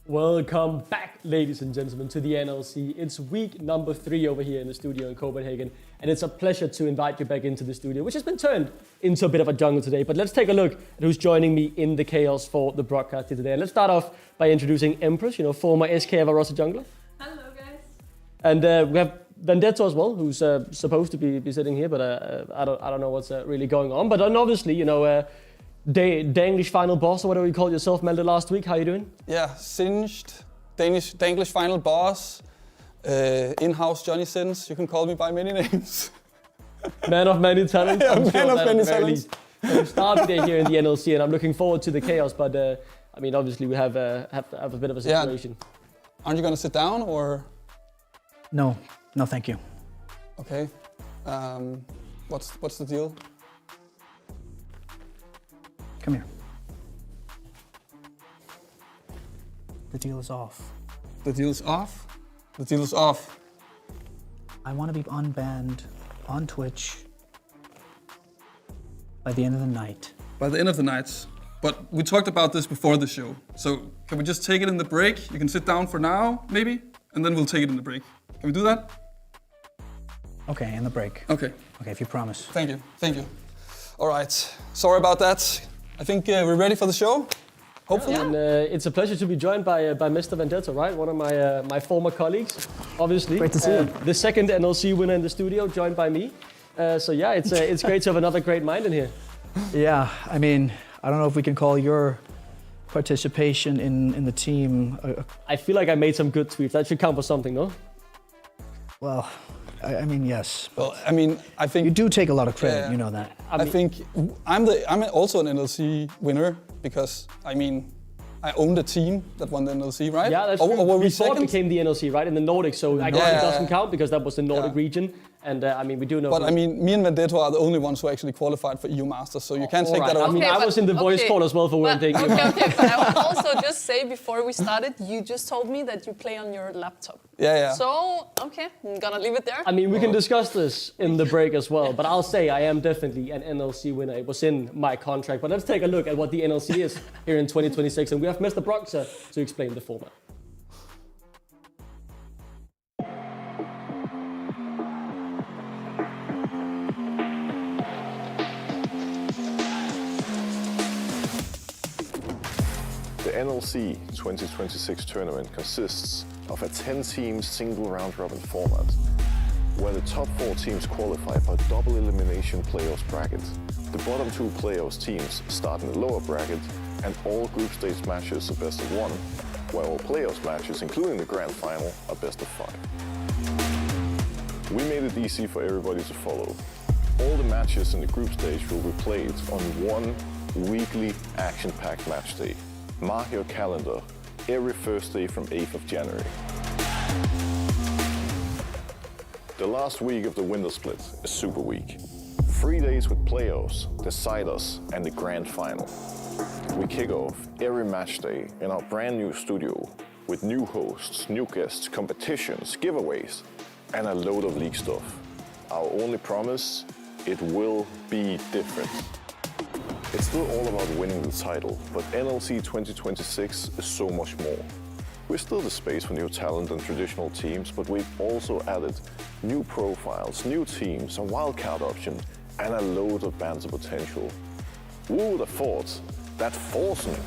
Welcome back, ladies and gentlemen, to the NLC. It's week number 3 over here in the studio in Copenhagen, and it's a pleasure to invite you back into the studio, which has been turned into a bit of a jungle today. But let's take a look at who's joining me in the chaos for the broadcast here today. And let's start off by introducing Empress, former SK Avarosa jungler. Hello, guys. And we have Vendetto as well, who's supposed to be sitting here, but I don't know what's really going on. But then obviously, Danish final boss, or whatever you called yourself, Malte, last week. How are you doing? Yeah, singed, Danish final boss, in-house Johnny Sins. You can call me by many names. Man of many talents. Yeah, man of many talents. We started day here in the NLC, and I'm looking forward to the chaos. But obviously we have a bit of a situation. Yeah. Aren't you gonna sit down or? No, thank you. Okay. What's the deal? Come here. The deal is off. The deal's off? The deal is off. I want to be unbanned on Twitch by the end of the night. By the end of the night. But we talked about this before the show. So can we just take it in the break? You can sit down for now, maybe, and then we'll take it in the break. Can we do that? Okay, in the break. Okay. Okay, if you promise. Thank you. All right. Sorry about that. I think we're ready for the show, hopefully. Yeah. And it's a pleasure to be joined by Mr. Vendetto, right? One of my former colleagues, obviously. Great to see you. The second NLC winner in the studio, joined by me. It's great to have another great mind in here. Yeah, I don't know if we can call your participation in the team. I feel like I made some good tweets. That should count for something, no? Well, yes. Well, I think you do take a lot of credit. Yeah. You know that. I think I'm also an NLC winner because I owned a team that won the NLC, right? Yeah, that's or true. were we Before it second? became the NLC, right? In the Nordics, so I guess it doesn't count because that was the Nordic region. And we do know. But me and Vendetto are the only ones who actually qualified for EU Masters, so you can't take that away. I was in the voice call as well for one thing. Okay, but I will also just say before we started, you just told me that you play on your laptop. Yeah. So, okay, I'm gonna leave it there. We can discuss this in the break as well, but I'll say I am definitely an NLC winner. It was in my contract. But let's take a look at what the NLC is here in 2026, and we have Mr. Broxer to explain the format. The NLC 2026 tournament consists of a 10-team single round-robin format, where the top 4 teams qualify for a double elimination playoffs bracket. The bottom 2 playoffs teams start in the lower bracket, and all group stage matches are best of 1, while all playoffs matches, including the grand final, are best of 5. We made it easy for everybody to follow. All the matches in the group stage will be played on one weekly action-packed match day. Mark your calendar, every Thursday from 8th of January. The last week of the winter split is Super Week. 3 days with playoffs, deciders, and the grand final. We kick off every match day in our brand new studio with new hosts, new guests, competitions, giveaways, and a load of league stuff. Our only promise, it will be different. It's still all about winning the title, but NLC 2026 is so much more. We're still the space for new talent and traditional teams, but we've also added new profiles, new teams, a wildcard option, and a load of bands of potential. Who would have thought that Forsen,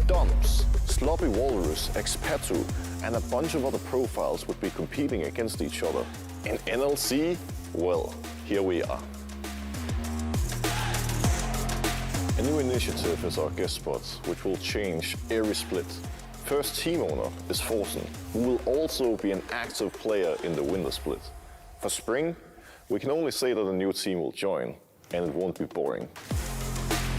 Dumps, Sloppy Walrus, Expetu, and a bunch of other profiles would be competing against each other? In NLC, well, here we are. A new initiative is our guest spots, which will change every split. First team owner is Forsen, who will also be an active player in the winter split. For spring, we can only say that a new team will join, and it won't be boring.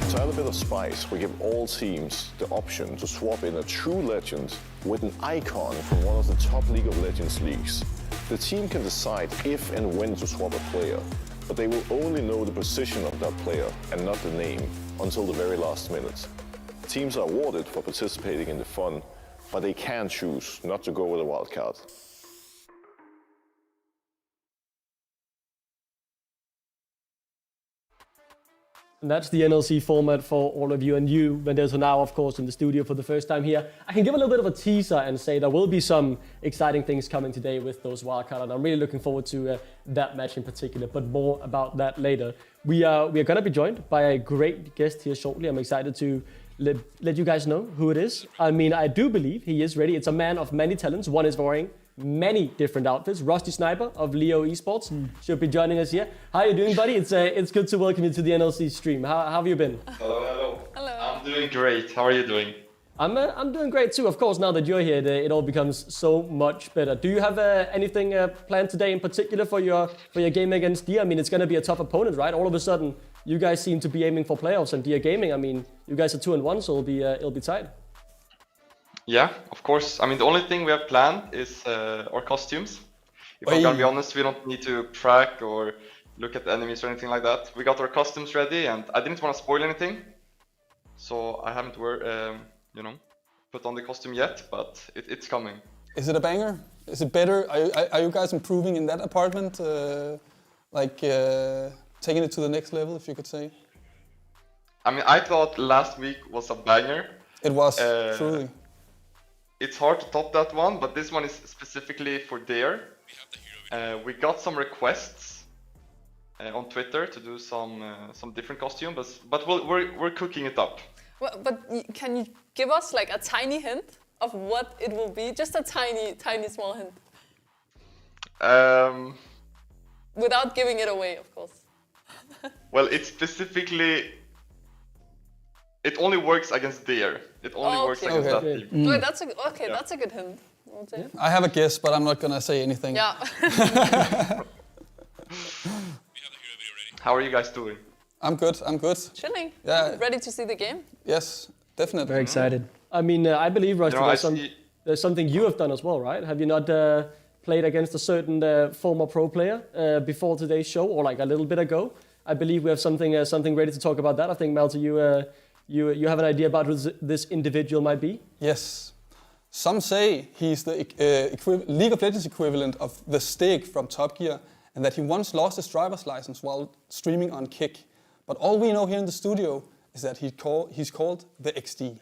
To add a bit of spice, we give all teams the option to swap in a true legend with an icon from one of the top League of Legends leagues. The team can decide if and when to swap a player, but they will only know the position of that player and not the name until the very last minute. Teams are awarded for participating in the fun, but they can choose not to go with a wild card. And that's the NLC format for all of you, and you, Mendes, are now, of course, in the studio for the first time here. I can give a little bit of a teaser and say there will be some exciting things coming today with those wildcards, and I'm really looking forward to that match in particular, but more about that later. We are going to be joined by a great guest here shortly. I'm excited to let you guys know who it is. I mean, I do believe he is ready. It's a man of many talents. One is wearing many different outfits. Rusty Sniper of Leo Esports should be joining us here. How are you doing, buddy? It's good to welcome you to the NLC stream. How have you been? Hello. Hello. I'm doing great. How are you doing? I'm doing great too. Of course, now that you're here, it all becomes so much better. Do you have anything planned today in particular for your game against Dia? I mean, it's going to be a tough opponent, right? All of a sudden, you guys seem to be aiming for playoffs, and Dia Gaming, I mean, you guys are 2-1, so it'll be tight. Yeah, of course. I mean, the only thing we have planned is our costumes. If I'm gonna be honest, we don't need to track or look at the enemies or anything like that. We got our costumes ready, and I didn't want to spoil anything, so I haven't put on the costume yet, but it's coming. Is it a banger? Is it better? Are you guys improving in that apartment? Taking it to the next level, if you could say? I mean, I thought last week was a banger. It was, truly. It's hard to top that one, but this one is specifically for Dare. We got some requests on Twitter to do some different costumes, but we're cooking it up. Well, but can you give us like a tiny hint of what it will be? Just a tiny small hint. Without giving it away, of course. Well, it's specifically... It only works against Dare. It only works against that team. Wait, that's a good hint. I have a guess, but I'm not gonna say anything. Yeah. How are you guys doing? I'm good. Chilling. Yeah. Ready to see the game? Yes, definitely. Very excited. I mean, I believe, Rusty, You know, there's something you have done as well, right? Have you not played against a certain former pro player before today's show, or like a little bit ago? I believe we have something ready to talk about that. I think, Malte, you have an idea about who this individual might be? Yes. Some say he's the League of Legends equivalent of the Stig from Top Gear, and that he once lost his driver's license while streaming on Kick. But all we know here in the studio is that he's called the XD.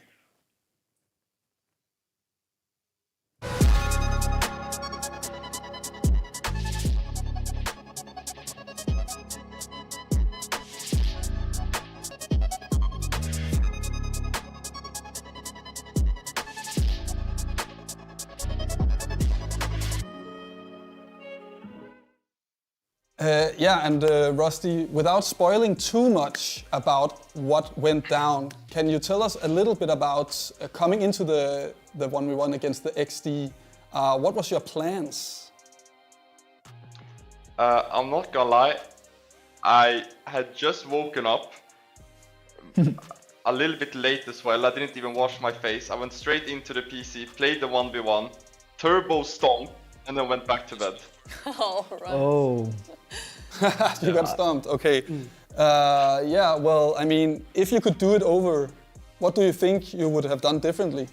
Rusty, without spoiling too much about what went down, can you tell us a little bit about coming into the 1v1 against the XD? What was your plans? I'm not gonna lie, I had just woken up a little bit late as well. I didn't even wash my face. I went straight into the PC, played the 1v1, turbo stomp, and then went back to bed. All right. Oh. You got stomped, okay. Well, I mean, if you could do it over, what do you think you would have done differently?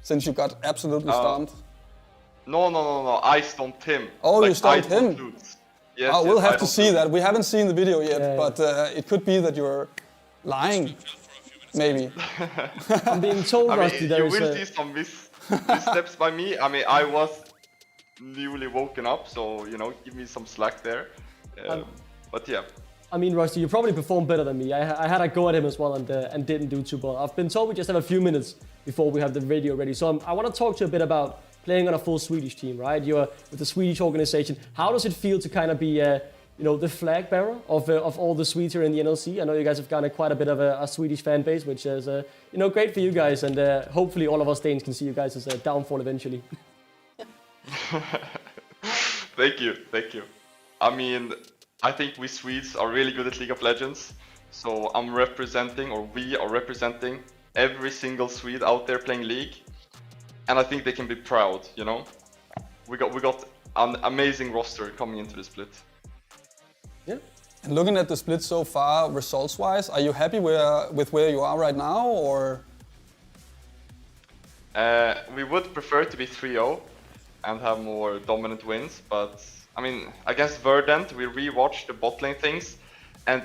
Since you got absolutely stomped. No, I stomped him. Oh, you stomped him? Yes, oh, we'll yes, have to see that. We haven't seen the video yet, but it could be that you're lying, maybe. I'm being told, Rusty, you will see some missteps by me. I mean, I was newly woken up, so, give me some slack there. But yeah. I mean, Rusty, you probably performed better than me. I had a go at him as well and didn't do too well. I've been told we just have a few minutes before we have the video ready. So I want to talk to you a bit about playing on a full Swedish team, right? You're with the Swedish organization. How does it feel to kind of be, the flag bearer of all the Swedes here in the NLC? I know you guys have garnered quite a bit of a Swedish fan base, which is, great for you guys. And hopefully all of us Danes can see you guys as a downfall eventually. Thank you. I mean, I think we Swedes are really good at League of Legends. So we are representing every single Swede out there playing League. And I think they can be proud, We got an amazing roster coming into the split. Yeah. And looking at the split so far, results-wise, are you happy with where you are right now, or We would prefer to be 3-0 and have more dominant wins, but I mean, against Verdant, we rewatched the bot lane things, and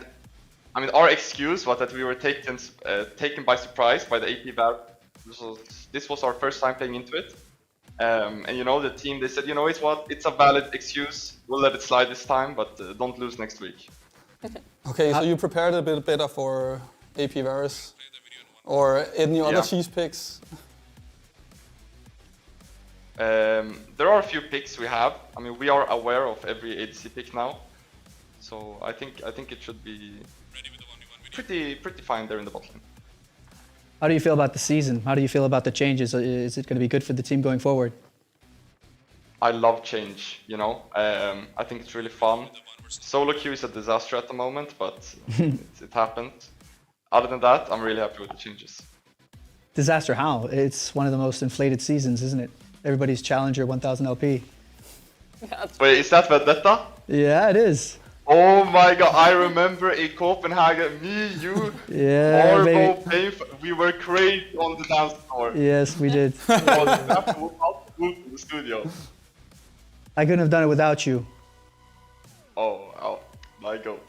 I mean, our excuse was that we were taken by surprise by the AP Valve. This was our first time playing into it. And you know, the team, they said, you know, it's a valid excuse. We'll let it slide this time, but don't lose next week. Okay, so you prepared a bit better for AP Varus or any other cheese picks? There are a few picks we have. I mean, we are aware of every ADC pick now, so I think it should be pretty fine there in the bot lane. How do you feel about the season? How do you feel about the changes? Is it going to be good for the team going forward? I love change, you know. I think it's really fun. Solo queue is a disaster at the moment, but it happened. Other than that, I'm really happy with the changes. Disaster how? It's one of the most inflated seasons, isn't it? Everybody's Challenger 1000 LP. Yeah, Wait, is that Vendetta? Yeah, it is. Oh my god, I remember in Copenhagen, me, you, Marvo, Pain, we were crazy on the dance floor. Yes, we did. After we out in the studio. I couldn't have done it without you. Oh, my goat.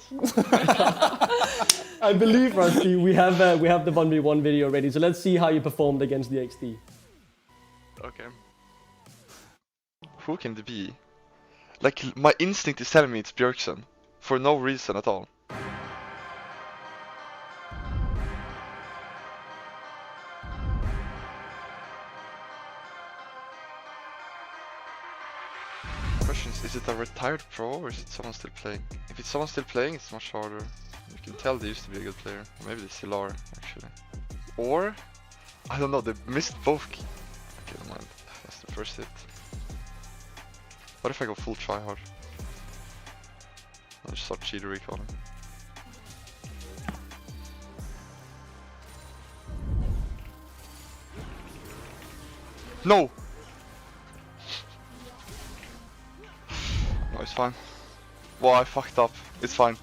I believe, Rusty, we have the 1v1 video ready, so let's see how you performed against the XT. Okay. Who can it be? Like, my instinct is telling me it's Bjergsen. For no reason at all. Question is it a retired pro or is it someone still playing? If it's someone still playing, it's much harder. You can tell they used to be a good player. Or maybe they still are, actually. Or, I don't know, they missed both. Okay, never mind. That's the first hit. What if I go full tryhard? I'll just start cheater recalling. No! No, it's fine. Well, I fucked up. It's fine.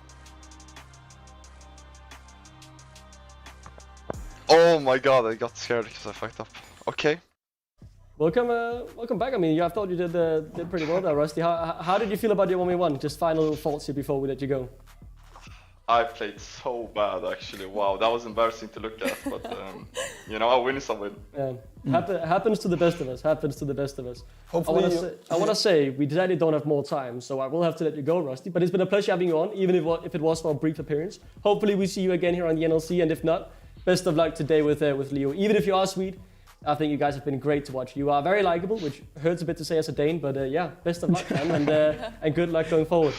Oh my god, I got scared because I fucked up. Okay. Welcome back. I mean, I thought you did pretty well there, Rusty. How did you feel about your 1v1? Just final thoughts here before we let you go. I played so bad, actually. Wow, that was embarrassing to look at, but you know, I win is a win. Yeah. Happens to the best of us. Happens to the best of us. Hopefully I want to say we sadly don't have more time, so I will have to let you go, Rusty. But it's been a pleasure having you on, even if it was for a brief appearance. Hopefully we see you again here on the NLC, and if not, best of luck today with Leo. Even if you are Swede, I think you guys have been great to watch. You are very likable, which hurts a bit to say as a Dane, but yeah, best of luck, man, and good luck going forward.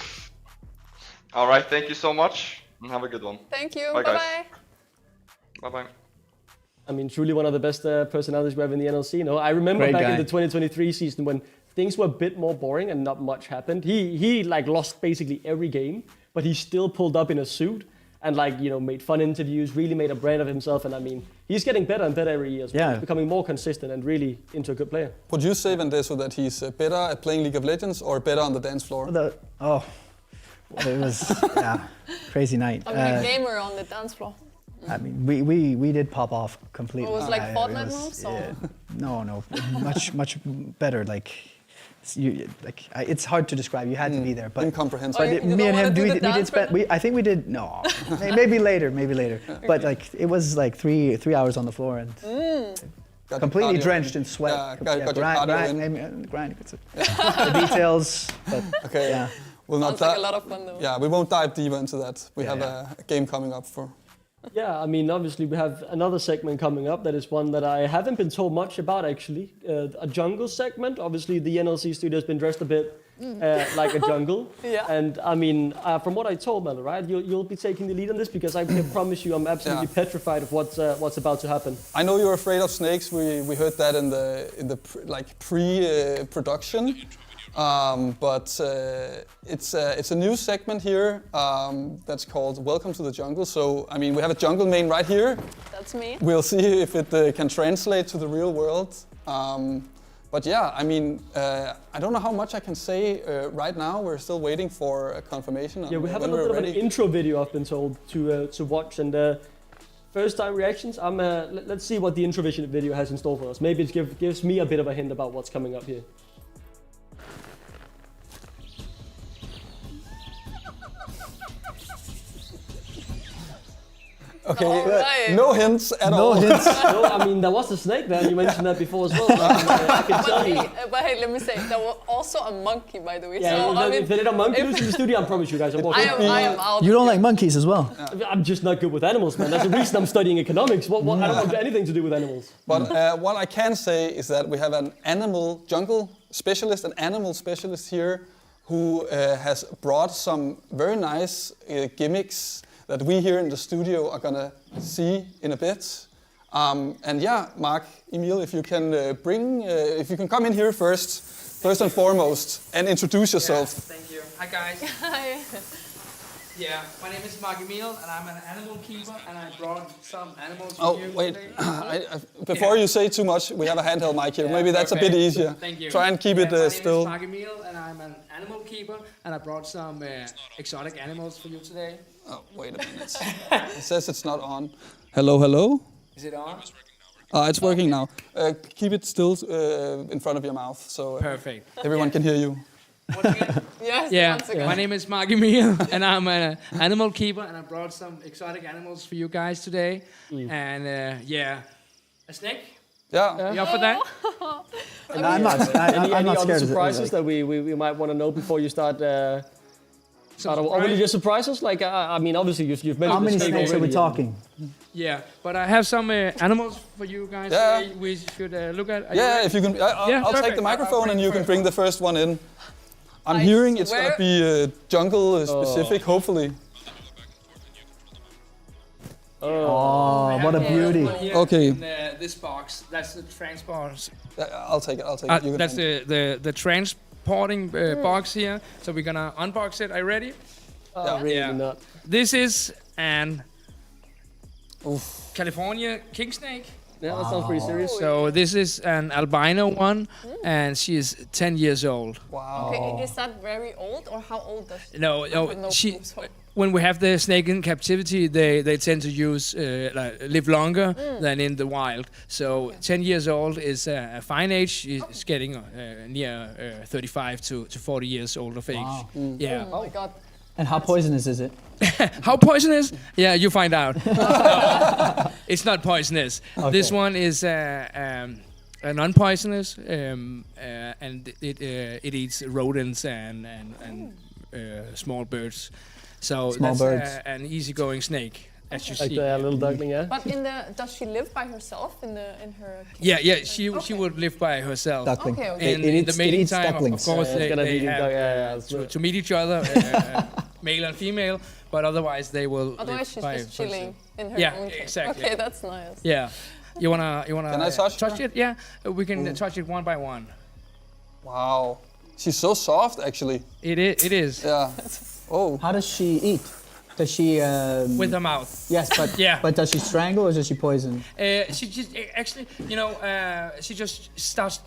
All right, thank you so much, and have a good one. Thank you. Bye, Bye guys. bye. Bye-bye. I mean, truly one of the best personalities we have in the NLC. You know, I remember Great back guy. in the 2023 season when things were a bit more boring and not much happened. He like lost basically every game, but he still pulled up in a suit and like, you know, made fun interviews, really made a brand of himself. And I mean, he's getting better and better every year as well. Yeah. He's becoming more consistent and really into a good player. Would you say, Vendeso, that he's better at playing League of Legends or better on the dance floor? It was crazy night. I'm a gamer on the dance floor. I mean, we did pop off completely. It was like Fortnite was- moves, or? yeah. No, much better. Like, it's hard to describe. You had to be there, but. Incomprehensible. Oh, you But don't me and wanna him, do we the did dance spend. right I think we did. No, maybe later. But like, it was like three hours on the floor and Got completely your cardio drenched in. in sweat. Yeah, got your cardio in. Grind. The details, but Okay. yeah. We'll not Sounds like a lot of fun though. Yeah, we won't dive deeper into that. We have Yeah. a game coming up for. Yeah, I mean, obviously we have another segment coming up that is one that I haven't been told much about actually. A jungle segment. Obviously the NLC studio has been dressed a bit like a jungle. Yeah. And I mean, from what I told Mel, right, you'll be taking the lead on this because I can promise you I'm absolutely petrified of what's about to happen. I know you're afraid of snakes. We heard that in the pre-production. But it's a new segment here that's called Welcome to the Jungle. So, I mean, we have a jungle main right here. That's me. We'll see if it can translate to the real world. But yeah, I mean, I don't know how much I can say right now. We're still waiting for a confirmation on Yeah, we have a when little we're bit of an ready. intro video I've been told to watch, and first time reactions. Let's see what the Introvision video has in store for us. Maybe it gives me a bit of a hint about what's coming up here. Okay, Alright. no hints at all. No hints. No, I mean, there was a snake there, and you mentioned that before as well. I can tell you. But hey, let me say, there was also a monkey, by the way. Yeah, so, I mean, if they let a monkey loose in the studio, I promise you guys, I'm walking. I am out. You don't like monkeys as well? I'm just not good with animals, man. That's the reason I'm studying economics. I don't want anything to do with animals. But what I can say is that we have an jungle specialist, an animal specialist here, who has brought some very nice gimmicks that we here in the studio are gonna see in a bit. And yeah, Mark, Emil, if you can if you can come in here first and foremost, and introduce yourself. Yeah, thank you. Hi guys. Hi. Yeah, my name is Mark Emil, and I'm an animal keeper, and I brought some animals Oh, for you wait. today. Before you say too much, we have a handheld mic here. Yeah, Maybe that's a bit okay. easier. Thank you. Try and keep it my still. name is Mark Emil, and I'm an animal keeper, and I brought some exotic animals for you today. Oh, wait a minute. It says it's not on. Hello, hello. Is it on? It's working now. Keep it still in front of your mouth so Perfect. everyone can hear you. Once again, Yes, yeah, once again. my name is Mark Emil, and I'm an animal keeper, and I brought some exotic animals for you guys today. And yeah, a snake. Yeah. You up for that? No, I'm not. I'm Any not other scared of it. surprises that we might want to know before you start? Or will you just surprise us? Like, I mean, obviously you've mentioned How many the snake snakes are we already. talking? Yeah, but I have some animals for you guys. Yeah. Today we should look at. Are you Yeah, ready? if you can, I'll take perfect. the microphone and you can bring the first one in. I'm I hearing it's swear- gonna be jungle specific, hopefully. Oh, what a Yeah, beauty. one here Okay. In, this box, that's the transport. I'll take it. You can That's have it. the transporting box here. So we're gonna unbox it. Are you ready? Really Yeah. not. This is an California king snake. Yeah, that sounds pretty serious. So this is an albino one, and she is 10 years old. Wow. Okay, is that very old, or how old does she? No, she. When we have the snake in captivity, they tend to live longer than in the wild. So 10 years old is a fine age. She's getting near 35 to 40 years old of age. Wow. Yeah. Oh my god. And how poisonous is it? How poisonous? Yeah, you find out. It's not poisonous. Okay. This one is non-poisonous, and it eats rodents and small birds. So Small that's birds. An easygoing snake, as you Like see. the little duckling, yeah. But does she live by herself in her? Yeah, she would live by herself. Duckling. Okay, okay. In the mating time, of ducklings. course, Yeah, it's they, gonna they be have duck- to meet each other, male and female. But otherwise, they will. Otherwise, live she's by just chilling herself. in her Yeah, own cage. exactly. Okay, that's nice. Yeah. You wanna Can I touch her? it? Yeah, we can touch it one by one. Wow. She's so soft, actually. It is. Yeah. Oh. How does she eat? Does she? With her mouth. Yes, but Yeah. But does she strangle or does she poison? She just actually, she just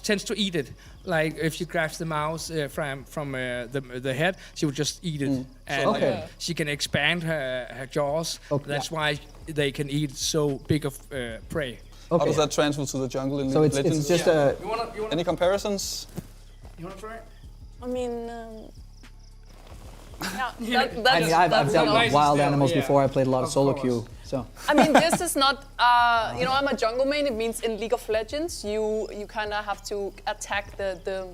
tends to eat it. Like if she grabs the mouse from the head, she would just eat it, and Okay. she can expand her jaws. Okay. That's why they can eat so big of prey. How Okay. does that transfer to the jungle in So League of it's Legends? just Yeah. a. You wanna Any comparisons? try it? I mean, yeah, I mean, I've that's dealt enough. with wild still, animals yeah. before. I played a lot of Of solo course. queue. So I mean, this is not, I'm a jungle main. It means in League of Legends, you kind of have to attack the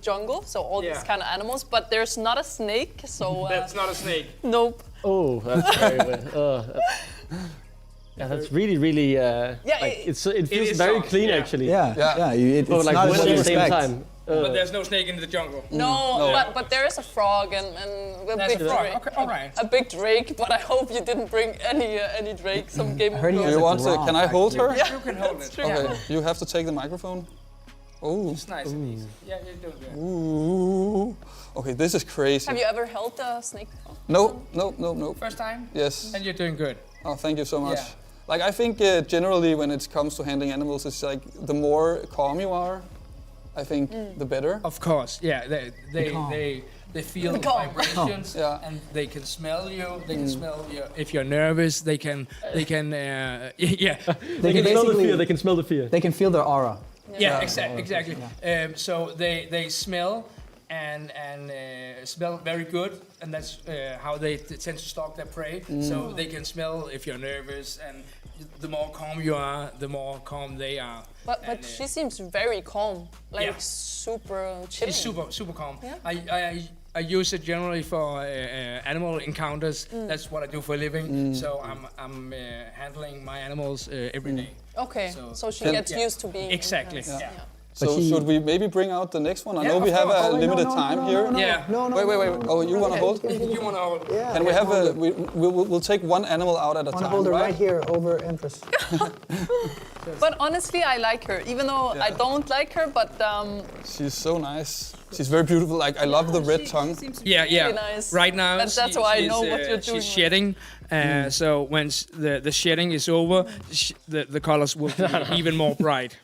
jungle, so all these Yeah. kind of animals. But there's not a snake, so That's not a snake. nope. Oh, that's very weird. Yeah, that's really, really. Yeah, It feels is very soft, clean, yeah. actually. yeah, it's But like not win what at you the same expect. time. But there's no snake in the jungle. No, but there is a frog and a That's big a frog. drake. Okay, all right. A big drake, but I hope you didn't bring any drake. Some Game of heard he Thrones. has You a want to? giraffe, Can I hold her? You can hold it. true. Okay. You have to take the microphone. Oh. It's nice and easy. Yeah, you're doing good. Ooh. Okay, this is crazy. Have you ever held a snake before? No. First time? Yes. And you're doing good. Oh, thank you so much. Yeah. Like I think generally when it comes to handling animals, it's like the more calm you are, I think the better. Of course, yeah. They feel the Calm. vibrations, Yeah. and they can smell you. They can smell you if you're nervous. They can yeah. They can smell the basically- fear. They can smell the fear. They can feel their aura. Yeah, exactly. So they smell and smell very good, and that's how they tend to stalk their prey. So they can smell if you're nervous, and the more calm you are, the more calm they are. But And, she seems very calm, like yeah. super chilling. She's super calm. Yeah. I use it generally for animal encounters. That's what I do for a living. So I'm handling my animals every day. Okay, So- so she Can- gets used to being Exactly. intense. Yeah. So But he- should we maybe bring out the next one? I Yeah, know we of have course. a limited time here. Yeah. No, no. Wait. Oh, you want to hold? You want to? Yeah. Can we have a? We'll take one animal out at a I want to time, hold her right? right here over Empress. But honestly, I like her, even though I don't like her. But She's so nice. She's very beautiful. Like I love the red tongue. Yeah. really nice. Right now, That's why I know she's, what you're doing. She's shedding. So when the shedding is over, the colors will be even more bright.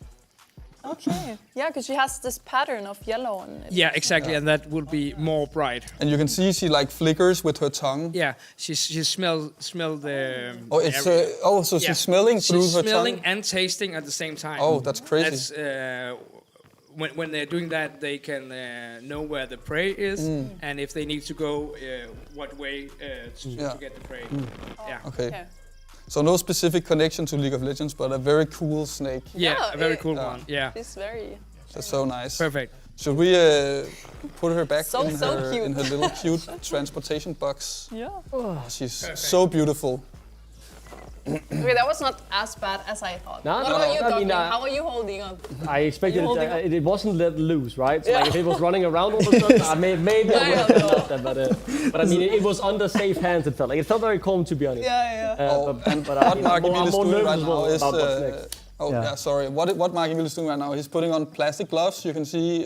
Okay. Yeah, because she has this pattern of yellow on it. Yeah, exactly, and that will be more bright. And you can see she like flickers with her tongue. Yeah, she smell the. Oh, it's area. so Yeah. she's smelling through She's her smelling tongue. and tasting at the same time. Oh, that's crazy. That's when they're doing that, they can know where the prey is, and if they need to go what way to get the prey. Yeah. Okay. Okay. So no specific connection to League of Legends, but a very cool snake. Yeah, Yeah, a very it- cool one. Yeah, She's very. That's so nice. perfect. Should we put her back So in cute. her little cute transportation box? Yeah. She's so beautiful. Okay, that was not as bad as I thought. No, What no, about no. you, I mean, Duckling? How are you holding up? I expected Are you holding it wasn't let loose, right? So Yeah. like if it was running around all of a sudden, maybe I would have Yeah, done that. But I mean, it was under safe hands. It felt like it felt very calm, to be honest. Yeah. And but what I'm Mark more- Emil I'm is more doing nervous right as well now is about what's next. Yeah. sorry. What Mark Emil is doing right now? He's putting on plastic gloves. You can see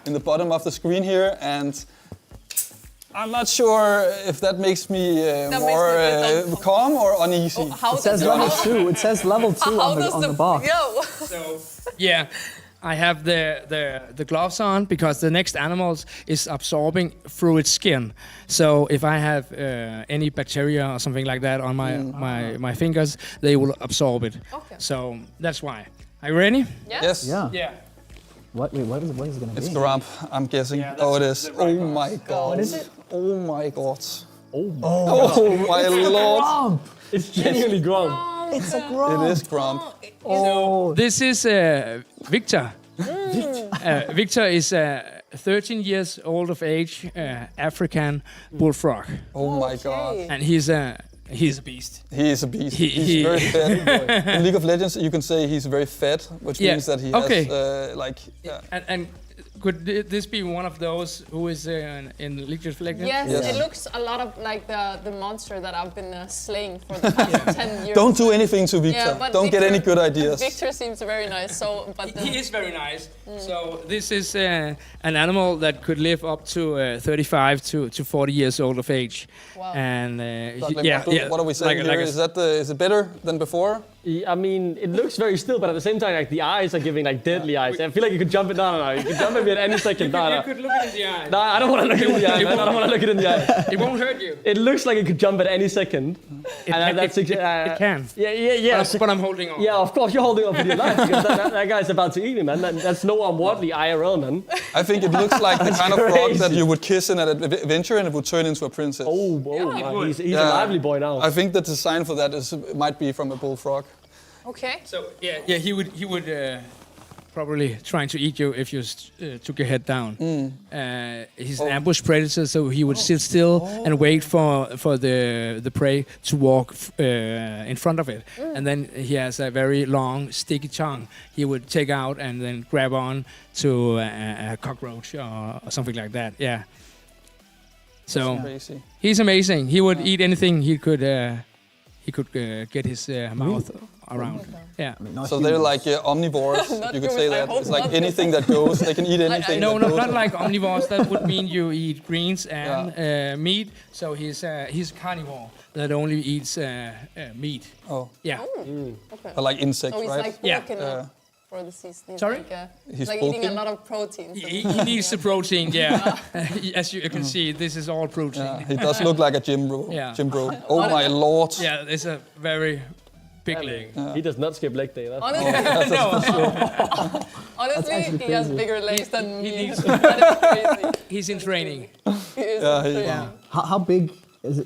in the bottom of the screen here, and I'm not sure if that makes me makes more me a bit uncomfortable. calm or uneasy. How It says level 2. It says level 2 How on does the box. Yo. So yeah, I have the gloves on because the next animals is absorbing through its skin. So if I have any bacteria or something like that on my fingers, they will absorb it. Okay. So that's why. Are you ready? Yes. Yeah. Yeah. What is it going to It's be? Grump, I'm guessing. Yeah, Oh, it that's is. the right Oh one. my god. What is it? Oh my god. Oh, my lord. Grump! it's genuinely Grom. It's a Grump! It is Grump. Oh, This is Victor. Victor is 13 years old of age, African bullfrog, Oh my god. and he's a beast. He is a beast. He- He's he- very fat. In League of Legends, you can say he's very fat, which Yeah, means that he okay. has And could this be one of those who is in League of Legends? Yes, Yes. it looks a lot of like the monster that I've been slaying for the past 10 years. Don't do anything to Victor. Yeah, but Don't get any good ideas. Victor seems very nice. So, but He is very nice. So this is an animal that could live up to 35 to 40 years old of age. Wow. And Like, what are we saying here? Is it better than before? I mean, it looks very still, but at the same time, like the eyes are giving like deadly eyes. I feel like you could jump it. No. You could jump at me at any second. You could look it in the eye. No, I don't want to look it in the eye, man. I don't want to look it in the eye. It won't hurt you. It looks like it could jump at any second. It can. Yeah. But I'm holding on. Yeah, of course you're holding on for your life because that guy's about to eat me, man. That's no unworldly IRL, man. I think it looks like the kind of frog that crazy. you would kiss in an adventure and it would turn into a princess. Man, he's Yeah. a lively boy now. I think the design for that might be from a bullfrog. okay. So yeah, he would probably trying to eat you if you took your head down. He's an ambush predator, so he would sit still and wait for the prey to walk in front of it, and then he has a very long sticky tongue. He would take out and then grab on to a cockroach or something like that. Yeah. So Crazy. he's amazing. He would eat anything he could. He could get his mouth around. Yeah. So they're like omnivores, Not you could humans, say I that. hope It's like not. anything that goes, they can eat anything No, that goes. not like omnivores. That would mean you eat greens and meat. So he's a carnivore that only eats meat. Oh, Yeah. or like insects, So he's right? like Yeah. broken Yeah. up for the season. He's Sorry? like, He's like eating a bulking? lot of protein. So He needs the protein, yeah. As you can see, this is all protein. Yeah, he does look like a gym bro. Yeah. Gym bro. Oh my lord. Yeah, it's a very big leg. He does not skip leg day. That's honestly, he has bigger legs than me. needs- That is crazy. He's in training. He is Yeah, in he- training. How big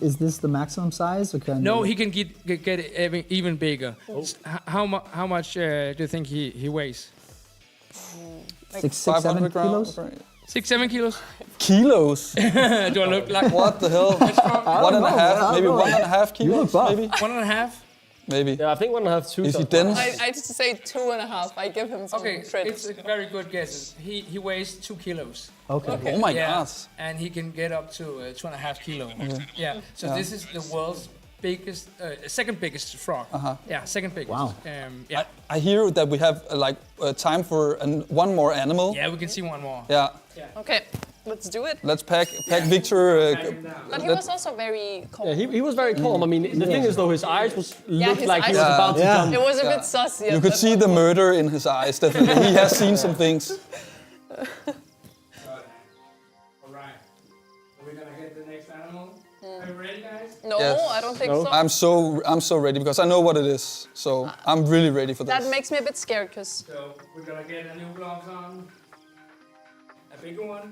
is this the maximum size? Or can No, he can get even bigger. How much do you think he weighs? 600, 7 500 grams. kilos? 6-7 kilos? Kilos? Do I look like What the hell? One and a half, maybe 1.5 kilos, buff. maybe? 1.5? Maybe. Yeah, I think 1.5, 2. Is he sounds dense? I just say 2.5. I give him some Okay, credit. it's a very good guess. He weighs 2 kilos. Okay. Oh my Yeah, god. and he can get up to 2.5 kilo. Yeah, so this is the world's biggest, second biggest frog. Yeah, second biggest. Wow. Yeah. I hear that we have time for one more animal. Yeah, we can see one more. Yeah. Okay, let's do it. Let's pack Victor. But he was also very calm. Yeah, he was very calm. I mean, the thing is though, his eyes looked his like he eyes- was about to Yeah. jump. It was a bit sus. Yes, You could at see one the point. murder in his eyes, definitely. He has seen some things. All right. Are we gonna get the next animal? Are you ready, guys? No, Yes. I don't think No. so. I'm so ready because I know what it is. So I'm really ready for this. That makes me a bit scared because So we're gonna get a new gloves on, a bigger one,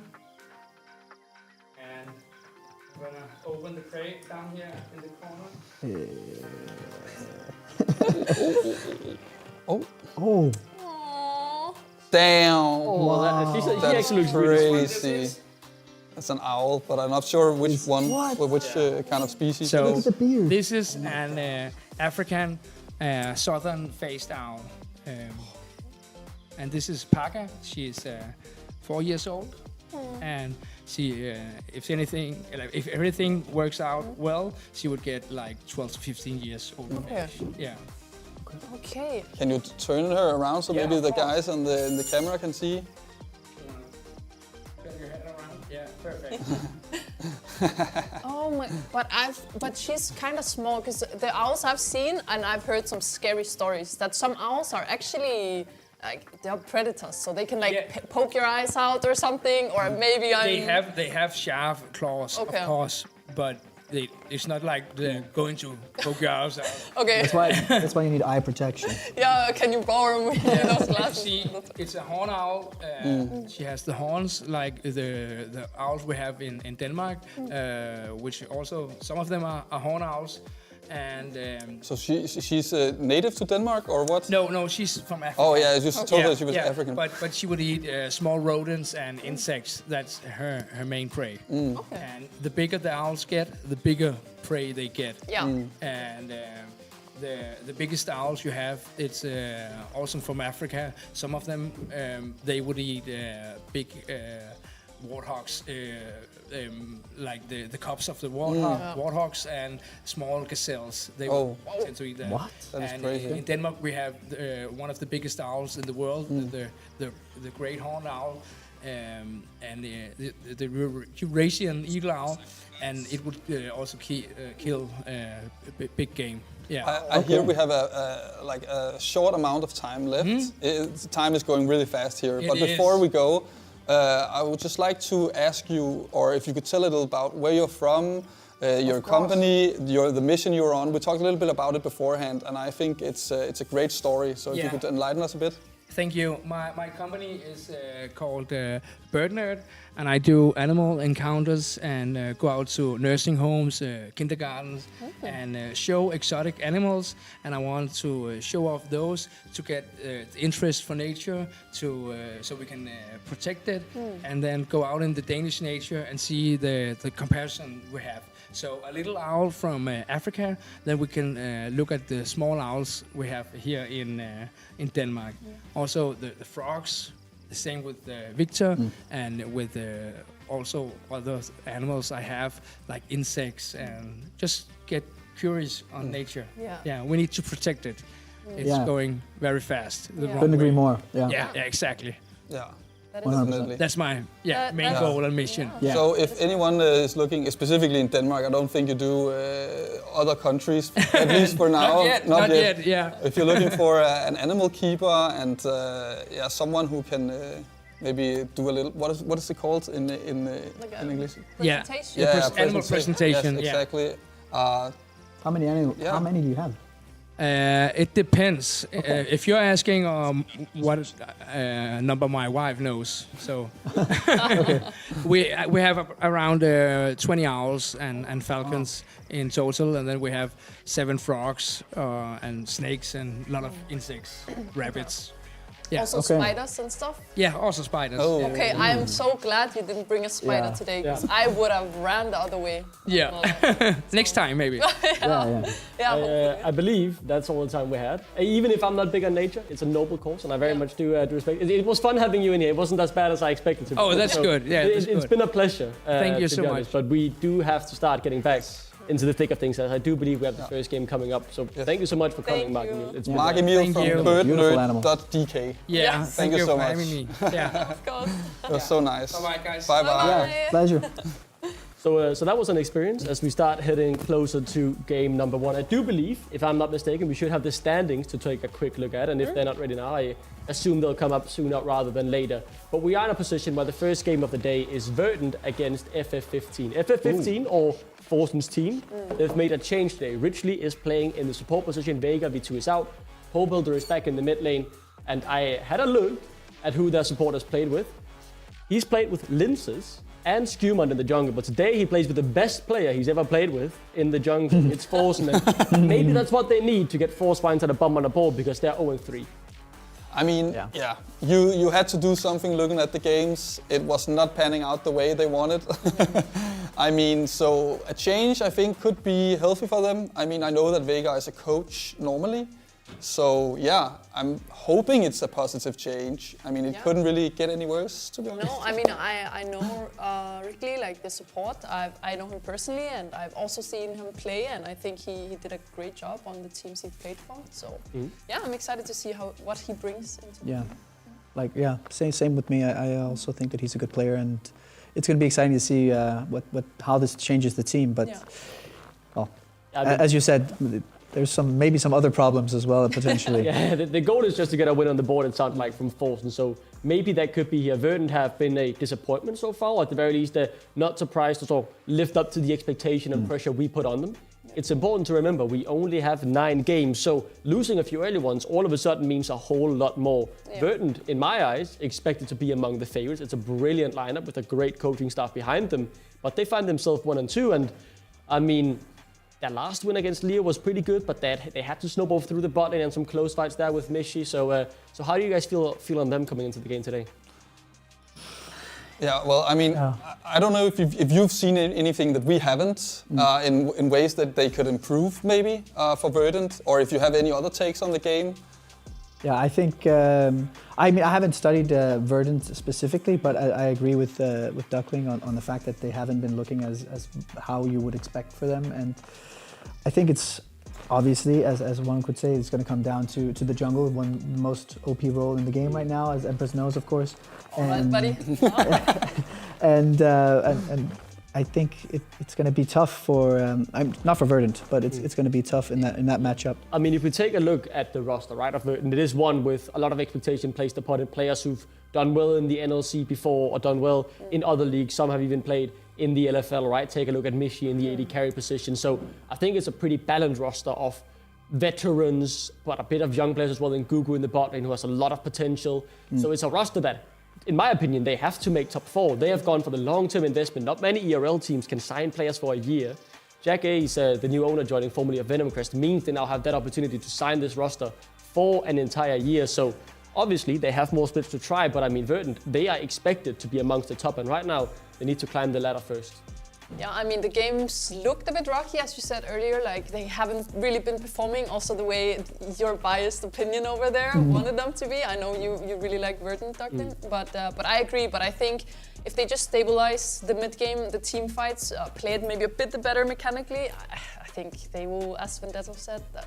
and we're gonna open the crate down here in the corner. Oh, Damn. He That's actually looks really crazy. That's an owl, but I'm not sure which one, which kind of species So- it look is. at the beard. This is an African southern-faced owl, and this is Paka. She's 4 years old, and she, if everything works out well, she would get like 12 to 15 years old. Okay. Yeah. okay. Can you turn her around so Yeah, maybe of the course. guys in the camera can see? Turn your head around. Yeah, perfect. Oh my! But she's kind of small because the owls I've seen and I've heard some scary stories that some owls are actually like they're predators, so they can like Yeah. poke your eyes out or something, or maybe They have sharp claws, Okay. of course, but it's not like they're going to poke your eyes out. Okay. That's why you need eye protection. Yeah. Can you borrow me those glasses? See, it's a horn owl. She has the horns like the owls we have in Denmark, which also some of them are horn owls. And So she's native to Denmark or what? no, she's from Africa. Oh yeah, I just told her she was African. But she would eat small rodents and insects. That's her main prey. Okay. And the bigger the owls get, the bigger prey they get. Yeah. And the biggest owls you have, it's also from Africa. Some of them, they would eat big warthogs, like the cubs of the warthogs and small gazelles. They would tend to eat that. What? That is And crazy. in Denmark, we have one of the biggest owls in the world, the great horned owl, and the Eurasian eagle owl, and it would also kill big game. Yeah. I hear we have a short amount of time left. Time is going really fast here. It But is. before we go, I would just like to ask you, or if you could tell a little about where you're from, your company, the mission you're on. We talked a little bit about it beforehand, and I think it's a great story. So if you Yeah. could enlighten us a bit. Thank you. My company is called Bird Nerd, and I do animal encounters and go out to nursing homes, kindergartens, and show exotic animals. And I want to show off those to get the interest for nature, so we can protect it, and then go out in the Danish nature and see the comparison we have. So a little owl from Africa, then we can look at the small owls we have here in Denmark. Also the frogs, the same with Victor, and with also other animals I have, like insects, and just get curious on nature. Yeah. We need to protect it. It's Yeah. going very fast. The wrong Couldn't agree way. more. Yeah. Yeah, exactly. Yeah. Definitely. That's my main goal and mission. Yeah. So if anyone is looking specifically in Denmark, I don't think you do other countries, at least for now. Not yet. Yeah. If you're looking for an animal keeper and someone who can maybe do a little, what is it called in English? Yeah. Presentation. Animal presentation. Yes, Yeah. exactly. How many do you have? It depends. If you're asking what number my wife knows, so we have around 20 owls and falcons in total, and then we have 7 frogs and snakes and a lot of insects, rabbits. Yeah. Also spiders and stuff? Yeah, also spiders. Oh. Okay, I am so glad you didn't bring a spider today, because I would have ran the other way. Yeah. Next time, maybe. Yeah, I believe that's all the time we had. Even if I'm not big on nature, it's a noble cause, and I very much do respect it. It was fun having you in here. It wasn't as bad as I expected to be. Oh, that's good. Yeah, it's been a pleasure. Thank you to so be much. honest, but we do have to start getting back into the thick of things, as I do believe we have the first game coming up. So thank you so much for coming, Mark Emil. It's been Mark Emil from Beautiful birdnerd.dk. Yeah. Thank you so for much. having me. Yeah. of course. It was so nice. Bye, guys. Bye. Yeah, pleasure. So that was an experience as we start heading closer to game number 1. I do believe, if I'm not mistaken, we should have the standings to take a quick look at, and if they're not ready now, I assume they'll come up sooner rather than later. But we are in a position where the first game of the day is Verdant against FF15. FF15, or Forsen's team, they've made a change today. Ridgely is playing in the support position, Vega V2 is out, Pole Builder is back in the mid lane, and I had a look at who their supporters played with. He's played with Linces and Skewmont in the jungle, but today he plays with the best player he's ever played with in the jungle. It's Forsen, and maybe that's what they need to get Force Vines at a bump on the board, because they're 0-3. I mean, you had to do something looking at the games. It was not panning out the way they wanted. I mean, so a change I think could be healthy for them. I mean, I know that Vega is a coach normally. So yeah, I'm hoping it's a positive change. I mean, it couldn't really get any worse, to be honest. No, I mean, I know Wrigley, like the support. I know him personally, and I've also seen him play, and I think he did a great job on the teams he played for. So yeah, I'm excited to see what he brings into the game. Same with me. I also think that he's a good player, and it's going to be exciting to see how this changes the team. But as you said, there's maybe some other problems as well, potentially. The goal is just to get a win on the board, it sounds like, from Forsen. So maybe that could be here. Verdant have been a disappointment so far, or at the very least, they're not surprised to sort of live up to the expectation and pressure we put on them. It's important to remember we only have 9 games, so losing a few early ones all of a sudden means a whole lot more. Verdant, in my eyes, expected to be among the favorites. It's a brilliant lineup with a great coaching staff behind them, but they find themselves 1-2, and I mean, their last win against Leo was pretty good, but they had to snowball through the bot lane and some close fights there with Mishi. So how do you guys feel on them coming into the game today? Yeah, well, I mean, I don't know if you've seen anything that we haven't in ways that they could improve, maybe, for Verdant, or if you have any other takes on the game. Yeah, I think I haven't studied Verdant specifically, but I agree with Duckling on the fact that they haven't been looking as how you would expect for them, and I think it's obviously, as one could say, it's going to come down to the jungle, one most OP role in the game right now, as Empress knows, of course. Alright, buddy. and I think it's going to be tough for not for Verdant, but it's going to be tough in that matchup. I mean, if we take a look at the roster, right, of Verdant, it is one with a lot of expectation placed upon it. Players who've done well in the NLC before or done well in other leagues. Some have even played in the LFL, right? Take a look at Mishi in the AD carry position. So I think it's a pretty balanced roster of veterans, but a bit of young players as well, in Gugu in the bot lane, who has a lot of potential. So it's a roster that, in my opinion, they have to make top 4. They have gone for the long-term investment. Not many ERL teams can sign players for a year. Jack Ace, the new owner joining formerly of Venom Crest, means they now have that opportunity to sign this roster for an entire year. So obviously they have more splits to try, but I mean, Verdant, they are expected to be amongst the top, and right now they need to climb the ladder first. Yeah, I mean, the games looked a bit rocky, as you said earlier. Like, they haven't really been performing also the way your biased opinion over there wanted them to be. I know you really like Verdant, Duckling, but I agree. But I think if they just stabilize the mid game, the team fights, play it maybe a bit better mechanically, I think they will, as Vendetto said, that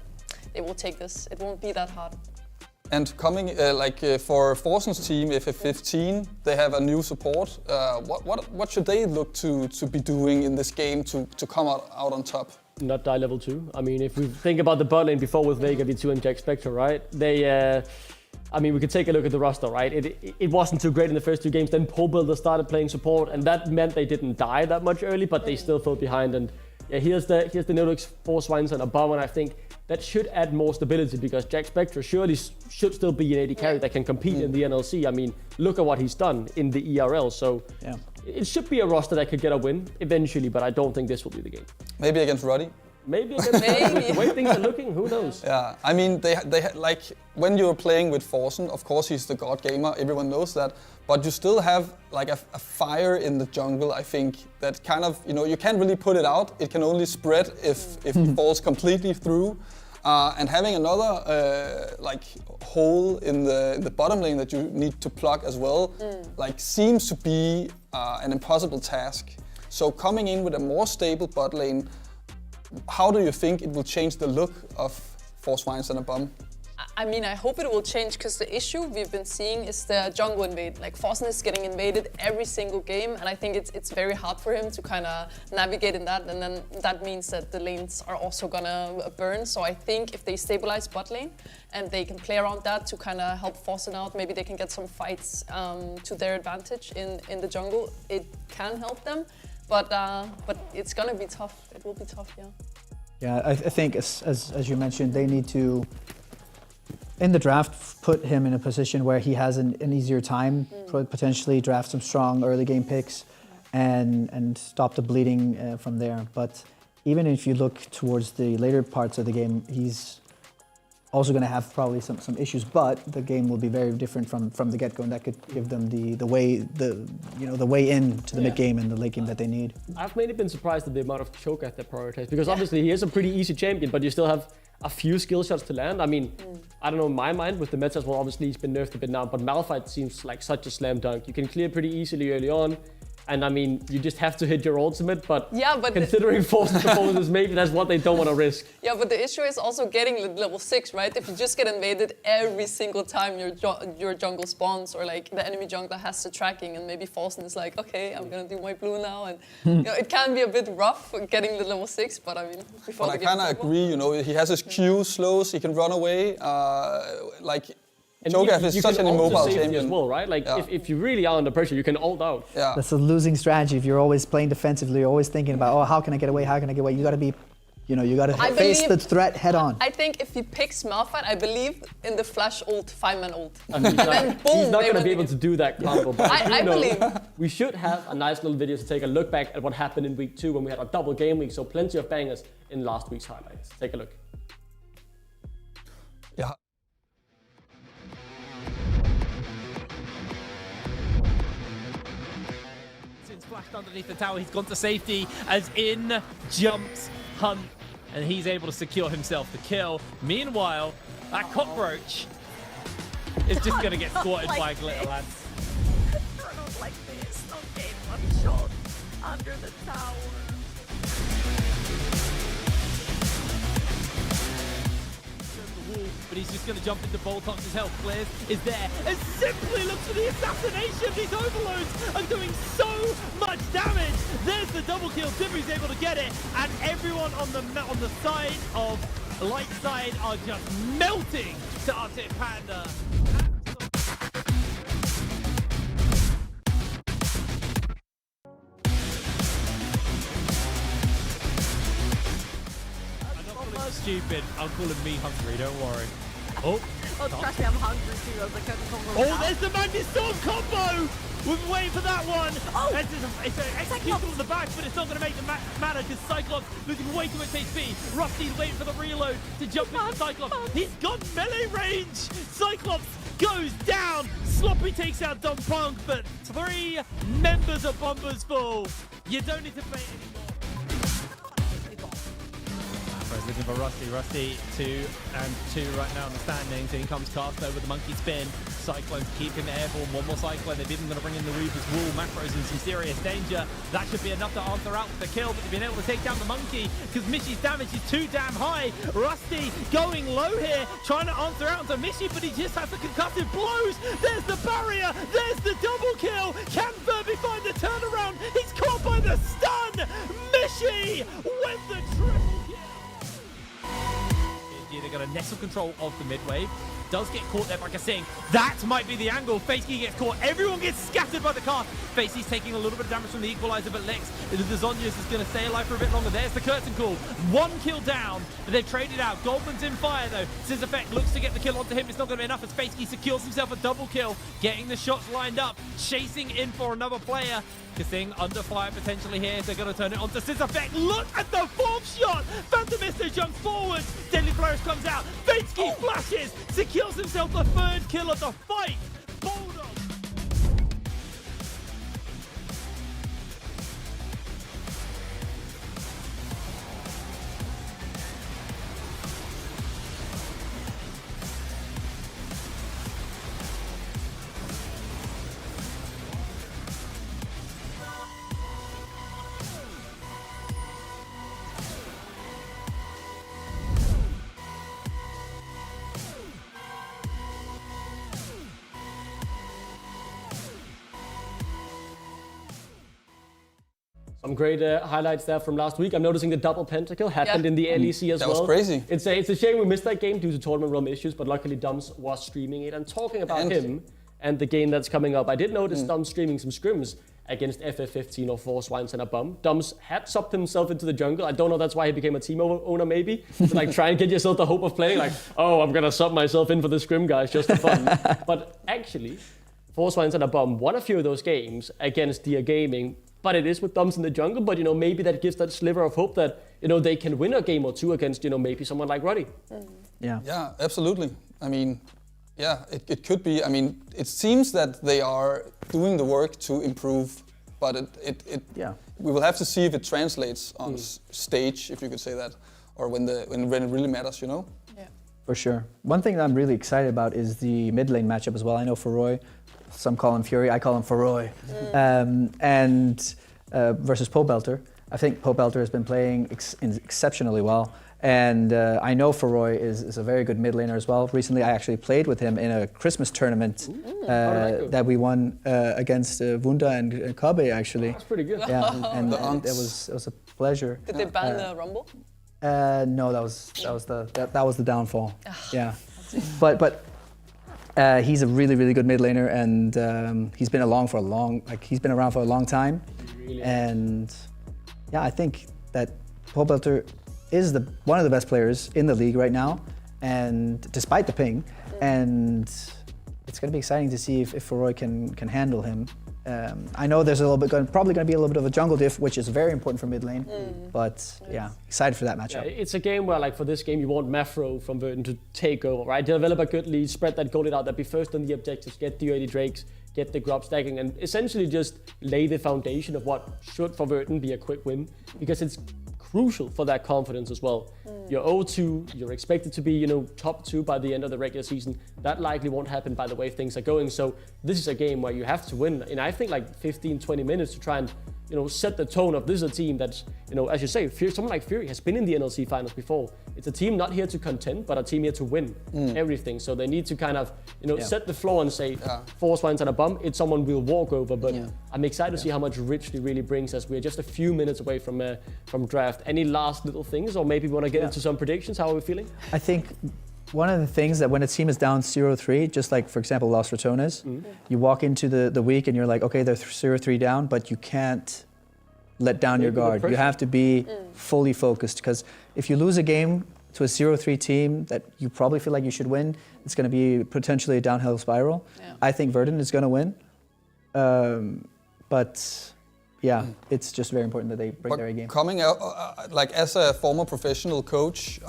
they will take this. It won't be that hard. And coming for Forsen's team, FF15, they have a new support. What should they look to be doing in this game to come out on top? Not die level 2. I mean, if we think about the bot lane before with Vega V2 and Jack Spectre, right? They, I mean, we could take a look at the roster, right? It wasn't too great in the first 2 games. Then Pole Builder started playing support, and that meant they didn't die that much early, but they still fell behind. And yeah, here's the Nilux Force and a bomb, and I think that should add more stability because Jack Spectre surely should still be an AD carry that can compete in the NLC. I mean, look at what he's done in the ERL. So yeah, it should be a roster that could get a win eventually, but I don't think this will be the game. Maybe against Roddy. Maybe against Roddy. The way things are looking, who knows? Yeah, I mean, they like when you're playing with Forsen, of course he's the god gamer. Everyone knows that. But you still have like a fire in the jungle, I think, that kind of, you can't really put it out. It can only spread if it falls completely through. And having another hole in the bottom lane that you need to plug as well, seems to be an impossible task. So coming in with a more stable bot lane, how do you think it will change the look of Force Wines and a bomb? I mean, I hope it will change because the issue we've been seeing is the jungle invade. Like Forsen is getting invaded every single game, and I think it's very hard for him to kind of navigate in that, and then that means that the lanes are also gonna burn. So I think if they stabilize bot lane and they can play around that to kind of help Forsen out, maybe they can get some fights to their advantage in the jungle. It can help them, but it's gonna be tough. It will be tough, yeah. Yeah, I think as you mentioned, they need to, in the draft, put him in a position where he has an easier time, potentially draft some strong early game picks and stop the bleeding from there. But even if you look towards the later parts of the game, he's also going to have probably some issues, but the game will be very different from the get-go, and that could give them the way in to the mid game and the late game that they need. I've mainly been surprised at the amount of choke they prioritize, because obviously he is a pretty easy champion, but you still have a few skill shots to land. I mean, I don't know, in my mind with the meta as well, obviously he's been nerfed a bit now, but Malphite seems like such a slam dunk. You can clear pretty easily early on. And I mean, you just have to hit your ultimate, but considering Force's performances, maybe that's what they don't want to risk. Yeah, but the issue is also getting level 6, right? If you just get invaded every single time your jungle spawns, or like the enemy jungler has the tracking, and maybe Forsen is like, okay, I'm gonna do my blue now, and it can be a bit rough getting the level 6, but I mean, before but I kind of agree, he has his Q slows, he can run away, Cho'Gath is such an immobile champion as well, right? Like if you really are under pressure, you can ult out. Yeah. That's a losing strategy. If you're always playing defensively, you're always thinking about, oh, how can I get away? How can I get away? You got to be, you got to face the threat head on. I think if he picks Malphite, I believe in the flash ult, 5-man ult. And he's not going to be able to do that combo. But I believe. We should have a nice little video to take a look back at what happened in week 2 when we had a double game week. So plenty of bangers in last week's highlights. Take a look. Yeah. Flashed underneath the tower, he's gone to safety as in jumps Hunt, and he's able to secure himself the kill. Meanwhile, that cockroach is just going to get squatted by Glitter Lance. Not like this, not getting one shot under the tower. But he's just going to jump into Boltox. His health clears is there, and simply looks for the assassination. These overloads are doing so much damage. There's the double kill. Timmy's able to get it, and everyone on the side of light side are just melting to Arctic Panda. Stupid. I'm calling me hungry, don't worry. Oh, trust me, I'm hungry too. I was like, there's the Magnet Storm combo! We've been waiting for that one. Oh, it's an execution on the back, but it's not going to make the matter because Cyclops losing way too much HP. Rusty's waiting for the reload to jump into Cyclops. He's got melee range. Cyclops goes down. Sloppy takes out Dumb Punk, but 3 members of Bombers fall. You don't need to play anymore. looking for Rusty. Rusty 2 and 2 right now in the standings. In comes Casto with the monkey spin. Cyclone to keep him airborne. One more Cyclone. They've even going to bring in the Reaper's Wall. Macro's in some serious danger. That should be enough to answer out for the kill, but they've been able to take down the monkey because Mishy's damage is too damn high. Rusty going low here, trying to answer out to Mishy, but he just has the concussive blows. There's the barrier. There's the double kill. Can Furby find the turnaround? He's caught by the stun. Mishy with the triple kill. They're going to nestle control of the mid-wave. Does get caught there by Kasing. That might be the angle. Facey gets caught. Everyone gets scattered by the cast. Facey's taking a little bit of damage from the equalizer, but Lex, the Zonius is going to stay alive for a bit longer. There's the curtain call. 1 kill down. They've traded out. Goldman's in fire though. Scissor Effect looks to get the kill onto him. It's not going to be enough as Facey secures himself a double kill. Getting the shots lined up. Chasing in for another player. Kasing under fire potentially here. They're going to turn it onto Scissor Effect. Look at the 4th shot. Phantomister jumps forward. Deadly Flourish comes out. Facey flashes. Secures himself the 3rd kill of the fight. Bulldog. Some great highlights there from last week. I'm noticing the double pentacle happened in the NEC as well. That was crazy. It's a shame we missed that game due to tournament room issues, but luckily Dums was streaming it. And talking about him and the game that's coming up, I did notice Dums streaming some scrims against FF15 or Four Swines and a Bum. Dums had subbed himself into the jungle. I don't know, that's why he became a team owner maybe. To like try and get yourself the hope of playing, like, oh, I'm gonna sub myself in for the scrim guys just for fun. But actually, Four Swines and a Bum won a few of those games against Dear Gaming, but it is with Dums in the jungle. But, you know, maybe that gives that sliver of hope that, you know, they can win a game or two against, you know, maybe someone like Roddy. Yeah. Yeah, absolutely. I mean, yeah, it could be. I mean, it seems that they are doing the work to improve, but we will have to see if it translates on stage, if you could say that, or when it really matters, you know? Yeah. For sure. One thing that I'm really excited about is the mid lane matchup as well. I know Feroy, some call him Fury, I call him Feroy. And versus Pobelter. I think Pobelter has been playing exceptionally well. And I know Feroy is a very good mid laner as well. Recently, I actually played with him in a Christmas tournament that we won against Wunda and Kobe, actually. That's pretty good. Yeah, and it was a pleasure. Did they ban the Rumble? No, that was the downfall. Yeah, but he's a really good mid laner, and he's been around for a long time. Really? And yeah, I think that Pobelter is one of the best players in the league right now, and despite the ping, and it's going to be exciting to see if Feroy can handle him. I know there's probably going to be a little bit of a jungle diff, which is very important for mid lane, but yeah, excited for that matchup. Yeah, it's a game where, like, for this game, you want Mafro from Verdant to take over, right? Develop a good lead, spread that gold out there, be first on the objectives, get the early drakes, get the grub stacking, and essentially just lay the foundation of what should for Verdant be a quick win, because it's crucial for that confidence as well. You're 0-2, you're expected to be, you know, top 2 by the end of the regular season. That likely won't happen by the way things are going. So this is a game where you have to win in, I think, like 15, 20 minutes to try and, you know, set the tone of this is a team that's, you know, as you say, someone like Fury has been in the NLC finals before. It's a team not here to contend, but a team here to win everything. So they need to kind of, you know, set the floor and say, Four Swines and a Bum, it's someone we'll walk over. But I'm excited to see how much Richly really brings us. We're just a few minutes away from draft. Any last little things, or maybe we want to get into some predictions? How are we feeling? I think one of the things that when a team is down 0-3, just like, for example, Los Ratones, you walk into the week and you're like, okay, they're 0-3 down, but you can't let down your guard. You have to be fully focused, because if you lose a game to a 0-3 team that you probably feel like you should win, it's going to be potentially a downhill spiral. Yeah. I think Verdant is going to win, but yeah, it's just very important that they bring their A game. Coming out, like as a former professional coach,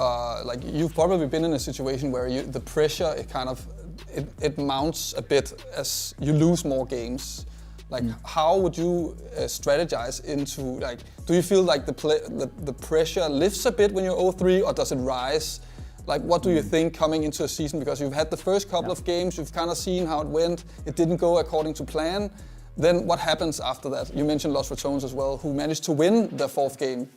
like you've probably been in a situation where the pressure, it mounts a bit as you lose more games. Like, how would you strategize into, like, do you feel like the pressure lifts a bit when you're 0-3, or does it rise? Like, what do you think coming into a season? Because you've had the first couple of games, you've kind of seen how it went. It didn't go according to plan. Then what happens after that? You mentioned Los Ratones as well, who managed to win their 4th game.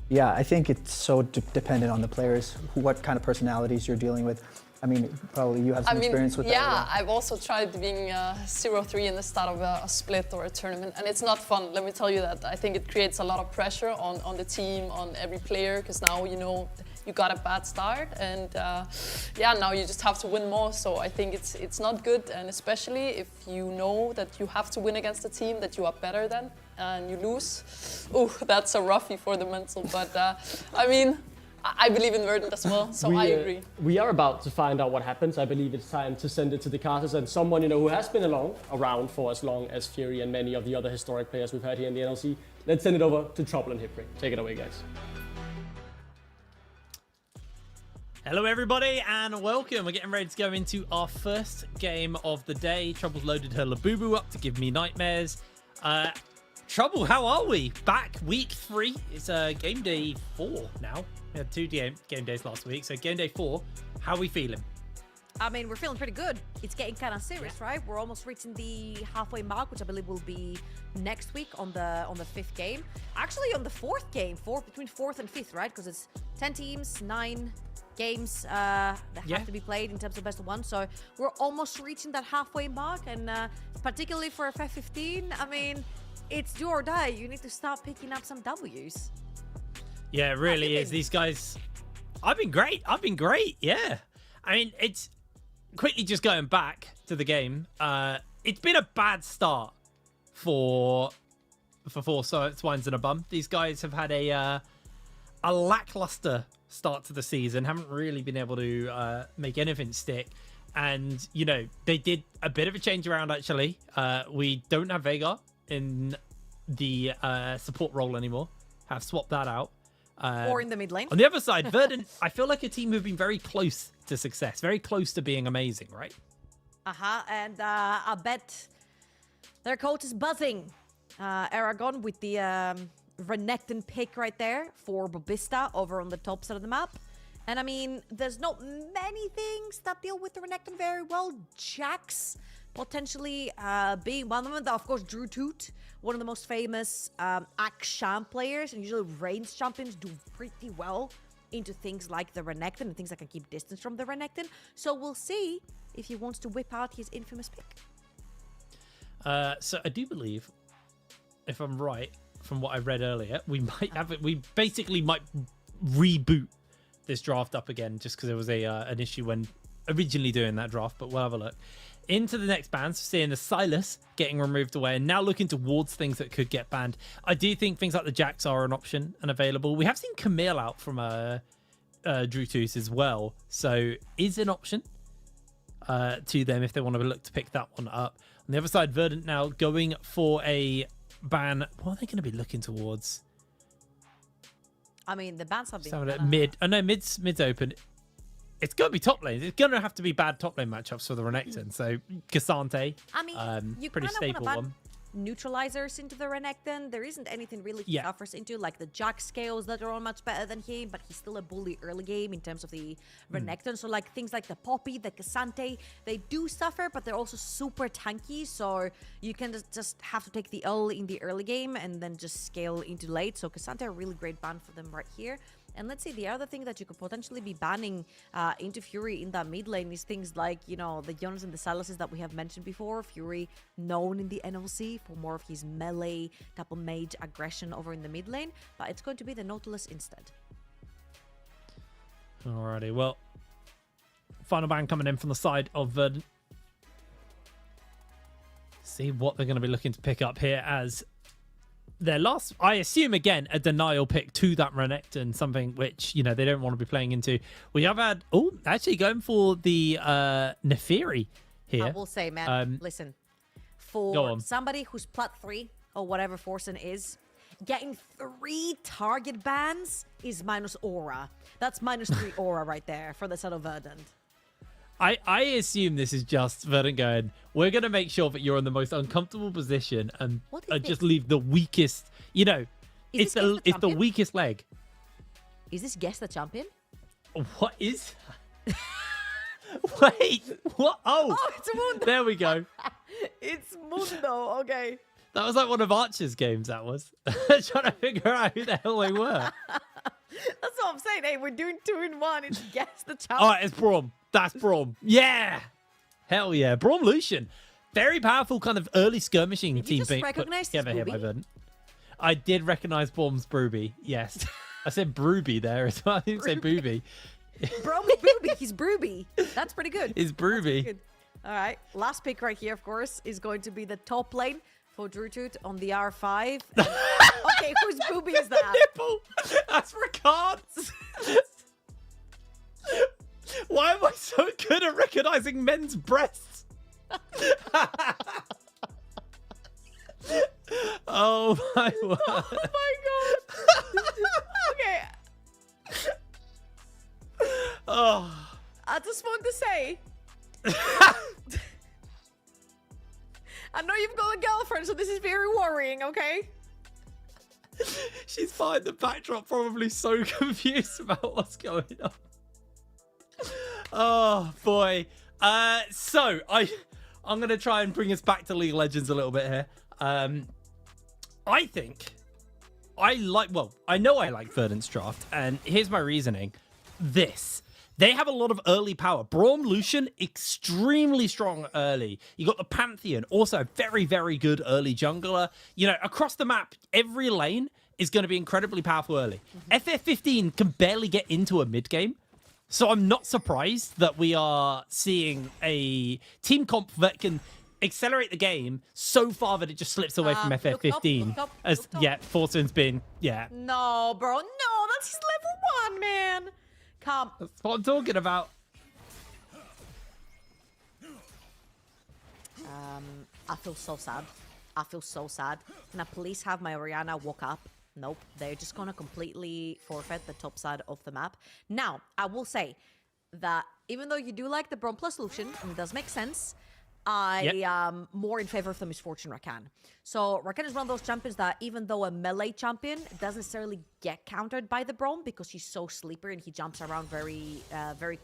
Yeah, I think it's so dependent on the players, what kind of personalities you're dealing with. I mean, probably you have some experience with that. Yeah, I've also tried being 0-3 in the start of a split or a tournament, and it's not fun, let me tell you that. I think it creates a lot of pressure on the team, on every player, because now you know you got a bad start, and now you just have to win more. So I think it's not good, and especially if you know that you have to win against a team that you are better than, and you lose. Oh, that's a roughie for the mental, but I mean, I believe in Verdant as well, so I agree. We are about to find out what happens. I believe it's time to send it to the casters, and someone who has been around for as long as Fury and many of the other historic players we've had here in the NLC. Let's send it over to Trouble and Hipray. Take it away, guys. Hello everybody and welcome. We're getting ready to go into our first game of the day. Trouble's loaded her Labubu up to give me nightmares. Trouble, how are we? Back week 3. It's game day 4 now. We had 2 game days last week, so game day 4. How are we feeling? I mean, we're feeling pretty good. It's getting kind of serious, right? We're almost reaching the halfway mark, which I believe will be next week on the 5th game. Actually, on the 4th game, between 4th and 5th, right? Because it's 10 teams, 9 games that have to be played in terms of best of 1. So we're almost reaching that halfway mark, and particularly for FF15, I mean, it's do or die. You need to start picking up some W's. Yeah, it really is. These guys, I've been great. Yeah. I mean, it's quickly just going back to the game. It's been a bad start for Four Swines and a Bum. These guys have had a lackluster start to the season, haven't really been able to make anything stick. And, you know, they did a bit of a change around, actually. We don't have Veigar in the support role anymore. Have swapped that out. Or in the mid lane. On the other side, Verdant, I feel like a team who've been very close to success, very close to being amazing, right? And I bet their coach is buzzing. Aragon with the Renekton pick right there for Bobista over on the top side of the map. And I mean, there's not many things that deal with the Renekton very well. Jax potentially being one of them. Of course, Drew Toot, one of the most famous Axe-Champ players, and usually range champions do pretty well into things like the Renekton and things that can keep distance from the Renekton. So we'll see if he wants to whip out his infamous pick. So I do believe, if I'm right, from what I read earlier, we might have it. We basically might reboot this draft up again, just because there was an issue when originally doing that draft. But we'll have a look into the next bans. Seeing the Silas getting removed away, and now looking towards things that could get banned. I do think things like the Jax are an option and available. We have seen Camille out from Drew Toos as well, so is an option to them if they want to look to pick that one up. On the other side, Verdant now going for a ban. What are they going to be looking towards? I mean, the bans have been mid's open. It's going to be top lane. It's going to have to be bad top lane matchups for the Renekton. So Cassante, I mean, you pretty staple one. Neutralizers into the Renekton. There isn't anything really he suffers into, like the Jack scales that are all much better than him, but he's still a bully early game in terms of the Renekton. So like things like the Poppy, the Cassante, they do suffer, but they're also super tanky. So you can just have to take the L in the early game and then just scale into late. So Cassante, a really great ban for them right here. And let's see, the other thing that you could potentially be banning into Fury in that mid lane is things like, you know, the Jonas and the Silases that we have mentioned before. Fury known in the NLC for more of his melee type of mage aggression over in the mid lane, but it's going to be the Nautilus instead. Alrighty, well, final ban coming in from the side of Verdant. See what they're going to be looking to pick up here as their last, I assume, again, a denial pick to that Renekton, something which, you know, they don't want to be playing into. We have had, actually going for the Neferi here. I will say, man, listen, for somebody who's plat 3 or whatever Forsen is, getting 3 target bans is minus aura. That's minus 3 aura right there for the side of Verdant. I assume this is just Verdant going, we're going to make sure that you're in the most uncomfortable position and just leave the weakest, you know, it's the weakest leg. Is this Guess the Champion? What is that? Wait, what? Oh, it's Mundo. There we go. It's Mundo, okay. That was like one of Archer's games, that was. Trying to figure out who the hell they were. That's what I'm saying. Hey, we're doing 2 in 1. It's Guess the Champion. All right, it's Braum. That's Braum. Yeah. Hell yeah. Braum Lucian. Very powerful kind of early skirmishing Did team you just recognize together here Booby? by Verdant. I did recognize Braum's Brooby. Yes. I said Brooby there as well. I didn't say Booby. Broby Booby. He's Brooby. That's pretty good. It's Brooby. Good. All right. Last pick right here, of course, is going to be the top lane for Drutut on the R5. Okay, whose booby is that? Nipple. That's Ricard. Why am I so good at recognizing men's breasts? Oh my word. Oh my god. Okay. Oh. I just want to say. I know you've got a girlfriend, so this is very worrying, okay? She's behind the backdrop, probably so confused about what's going on. Oh boy. So I'm gonna try and bring us back to League of Legends a little bit here. I think I know I like Verdant's draft, and here's my reasoning. They have a lot of early power. Braum Lucian, extremely strong early. You got the Pantheon, also very, very good early jungler. You know, across the map, every lane is going to be incredibly powerful early. FF15 can barely get into a mid game. So I'm not surprised that we are seeing a team comp that can accelerate the game so far that it just slips away from FF15. Yeah, Fortune's been, yeah. No, bro, no, that's his level 1, man. Come. That's what I'm talking about. I feel so sad. I feel so sad. Can I please have my Orianna walk up? Nope. They're just going to completely forfeit the top side of the map. Now, I will say that even though you do like the Braum plus Lucian, and it does make sense, I am more in favor of the Misfortune Rakan. So Rakan is one of those champions that even though a melee champion doesn't necessarily get countered by the Braum because he's so sleeper and he jumps around very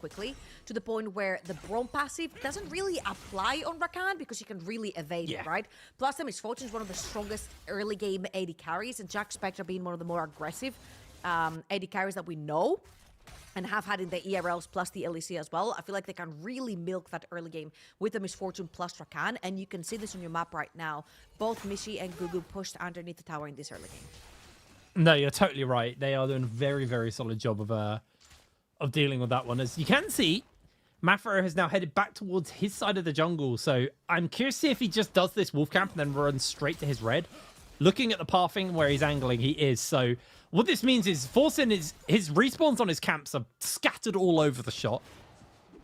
quickly, to the point where the Braum passive doesn't really apply on Rakan because you can really evade it, right? Plus the Misfortune is one of the strongest early game AD carries, and Jack Spectre being one of the more aggressive AD carries that we know and have had in the ERLs plus the LEC as well. I feel like they can really milk that early game with the Misfortune plus Rakan, and you can see this on your map right now. Both Mishi and Gugu pushed underneath the tower in this early game. No, you're totally right. They are doing a very, very solid job of dealing with that one. As you can see, Mafro has now headed back towards his side of the jungle, so I'm curious to see if he just does this wolf camp and then runs straight to his red. Looking at the pathing where he's angling, he is. So what this means is Forsen his respawns on his camps are scattered all over the shot.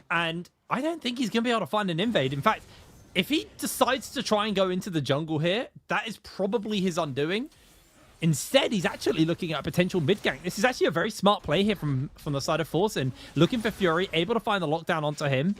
And I don't think he's going to be able to find an invade. In fact, if he decides to try and go into the jungle here, that is probably his undoing. Instead, he's actually looking at a potential mid gank. This is actually a very smart play here from the side of Forsen. Looking for Fury, able to find the lockdown onto him.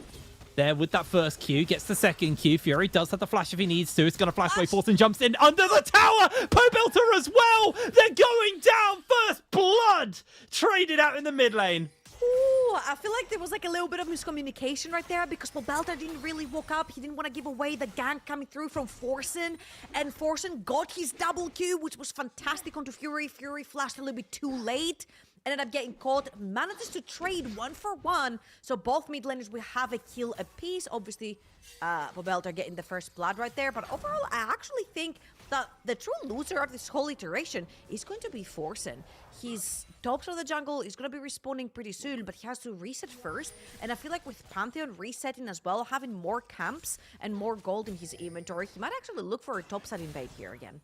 There with that first Q, gets the second Q. Fury does have the flash if he needs to. It's going to flash away. Forsen jumps in under the tower. Pobelter as well. They're going down. First blood traded out in the mid lane. Ooh, I feel like there was like a little bit of miscommunication right there because Pobelter didn't really walk up. He didn't want to give away the gank coming through from Forsen. And Forsen got his double Q, which was fantastic onto Fury. Fury flashed a little bit too late. Ended up getting caught, manages to trade 1-for-1. So both mid laners will have a kill apiece. Obviously, Pobelter getting the first blood right there. But overall, I actually think that the true loser of this whole iteration is going to be Forsen. He's top of the jungle. He's going to be respawning pretty soon, but he has to reset first. And I feel like with Pantheon resetting as well, having more camps and more gold in his inventory, he might actually look for a topside invade here again.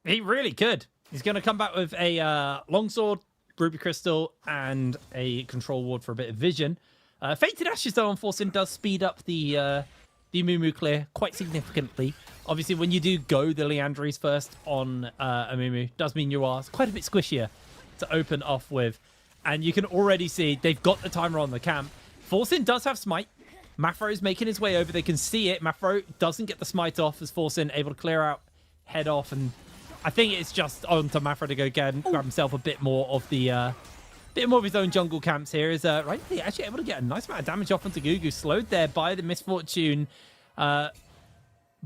He really could. He's going to come back with a longsword, Ruby Crystal, and a control ward for a bit of vision. Fated Ashes, though, on Forsen does speed up the Amumu clear quite significantly. Obviously, when you do go the Leandries first on Amumu, does mean you are quite a bit squishier to open off with. And you can already see they've got the timer on the camp. Forsin does have smite. Mafro is making his way over. They can see it. Mafro doesn't get the smite off as Forsin able to clear out, head off, and I think it's just on to Mafro to go again, grab himself a bit more of the bit more of his own jungle camps here. Is right, he actually able to get a nice amount of damage off onto Gugu, slowed there by the Misfortune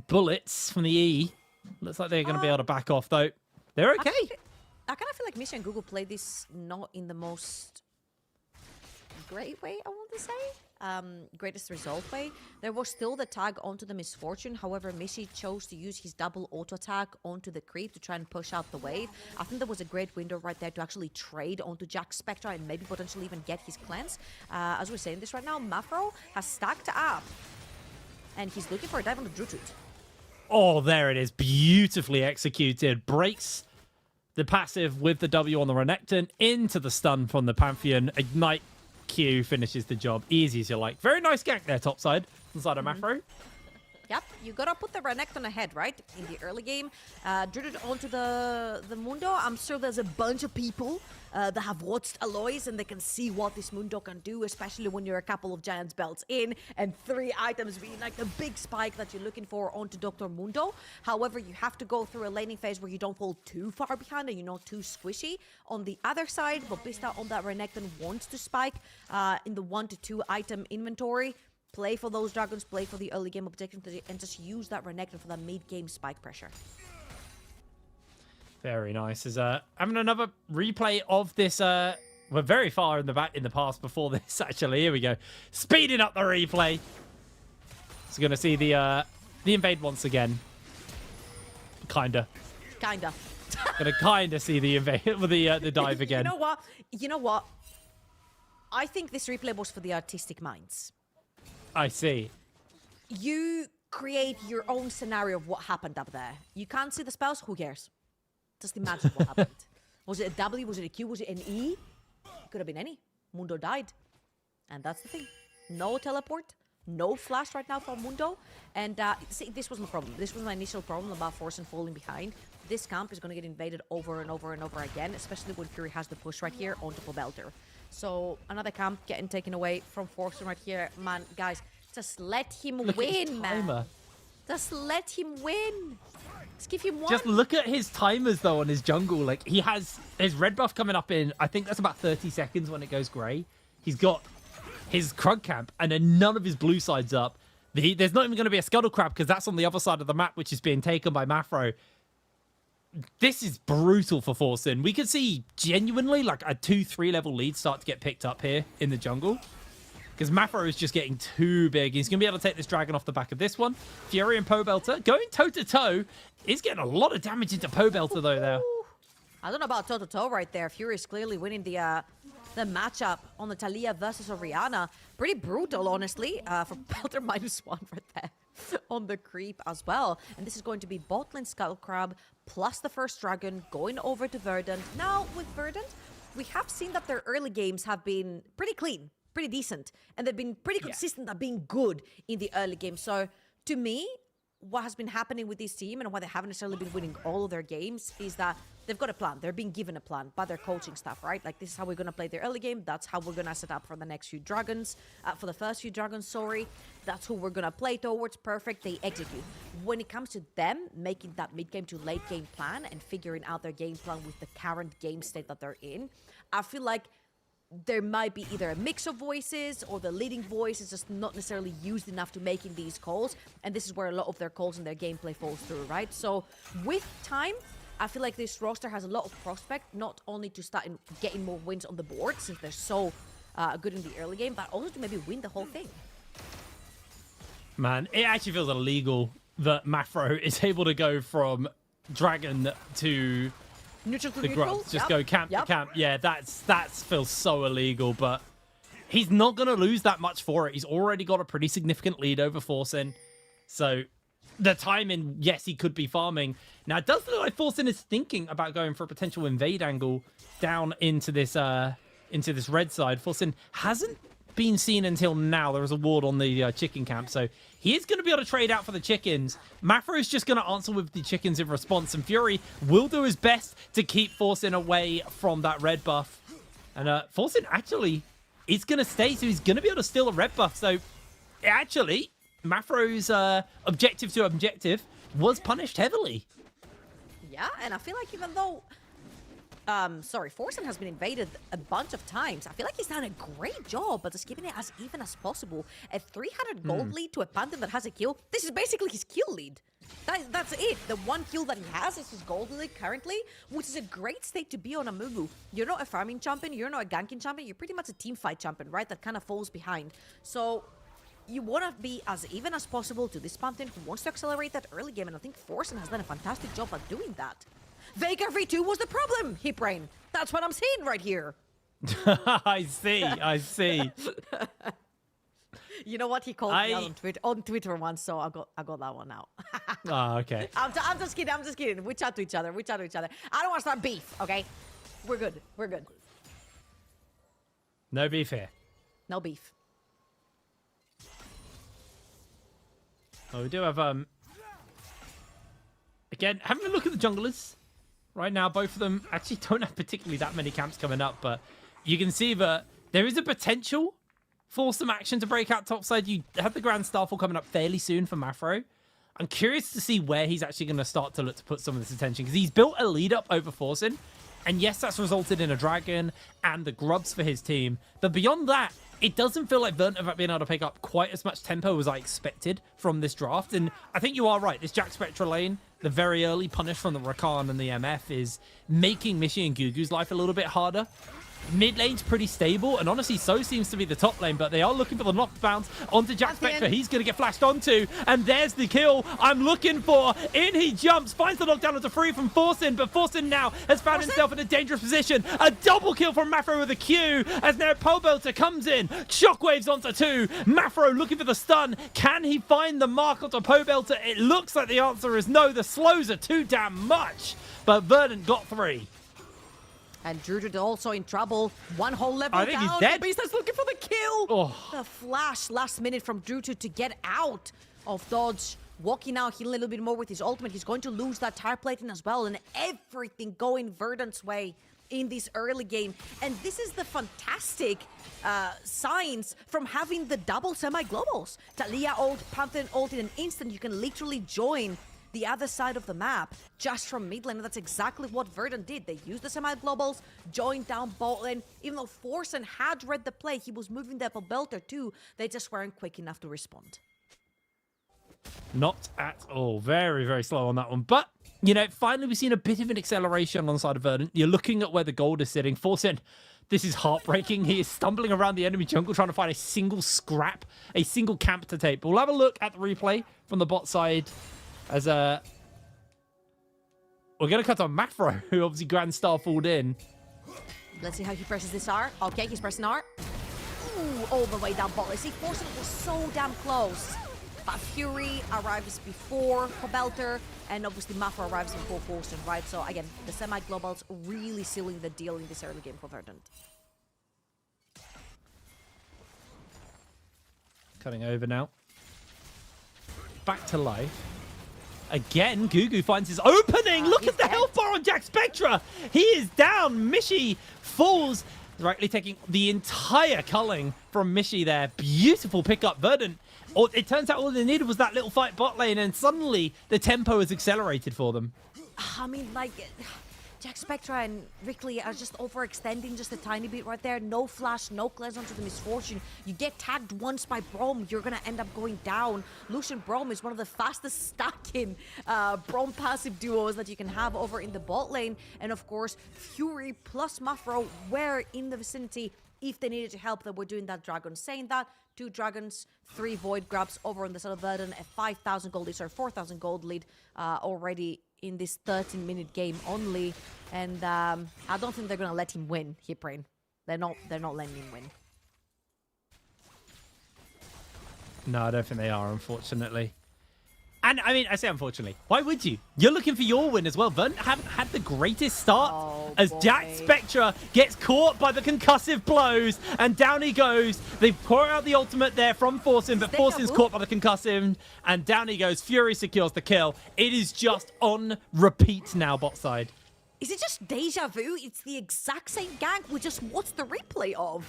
bullets from the E. Looks like they're going to be able to back off though. They're okay. I kind of feel like Misha and Google played this not in the most great way, I want to say. Greatest result way. There was still the tag onto the Misfortune. However, Mishi chose to use his double auto attack onto the creep to try and push out the wave. I think there was a great window right there to actually trade onto Jack Spectre and maybe potentially even get his cleanse. As we're saying this right now, Mafro has stacked up and he's looking for a dive on the Drutut. Oh, there it is. Beautifully executed. Breaks the passive with the W on the Renekton into the stun from the Pantheon. Ignite Q finishes the job. Easy as you like. Very nice gank there, topside. Inside of Mafro. Yep, you gotta put the Renekton ahead, right? In the early game. Druid onto the Mundo. I'm sure there's a bunch of people that have watched Aloys and they can see what this Mundo can do, especially when you're a couple of Giants belts in and 3 items being like the big spike that you're looking for onto Dr. Mundo. However, you have to go through a laning phase where you don't fall too far behind and you're not too squishy. On the other side, Bobista on that Renekton wants to spike in the 1 to 2 item inventory. Play for those dragons, play for the early game objectives, and just use that Renekton for that mid-game spike pressure. Very nice. Is having another replay of this. We're very far in the past before this. Actually, here we go. Speeding up the replay. So gonna see the invade once again. Kinda. Gonna kinda see the invade with the dive again. You know what? I think this replay was for the artistic minds. I see. You create your own scenario of what happened up there. You can't see the spells, who cares? Just imagine what happened. Was it a W? Was it a Q? Was it an E? It could have been any. Mundo died. And that's the thing. No teleport, no flash right now from Mundo. And see, this was my problem. This was my initial problem about Forsen falling behind. This camp is going to get invaded over and over and over again, especially when Fury has the push right here onto Pobelter. So another camp getting taken away from Forsen right here. Man, guys, just let him win, man. Just let him win. Just give him one. Just look at his timers, though, on his jungle. Like, he has his red buff coming up in, I think that's about 30 seconds when it goes grey. He's got his Krug camp, and then none of his blue side's up. There's not even going to be a Scuttle Crab, because that's on the other side of the map, which is being taken by Mafro. This is brutal for Forsen. We could see genuinely like a 2-3 level lead start to get picked up here in the jungle. Because Mafro is just getting too big. He's going to be able to take this dragon off the back of this one. Fury and Pobelter going toe-to-toe. Is getting a lot of damage into Pobelter, though, there. I don't know about toe-to-toe right there. Fury is clearly winning the matchup on the Talia versus Orianna. Pretty brutal, honestly, for Belter -1 right there on the creep as well. And this is going to be botlane Scuttle Crab plus the first dragon going over to Verdant. Now, with Verdant, we have seen that their early games have been pretty clean, pretty decent, and they've been pretty consistent at being good in the early game. So, to me, what has been happening with this team and why they haven't necessarily been winning all of their games is that they've got a plan. They're being given a plan by their coaching staff, right? Like, this is how we're going to play the early game. That's how we're going to set up for the next few dragons. For the first few dragons, sorry. That's who we're going to play towards. Perfect. They execute. When it comes to them making that mid-game to late-game plan and figuring out their game plan with the current game state that they're in, I feel like there might be either a mix of voices or the leading voice is just not necessarily used enough to making these calls. And this is where a lot of their calls and their gameplay falls through, right? So with time, I feel like this roster has a lot of prospect, not only to start getting more wins on the board since they're so good in the early game, but also to maybe win the whole thing. Man, it actually feels illegal that Mafro is able to go from dragon to neutral to the neutral. grubs. Just go camp to camp. Yeah, that feels so illegal, but he's not going to lose that much for it. He's already got a pretty significant lead over Forsen. So the timing, yes, he could be farming. Now, it does look like Forsen is thinking about going for a potential invade angle down into this red side. Forsen hasn't been seen until now. There was a ward on the chicken camp, so he is going to be able to trade out for the chickens. Mafro is just going to answer with the chickens in response, and Fury will do his best to keep Forsen away from that red buff. And Forsen actually is going to stay, so he's going to be able to steal a red buff. So actually, Mafro's objective to objective was punished heavily. Yeah, and I feel like even though, Forsen has been invaded a bunch of times, I feel like he's done a great job at just keeping it as even as possible. A 300 gold lead to a Pantheon that has a kill, this is basically his kill lead. That's it. The one kill that he has is his gold lead currently, which is a great state to be on a Mumu. You're not a farming champion, you're not a ganking champion, you're pretty much a team fight champion, right? That kind of falls behind. So you want to be as even as possible to this Pantheon who wants to accelerate that early game, and I think Forsen has done a fantastic job at doing that. Veigar V2 was the problem, Hipbrain. That's what I'm seeing right here. I see. You know what? He called me out on Twitter once, so I got that one out. Oh, okay. I'm just kidding. We chat to each other. I don't want to start beef, okay? We're good. No beef here. No beef. Oh, we do have, again, having a look at the junglers. Right now, both of them actually don't have particularly that many camps coming up, but you can see that there is a potential for some action to break out topside. You have the Grand Starfall coming up fairly soon for Mafro. I'm curious to see where he's actually going to start to look to put some of this attention, because he's built a lead up over Forsen, and yes, that's resulted in a dragon and the grubs for his team, but beyond that, it doesn't feel like Verdant have been able to pick up quite as much tempo as I expected from this draft. And I think you are right. This Jack Spectra lane, the very early punish from the Rakan and the MF, is making Mishi and Gugu's life a little bit harder. Mid lane's pretty stable, and honestly, so seems to be the top lane, but they are looking for the knockdowns onto Jack Spectra. He's going to get flashed onto, and there's the kill I'm looking for. In he jumps, finds the knockdown onto free from Forsen, but Forsen now has found himself in a dangerous position. A double kill from Mafro with a Q, as now Pobelter comes in. Shockwaves onto 2. Mafro looking for the stun. Can he find the mark onto Pobelter? It looks like the answer is no. The slows are too damn much, but Verdant got 3. And Druid also in trouble. One whole level I think down. he's dead. The Beast is looking for the kill. Oh. The flash last minute from Druid to get out of dodge. Walking out, healing a little bit more with his ultimate. He's going to lose that tire plating as well. And everything going Verdant's way in this early game. And this is the fantastic signs from having the double semi-globals. Talia ult, Pantheon ult in an instant. You can literally join the other side of the map just from mid lane, and that's exactly what Verdant did. They used the semi-globals, joined down bot lane. Even though Forsen had read the play, he was moving the Belter too. They just weren't quick enough to respond. Not at all. Very, very slow on that one. But, you know, finally we've seen a bit of an acceleration on the side of Verdant. You're looking at where the gold is sitting. Forsen, this is heartbreaking. He is stumbling around the enemy jungle trying to find a single scrap, a single camp to take. But we'll have a look at the replay from the bot side. As we're going to cut on Mafro, who obviously Grand Starfalled in. Let's see how he presses this R. Okay, he's pressing R. Ooh, all the way down bot. See, Forsen was so damn close. But Fury arrives before Pobelter, and obviously Mafro arrives before Forsen, right? So again, the semi-globals really sealing the deal in this early game for Verdant. Cutting over now. Back to life. Again, Gugu finds his opening. Look at the health bar on Jack Spectra. He is down. Mishi falls, directly taking the entire culling from Mishi there. Beautiful pickup, Verdant. It turns out all they needed was that little fight bot lane, and suddenly the tempo is accelerated for them. I mean, like, Jack Spectra and Rickley are just overextending just a tiny bit right there. No flash, no cleanse onto the misfortune. You get tagged once by Braum, you're going to end up going down. Lucian Braum is one of the fastest stacking Braum passive duos that you can have over in the bot lane. And of course, Fury plus Mafro were in the vicinity if they needed to help. They were doing that dragon. Saying that, 2 dragons, 3 void grabs over on the side of Verdant, a 5,000 gold lead, or 4,000 gold lead already in this 13-minute game only, and I don't think they're gonna let him win. Hipbrain, they're not letting him win. No, I don't think they are, unfortunately. And I mean, I say unfortunately. Why would you? You're looking for your win as well. Verdant haven't had the greatest start as Jack Spectra gets caught by the concussive blows, and down he goes. They pour out the ultimate there from Forsen, but Forsen's caught by the concussive, and down he goes. Fury secures the kill. It is just on repeat now, bot side. Is it just deja vu? It's the exact same gank we just watched the replay of.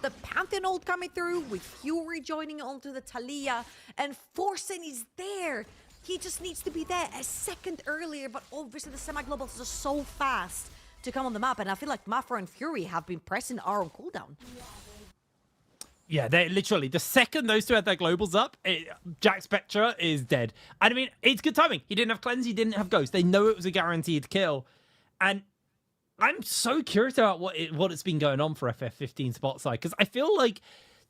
the Pantheon ult coming through with Fury joining onto the Talia, and Forsen is there. He just needs to be there a second earlier, but obviously the semi-globals are so fast to come on the map, and I feel like Mafra and Fury have been pressing R on cooldown. Yeah, they literally, the second those two had their globals up, Jack Spectra is dead. And I mean, it's good timing. He didn't have Cleanse, he didn't have Ghost. They know it was a guaranteed kill. And I'm so curious about what's been going on for FF15 spot side, because I feel like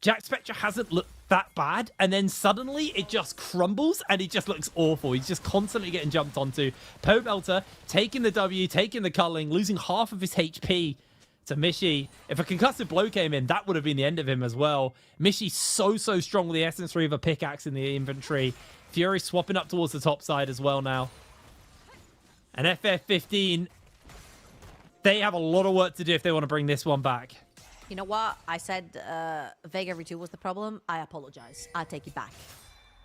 Jack Spectra hasn't looked that bad, and then suddenly it just crumbles and he just looks awful. He's just constantly getting jumped onto. Po Belter taking the W, taking the culling, losing half of his HP to Mishi. If a concussive blow came in, that would have been the end of him as well. Mishi so strong with the Essence Reaver pickaxe in the inventory. Fury swapping up towards the top side as well now. And FF15, they have a lot of work to do if they want to bring this one back. You know what? I said Vega V2 was the problem. I apologize. I take it back.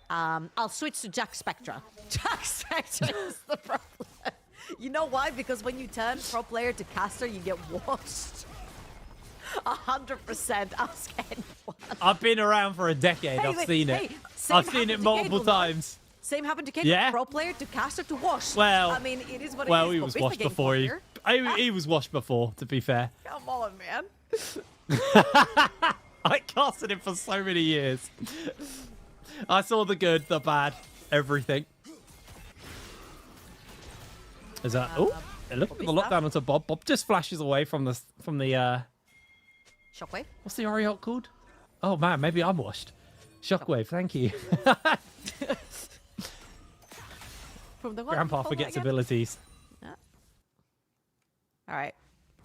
I'll switch to Jack Spectra. Jack Spectra is the problem. You know why? Because when you turn pro player to caster, you get washed. 100%. Ask anyone. I've been around for a decade. I've seen it. I've seen it multiple times. Same happened to Kate. Yeah. Pro player to caster to wash. Well, I mean, it is what it is. Well, he was washed before. He was washed before, to be fair. Come on, man. I casted him for so many years. I saw the good, the bad, everything. Is that? Oh, look at the lockdown onto Bob. Bob just flashes away from the Shockwave. What's the Ariot called? Oh man, maybe I'm washed. Shockwave, thank you. From the Grandpa forgets abilities. Yeah. All right.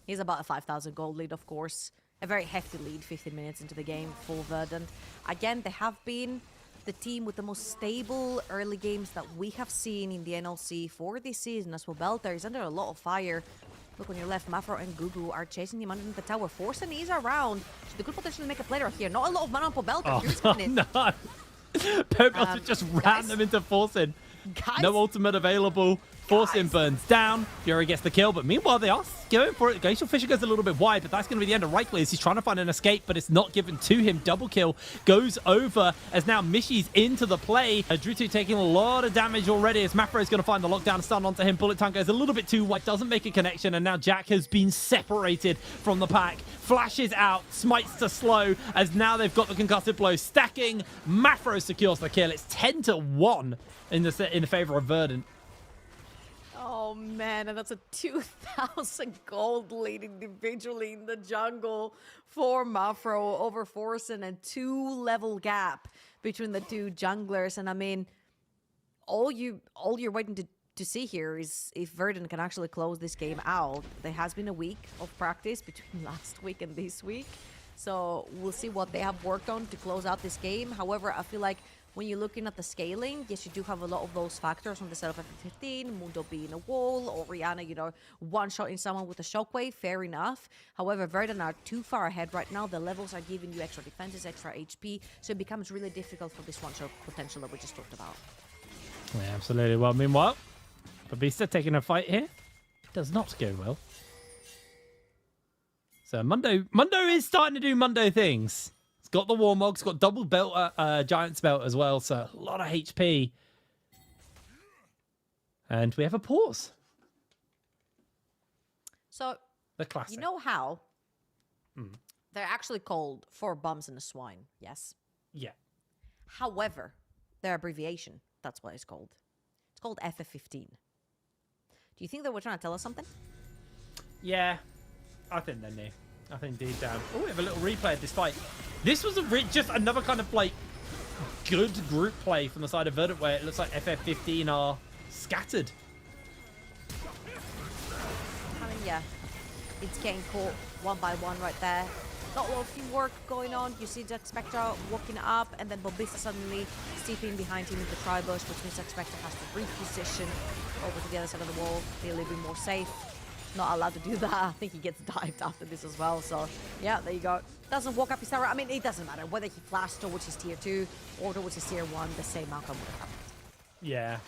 He's about a 5,000 gold lead, of course. A very hefty lead, 15 minutes into the game for Verdant. Again, they have been the team with the most stable early games that we have seen in the NLC for this season, as well. Belter is under a lot of fire. Look on your left, Mafro and Gugu are chasing him under the tower. Forsen is around, so they could potentially make a play right here. Not a lot of mana on Pobelter. Oh, no. Pobelter just ran them into Forsen. No ultimate available. Forsen burns down. Fury gets the kill, but meanwhile they are going for it. Glacial Fisher goes a little bit wide, but that's going to be the end of Rightly as he's trying to find an escape, but it's not given to him. Double kill goes over as now Mishi's into the play. Drutu taking a lot of damage already as Mafra is going to find the lockdown stun onto him. Bullet time goes a little bit too wide, doesn't make a connection, and now Jack has been separated from the pack. Flashes out, smites to slow as now they've got the concussive blow stacking. Mafra secures the kill. It's 10-1 in the favor of Verdant. Oh man, and that's a 2,000 gold lead individually in the jungle for Mafro over Forsen, and 2-level gap between the two junglers. And I mean, all you're waiting to see here is if Verdant can actually close this game out. There has been a week of practice between last week and this week, so we'll see what they have worked on to close out this game. However, I feel like when you're looking at the scaling, yes, you do have a lot of those factors on the set of FF15, Mundo being a wall, or Rihanna, you know, one-shotting someone with a shockwave, fair enough. However, Verdant are too far ahead right now. The levels are giving you extra defenses, extra HP, so it becomes really difficult for this one-shot potential that we just talked about. Yeah, absolutely. Well, meanwhile, Babista taking a fight here. Does not go well. So Mundo is starting to do Mundo things. It's got the Warmog, it's got double belt, Giant's belt as well, so a lot of HP. And we have a pause. So, the classic. You know how they're actually called 4 bums and a swine, yes? Yeah. However, their abbreviation, that's what it's called. It's called FF15. Do you think they were trying to tell us something? Yeah, I think they knew. I think deep down. Oh, we have a little replay of this fight. This was just another kind of like good group play from the side of Verdant, where it looks like FF15 are scattered. I mean, yeah, it's getting caught one by one right there. Not a lot of teamwork going on. You see Jack Spectra walking up, and then Babista suddenly steeping behind him in the tri-bush, which means Jack Spectra has to reposition over to the other side of the wall, be a little bit more safe. Not allowed to do that. I think he gets dived after this as well. So yeah, there you go. Doesn't walk up his tower. I mean, it doesn't matter whether he flashed towards his tier 2 or towards his tier 1, the same outcome would have happened. Yeah.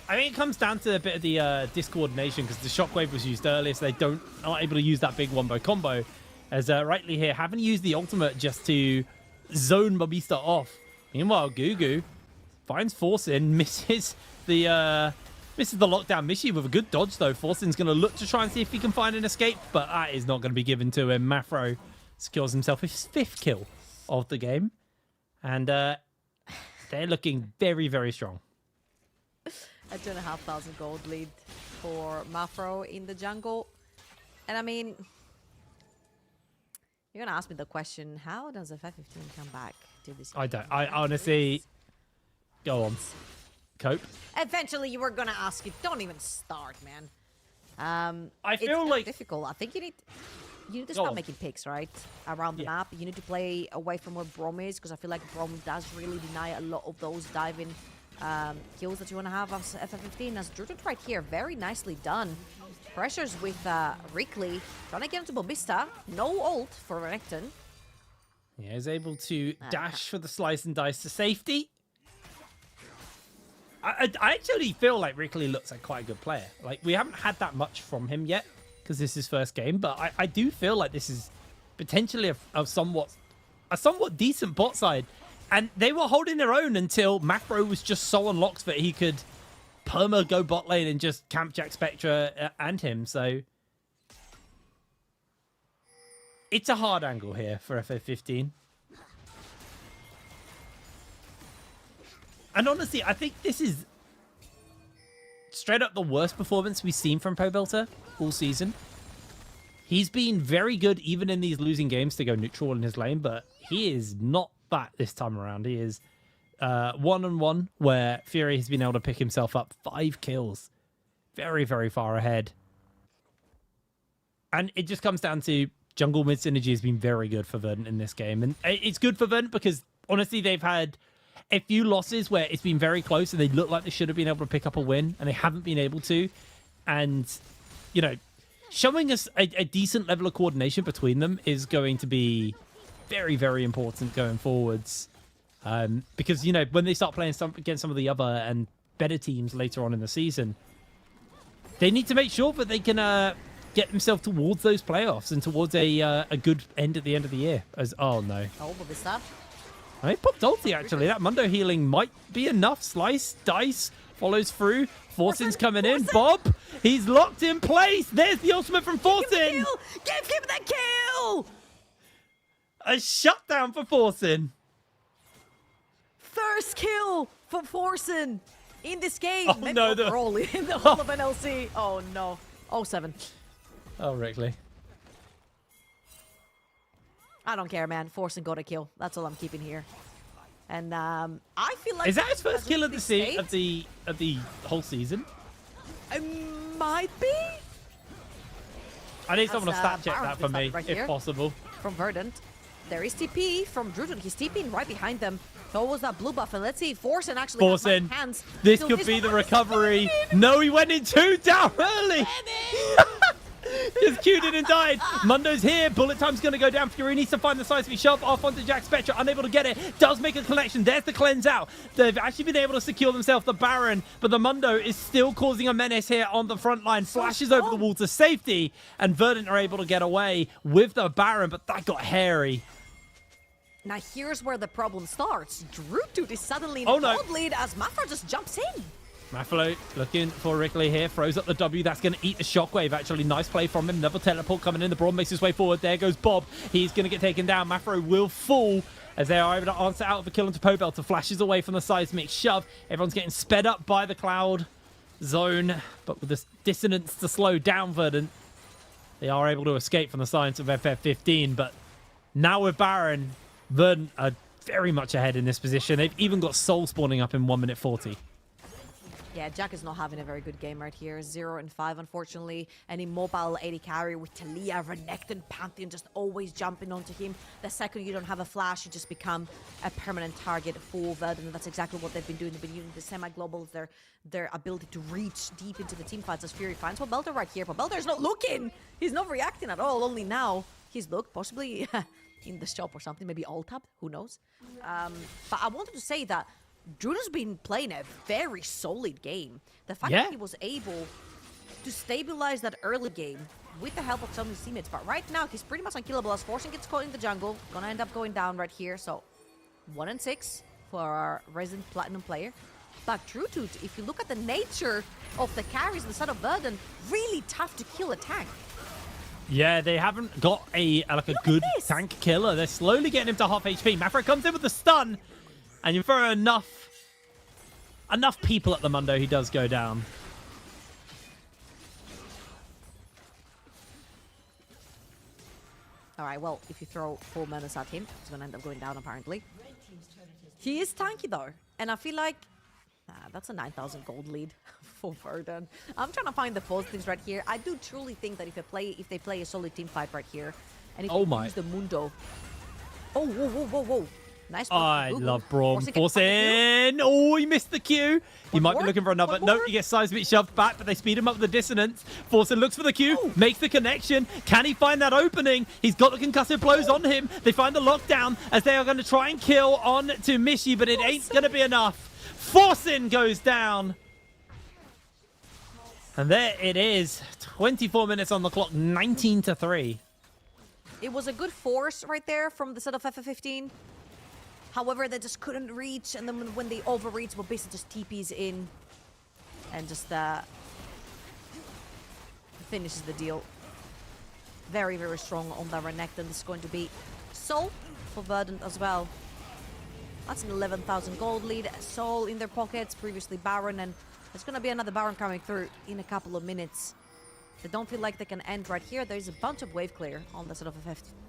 I mean, it comes down to a bit of the discoordination, because the shockwave was used earlier, so they aren't able to use that big wombo combo. As rightly here, having used the ultimate just to zone Mobista off. Meanwhile, Gugu finds Forsin, misses the lockdown Mishi with a good dodge though. Forsin's going to look to try and see if he can find an escape, but that is not going to be given to him. Mafro secures himself his 5th kill of the game. And they're looking very, very strong. A 2,500 gold lead for Mafro in the jungle. And I mean, you're going to ask me the question, how does FF15 come back to this game? I don't. I honestly... Go on. Cope. Eventually, you were going to ask it. Don't even start, man. I feel it's like... difficult. I think you need to start making picks, right? Around the map. You need to play away from where Brom is, because I feel like Brom does really deny a lot of those diving kills that you want to have as FF15. As Drutut right here, very nicely done. Pressures with Rickley, trying to get into Mobista. No ult for Renekton. Yeah, he's able to dash for the slice and dice to safety. I actually feel like Rickley looks like quite a good player. Like, we haven't had that much from him yet, because this is his first game, but I do feel like this is potentially a somewhat decent bot side. And they were holding their own until Mafro was just so unlocked that he could perma go bot lane and just camp Jack Spectra and him. So it's a hard angle here for FF15. And honestly, I think this is straight up the worst performance we've seen from Pobelter all season. He's been very good even in these losing games to go neutral in his lane, but he is not that this time around. He is 1-on-1 where Fury has been able to pick himself up 5 kills. Very, very far ahead. And it just comes down to jungle mid synergy has been very good for Verdant in this game. And it's good for Verdant because honestly, they've had a few losses where it's been very close and they look like they should have been able to pick up a win and they haven't been able to. And, you know, showing us a decent level of coordination between them is going to be very, very important going forwards. Because, you know, when they start playing against some of the other and better teams later on in the season, they need to make sure that they can get themselves towards those playoffs and towards a good end at the end of the year. Oh, no. Oh, but this stuff. I popped ulti, actually. That Mundo healing might be enough. Slice, dice, follows through. Forsin's coming in. Bob, he's locked in place. There's the ultimate from Forsin. Give him the kill! A shutdown for Forsin. First kill for Forsin in this game. Oh, no. Overall in the whole of NLC. Oh, no. 0-7. Oh, Rickley. I don't care, man. Forsin got a kill. That's all I'm keeping here. And I feel like... Is that his first kill of the whole season? It might be. I need someone to stat check that for me, right if possible. From Verdant. There is TP from Drutut. He's TPing right behind them. So was that blue buff. And let's see if Forsin actually has hands. This could be the recovery. No, he went in 2 down early. Just queued in and died. Mundo's here. Bullet time's going to go down. Fury needs to find the seismic shove off onto Jack Spectra. Unable to get it. Does make a collection. There's the cleanse out. They've actually been able to secure themselves the Baron, but the Mundo is still causing a menace here on the front line. Flashes over the wall to safety, and Verdant are able to get away with the Baron, but that got hairy. Now here's where the problem starts. Drutut is suddenly in a gold lead as Mafra just jumps in. Maflo looking for Rickley here. Throws up the W. That's going to eat the shockwave, actually. Nice play from him. Another teleport coming in. The Braum makes his way forward. There goes Bob. He's going to get taken down. Mafro will fall as they are able to answer out of a kill into Pobelter. Flashes away from the seismic shove. Everyone's getting sped up by the cloud zone. But with this dissonance to slow down Verdant, they are able to escape from the science of FF15. But now with Baron, Verdant are very much ahead in this position. They've even got Soul spawning up in 1 minute 40. Yeah, Jack is not having a very good game right here. 0 and 5, unfortunately. An immobile 80 carry with Talia, Renekton, Pantheon just always jumping onto him. The second you don't have a flash, you just become a permanent target for Verdant. And that's exactly what they've been doing. They've been using the semi-globals, their ability to reach deep into the team fights as Fury finds Pobelter right here. Pobelter's not looking! He's not reacting at all. Only now he's looked, possibly in the shop or something. Maybe alt-tab, who knows? But I wanted to say that Drutut's been playing a very solid game. The fact that he was able to stabilize that early game with the help of some of his teammates. But right now, he's pretty much unkillable as Forsen gets caught in the jungle. Gonna end up going down right here. So 1 and 6 for our Resident Platinum player. But Trutut, if you look at the nature of the carries on the side of Verdun, really tough to kill a tank. Yeah, they haven't got a good tank killer. They're slowly getting him to half HP. Mafra comes in with the stun, and you throw enough people at the Mundo, he does go down. All right, well, if you throw full menace at him, he's gonna end up going down apparently. He is tanky though, and I feel like that's a 9,000 gold lead for Verdun. I'm trying to find the positives right here. I do truly think that if they play a solid team fight right here, and if they use the Mundo. Oh, whoa. Nice. I love Braum. Force in. Oh, he missed the Q. He might be looking for another. Nope, he gets Seismic shoved back, but they speed him up with the dissonance. Forsen looks for the Q, makes the connection. Can he find that opening? He's got the concussive blows on him. They find the lockdown as they are going to try and kill on to Mishi, but it ain't going to be enough. Forsen goes down. And there it is. 24 minutes on the clock, 19-3. It was a good force right there from the set of FF15. However, they just couldn't reach, and then when they overreach, well, basically just TPs in and just finishes the deal. Very, very strong on the Renekton. This is going to be Soul for Verdant as well. That's an 11,000 gold lead. Soul in their pockets, previously Baron, and there's going to be another Baron coming through in a couple of minutes. They don't feel like they can end right here. There's a bunch of wave clear on the sort of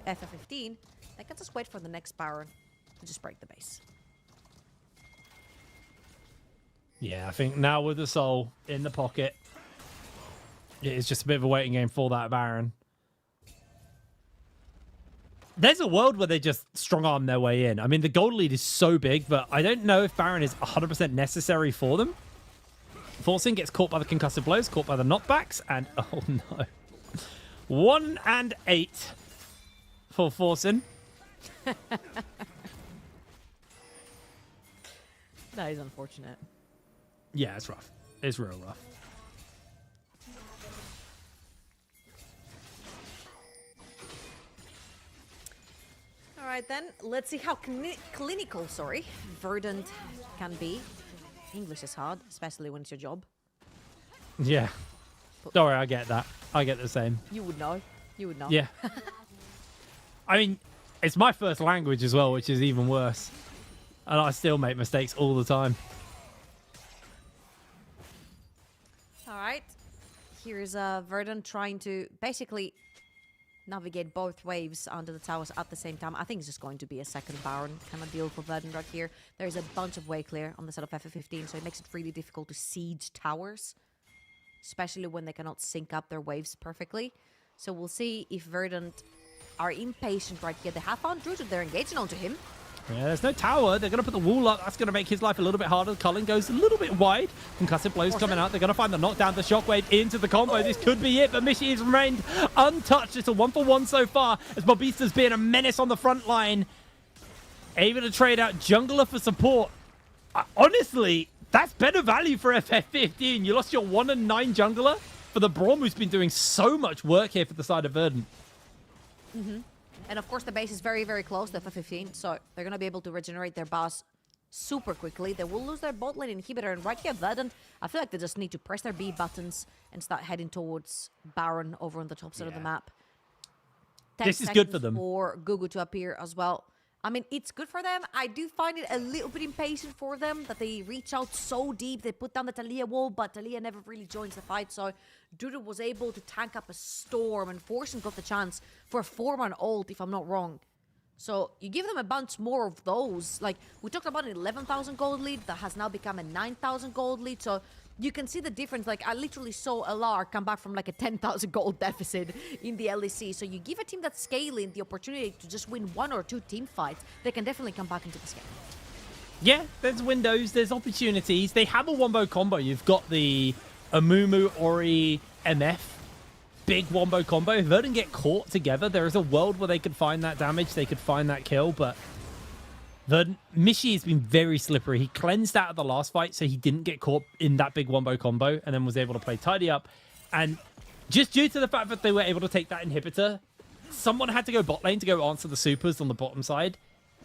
FF15. They can just wait for the next Baron to just break the base. Yeah, I think now with the Soul in the pocket, it's just a bit of a waiting game for that Baron. There's a world where they just strong-arm their way in. I mean, the gold lead is so big, but I don't know if Baron is 100% necessary for them. Forsen gets caught by the concussive blows, caught by the knockbacks, and oh no. 1 and 8 for Forsen. That is unfortunate. Yeah, it's rough. It's real rough. All right, then. Let's see how clinical, Verdant can be. English is hard, especially when it's your job. Yeah. Don't worry, I get that. I get the same. You would know. You would know. Yeah. I mean, it's my first language as well, which is even worse. And I still make mistakes all the time. All right. Here's Verdant trying to basically navigate both waves under the towers at the same time. I think it's just going to be a second Baron kind of deal for Verdant right here. There's a bunch of way clear on the side of FF15, so it makes it really difficult to siege towers, especially when they cannot sync up their waves perfectly. So we'll see if Verdant are impatient right here. They have found Druid, they're engaging onto him. Yeah, there's no tower. They're going to put the wall up. That's going to make his life a little bit harder. Cullen goes a little bit wide. Concussive blows coming out. They're going to find the knockdown, the shockwave into the combo. This could be it, but Mishi has remained untouched. It's a 1-for-1 so far, as Barbista's being a menace on the front line. Able to trade out jungler for support. Honestly, that's better value for FF15. You lost your 1 and 9 jungler for the Braum, who's been doing so much work here for the side of Verdant. And of course, the base is very, very close to FF15, so they're going to be able to regenerate their boss super quickly. They will lose their bot lane inhibitor, and right here, Verdant, I feel like they just need to press their B buttons and start heading towards Baron over on the top side of the map. This is good for them. For Gugu to appear as well. I mean, it's good for them. I do find it a little bit impatient for them that they reach out so deep. They put down the Talia wall, but Talia never really joins the fight. So Duda was able to tank up a storm, and Forsen got the chance for a 4-man ult, if I'm not wrong. So you give them a bunch more of those. Like, we talked about an 11,000 gold lead that has now become a 9,000 gold lead. So you can see the difference. Like, I literally saw LR come back from like a 10,000 gold deficit in the LEC. So you give a team that's scaling the opportunity to just win 1 or 2 team fights, they can definitely come back into the scale. Yeah, there's windows, there's opportunities. They have a wombo combo. You've got the Amumu, Ori, MF. Big wombo combo. If Verdant get caught together, there is a world where they could find that damage, they could find that kill, but Mishi has been very slippery. He cleansed out of the last fight, so he didn't get caught in that big wombo combo, and then was able to play tidy up. And just due to the fact that they were able to take that inhibitor, someone had to go bot lane to go answer the supers on the bottom side,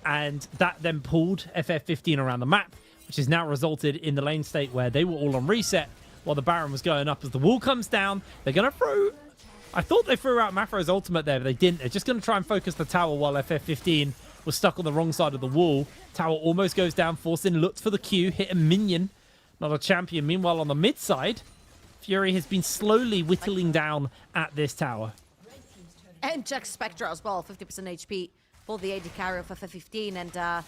and that then pulled FF15 around the map, which has now resulted in the lane state where they were all on reset while the Baron was going up. As the wall comes down, they're going to throw... I thought they threw out Mafro's ultimate there, but they didn't. They're just going to try and focus the tower while FF15 was stuck on the wrong side of the wall. Tower almost goes down. Forcing looked for the Q, hit a minion, not a champion. Meanwhile, on the mid side, Fury has been slowly whittling down at this tower. And Jack Spectre as well, 50% HP for the AD carry of FF15. And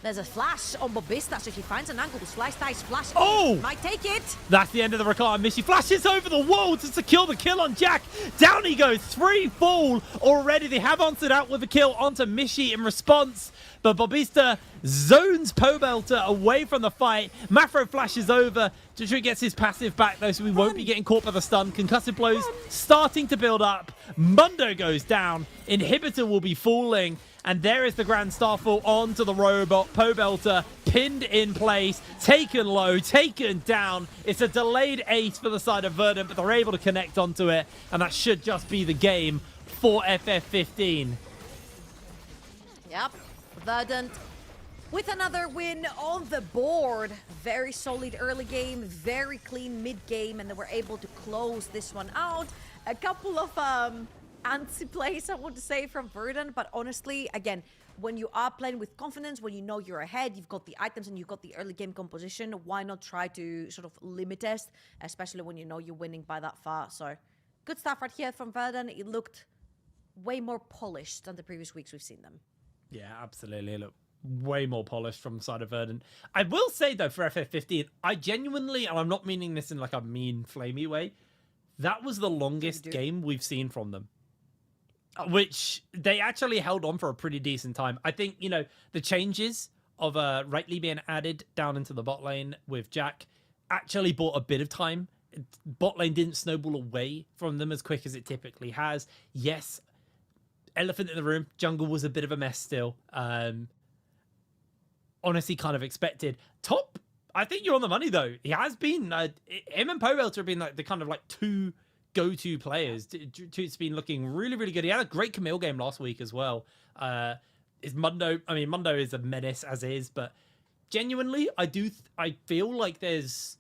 there's a flash on Bobista, so he finds an angle to slice dice flash. Oh! Might take it. That's the end of the Rakata. Mishy flashes over the wall to secure the kill on Jack. Down he goes. 3 fall already. They have answered out with a kill onto Mishy in response. But Bobista zones Pobelter away from the fight. Mafro flashes over. Jutri gets his passive back, though, so we won't be getting caught by the stun. Concussive blows starting to build up. Mundo goes down. Inhibitor will be falling. And there is the Grand Starfall onto the robot. Pobelter pinned in place, taken low, taken down. It's a delayed ace for the side of Verdant, but they're able to connect onto it. And that should just be the game for FF15. Yep, Verdant with another win on the board. Very solid early game, very clean mid game, and they were able to close this one out. A couple of antsy plays, I want to say, from Verdant, but honestly, again, when you are playing with confidence, when you know you're ahead, you've got the items and you've got the early game composition, why not try to sort of limit test, especially when you know you're winning by that far. So good stuff right here from Verdant. It looked way more polished than the previous weeks we've seen them. Yeah, absolutely. Look, way more polished from the side of Verdant. I will say, though, for FF15, I genuinely, and I'm not meaning this in like a mean, flamey way, that was the longest game we've seen from them. Which they actually held on for a pretty decent time. I think, you know, the changes of Rightly being added down into the bot lane with Jack actually bought a bit of time. Bot lane didn't snowball away from them as quick as it typically has. Yes, elephant in the room, jungle was a bit of a mess still. Honestly, kind of expected. Top, I think you're on the money, though. He has been, him and Pobelter have been like the kind of like two go-to players. It's been looking really, really good. He had a great Camille game last week as well. Is Mundo? I mean, Mundo is a menace as is, but genuinely, I feel like there's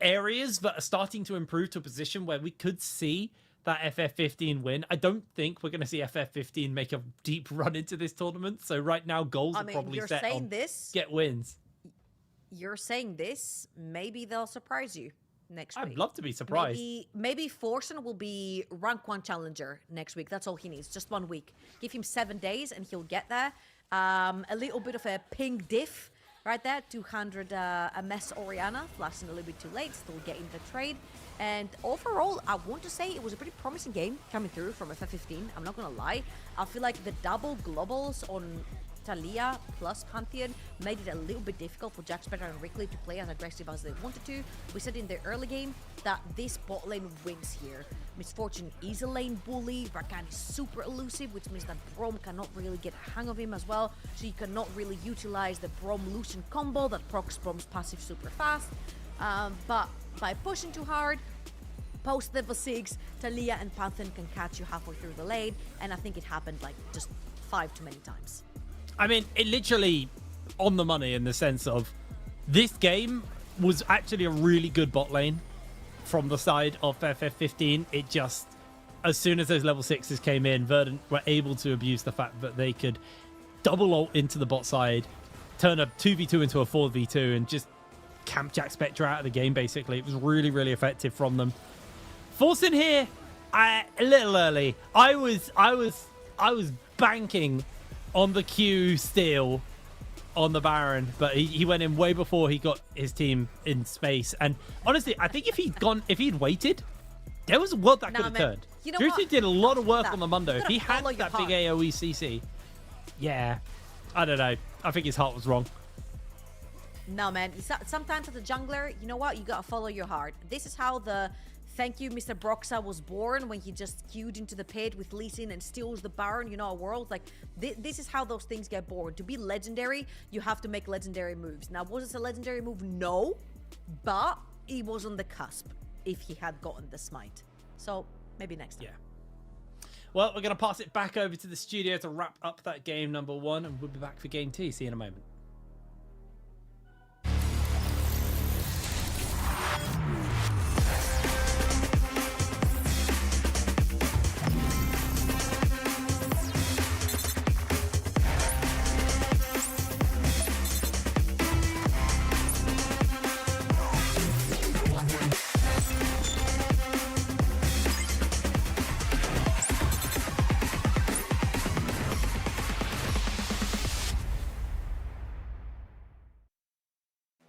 areas that are starting to improve to a position where we could see that FF15 win. I don't think we're going to see FF15 make a deep run into this tournament. So right now, goals are probably set on get wins. You're saying this, maybe they'll surprise you next week. I'd love to be surprised. Maybe Forsen will be rank 1 challenger next week. That's all he needs. Just 1 week. Give him 7 days and he'll get there. A little bit of a ping diff right there. 200 MS Oriana. Flashing a little bit too late. Still getting the trade. And overall, I want to say it was a pretty promising game coming through from FF15. I'm not going to lie. I feel like the double globals on Taliyah plus Pantheon made it a little bit difficult for Jack Spectre and Rickley to play as aggressive as they wanted to. We said in the early game that this bot lane wins here. Misfortune is a lane bully. Rakan is super elusive, which means that Braum cannot really get a hang of him as well. So you cannot really utilize the Braum-Lucian combo that procs Braum's passive super fast. But by pushing too hard, post level 6, Taliyah and Pantheon can catch you halfway through the lane. And I think it happened like just 5 too many times. I mean, it literally on the money in the sense of this game was actually a really good bot lane from the side of FF15. It just, as soon as those level 6s came in, Verdant were able to abuse the fact that they could double ult into the bot side, turn a 2v2 into a 4v2, and just camp Jack Spectre out of the game, basically. It was really, really effective from them. Forcing here, a little early. I was banking on the Q steal on the Baron, but he went in way before he got his team in space. And honestly, I think if he'd waited, there was a world that could have turned. You know Drusi did a lot of work on the Mundo. You If he had follow your that big heart. AoE CC, yeah, I don't know. I think his heart was wrong. No, man. Sometimes as a jungler, you know what? You gotta follow your heart. This is how the thank you, Mr. Broxa was born, when he just queued into the pit with Lee Sin and steals the Baron, you know, a world. Like, this is how those things get born. To be legendary, you have to make legendary moves. Now, was this a legendary move? No. But he was on the cusp if he had gotten the smite. So, Maybe next time. Yeah. Well, we're going to pass it back over to the studio to wrap up that game number 1, and we'll be back for game 2. See you in a moment.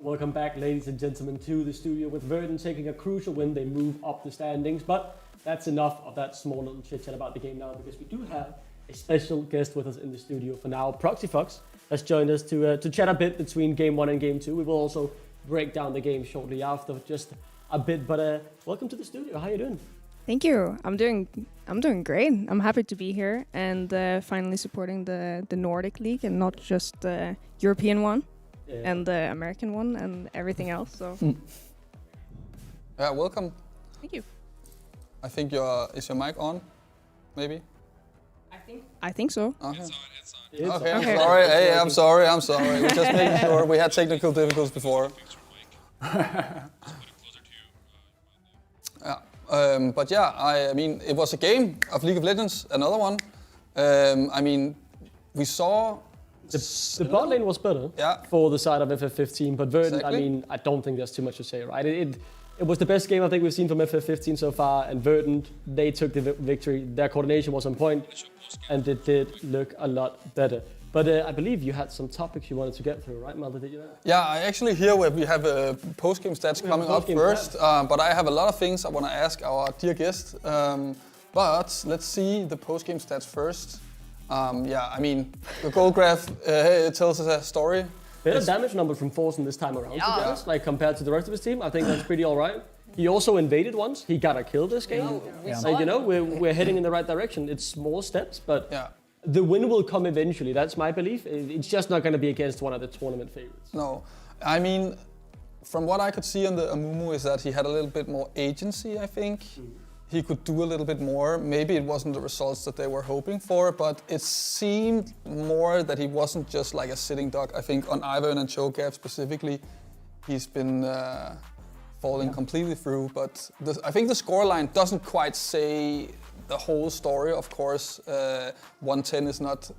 Welcome back, ladies and gentlemen, to the studio with Verdant taking a crucial win. They move up the standings, but that's enough of that small little chit-chat about the game now, because we do have a special guest with us in the studio for now. ProxyFox has joined us to chat a bit between game 1 and game 2. We will also break down the game shortly after, just a bit. But welcome to the studio. How are you doing? Thank you. I'm doing great. I'm happy to be here and finally supporting the Nordic League and not just the European one. Yeah. And the American one and everything else. So, yeah, welcome. Thank you. I think is your mic on? Maybe. I think so. Okay. It's okay. on. I'm sorry. Hey, I'm sorry. We're just making sure. We had technical difficulties before. Yeah. But yeah, I mean, it was a game of League of Legends. Another one. I mean, we saw. The bot lane was better for the side of FF15, but Verdant, I mean, I don't think there's too much to say, right? It was the best game I think we've seen from FF15 so far, and Verdant, they took the victory. Their coordination was on point, and it did look a lot better. But I believe you had some topics you wanted to get through, right, Malte? Did you? Yeah, I actually hear where we have post-game stats coming up first, but I have a lot of things I want to ask our dear guest. But let's see the post-game stats first. Yeah, I mean, the goal graph tells us a story. Better damage number from Forsen this time around, to be honest, like compared to the rest of his team. I think that's pretty all right. He also invaded once. He got a kill this game. Like, you know, we're heading in the right direction. It's small steps, but the win will come eventually. That's my belief. It's just not going to be against one of the tournament favorites. No, I mean, from what I could see on the Amumu is that he had a little bit more agency, I think. He could do a little bit more. Maybe it wasn't the results that they were hoping for, but it seemed more that he wasn't just like a sitting duck. I think on Ivern and Cho'Gath specifically, he's been falling completely through. But I think the scoreline doesn't quite say the whole story. Of course, 110 is not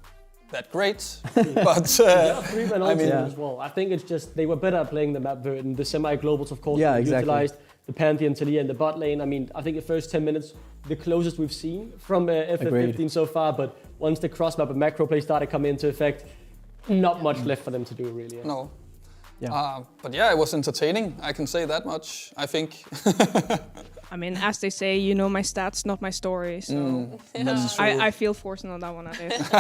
that great, but I mean, as well. I think it's just they were better at playing the map. Verdant. The semi-globals, of course, utilized the Pantheon, Talia, and the bot lane. I mean, I think the first 10 minutes, the closest we've seen from FF15 so far. But once the cross map and macro play started coming into effect, not much left for them to do, really. No. But yeah, it was entertaining. I can say that much, I think. I mean, as they say, you know my stats, not my story. So that's true. I feel forced on that one, I guess.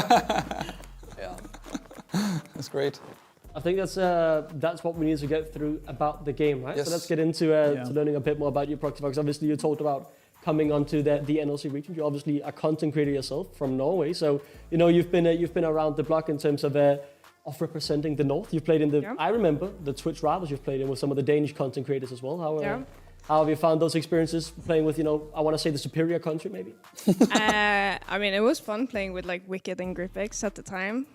That's great. I think that's what we need to get through about the game, right? Yes. So let's get into to learning a bit more about you, ProxyFox. Obviously, you talked about coming onto the NLC region. You're obviously a content creator yourself from Norway, so you know you've been around the block in terms of representing the North. You've played in the I remember the Twitch rivals you've played in with some of the Danish content creators as well. How have you found those experiences playing with, you know, I want to say the superior country maybe? I mean, it was fun playing with like Wicked and Gripex at the time.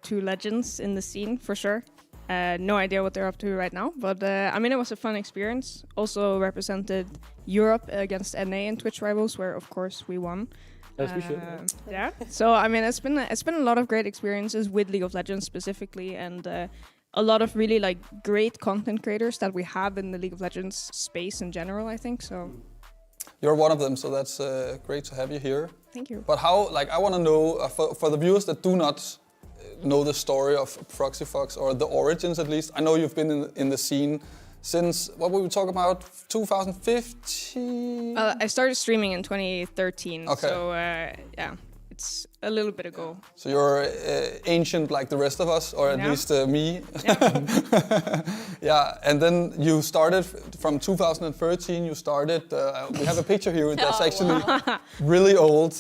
Two legends in the scene for sure. No idea what they're up to right now, but I mean, it was a fun experience. Also represented Europe against NA in Twitch rivals, where of course we won. As we should. Yeah. So I mean, it's been a lot of great experiences with League of Legends specifically, and a lot of really like great content creators that we have in the League of Legends space in general, I think. So you're one of them, so that's great to have you here. Thank you. But how, like, I want to know, for the viewers that do not know the story of ProxyFox, or the origins at least, I know you've been in the scene since, what were we talking about, 2015? I started streaming in 2013, okay. so yeah, it's a little bit ago. So you're ancient like the rest of us, or at least me. Yeah, and then you started from 2013. You started. We have a picture here that's actually really old,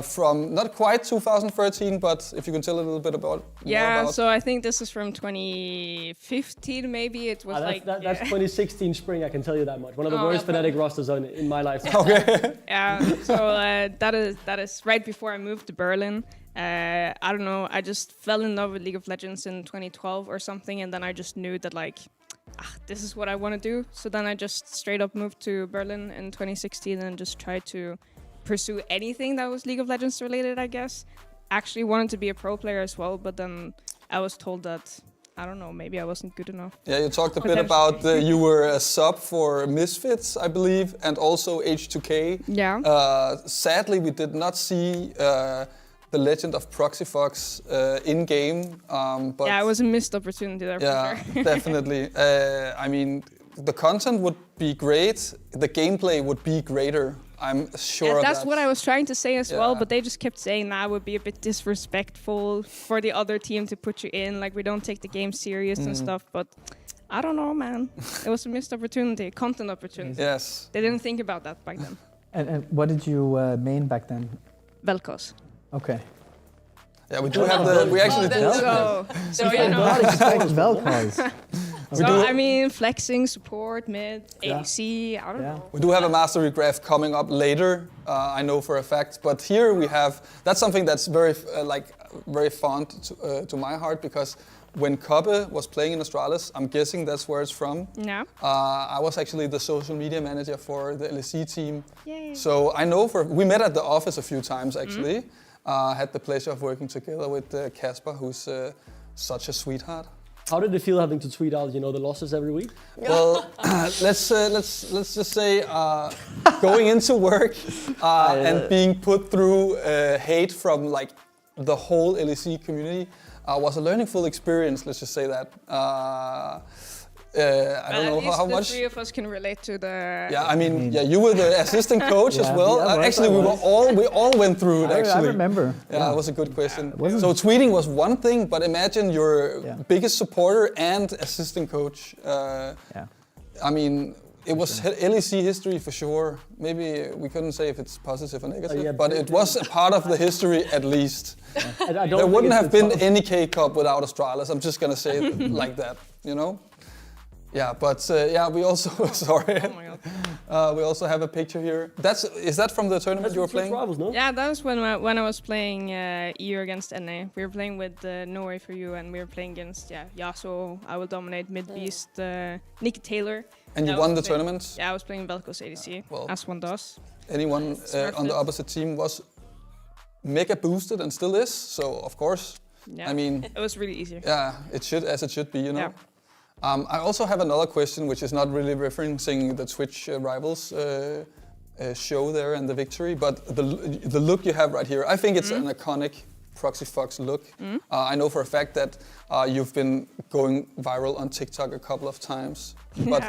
from not quite 2013, but if you can tell a little bit about. Yeah, so I think this is from 2015, maybe. It was that's 2016 spring. I can tell you that much. One of the worst Fnatic rosters in my life. Okay. Yeah, so that is right before I moved to Berlin. I don't know, I just fell in love with League of Legends in 2012 or something, and then I just knew that this is what I want to do. So then I just straight up moved to Berlin in 2016 and just tried to pursue anything that was League of Legends related, I guess. Actually wanted to be a pro player as well, but then I was told that, I don't know, maybe I wasn't good enough. Yeah, you talked a bit about you were a sub for Misfits, I believe, and also H2K. Yeah. Sadly, we did not see the legend of Proxyfox in game. But yeah, it was a missed opportunity there. Yeah, for sure. Definitely. I mean, the content would be great. The gameplay would be greater. I'm sure of that. That's what I was trying to say as well, but they just kept saying that would be a bit disrespectful for the other team to put you in. Like, we don't take the game serious and stuff, but I don't know, man. It was a missed opportunity, content opportunity. Yes. They didn't think about that back then. And what did you main back then? Vel'Koz. Okay. Yeah, we do have the. We actually do. So you know. I expect Vel'Koz. So I mean, flexing, support, mid, ADC, I don't know. We do have a mastery graph coming up later, I know for a fact. But here we have, that's something that's very fond to my heart, because when Cobbe was playing in Astralis, I'm guessing that's where it's from. Yeah. I was actually the social media manager for the LEC team. Yay. So I know we met at the office a few times actually. Had the pleasure of working together with Casper, who's such a sweetheart. How did it feel having to tweet out, the losses every week? Well, let's just say going into work and being put through hate from like the whole LEC community was a learningful experience. Let's just say that. I don't know how much. The three of us can relate to the. Yeah, I mean, you were the assistant coach as well. Actually, we all went through it. Actually, I remember. Yeah, it was a good question. So tweeting was one thing, but imagine your biggest supporter and assistant coach. I mean, it was LEC history for sure. Maybe we couldn't say if it's positive or negative, but it was a part of the history at least. There wouldn't have been any K-Cup without Astralis. I'm just gonna say it like that, Yeah, but we also sorry. Oh my God. We also have a picture here. Is that from the tournament you were playing? Rivals, no? Yeah, that was when I was playing EU against NA. We were playing with No Way For You, and we were playing against Yasuo, I Will Dominate, Mid Beast, Nikki Taylor. And you won the tournament? Yeah, I was playing Vel'Koz ADC, as one does. Anyone on the opposite team was mega boosted and still is, so of course. Yeah, I mean, it was really easy. Yeah, it should be, Yeah. I also have another question, which is not really referencing the Twitch rivals show there and the victory, but the look you have right here, I think it's an iconic Proxyfox look. I know for a fact that you've been going viral on TikTok a couple of times, but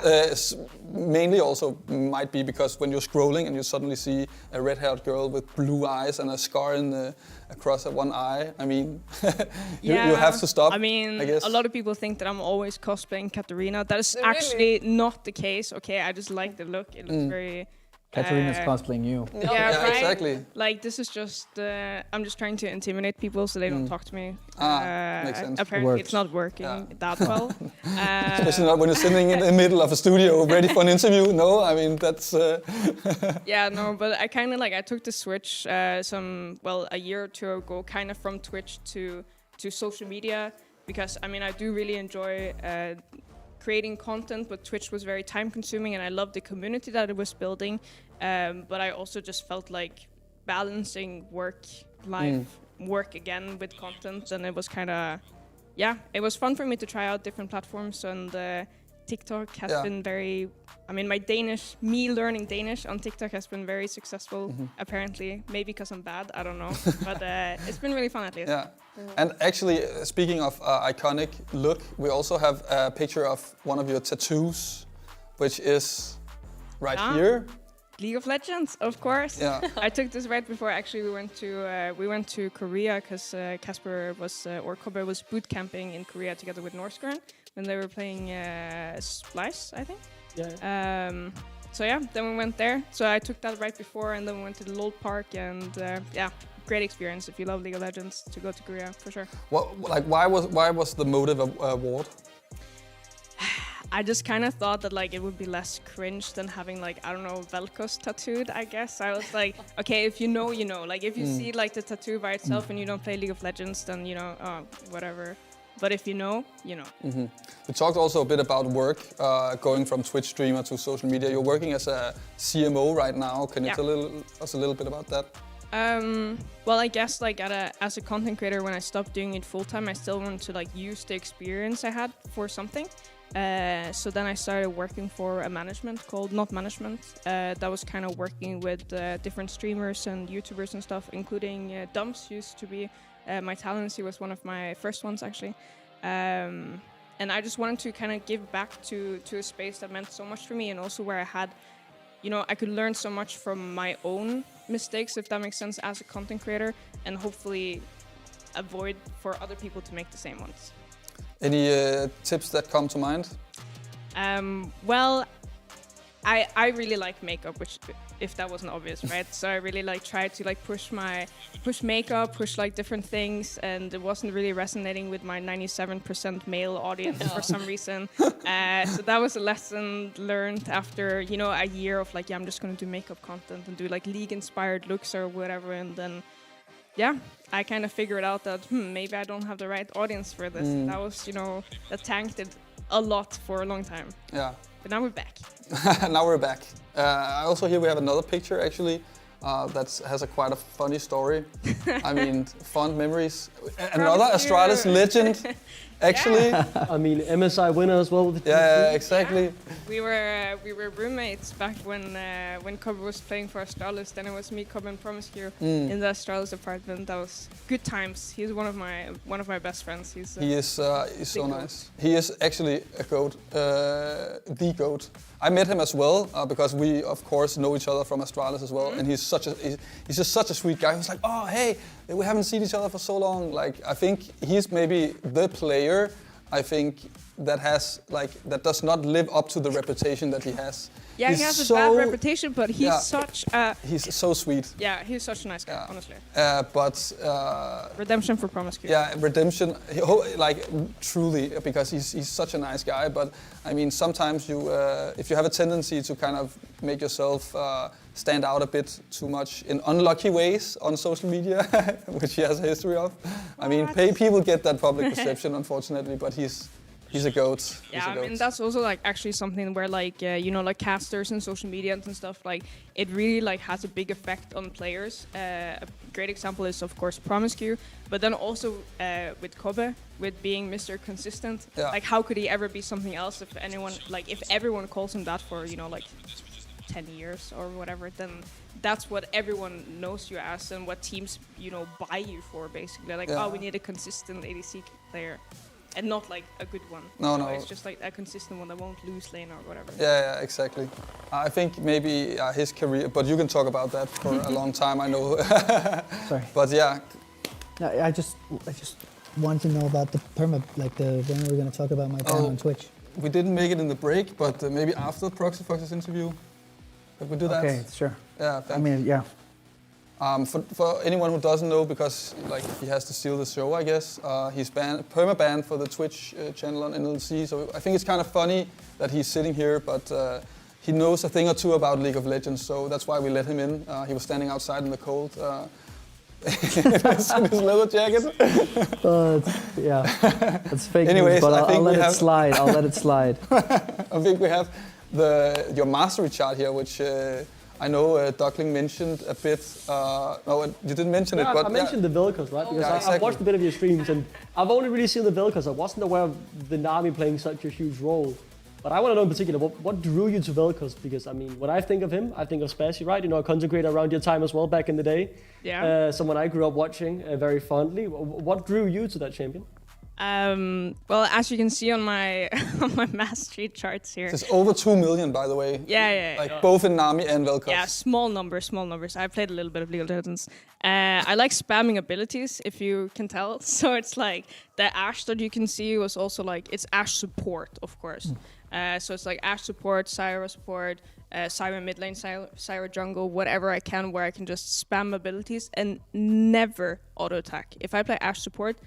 mainly also might be because when you're scrolling and you suddenly see a red-haired girl with blue eyes and a scar across one eye. I mean, you have to stop. I mean, I guess. A lot of people think that I'm always cosplaying Katarina. That is actually not the case. Okay, I just like the look. It looks very. Katarina's cosplaying you. Yeah, right? Exactly. Like, this is just, I'm just trying to intimidate people so they don't talk to me. Makes sense. Apparently it's not working that well. Especially not when you're sitting in the middle of a studio ready for an interview. No, I mean, that's... Yeah, no, but I kind of I took the switch a year or two ago, kind of from Twitch to social media, because, I mean, I do really enjoy creating content, but Twitch was very time consuming and I loved the community that it was building. But I also just felt like balancing work, life, work again with content, and it was kind of, it was fun for me to try out different platforms, and TikTok has been very, I mean, me learning Danish on TikTok has been very successful, apparently. Maybe because I'm bad, I don't know. But it's been really fun at least. Yeah. And actually, speaking of iconic look, we also have a picture of one of your tattoos, which is right here. League of Legends, of course. Yeah. I took this right before actually we went to Korea because Casper was or Kobe was boot camping in Korea together with Northgren when they were playing Splice, I think. Yeah. So yeah, then we went there. So I took that right before, and then we went to the LoL Park, and yeah, great experience if you love League of Legends to go to Korea for sure. Why was the motive award? I just kind of thought that like it would be less cringe than having like, I don't know, Vel'Koz tattooed, I guess. I was like, okay, if you know, you know. Like if you see like the tattoo by itself and you don't play League of Legends, then you know, whatever. But if you know, you know. Mm-hmm. We talked also a bit about work, going from Twitch streamer to social media. You're working as a CMO right now. Can you tell us a little bit about that? Well, I guess like as a content creator, when I stopped doing it full time, I still wanted to like use the experience I had for something. So then I started working for a management called Not Management that was kind of working with different streamers and YouTubers and stuff, including Dumps used to be my talents. He was one of my first ones actually. And I just wanted to kind of give back to a space that meant so much for me, and also where I had, you know, I could learn so much from my own mistakes, if that makes sense, as a content creator, and hopefully avoid for other people to make the same ones. Any tips that come to mind? Well, I really like makeup, which if that wasn't obvious, right? So I really like tried to like push makeup, push like different things, and it wasn't really resonating with my 97% male audience for some reason. So that was a lesson learned after, you know, a year of like, yeah, I'm just gonna do makeup content and do like League-inspired looks or whatever, and then yeah, I kind of figured out that maybe I don't have the right audience for this. That was, you know, that tanked it a lot for a long time. Yeah. But now we're back. Now we're back. Also here we have another picture actually that has quite a funny story. I mean, fond memories. Another Astralis legend, actually. I mean, MSI winner as well. With the yeah, exactly. Yeah. We were roommates back when Kobe was playing for Astralis. Then it was me, Kobe, and Promiscue in the Astralis apartment. That was good times. He's one of my best friends. He is so nice. He is actually a goat, the goat. I met him as well because we of course know each other from Astralis as well, and he's just such a sweet guy. He was like, oh hey, we haven't seen each other for so long. Like I think he's maybe the player that does not live up to the reputation that he has. Yeah, he has a bad reputation, but he's he's so sweet. Yeah, he's such a nice guy, honestly. But redemption for Promiscue. Yeah, redemption. Like truly, because he's such a nice guy. But I mean, sometimes you, if you have a tendency to kind of make yourself stand out a bit too much in unlucky ways on social media, which he has a history of. I mean, people get that public perception, unfortunately. But he's a goat. Yeah, I mean that's also like actually something where like you know, like casters and social media and stuff, like it really like has a big effect on players. A great example is of course Promiscue, but then also with Kobe, with being Mr. Consistent. Yeah. Like how could he ever be something else if everyone calls him that for, you know, like 10 years or whatever, then that's what everyone knows you as and what teams, you know, buy you for basically. Like, oh, we need a consistent ADC player. And not like a good one. No. It's just like a consistent one that won't lose lane or whatever. Yeah, exactly. I think maybe his career, but you can talk about that for a long time, I know. Sorry. But yeah. No, I just want to know about the perma, like when we're going to talk about my ban on Twitch. We didn't make it in the break, but maybe after Proxy Fox's interview, if we do that. Okay, sure. Yeah. I mean, yeah. For anyone who doesn't know, because like he has to steal the show, I guess, he's perma-banned for the Twitch channel on NLC. So I think it's kind of funny that he's sitting here, but he knows a thing or two about League of Legends, so that's why we let him in. He was standing outside in the cold in his leather jacket. Yeah, that's fake Anyways, news, but I'll let it slide. I'll let it slide. I think we have your mastery chart here, which I know Duckling mentioned a bit. No, you didn't mention it, but I mentioned the Vel'Koz, right? Because exactly. I've watched a bit of your streams, and I've only really seen the Vel'Koz. I wasn't aware of the Nami playing such a huge role. But I want to know in particular, what drew you to Vel'Koz? Because, I mean, when I think of him, I think of Spazzy, right? You know, a content creator around your time as well back in the day. Yeah. Someone I grew up watching very fondly. What drew you to that champion? Well, as you can see on my on my mastery charts here. It's over 2 million, by the way. Yeah. Like both in Nami and Vel'Koz. Yeah, small numbers. I played a little bit of League of Legends. I like spamming abilities, if you can tell. So it's like the Ashe that you can see was also like, it's Ashe support, of course. So it's like Ashe support, Syra support, Syra mid lane, Syra jungle, whatever I can, where I can just spam abilities and never auto attack. If I play Ashe support,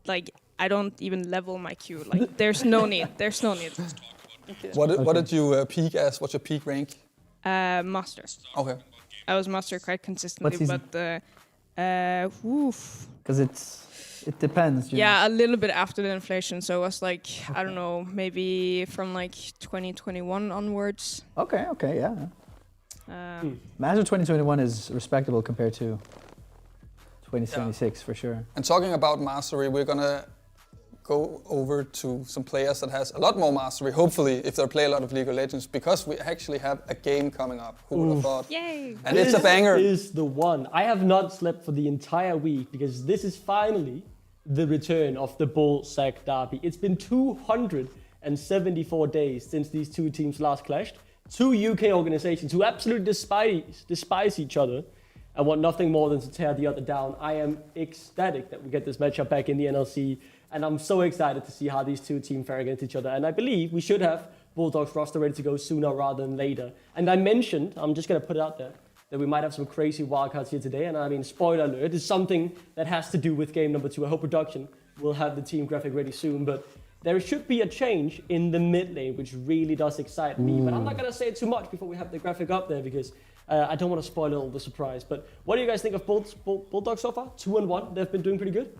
like I don't even level my Q. Like there's no need. There's no need. Okay. What did you peak as? What's your peak rank? Master. Okay. I was master quite consistently, but because it depends. Yeah, a little bit after the inflation. So it was like I don't know, maybe from like 2021 onwards. Okay, yeah. Master 2021 is respectable compared to 2076 for sure. And talking about mastery, we're gonna go over to some players that has a lot more mastery, hopefully, if they play a lot of League of Legends, because we actually have a game coming up. Who would have thought? Yay! And it's a banger. This is the one. I have not slept for the entire week because this is finally the return of the Bull-Sack derby. It's been 274 days since these two teams last clashed. Two UK organizations who absolutely despise each other and want nothing more than to tear the other down. I am ecstatic that we get this matchup back in the NLC, and I'm so excited to see how these two teams fare against each other. And I believe we should have Bulldog's roster ready to go sooner rather than later. And I mentioned, I'm just going to put it out there, that we might have some crazy wildcards here today. And I mean, spoiler alert, it's something that has to do with game number 2. I hope production will have the team graphic ready soon. But there should be a change in the mid lane, which really does excite me. But I'm not going to say too much before we have the graphic up there, because I don't want to spoil all the surprise. But what do you guys think of Bulldog so far? 2-1, they've been doing pretty good.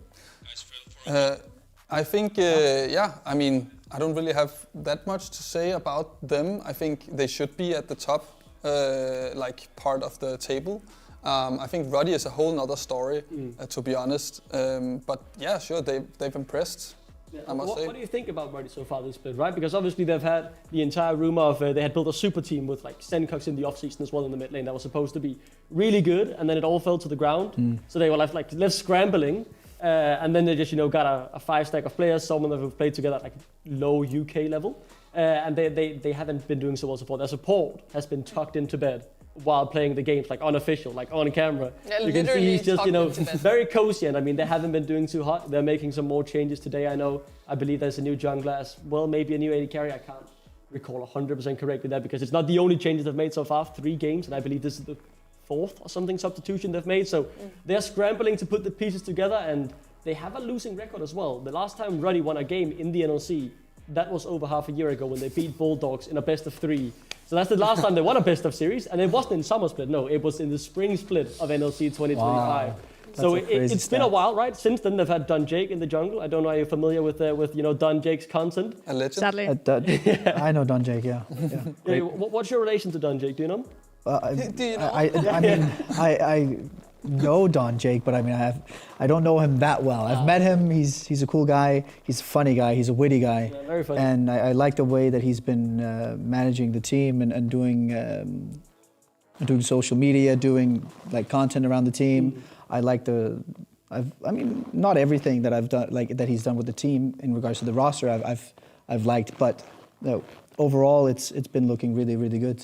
I think, yeah, I mean, I don't really have that much to say about them. I think they should be at the top, like part of the table. I think Ruddy is a whole nother story, to be honest. But yeah, sure, they've impressed. Yeah. I must say. What do you think about Ruddy so far this split, right? Because obviously they've had the entire rumor of they had built a super team with like Sencox in the offseason as well in the mid lane that was supposed to be really good, and then it all fell to the ground. So they were like left scrambling. And then they just, got a 5-stack of players, some of them have played together at like low UK level. And they haven't been doing so well so far. Their support has been tucked into bed while playing the games, like unofficial, like on camera. Yeah, you can see he's just, very cozy. And I mean, they haven't been doing too hot. They're making some more changes today. I believe there's a new jungler as well, maybe a new AD carry. I can't recall 100% correctly there because it's not the only changes they've made so far. 3 games, and I believe this is the 4th or something substitution they've made. So they're scrambling to put the pieces together, and they have a losing record as well. The last time Ruddy won a game in the NLC, that was over half a year ago when they beat Bulldogs in a best of 3. So that's the last time they won a best of series, and it wasn't in summer split, no, it was in the spring split of NLC 2025. Wow. So it's been a while, right? Since then they've had Don Jake in the jungle. I don't know, are you familiar with Don Jake's content? A legend. Sadly. I know Don Jake, yeah. What's your relation to Don Jake? Do you know him? Do you know? I know Don Jake, but I mean, I don't know him that well. I've met him. He's a cool guy. He's a funny guy. He's a witty guy. Yeah, very funny. And I like the way that he's been managing the team and doing social media, doing like content around the team. I like not everything that I've done, like that he's done with the team in regards to the roster. I've liked, but overall, it's been looking really, really good.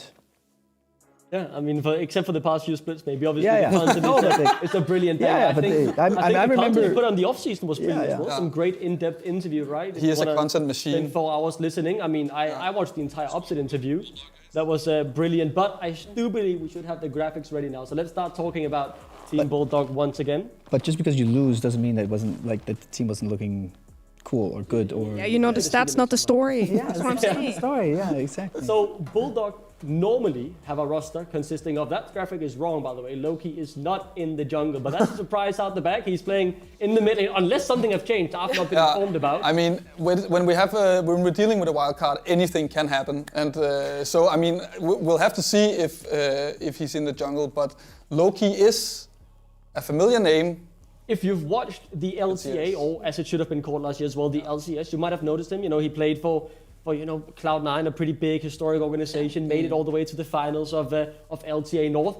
Yeah, I mean, except for the past few splits, maybe. Obviously, Yeah. the content it's a brilliant thing. Yeah, I think I the remember content you put on the off-season was brilliant as well. Yeah. Some great in-depth interview, right? He is a content machine. Spend 4 hours listening. I mean, I watched the entire Upset interview. That was brilliant. But I do believe we should have the graphics ready now. So let's start talking about Team Bulldog once again. But just because you lose doesn't mean that it wasn't like the team wasn't looking cool or good or. Yeah, the stats, not the story. Yeah, that's what I'm saying. The story. Yeah, exactly. So Bulldog normally have a roster consisting of, that graphic is wrong by the way, Loki is not in the jungle, but that's a surprise out the back. He's playing in the mid lane, unless something has changed I've not been informed about. I mean, when we're dealing with a wild card, anything can happen, and so I mean, we'll have to see if he's in the jungle, but Loki is a familiar name. If you've watched the LCA, or as it should have been called last year as well, the LCS, you might have noticed him. He played for Cloud9, a pretty big historic organization, made it all the way to the finals of LTA North.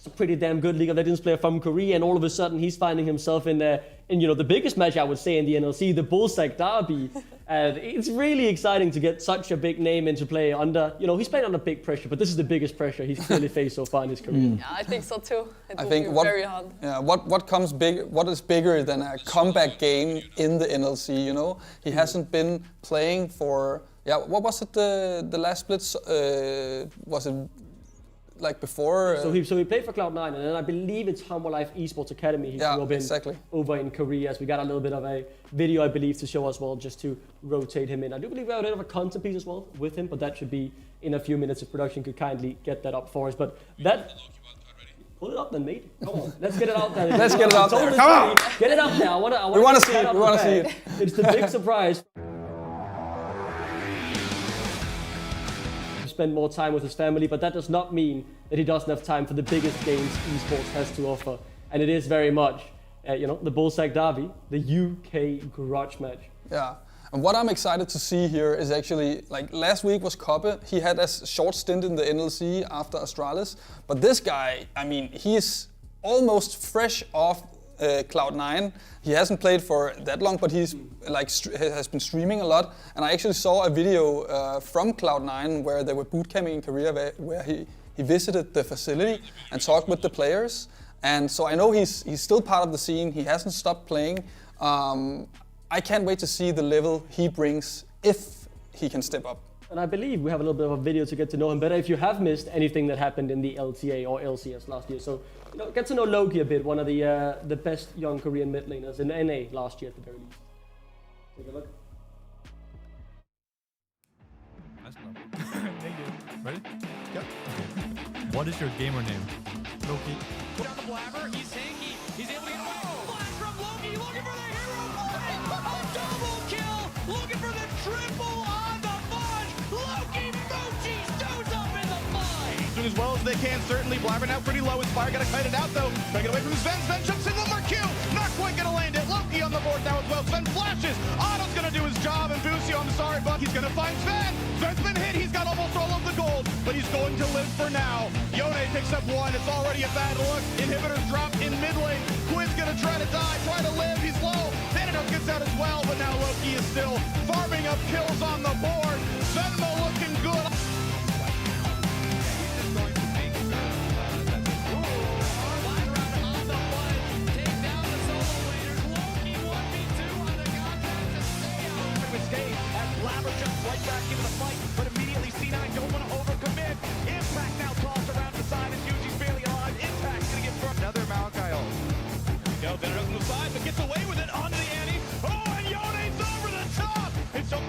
a pretty damn good League of Legends player from Korea, and all of a sudden he's finding himself in the biggest match I would say in the NLC, the Bullsack Derby. And it's really exciting to get such a big name into play under, he's playing under big pressure, but this is the biggest pressure he's clearly faced so far in his career. Yeah, I think so too. I think very hard. Yeah, what is bigger than a comeback game in the NLC? He hasn't been playing for what was it the last splits? Was it like before? So he played for Cloud9, and then I believe it's Humble Life Esports Academy he grew up in over in Korea. So we got a little bit of a video, I believe, to show as well, just to rotate him in. I do believe we have a bit of a content piece as well with him, but that should be in a few minutes if production could kindly get that up for us. But that... Pull it up then, mate. Come on, let's get it out there. Let's get it out there. Come on! Get it up there. We want to see it. We want to see it. It's the big surprise. Spend more time with his family, but that does not mean that he doesn't have time for the biggest games esports has to offer. And it is very much, the Bullsack Derby, the UK garage match. Yeah. And what I'm excited to see here is actually, like last week was Koppe. He had a short stint in the NLC after Astralis. But this guy, I mean, he's almost fresh off Cloud9. He hasn't played for that long, but he's has been streaming a lot. And I actually saw a video from Cloud9 where they were bootcamping in Korea, where he visited the facility and talked with the players. And so I know he's still part of the scene. He hasn't stopped playing. I can't wait to see the level he brings if he can step up. And I believe we have a little bit of a video to get to know him better if you have missed anything that happened in the LTA or LCS last year. So get to know Loki a bit, one of the best young Korean mid laners in NA last year at the very least. Take a look. Ready? Yep. What is your gamer name? Loki. Down the blabber, he's tanky, he's able to get away. Flash from Loki, looking for the hero play. A double kill, looking for the triple on the Fudge. Loki Mochi stows up in the fight. Doing as well as they can, certainly. Blabber now pretty low. Inspire gonna kite it out though. Trying to get away from Sven. Sven jumps in one more kill. Not quite gonna land it. Loki on the board now as well. Sven flashes. Otto's gonna do his job, and Busio, I'm sorry, but he's gonna find Sven. Sven's been hit. He's got almost all of the gold, but he's going to live for now. Yone picks up one. It's already a bad look. Inhibitors drop in mid lane. Quinn's gonna try to die, try to live. He's low. Thanatos gets out as well, but now Loki is still farming up kills on the board. Venmo looking good. Blabber jumps right back into the fight, but immediately C9 don't want to overcommit. Impact now tossed around the side as Yuji's barely alive. Impact's gonna get thrown. Another Malachi ult. Go, Thanatos on the side, but gets away with it onto the Annie. Oh, and Yone's over the top! It's so...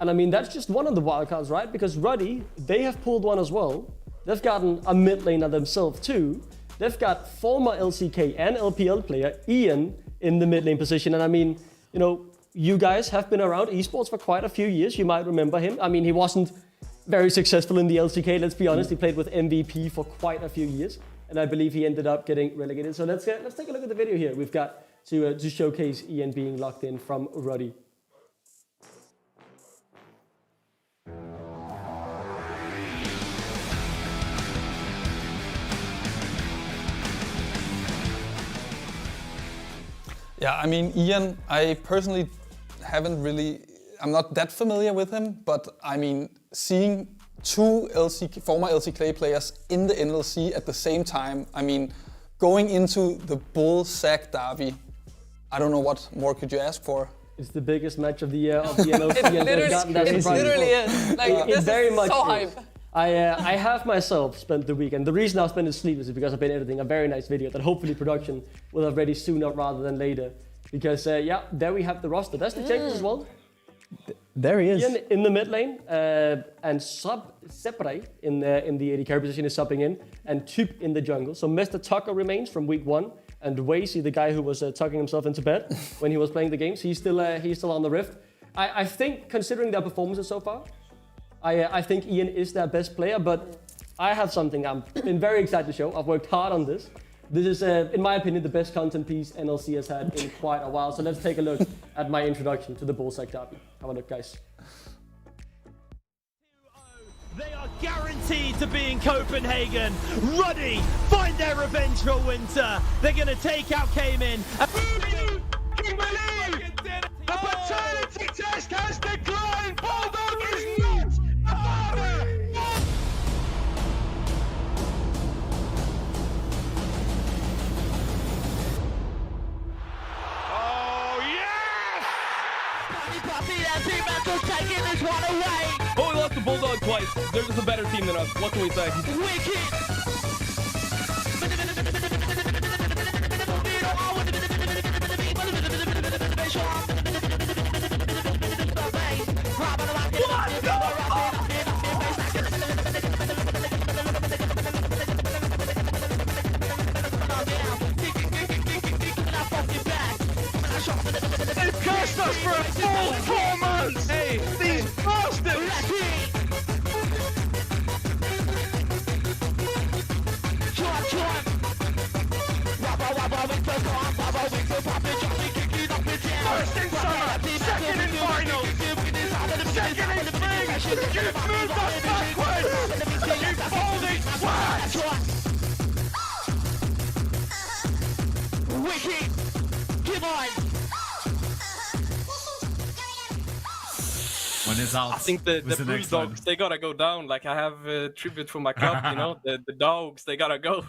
And I mean, that's just one of the wildcards, right? Because Ruddy, they have pulled one as well. They've gotten a mid laner themselves too. They've got former LCK and LPL player Ian in the mid lane position. And I mean, you guys have been around esports for quite a few years. You might remember him. I mean, he wasn't very successful in the LCK, let's be honest. He played with MVP for quite a few years. And I believe he ended up getting relegated. So let's take a look at the video here. We've got to showcase Ian being locked in from Ruddy. Yeah, I mean, Ian, I personally I'm not that familiar with him, but I mean, seeing two former LCK players in the NLC at the same time, I mean, going into the Bullsack Derby, I don't know what more could you ask for. It's the biggest match of the NLC. It literally is. Like, this very is much so hype. I have myself spent the weekend. The reason I've spent it sleepless is because I've been editing a very nice video that hopefully production will have ready sooner rather than later. Because there we have the roster. That's the changes as well. There he is. Ian in the mid lane, and Sepre in the AD carry position is subbing in, and Typ in the jungle. So Mr. Tucker remains from week 1, and Wazy, the guy who was tucking himself into bed when he was playing the games, he's still on the Rift. I think, considering their performances so far, I think Ian is their best player, but I have something I'm been very excited to show. I've worked hard on this. This is, in my opinion, the best content piece NLC has had in quite a while. So let's take a look at my introduction to the Bullsack Derby. Have a look, guys. They are guaranteed to be in Copenhagen. Ruddy find their revenge for winter. They're going to take out Cayman. Can you believe? The paternity test has declined. Bulldog is not a father. Oh, yes! Taking this one away. Oh, we lost the Bulldog twice. They're just a better team than us. What can we say? They've cursed us for a full 4 months! Hey, these bastards! First in summer, second in finals, second in spring! You've moved us backwards! You folding twat! Wicked! Come on! When it's out. I think the was next one. Bulldogs, they gotta go down. Like, I have a tribute for my cup, you know? The dogs, they gotta go.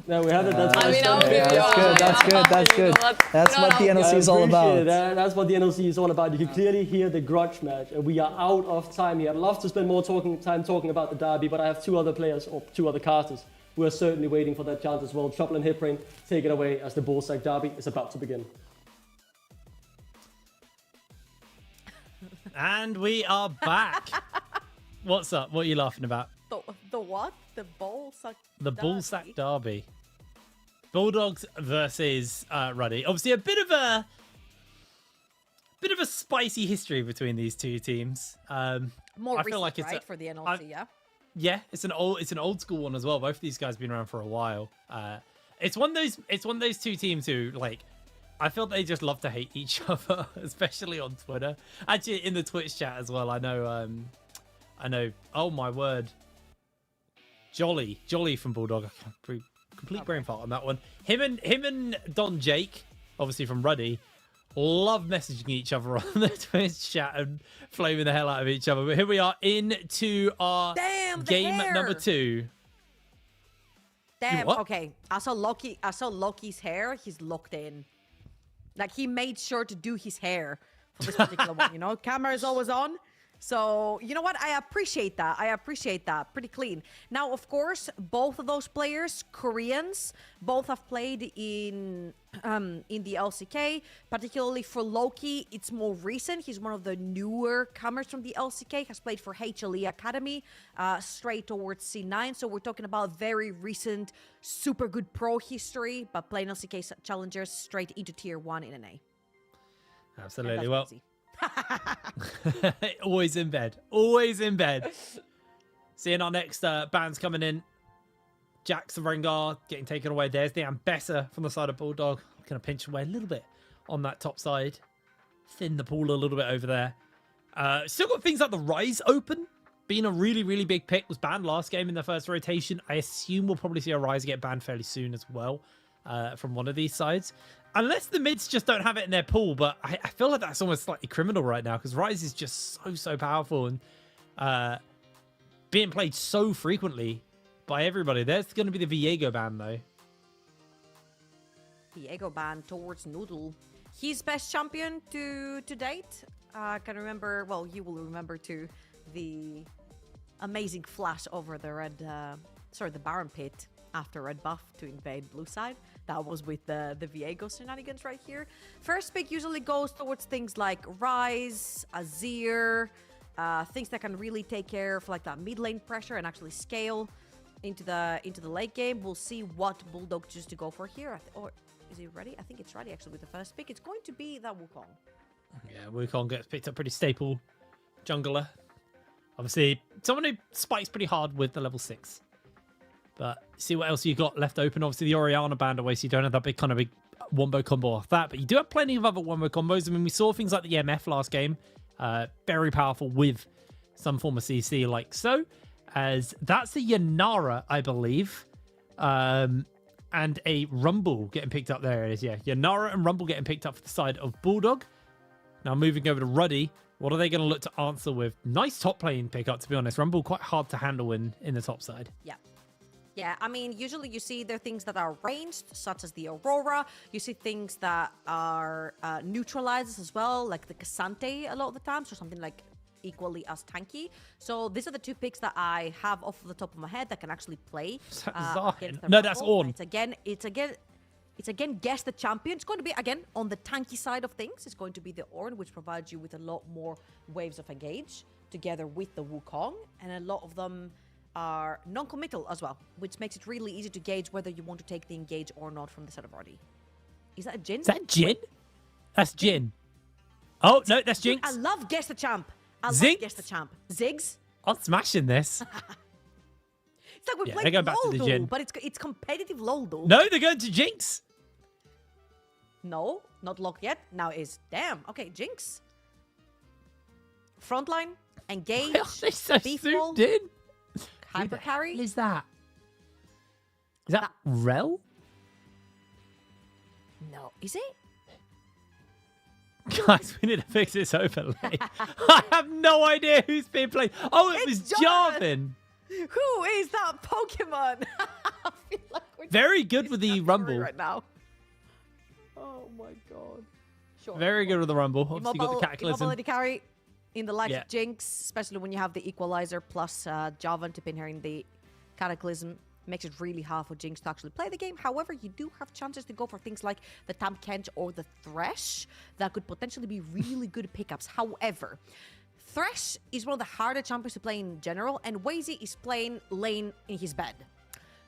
No, we had it. That's I mean, I'll give Yeah, you that's good. That's good. That's good. That's what the NLC is all about. That's what the NLC is all about. You can clearly hear the grudge match, and we are out of time here. I'd love to spend more time talking about the derby, but I have two other players, or two other casters, who are certainly waiting for that chance as well. Trouble and Hipbrain, take it away as the Bullsack derby is about to begin. And we are back. What's up? What are you laughing about? The what? The Bullsack The derby? Bullsack derby. Bulldogs versus Ruddy. Obviously, a bit of a spicy history between these two teams. More I feel recent, like it's right, for the NLC, yeah? Yeah, it's an old school one as well. Both of these guys have been around for a while. It's one of those two teams who, like, I feel they just love to hate each other, especially on Twitter. Actually, in the Twitch chat as well. I know. Oh my word, Jolly from Bulldog. Complete brain fart on that one. Him and Don Jake, obviously from Ruddy, love messaging each other on the Twitch chat and flaming the hell out of each other. But here we are into our game number 2. Damn. Okay. I saw Loki's hair. He's locked in. Like, he made sure to do his hair for this particular one. You know, camera is always on. So, you know what? I appreciate that. Pretty clean. Now, of course, both of those players, Koreans, both have played in the LCK. Particularly for Loki, it's more recent. He's one of the newer comers from the LCK. Has played for HLE Academy, straight towards C9. So we're talking about very recent, super good pro history, but playing LCK challengers straight into tier 1 in NA. Absolutely. Well. Always in bed. Seeing our next bands coming in. Jax and Rengar getting taken away. There's the Ambessa from the side of Bulldog. Going to pinch away a little bit on that top side. Thin the pool a little bit over there. Still got things like the Rise open. Being a really, really big pick. Was banned last game in the first rotation. I assume we'll probably see a Rise get banned fairly soon as well from one of these sides. Unless the mids just don't have it in their pool, but I feel like that's almost slightly criminal right now because Rise is just so powerful and being played so frequently by everybody. There's going to be the Viego ban, though. Viego ban towards Noodle. He's best champion to date. I can remember, well, you will remember too, the amazing flash over the Baron pit after red buff to invade blue side. That was with the Viego shenanigans right here. First pick usually goes towards things like Rise, Azir, things that can really take care of like that mid lane pressure and actually scale into the late game. We'll see what Bulldog chooses to go for here. Or is he ready? I think it's ready actually with the first pick. It's going to be that Wukong. Yeah, Wukong gets picked up pretty staple jungler. Obviously, someone who spikes pretty hard with the level 6. But see what else you got left open. Obviously, the Orianna band away, so you don't have that big wombo combo off that. But you do have plenty of other wombo combos. I mean, we saw things like the MF last game. Very powerful with some form of CC like so, as that's a Yanara, I believe. And a Rumble getting picked up. There it is, yeah. Yanara and Rumble getting picked up for the side of Bulldog. Now moving over to Ruddy. What are they going to look to answer with? Nice top lane pickup, to be honest. Rumble quite hard to handle in the top side. Yeah. Yeah, I mean, usually you see there are things that are ranged, such as the Aurora. You see things that are neutralizers as well, like the Cassante a lot of the times, or something like equally as tanky. So these are the two picks that I have off the top of my head that can actually play. Against the No, that's Rumble. Ornn. It's again guess the champion. It's going to be again on the tanky side of things. It's going to be the Ornn, which provides you with a lot more waves of engage together with the Wukong, and a lot of them are non-committal as well, which makes it really easy to gauge whether you want to take the engage or not from the side of Roddy. Is that a Jin? Is that Jin? That's Jin. Oh, no, that's Jinx. I love guess the champ. I Ziggs? love guess the champ. Ziggs? I'm smashing this. It's like we're Yeah, playing they're going back to the LOL, Jin. though, but it's competitive LOL, though. No, they're going to Jinx. No, not locked yet. Now is damn. Okay, Jinx. Frontline, engage, Why are they so beef zoomed wall, in? hyper carry. What is that? Is that Rel? No, is it? Guys, we need to fix this overlay. I have no idea who's being played. Oh, it was Jarvan. Who is that Pokemon? I feel like we're Very good with the Rumble. right now. Oh my god. Sure. Very good with the Rumble. Obviously, got the Cataclysm. Immobility carry in the likes Yeah. of Jinx, especially when you have the Equalizer plus Jarvan to pin her in the Cataclysm. Makes it really hard for Jinx to actually play the game. However, you do have chances to go for things like the Tam Kench or the Thresh that could potentially be really good pickups. However, Thresh is one of the harder champions to play in general, and Wazy is playing lane in his bed.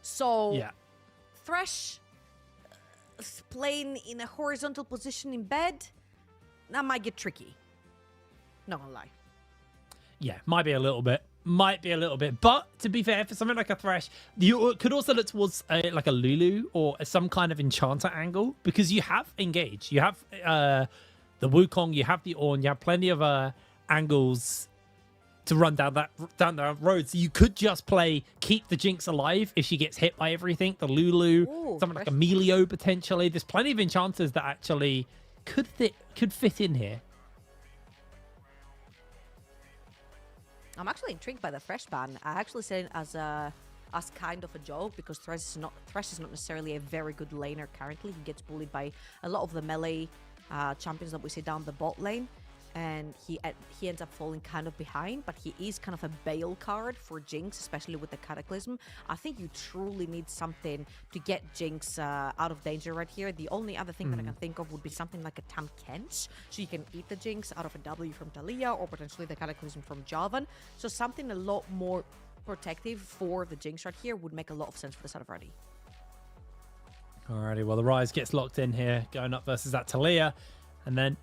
So, Yeah. Thresh playing in a horizontal position in bed, that might get tricky. Not gonna lie. Yeah, might be a little bit. But to be fair, for something like a Thresh, you could also look towards like a Lulu or some kind of Enchanter angle, because you have Engage. You have the Wukong, you have the Ornn, you have plenty of angles to run down that road. So you could just keep the Jinx alive if she gets hit by everything. The Lulu, something like Emilio potentially. There's plenty of enchanters that actually could fit in here. I'm actually intrigued by the Thresh ban. I actually say it as kind of a joke, because Thresh is not necessarily a very good laner currently. He gets bullied by a lot of the melee champions that we see down the bot lane, and he ends up falling kind of behind, but he is kind of a bail card for Jinx, especially with the Cataclysm. I think you truly need something to get Jinx out of danger right here. The only other thing that I can think of would be something like a Tam Kench, so you can eat the Jinx out of a W from Taliyah, or potentially the Cataclysm from Jarvan. So something a lot more protective for the Jinx right here would make a lot of sense for the side of Ruddy. Alrighty, well, the Rise gets locked in here, going up versus that Taliyah, and then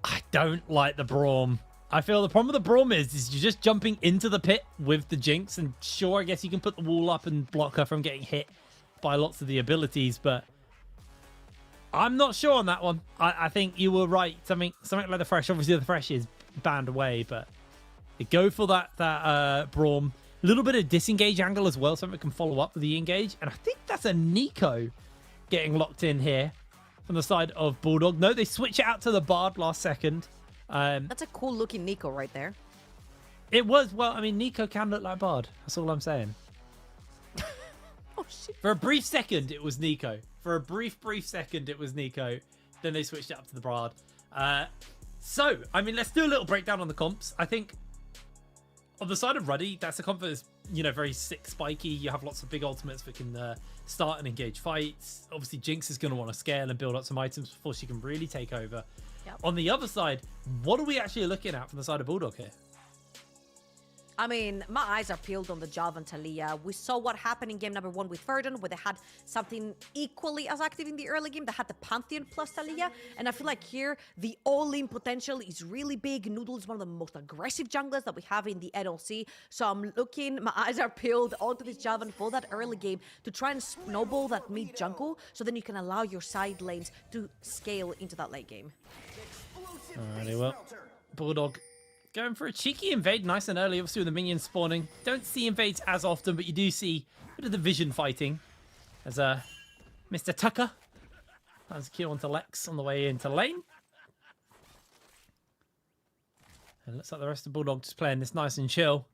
I don't like the Braum. I feel the problem with the Braum is you're just jumping into the pit with the Jinx, and sure, I guess you can put the wall up and block her from getting hit by lots of the abilities, but I'm not sure on that one. I think you were right. Something like the Thresh. Obviously, the Thresh is banned away, but they go for that Braum. A little bit of disengage angle as well, something that can follow up with the engage, and I think that's a Nico getting locked in here from the side of Bulldog. No, they switch it out to the Bard last second. That's a cool looking Nico right there. It was, well, I mean, Nico can look like Bard. That's all I'm saying. Oh, shit. For a brief second, it was Nico. For a brief second, it was Nico. Then they switched it up to the Bard. So, I mean, let's do a little breakdown on the comps. I think on the side of Ruddy, that's a comp that is, very sick, spiky. You have lots of big ultimates that can start and engage fights. Obviously, Jinx is going to want to scale and build up some items before she can really take over. Yep. On the other side, what are we actually looking at from the side of Bulldog here? I mean, my eyes are peeled on the Jarvan Taliyah. We saw what happened in game number 1 with Verdun, where they had something equally as active in the early game. They had the Pantheon plus Taliyah, and I feel like here, the all-in potential is really big. Noodle is one of the most aggressive junglers that we have in the NLC, so I'm looking, my eyes are peeled onto this Jarvan for that early game to try and snowball that mid jungle, so then you can allow your side lanes to scale into that late game. Alrighty, well, Bulldog going for a cheeky invade nice and early, obviously with the minions spawning. Don't see invades as often, but you do see a bit of the vision fighting as Mr. Tucker finds a kill onto Lex on the way into lane. And looks like the rest of Bulldog just playing this nice and chill.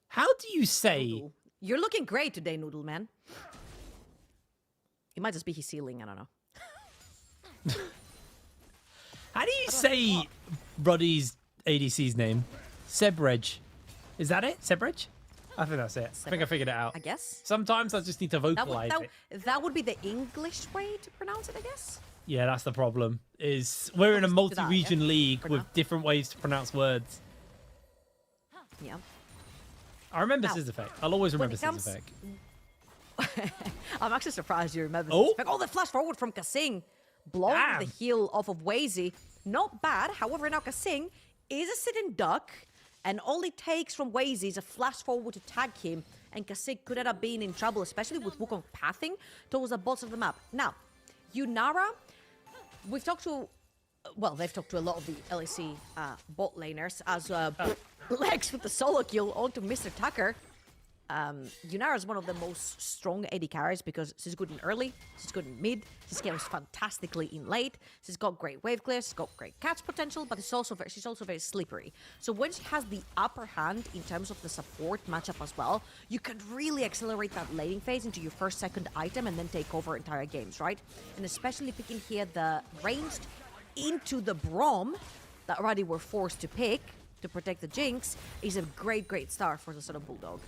How do you say... Noodle. You're looking great today, Noodle Man. It might just be his ceiling, I don't know. How do you say Roddy's ADC's name? Sebrej. Is that it? Sebrej? I think that's it. I think I figured it out. I guess. Sometimes I just need to vocalize it. That would be the English way to pronounce it, I guess. Yeah, that's the problem. Is we're in a multi-region league with different ways to pronounce words. Yeah. I remember Sizzafek. I'll always remember Sizzafek. I'm actually surprised you remember Oh. Sizzafek. Oh, the flash forward from Kasing. Blowing the heel off of Wazy. Not bad. However, now Kasing is a sitting duck. And all it takes from Wazy is a flash forward to tag him. And Kasing could end up being in trouble, especially with Wukong pathing towards the boss of the map. Now, Yunara, we've talked to... Well, they've talked to a lot of the LEC bot laners as Lex with the solo kill onto Mr. Tucker. Yunara is one of the most strong AD carries because she's good in early, she's good in mid, she scales fantastically in late, she's got great wave clear, she's got great catch potential, but she's also very slippery. So when she has the upper hand in terms of the support matchup as well, you can really accelerate that laning phase into your first, second item and then take over entire games, right? And especially picking here the ranged into the Braum that already were forced to pick to protect the Jinx is a great start for the sort of Bulldog.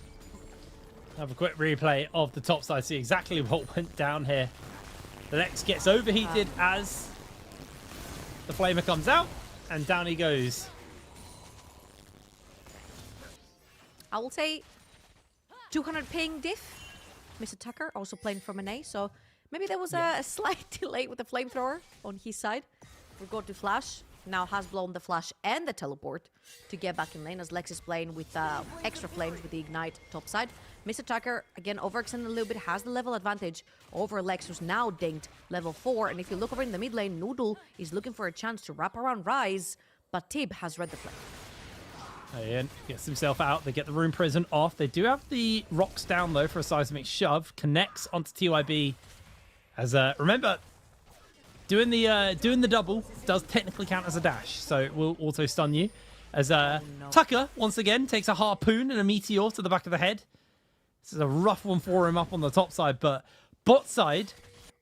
Have a quick replay of the top side, see exactly what went down here. The Lex gets overheated as the Flamer comes out, and down he goes. I will say 200 ping diff. Mr. Tucker also playing from an A, so maybe there was a slight delay with the flamethrower on his side. Forgot to flash. Now has blown the flash and the teleport to get back in lane as Lex is playing with extra flames with the ignite top side. Mr. Tucker, again, overextended a little bit, has the level advantage over Lex, who's now dinged level 4. And if you look over in the mid lane, Noodle is looking for a chance to wrap around Rise, but Tib has read the play. Ian gets himself out. They get the Rune Prison off. They do have the rocks down, though, for a seismic shove. Connects onto TYB. As, remember... Doing the double does technically count as a dash, so it will auto stun you. As Tucker, once again, takes a harpoon and a meteor to the back of the head. This is a rough one for him up on the top side, but bot side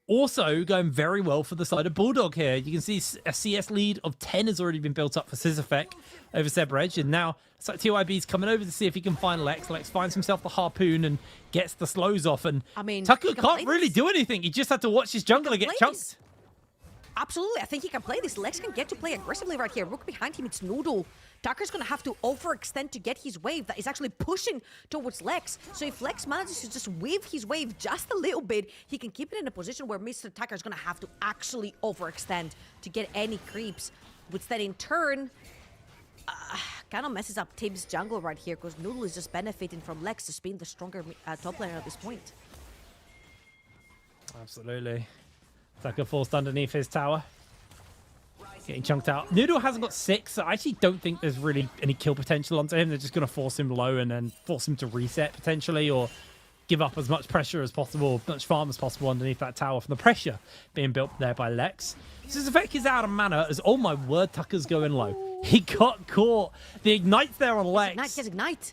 also going very well for the side of Bulldog here. You can see a CS lead of 10 has already been built up for Sizzafek over Sebrej, and now it's like TYB's coming over to see if he can find Lex. Lex finds himself the harpoon and gets the slows off, and I mean, Tucker can't really do anything. He just had to watch his jungler get chunked. Absolutely, I think he can play this. Lex can get to play aggressively right here. Rook behind him, it's Noodle. Tucker's gonna have to overextend to get his wave that is actually pushing towards Lex. So if Lex manages to just weave his wave just a little bit, he can keep it in a position where Mr. Tucker's gonna have to actually overextend to get any creeps, which then in turn kind of messes up Tib's jungle right here because Noodle is just benefiting from Lex just being the stronger top laner at this point. Absolutely. Tucker forced underneath his tower. Getting chunked out. Noodle hasn't got 6, so I actually don't think there's really any kill potential onto him. They're just going to force him low and then force him to reset potentially, or give up as much pressure as possible, as much farm as possible underneath that tower from the pressure being built there by Lex. Sizzafek is out of mana as, oh my word, Tucker's going low. He got caught. The Ignite's there on Lex. Ignite.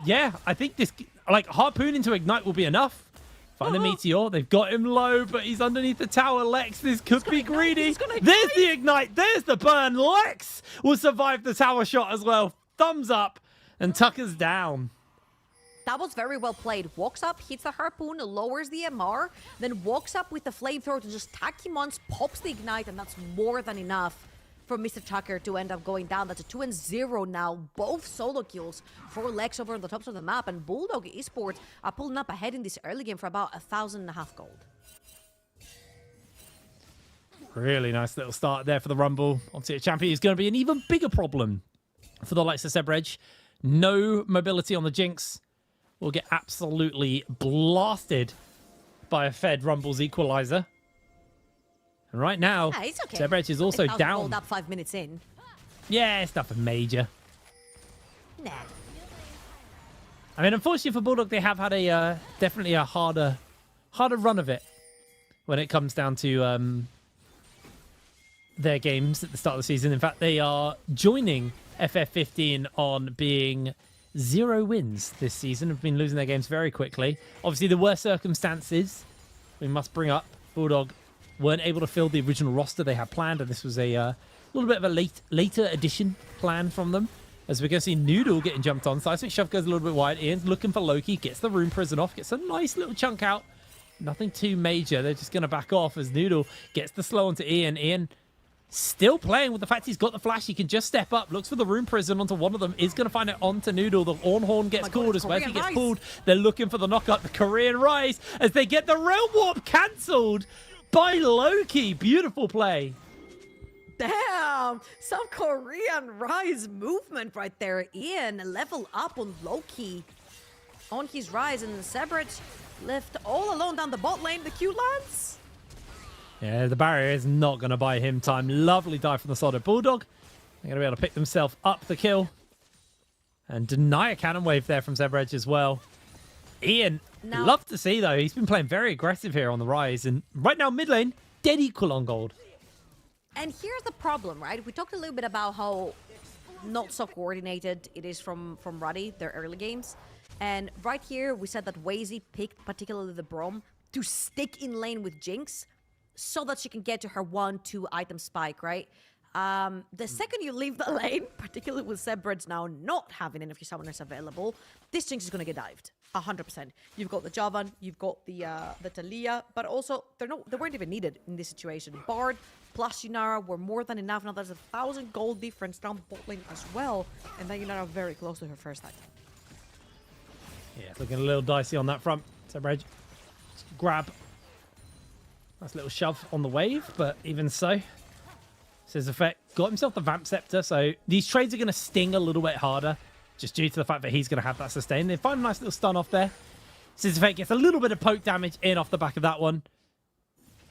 Yeah, I think this, like, harpoon into Ignite will be enough. Find the meteor. They've got him low, but he's underneath the tower. Lex, this could be greedy. There's the ignite. There's the burn. Lex will survive the tower shot as well. Thumbs up, and Tucker's down. That was very well played. Walks up, hits the harpoon, lowers the MR, then walks up with the flamethrower to just tag him once, pops the ignite, and that's more than enough for Mr. Tucker to end up going down. That's a 2-0 now. Both solo kills for Lex over on the tops of the map, and Bulldog Esports are pulling up ahead in this early game for about 1,500 gold. Really nice little start there for the Rumble. Obviously, a champion is going to be an even bigger problem for the likes of Sebrej. No mobility on the Jinx. Will get absolutely blasted by a Fed Rumble's Equalizer. And right now, Ah, it's okay. Sebrech is also 1,000 down. gold up 5 minutes in. Yeah, it's nothing major. Nah. I mean, unfortunately for Bulldog, they have had a definitely a harder run of it when it comes down to their games at the start of the season. In fact, they are joining FF15 on being 0 wins this season. Have been losing their games very quickly. Obviously, the worst circumstances we must bring up. Bulldog weren't able to fill the original roster they had planned, and this was a little bit of a later addition plan from them. As we're going to see Noodle getting jumped on. Seismic Shove goes a little bit wide. Ian's looking for Loki. Gets the Rune Prison off. Gets a nice little chunk out. Nothing too major. They're just going to back off as Noodle gets the slow onto Ian. Ian still playing with the fact he's got the flash. He can just step up. Looks for the Rune Prison onto one of them. Is going to find it onto Noodle. The Ornhorn gets called as well. If he gets pulled, they're looking for the knockup. The Korean Rise as they get the Realm Warp cancelled by Loki. Beautiful play. Damn, some Korean Rise movement right there. Ian level up on Loki on his Rise, and Sebrech left all alone down the bot lane. The Q lands. Yeah, the barrier is not going to buy him time. Lovely dive from the Solid Bulldog. They're going to be able to pick themselves up the kill and deny a cannon wave there from Sebrech as well. Ian, love to see though. He's been playing very aggressive here on the Rise, and right now mid lane, dead equal on gold. And here's the problem, right? We talked a little bit about how not so coordinated it is from Ruddy, their early games. And right here, we said that Wazy picked particularly the Braum to stick in lane with Jinx so that she can get to her 1-2 item spike, right? The second you leave the lane, particularly with Sebrech now not having any of your summoners available, this Jinx is going to get dived. 100%. You've got the Javan, you've got the Talia, but also they weren't even needed in this situation. Bard plus Yunara were more than enough. Now there's 1,000 gold difference down bot lane as well, and then Yunara very close to her first item. Yeah, it's looking a little dicey on that front. Sebrech grab. Nice little shove on the wave, but even so, Scissor Effect got himself the Vamp Scepter, so these trades are going to sting a little bit harder, just due to the fact that he's going to have that sustain. They find a nice little stun off there. Scissor Effect gets a little bit of poke damage in off the back of that one.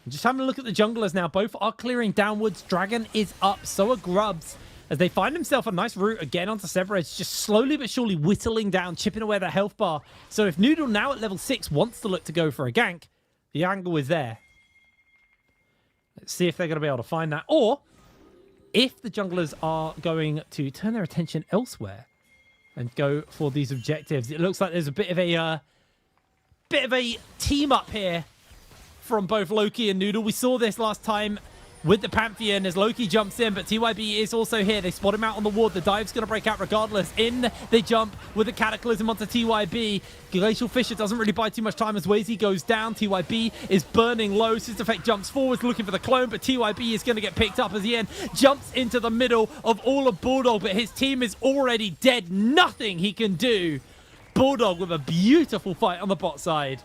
Just having a look at the junglers now. Both are clearing downwards. Dragon is up, so are Grubs, as they find himself a nice route again onto Sebrech, just slowly but surely whittling down, chipping away that health bar. So if Noodle now at level 6 wants to look to go for a gank, the angle is there. Let's see if they're going to be able to find that, or if the junglers are going to turn their attention elsewhere and go for these objectives. It looks like there's a bit of a team up here from both Loki and Noodle. We saw this last time with the Pantheon as Loki jumps in, but TYB is also here. They spot him out on the ward. The dive's going to break out regardless. In they jump with the Cataclysm onto TYB. Glacial Fissure doesn't really buy too much time as Wazy goes down. TYB is burning low. Scissor Effect jumps forwards looking for the clone, but TYB is going to get picked up as Ian jumps into the middle of all of Bulldog, but his team is already dead. Nothing he can do. Bulldog with a beautiful fight on the bot side.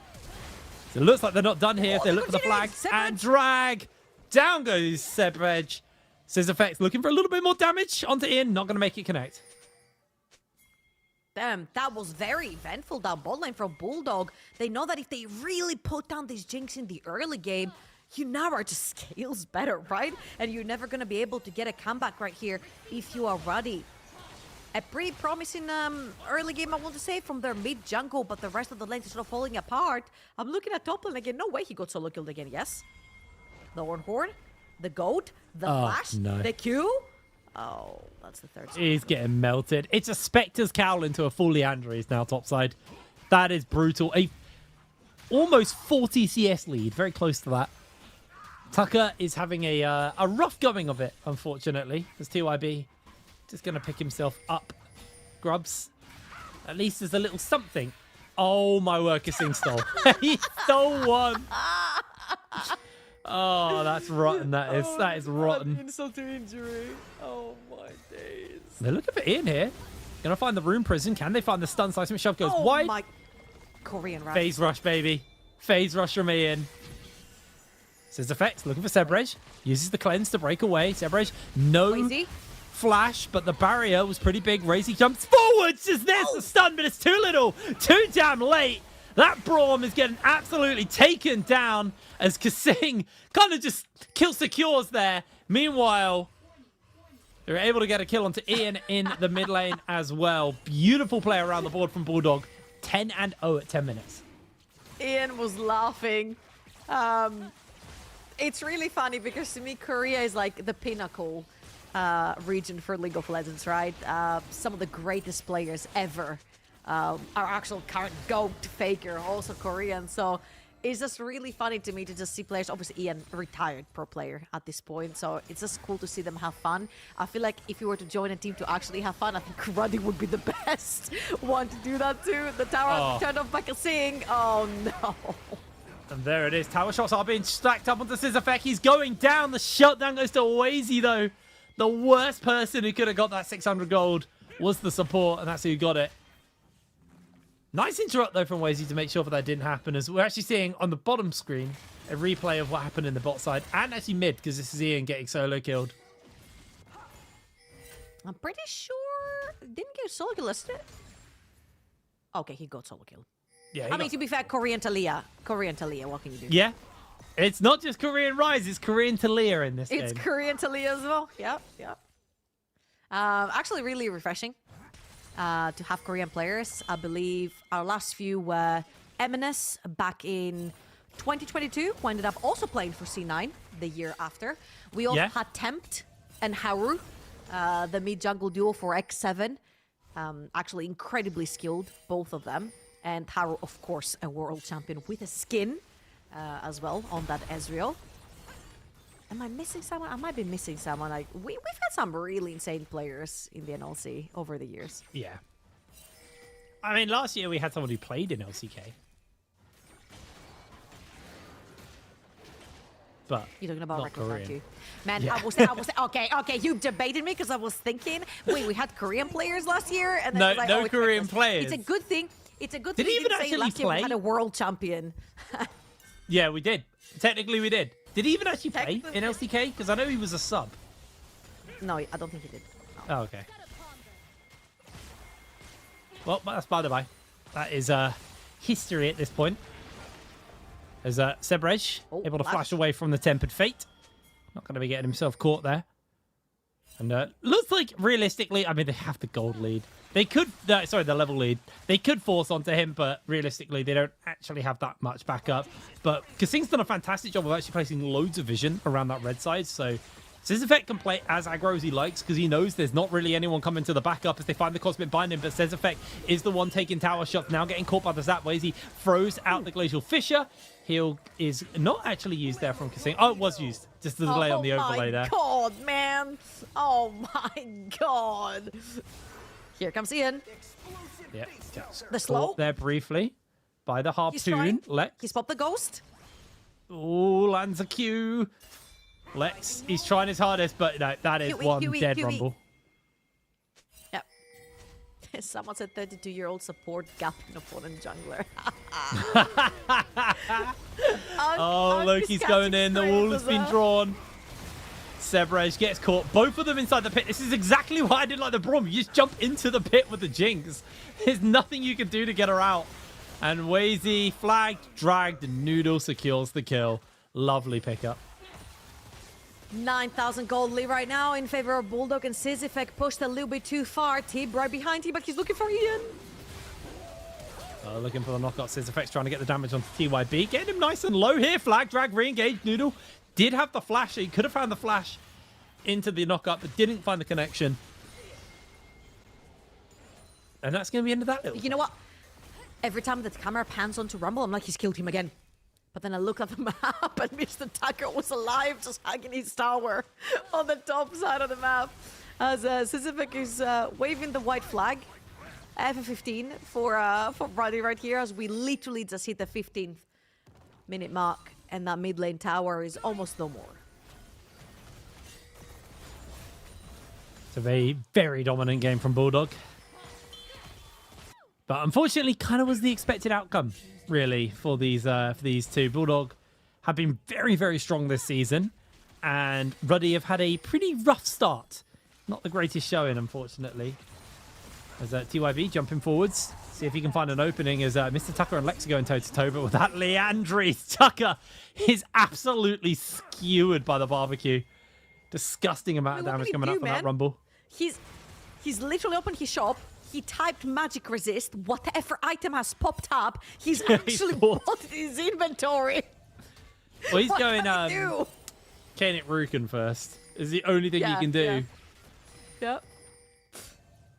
So it looks like they're not done here. If they look for the flag and drag. Down goes Sebrech. Scissor Effect looking for a little bit more damage onto Ian. Not going to make it connect. Damn, that was very eventful down bot lane from Bulldog. They know that if they really put down this Jinx in the early game, Yunara just scales better, right? And you're never going to be able to get a comeback right here if you are Ruddy. A pretty promising early game, I want to say, from their mid jungle, but the rest of the lane is sort of falling apart. I'm looking at top lane again. No way he got solo killed again, yes? The Ornhorn, the Goat, the Flash, the Q. Oh, that's the third. He's getting melted. It's a Spectre's Cowl into a full Leandries now topside. That is brutal. A almost 40 CS lead, very close to that. Tucker is having a rough going of it, unfortunately. As TYB just going to pick himself up. Grubs, at least there's a little something. Oh, my worker Sing stole. He stole one. Oh, that's rotten. That is rotten. Insult to injury. Oh my days. They're looking for Ian here. Gonna find the Rune Prison. Can they find the stun? Seismic Shove goes wide. My Korean Rush. Phase rush, baby. Phase rush from Ian. Scissor Effect looking for Sebrech. Uses the cleanse to break away. Sebrech, no flash, but the barrier was pretty big. Razy jumps forwards. Is this the stun? But it's too little. Too damn late. That Braum is getting absolutely taken down as Kasing kind of just kill secures there. Meanwhile, they're able to get a kill onto Ian in the mid lane as well. Beautiful play around the board from Bulldog. 10-0 at 10 minutes. Ian was laughing. It's really funny because to me, Korea is like the pinnacle region for League of Legends, right? Some of the greatest players ever. Our actual current GOAT faker, also Korean. So it's just really funny to me to just see players, obviously Ian, retired pro player at this point. So it's just cool to see them have fun. I feel like if you were to join a team to actually have fun, I think Ruddy would be the best one to do that too. The tower turned off by Kasing. Oh no. And there it is. Tower shots are being stacked up onto Scissorfeck. He's going down. The shutdown goes to Wazy though. The worst person who could have got that 600 gold was the support, and that's who got it. Nice interrupt, though, from Wazy to make sure that didn't happen, as we're actually seeing on the bottom screen a replay of what happened in the bot side, and actually mid, because this is Ian getting solo killed. I'm pretty sure... Didn't get solo kill, isn't it? Okay, he got solo kill. Yeah, I mean, to be fair, Korean Talia. Korean Talia, what can you do? Yeah. It's not just Korean Rise, it's Korean Talia in this game. It's Korean Talia as well. Yep, yep. Actually, really refreshing. To have Korean players. I believe our last few were Eminus back in 2022, who ended up also playing for C9 the year after. We also had Tempt and Haru, the mid-jungle duo for X7. Actually incredibly skilled, both of them. And Haru, of course, a world champion with a skin as well on that Ezreal. Am I missing someone? I might be missing someone. Like we've had some really insane players in the NLC over the years. Yeah. I mean, last year we had someone who played in LCK. But you're talking about records, aren't you? Man, Yeah. I was okay, you debated me because I was thinking, wait, we had Korean players last year, and then No, I was like, no it's Korean Reckless. players. It's a good thing. It's a good Did thing he you didn't even say last actually year we play? had a world champion. yeah, we did. Technically, we did. Did he even actually play in LCK? Because I know he was a sub. No, I don't think he did. Oh, okay. Well, that's by the by. That is history at this point. As Sebrej able to flash away from the Tempered Fate. Not going to be getting himself caught there. And looks like, realistically, I mean, they have the gold lead. They could, sorry, the level lead. They could force onto him, but realistically, they don't actually have that much backup. But Kasing's done a fantastic job of actually placing loads of vision around that red side. So Scissorfeck can play as aggro as he likes because he knows there's not really anyone coming to the backup as they find the Cosmic Binding. But Scissorfeck is the one taking tower shots, now getting caught by the Zap Wazy. Throws out the Glacial Fissure. Heal is not actually used there from Kasing. Oh, it was used. Just the delay on the overlay there. Oh my god, man. Oh my god. Here comes Ian. Yep. The slow. There briefly by the Harpoon. Lex. He's popped the ghost. Oh, lands a Q. Lex, he's trying his hardest, but no, that is one dead rumble. Yep. Someone said 32-year-old support gapping opponent jungler. Oh, Loki's going in. The wall has been drawn. Sebrej gets caught. Both of them inside the pit. This is exactly why I didn't like the Braum. You just jump into the pit with the Jinx. There's nothing you can do to get her out. And Wazy flagged, dragged, and Noodle secures the kill. Lovely pickup. 9,000 gold lead right now in favor of Bulldog, and Scissorfeck pushed a little bit too far. Tib right behind him, but he's looking for Ian. Looking for the knockout. Scissorfeck's trying to get the damage onto TYB. Getting him nice and low here. Flag, drag, re-engage. Noodle did have the flash. He could have found the flash into the knockup, but didn't find the connection. And that's going to be the end of that little. You know what? Every time the camera pans onto Rumble, I'm like, he's killed him again. But then I look at the map and Mr. Tucker was alive, just hugging his tower on the top side of the map. As Scissorfeck is waving the white flag. F15 for Brady right here, as we literally just hit the 15th minute mark, and that mid lane tower is almost no more. It's a very dominant game from Bulldog. But unfortunately, kind of was the expected outcome, really, for these two. Bulldog have been very strong this season, and Ruddy have had a pretty rough start. Not the greatest showing, unfortunately. As TYB jumping forwards, See if he can find an opening as Mr. Tucker and Lex are going toe-to-toe, but with that Leandri, Tucker is absolutely skewered by the barbecue. Disgusting amount of damage coming out from that Rumble. He's literally opened his shop. He typed magic resist. Whatever item has popped up, he's actually bought his inventory. Well, he's going Kenit Ruken first. Is the only thing you can do. Yep.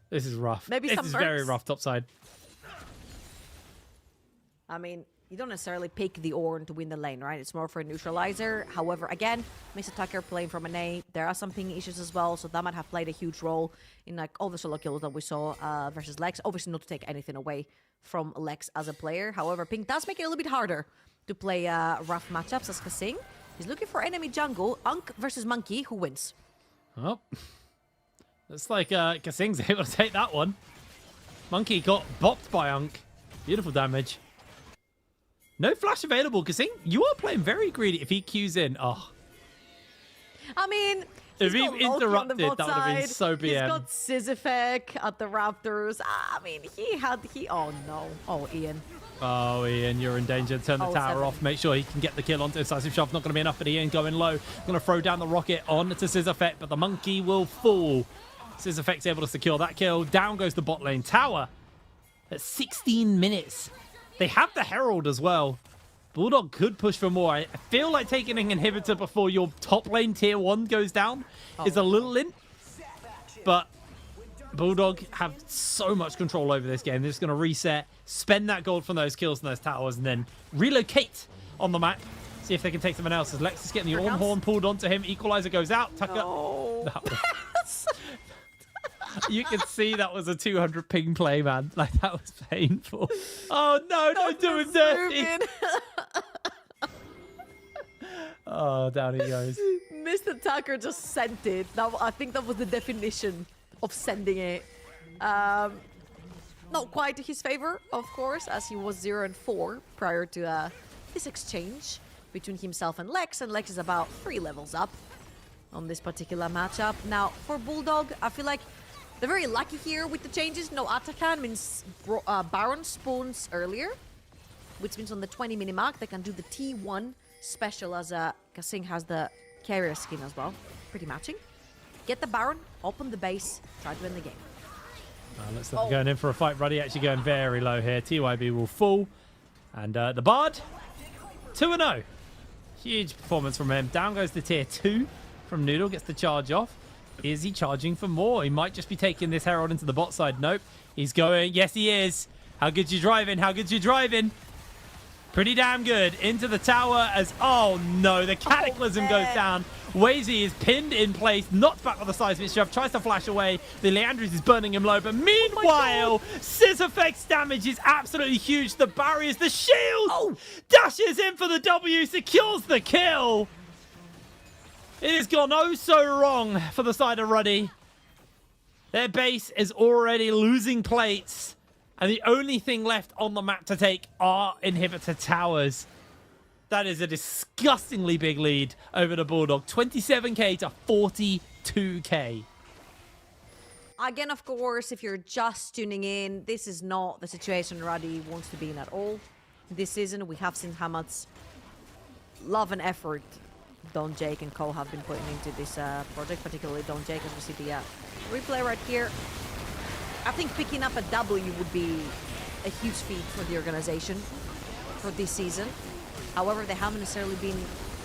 This is rough. Maybe this some is mercs. very rough topside. I mean, you don't necessarily pick the Ornn to win the lane, right? It's more for a neutralizer. However, again, Mr. Tucker playing from an A. There are some ping issues as well, so that might have played a huge role in like all the solo kills that we saw versus Lex. Obviously, not to take anything away from Lex as a player. However, ping does make it a little bit harder to play rough matchups as Kasing. He's looking for enemy jungle. Unk versus Monkey. Who wins? Oh. Looks like Kasing's able to take that one. Monkey got bopped by Unk. Beautiful damage. No flash available, Kasing. You are playing very greedy if he queues in. Oh. I mean, if he interrupted, that would have been so BM. He's got Sisyphec at the Raptors. I mean, oh no. Oh, Ian. Oh, Ian, you're in danger. Turn the tower off. Make sure he can get the kill onto Decisive Shove. Not going to be enough, but Ian going low. Going to throw down the rocket on to Sisyphec, but the Monkey will fall. Sisyphec's able to secure that kill. Down goes the bot lane tower at 16 minutes. They have the Herald as well. Bulldog could push for more. I feel like taking an inhibitor before your top lane tier 1 goes down is a little lint. But Bulldog have so much control over this game. They're just going to reset, spend that gold from those kills and those towers, and then relocate on the map. See if they can take someone else. As Lex is getting the Ornn horn pulled onto him. Equalizer goes out. Tucker. No. You can see that was a 200 ping play, man. Like, that was painful. Oh, no, don't do him dirty. Oh, down he goes. Mr. Tucker just sent it. I think that was the definition of sending it. Not quite to his favor, of course, as he was 0-4 prior to this exchange between himself and Lex is about 3 levels up on this particular matchup. Now, for Bulldog, I feel like they're very lucky here with the changes. No Atakan means Baron spawns earlier, which means on the 20-minute mark they can do the T1 special as Kasing has the carrier skin as well. Pretty matching. Get the Baron, open the base, try to win the game. Looks like they're going in for a fight. Ruddy actually going very low here. TYB will fall. And the Bard, 2-0. Huge performance from him. Down goes the tier 2 from Noodle. Gets the charge off. Is he charging for more? He might just be taking this Herald into the bot side. Nope. He's going. Yes, he is. How good's you driving? How good's you driving? Pretty damn good. Into the tower as... Oh, no. The Cataclysm goes down. Wazy is pinned in place. Knocked back with the seismic shove. Tries to flash away. The Leandris is burning him low. But meanwhile, Sisyphec's damage is absolutely huge. The barriers, the shield. Dashes in for the W. Secures the kill. It has gone oh so wrong for the side of Ruddy. Their base is already losing plates. And the only thing left on the map to take are inhibitor towers. That is a disgustingly big lead over the Bulldog. 27k to 42k. Again, of course, if you're just tuning in, this is not the situation Ruddy wants to be in at all. This season, we have seen how much love and effort Don Jake and Co have been putting into this project, particularly Don Jake, as we see the replay right here. I think picking up a W would be a huge feat for the organization for this season. However, they haven't necessarily been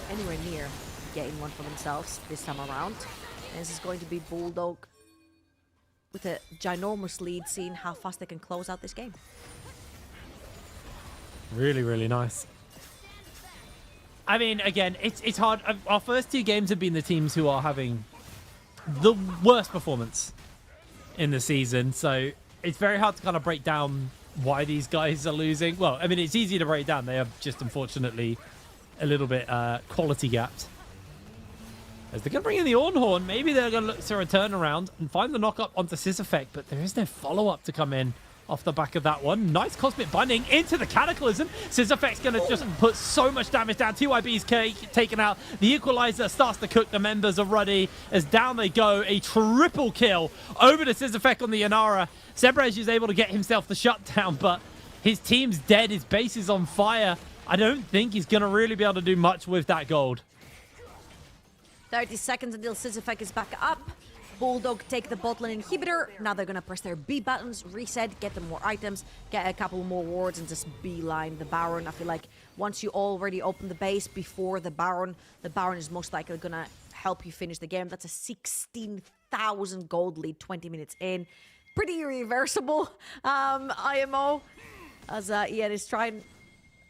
anywhere near getting one for themselves this time around. And this is going to be Bulldog with a ginormous lead, seeing how fast they can close out this game. Really, really nice. I mean, again, it's hard. Our first 2 games have been the teams who are having the worst performance in the season. So it's very hard to kind of break down why these guys are losing. Well, I mean, it's easy to break down. They are just, unfortunately, a little bit quality gapped. As they're going to bring in the Ornn horn, maybe they're going to look to a turnaround and find the knock-up onto Sisyphec, but there is no follow-up to come in off the back of that one. Nice cosmic binding into the Cataclysm. Scissorfect's going to just put so much damage down. TYB's taken out. The Equalizer starts to cook the members of Ruddy as down they go. A triple kill over to Scissorfect on the Inara. Sebrej is able to get himself the shutdown, but his team's dead. His base is on fire. I don't think he's going to really be able to do much with that gold. 30 seconds until Scissorfect is back up. Bulldog take the bot lane inhibitor. Now they're gonna press their B buttons, reset, get them more items, get a couple more wards, and just beeline the Baron. I feel like once you already open the base before the Baron is most likely gonna help you finish the game. That's a 16,000 gold lead 20 minutes in. Pretty irreversible IMO, as Ian is trying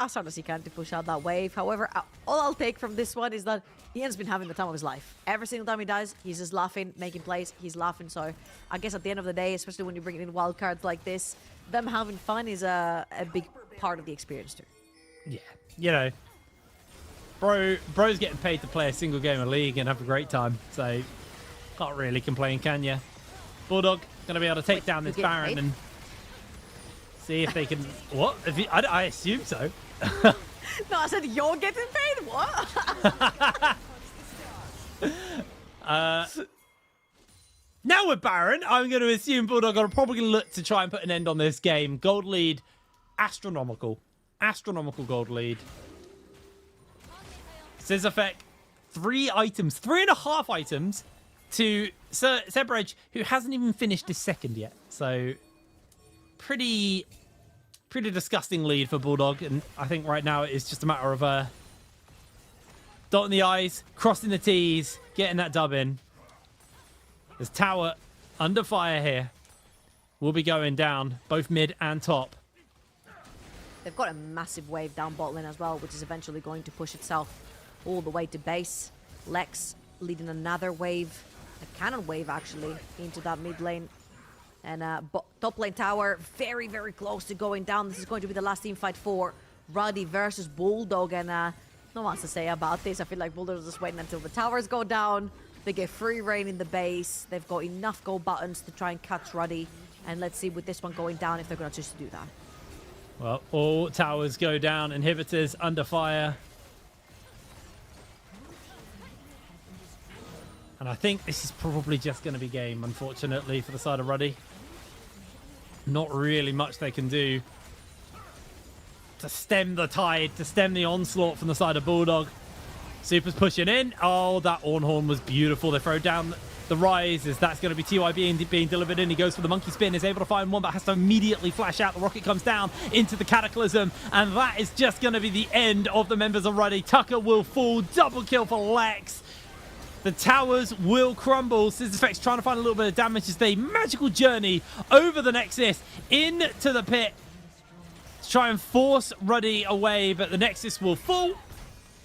as hard as he can to push out that wave. However, all I'll take from this one is that Ian's been having the time of his life. Every single time he dies, he's just laughing, making plays, he's laughing. So I guess at the end of the day, especially when you're bringing in wild cards like this, them having fun is a big part of the experience too. Yeah, you know, bro's getting paid to play a single game of League and have a great time. So can't really complain, can you? Bulldog going to be able to take down this Baron and see if they can... What? I assume so. No, I said you're getting paid. What? Now with Baron, I'm going to assume Bulldog are probably going to look to try and put an end on this game. Gold lead, astronomical. Astronomical gold lead. Scissorfect, 3.5 items to Sebrej, who hasn't even finished his second yet. So, pretty disgusting lead for Bulldog, and I think right now it's just a matter of dotting the I's, crossing the T's, getting that dub in. There's tower under fire here. Will be going down, both mid and top. They've got a massive wave down bot lane as well, which is eventually going to push itself all the way to base. Lex leading another wave, a cannon wave actually, into that mid lane. And top lane tower, very, very close to going down. This is going to be the last team fight for Ruddy versus Bulldog. And not much to say about this. I feel like Bulldog is just waiting until the towers go down. They get free reign in the base. They've got enough go buttons to try and catch Ruddy. And let's see with this one going down if they're going to choose to do that. Well, all towers go down. Inhibitors under fire. And I think this is probably just going to be game, unfortunately, for the side of Ruddy. Not really much they can do to stem the tide, to stem the onslaught from the side of Bulldog. Super's pushing in. Oh, that Ornhorn was beautiful. They throw down the rise as that's going to be TYB being delivered in. He goes for the monkey spin, is able to find one, but has to immediately flash out. The rocket comes down into the Cataclysm, and that is just going to be the end of the members of Ruddy. Tucker will fall. Double kill for Lex. The towers will crumble. Scissorfect's trying to find a little bit of damage as they magical journey over the Nexus into the pit to try and force Ruddy away, but the Nexus will fall.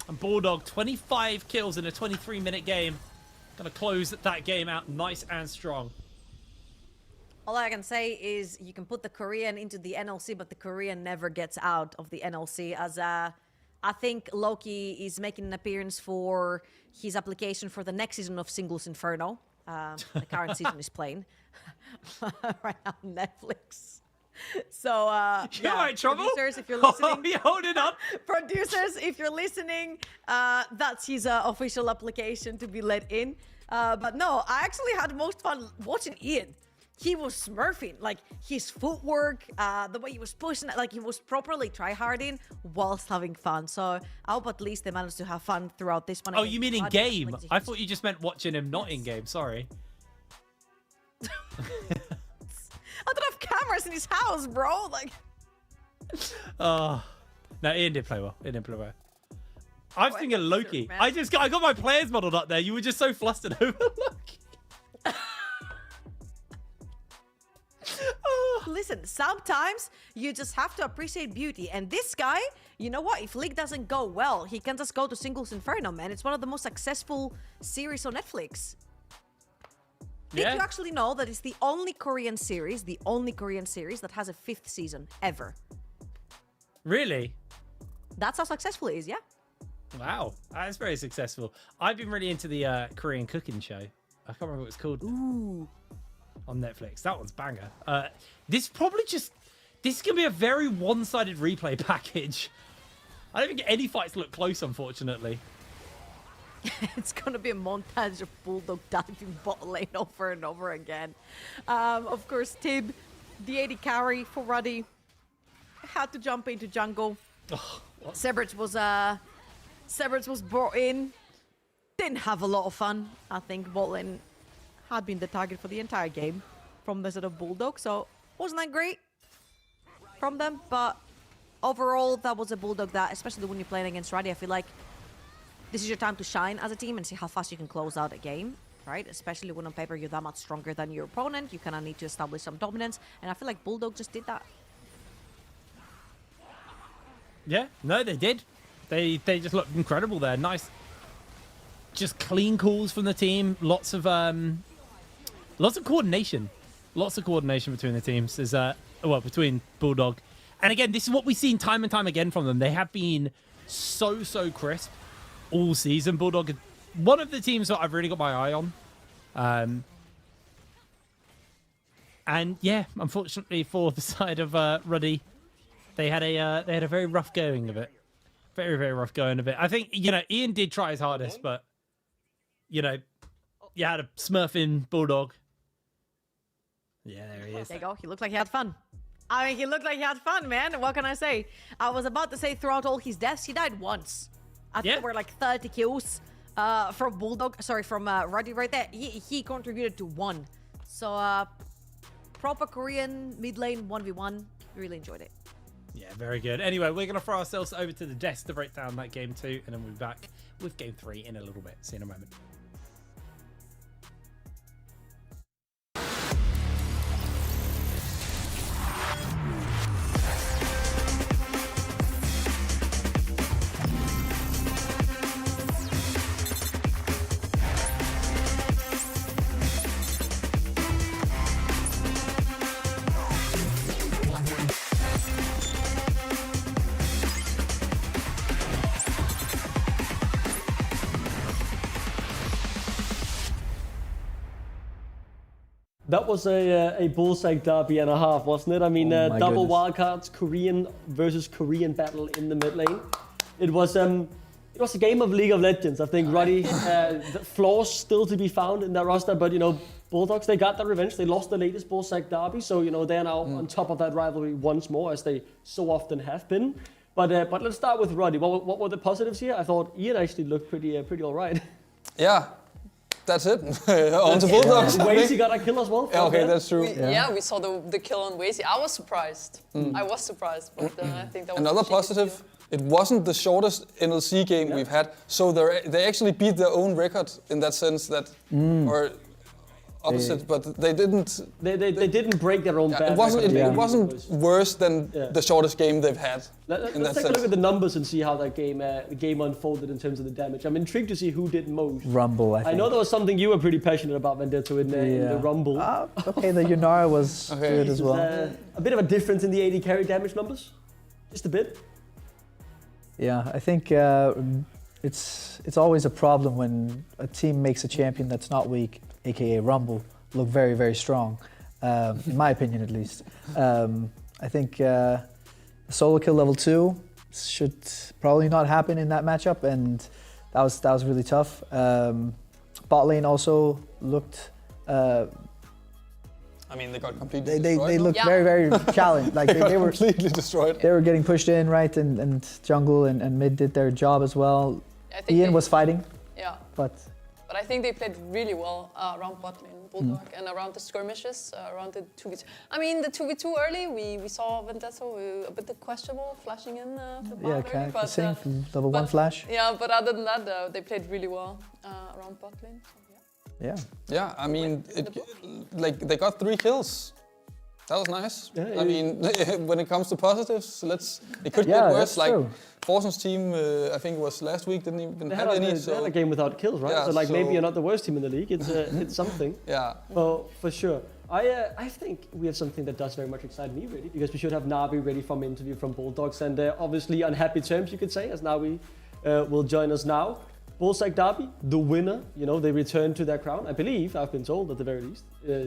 And Bulldog, 25 kills in a 23-minute game. Gonna close that game out nice and strong. All I can say is you can put the Korean into the NLC, but the Korean never gets out of the NLC, as I think Loki is making an appearance for his application for the next season of Singles Inferno. The current season is playing right now on Netflix. So, yeah, trouble? Producers, if you're listening, you holding up. Producers, if you're listening, that's his official application to be let in. But no, I actually had most fun watching Ian. He was smurfing, like his footwork, the way he was pushing, like he was properly tryharding whilst having fun. So I hope at least they managed to have fun throughout this one. Oh, you mean in game? I thought you just meant watching him not in game. Sorry. I don't have cameras in his house, bro. Like. Oh, no, Ian did play well. Ian did play well. I was thinking Loki. I got my players modeled up there. You were just so flustered over Loki. Listen, sometimes you just have to appreciate beauty. And this guy, you know what? If League doesn't go well, he can just go to Singles Inferno, man. It's one of the most successful series on Netflix. Did you actually know that it's the only Korean series that has a 5th season ever? Really? That's how successful it is, yeah? Wow, that's very successful. I've been really into the Korean cooking show. I can't remember what it's called. Ooh. On Netflix. That one's banger. This probably just... This can be a very one-sided replay package. I don't think any fights look close, unfortunately. It's gonna be a montage of Bulldog diving bot lane over and over again. Of course, Tib, the AD carry for Ruddy, had to jump into jungle. Severus was brought in. Didn't have a lot of fun. I think bot lane had been the target for the entire game from the sort of Bulldog, so wasn't that great from them, but overall that was a Bulldog that, especially when you're playing against Ruddy, I feel like this is your time to shine as a team and see how fast you can close out a game, right? Especially when on paper you're that much stronger than your opponent. You kind of need to establish some dominance, and I feel like Bulldog just did that. Yeah, no, they did. They just looked incredible there. Nice, just clean calls from the team. Lots of coordination. Lots of coordination between the teams. Is between Bulldog, and again, this is what we've seen time and time again from them. They have been so crisp all season. Bulldog, one of the teams that I've really got my eye on. And yeah, unfortunately for the side of Ruddy, they had a very rough going of it. Very rough going of it. I think, Ian did try his hardest, but you had a smurf in Bulldog. Yeah, there he is. There you go. He looked like he had fun. I mean, he looked like he had fun, man. What can I say? I was about to say throughout all his deaths, he died once. I think there were like 30 kills from Ruddy right there. He contributed to 1. So proper Korean mid lane 1v1. Really enjoyed it. Yeah, very good. Anyway, we're going to throw ourselves over to the desk to break down that game 2, and then we'll be back with game 3 in a little bit. See you in a moment. That was a bullseye derby and a half, wasn't it? I mean, double wildcards, Korean versus Korean battle in the mid lane. It was a game of League of Legends. I think Ruddy, the flaws still to be found in their roster, but Bulldogs, they got their revenge. They lost the latest bullseye derby, so they're now on top of that rivalry once more, as they so often have been. But let's start with Ruddy. What were the positives here? I thought Ian actually looked pretty all right. Yeah. That's it. On to Bulldogs. Wasey got a kill as well. Yeah, okay, that's true. We saw the kill on Wasey. I was surprised. I was surprised, but I think that was another positive. It wasn't the shortest NLC game we've had, so they actually beat their own record in that sense. That or opposite, but they didn't. They didn't break their own bad. It wasn't worse than the shortest game they've had. Let's take a look at the numbers and see how that game unfolded in terms of the damage. I'm intrigued to see who did most. Rumble, I think. I know there was something you were pretty passionate about, Vendetto, in the Rumble. Okay, the Yunara was good as well. A bit of a difference in the AD carry damage numbers, just a bit. Yeah, I think it's always a problem when a team makes a champion that's not weak, aka Rumble, look very strong, in my opinion at least. I think solo kill level 2 should probably not happen in that matchup, and that was really tough. Bot lane also looked. I mean, they got completely destroyed. They looked very challenged. Like they were completely destroyed. They were getting pushed in, right, and jungle and mid did their job as well. Ian was fighting. Yeah. But I think they played really well around bot lane, Bulldog, and around the skirmishes, around the 2v2. I mean, the 2v2 early, we saw Vendetto a bit questionable, flashing in the bot early, but same level 1 flash. Yeah, but other than that, they played really well around bot lane. So, yeah, I mean, they got 3 kills. That was nice. I mean, when it comes to positives, it could get worse. Like Forsen's team, I think it was last week, didn't even have any. They had a game without kills, right? Yeah, so maybe you're not the worst team in the league. It's something. Yeah. Well, for sure. I think we have something that does very much excite me, really, because we should have Navi ready from an interview from Bulldogs, and obviously on happy terms, you could say, as Navi will join us now. Bullseye Derby, the winner, they return to their crown. I believe, I've been told at the very least.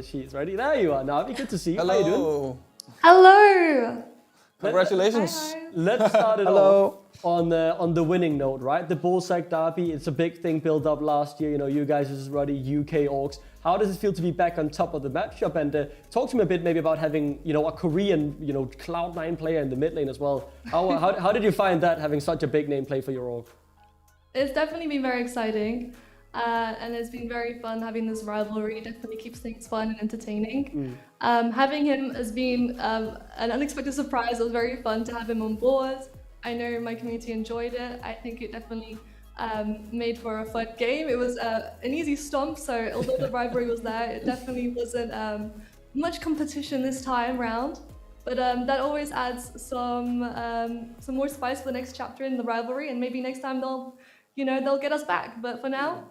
She is ready. There you are, Navi. Good to see you. Hello. How you doing? Hello. Congratulations. Let's start it Hello. off on the winning note, right? The Bullsack Derby, it's a big thing built up last year. You know, you guys as ruddy UK orgs. How does it feel to be back on top of the matchup? And talk to me a bit maybe about having, you know, a Korean, you know, Cloud9 player in the mid lane as well. How did you find that, having such a big name play for your org? It's definitely been very exciting. And it's been very fun having this rivalry. It definitely keeps things fun and entertaining. Having him has been an unexpected surprise. It was very fun to have him on board. I know my community enjoyed it. I think it definitely made for a fun game. It was an easy stomp, so although the rivalry was there, it definitely wasn't much competition this time round. But that always adds some more spice for the next chapter in the rivalry, and maybe next time they'll get us back. But for now,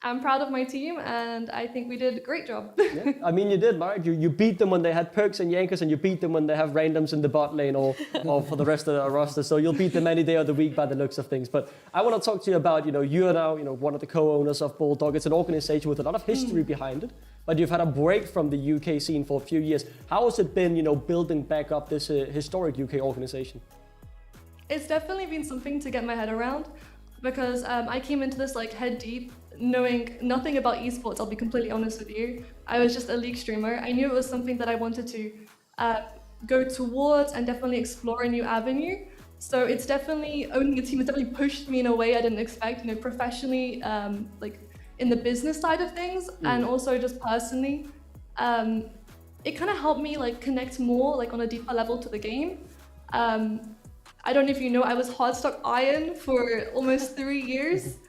I'm proud of my team, and I think we did a great job. Yeah. I mean, you did, right? You beat them when they had perks and yankers, and you beat them when they have randoms in the bot lane or for the rest of the roster. So you'll beat them any day of the week by the looks of things. But I want to talk to you about, you are now, one of the co-owners of Bulldog. It's an organization with a lot of history behind it, but you've had a break from the UK scene for a few years. How has it been, building back up this historic UK organization? It's definitely been something to get my head around, because I came into this head deep, knowing nothing about esports. I'll be completely honest with you. I was just a League streamer. I knew it was something that I wanted to go towards and definitely explore a new avenue. So it's definitely, owning a team has definitely pushed me in a way I didn't expect, professionally, in the business side of things, and also just personally. It kind of helped me connect more on a deeper level to the game. I don't know if you know, I was Hardstock Iron for almost 3 years.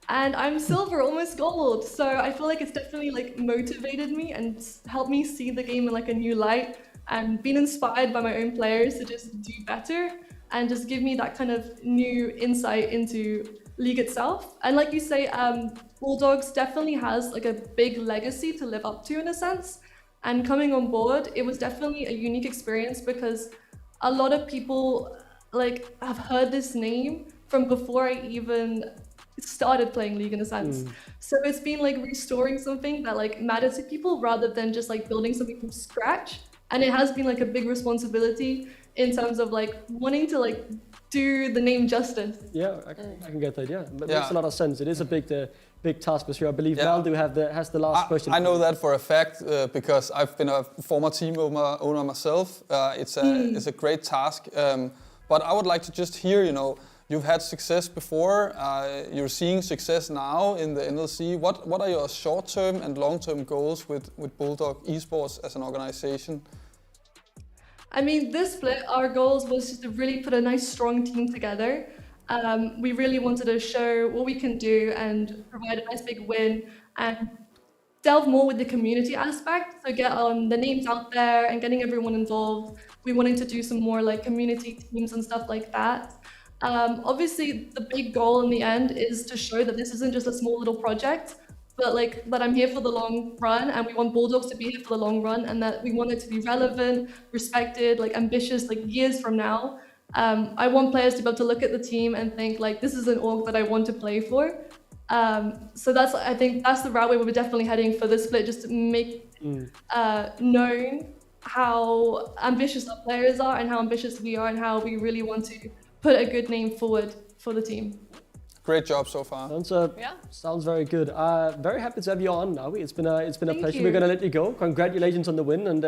And I'm silver, almost gold. So I feel like it's definitely motivated me and helped me see the game in a new light, and been inspired by my own players to just do better and just give me that kind of new insight into League itself. And like you say, Bulldogs definitely has a big legacy to live up to in a sense. And coming on board, it was definitely a unique experience, because a lot of people have heard this name from before I even started playing League in a sense. So it's been restoring something that matters to people, rather than just building something from scratch. And it has been a big responsibility in terms of wanting to do the name justice. Yeah, I can get that. Yeah, but it makes a lot of sense. It is a big task for sure. I believe Valdu has the last question. I know that for a fact because I've been a former team owner myself. It's a great task. But I would like to just hear, you've had success before, you're seeing success now in the NLC. What are your short-term and long-term goals with Bulldog Esports as an organization? I mean, this split, our goals was just to really put a nice, strong team together. We really wanted to show what we can do and provide a nice big win, and delve more with the community aspect. So get the names out there and getting everyone involved. We wanted to do some more community teams and stuff like that. Obviously, the big goal in the end is to show that this isn't just a small little project, but that I'm here for the long run, and we want Bulldogs to be here for the long run, and that we want it to be relevant, respected, ambitious, years from now. I want players to be able to look at the team and think this is an org that I want to play for. So I think that's the route we were definitely heading for this split, just to make known how ambitious our players are and how ambitious we are, and how we really want to put a good name forward for the team. Great job so far. Sounds very good. Very happy to have you on, Navi. It's been a pleasure. You. We're gonna let you go. Congratulations on the win, and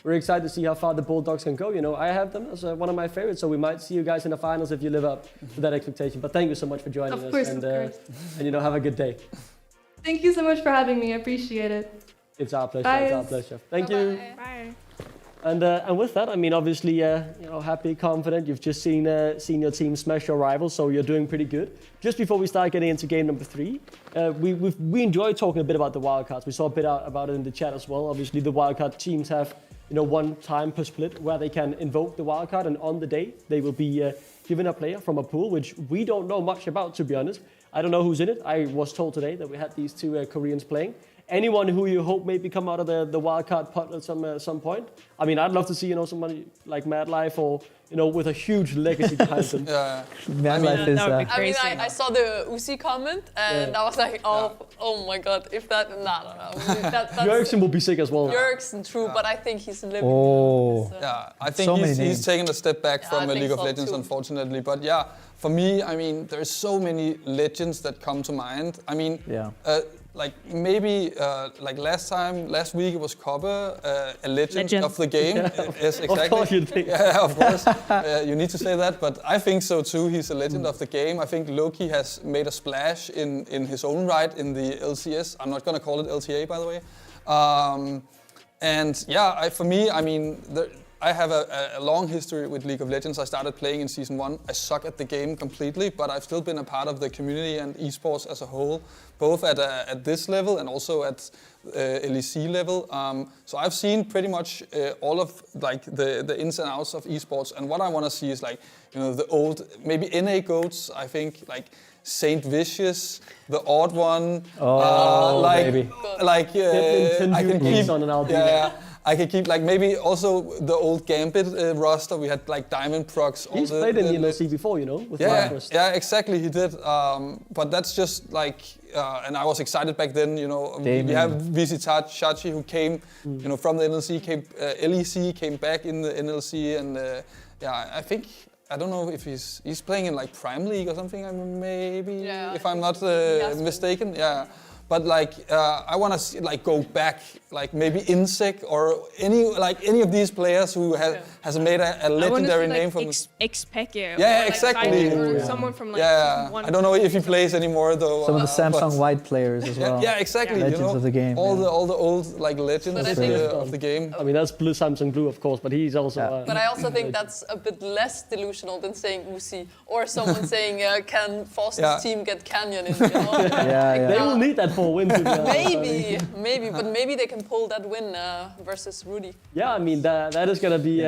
we're excited to see how far the Bulldogs can go. I have them as one of my favorites, so we might see you guys in the finals if you live up to that expectation. But thank you so much for joining us. Of course. And have a good day. Thank you so much for having me. I appreciate it. It's our pleasure. Bye. It's our pleasure. Thank you. Bye. And with that, I mean, obviously, happy, confident. You've just seen your team smash your rivals, so you're doing pretty good. Just before we start getting into game number 3, we enjoyed talking a bit about the wildcards. We saw a bit about it in the chat as well. Obviously, the wildcard teams have one time per split where they can invoke the wildcard, and on the day they will be given a player from a pool which we don't know much about, to be honest. I don't know who's in it. I was told today that we had these 2 Koreans playing. anyone who you hope maybe come out of the wildcard pot at some point? I mean, I'd love to see somebody like Mad Life or with a huge legacy behind them. Yeah. Mad Life is. I mean, I saw the Uzi comment and I was like, oh my god, if that, that's Jørgensen will be sick as well. Jørgensen, true, but I think he's living. Yeah, I think he's taken a step back from League of Legends, unfortunately. But yeah, for me, I mean, there's so many legends that come to mind. I mean, like maybe like last week it was Copper, a legend of the game. Yes, exactly. Of course you think. Yeah, of course. You need to say that, but I think so too. He's a legend of the game. I think Loki has made a splash in his own right in the LCS. I'm not gonna call it LTA, by the way. And yeah, for me, I mean, I have a long history with League of Legends. I started playing in Season 1. I suck at the game completely, but I've still been a part of the community and esports as a whole, both at this level and also at LEC level. So I've seen pretty much all of like the ins and outs of esports, and what I want to see is like, the old, maybe NA GOATs, I think, like Saint Vicious, the Odd One, baby. Like I can keep on an album. Yeah. I can keep like maybe also the old Gambit roster. We had like Diamond Procs. He's played in the NLC before, with Minecraft. Yeah, exactly, he did. But that's just like, and I was excited back then. We have VC Chachi who came, from the NLC, LEC, came back in the NLC, and I think. I don't know if he's playing in like Prime League or something. Maybe if I'm not mistaken. Yeah. But like, I want to like go back, like maybe Insec or any of these players who has made a legendary name from X-Peke. Yeah, exactly. Or someone from like one. I don't know if he plays anymore though. Some of the Samsung White players as well. Yeah, exactly. Legends of the game. All the old like legends of the game. I mean, that's Blue Samsung Blue, of course, but he's also. But I also think that's a bit less delusional than saying Uzi or someone saying, "Can Foster's team get Canyon in?" They will need that. Maybe, but maybe they can pull that win versus Rudy. Yeah, I mean that is gonna be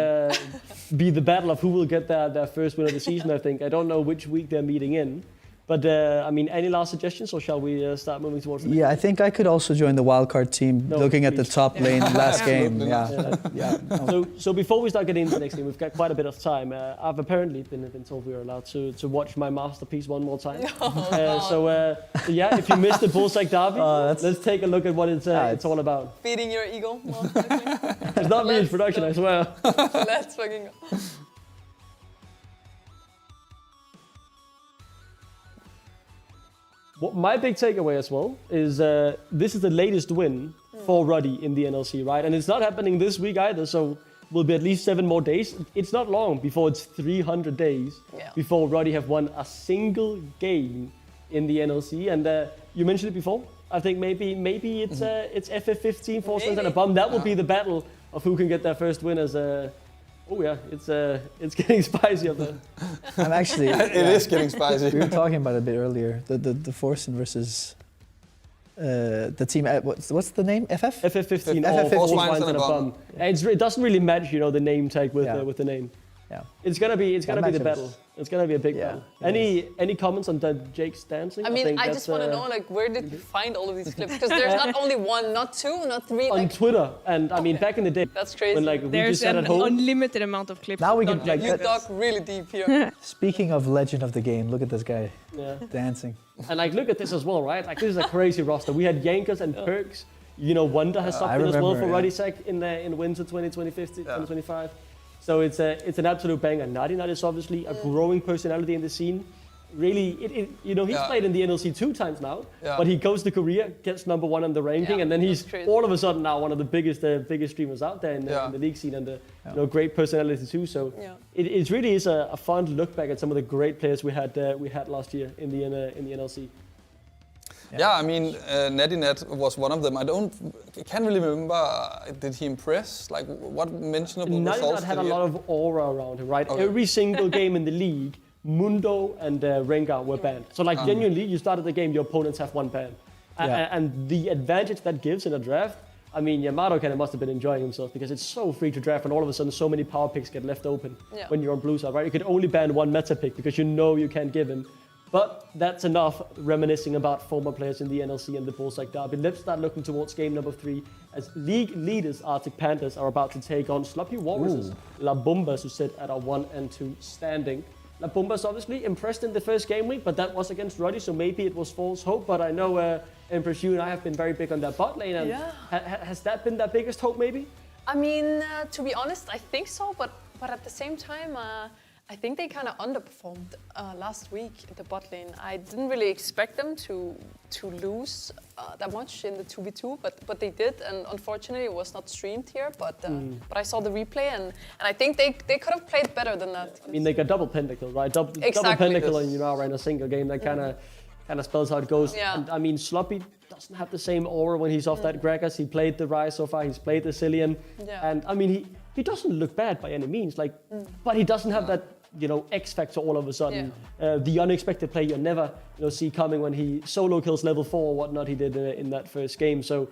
the battle of who will get their first win of the season. I think I don't know which week they're meeting in, but I mean, any last suggestions, or shall we start moving towards? Yeah, I think I could also join the wildcard team, looking at the top lane last game. Yeah. So before we start getting into the next game, we've got quite a bit of time. I've apparently been told we are allowed to watch my masterpiece one more time. So if you missed the Bullseye Derby, let's take a look at what it's all about. Feeding your ego. It's not me in production, I swear. Let's fucking go. My big takeaway as well is this is the latest win for Ruddy in the NLC, right? And it's not happening this week either, so will be at least 7 more days. It's not long before it's 300 days before Ruddy have won a single game in the NLC. And you mentioned it before. I think maybe it's FF15 4 and a bomb. That will be the battle of who can get their first win as a. Oh yeah, it's getting spicy up there. I'm actually. It is getting spicy. We were talking about it a bit earlier. The Forsen versus the team. What's the name? FF? FF15. FF15 and a bomb. It doesn't really match, the name tag with the name. Yeah. It's gonna be the battle. It's gonna be a big battle. Any comments on Jake's dancing? I mean, I just want to know, like, where did you find all of these clips? Because there's not only one, not two, not three. On Twitter, and I mean, back in the day. That's crazy. When, like, there's we just an unlimited amount of clips. Now we can you dug really deep here. Speaking of legend of the game, look at this guy dancing. And like, look at this as well, right? Like, this is a crazy roster. We had Yankers and Perks. Wonder has subbed in as well for Rudysec in winter 2025. So it's an absolute banger. Nadinat is obviously a growing personality in the scene. Really, he's played in the NLC 2 times now, but he goes to Korea, gets number 1 on the ranking, and then he's all of a sudden now one of the biggest streamers out there in the league scene, and great personality too. So it really is a fun to look back at some of the great players we had last year in the NLC. Yeah, I mean, Nadinat was one of them. I can't really remember. Did he impress? Like, what mentionable results? Nadinat had a lot of aura around him, right? Okay. Every single game in the league, Mundo and Rengar were banned. So, like, genuinely, you started the game, your opponents have 1 ban. And the advantage that gives in a draft, I mean, Yamato kind of must have been enjoying himself because it's so free to draft, and all of a sudden, so many power picks get left open when you're on blue side, right? You could only ban 1 meta pick because you can't give him But that's enough reminiscing about former players in the NLC and the Bullseye Derby. Let's start looking towards game number 3 as league leaders Arctic Panthers are about to take on Sloppy Walruses, La Bombas, who sit at a 1 and 2 standing. La Bombas obviously impressed in the first game week, but that was against Roddy, so maybe it was false hope. But I know Empress, you and I have been very big on that bot lane. And has that been their biggest hope, maybe? I mean, to be honest, I think so, but at the same time, I think they kind of underperformed last week in the bot lane. I didn't really expect them to lose that much in the 2v2, but they did, and unfortunately it was not streamed here, but I saw the replay, and I think they could have played better than that. I mean, they got double pentacle, right? Double pentacle, and you now in a single game. That kind of spells how it goes. Yeah. And I mean, Sloppy doesn't have the same aura when he's off that Gragas. He played the Rise so far. He's played the Cillian, and I mean, he doesn't look bad by any means. Like, but he doesn't have that, you know, X factor all of a sudden. The unexpected play you never, you know, see coming when he solo kills level 4 or whatnot he did in that first game. So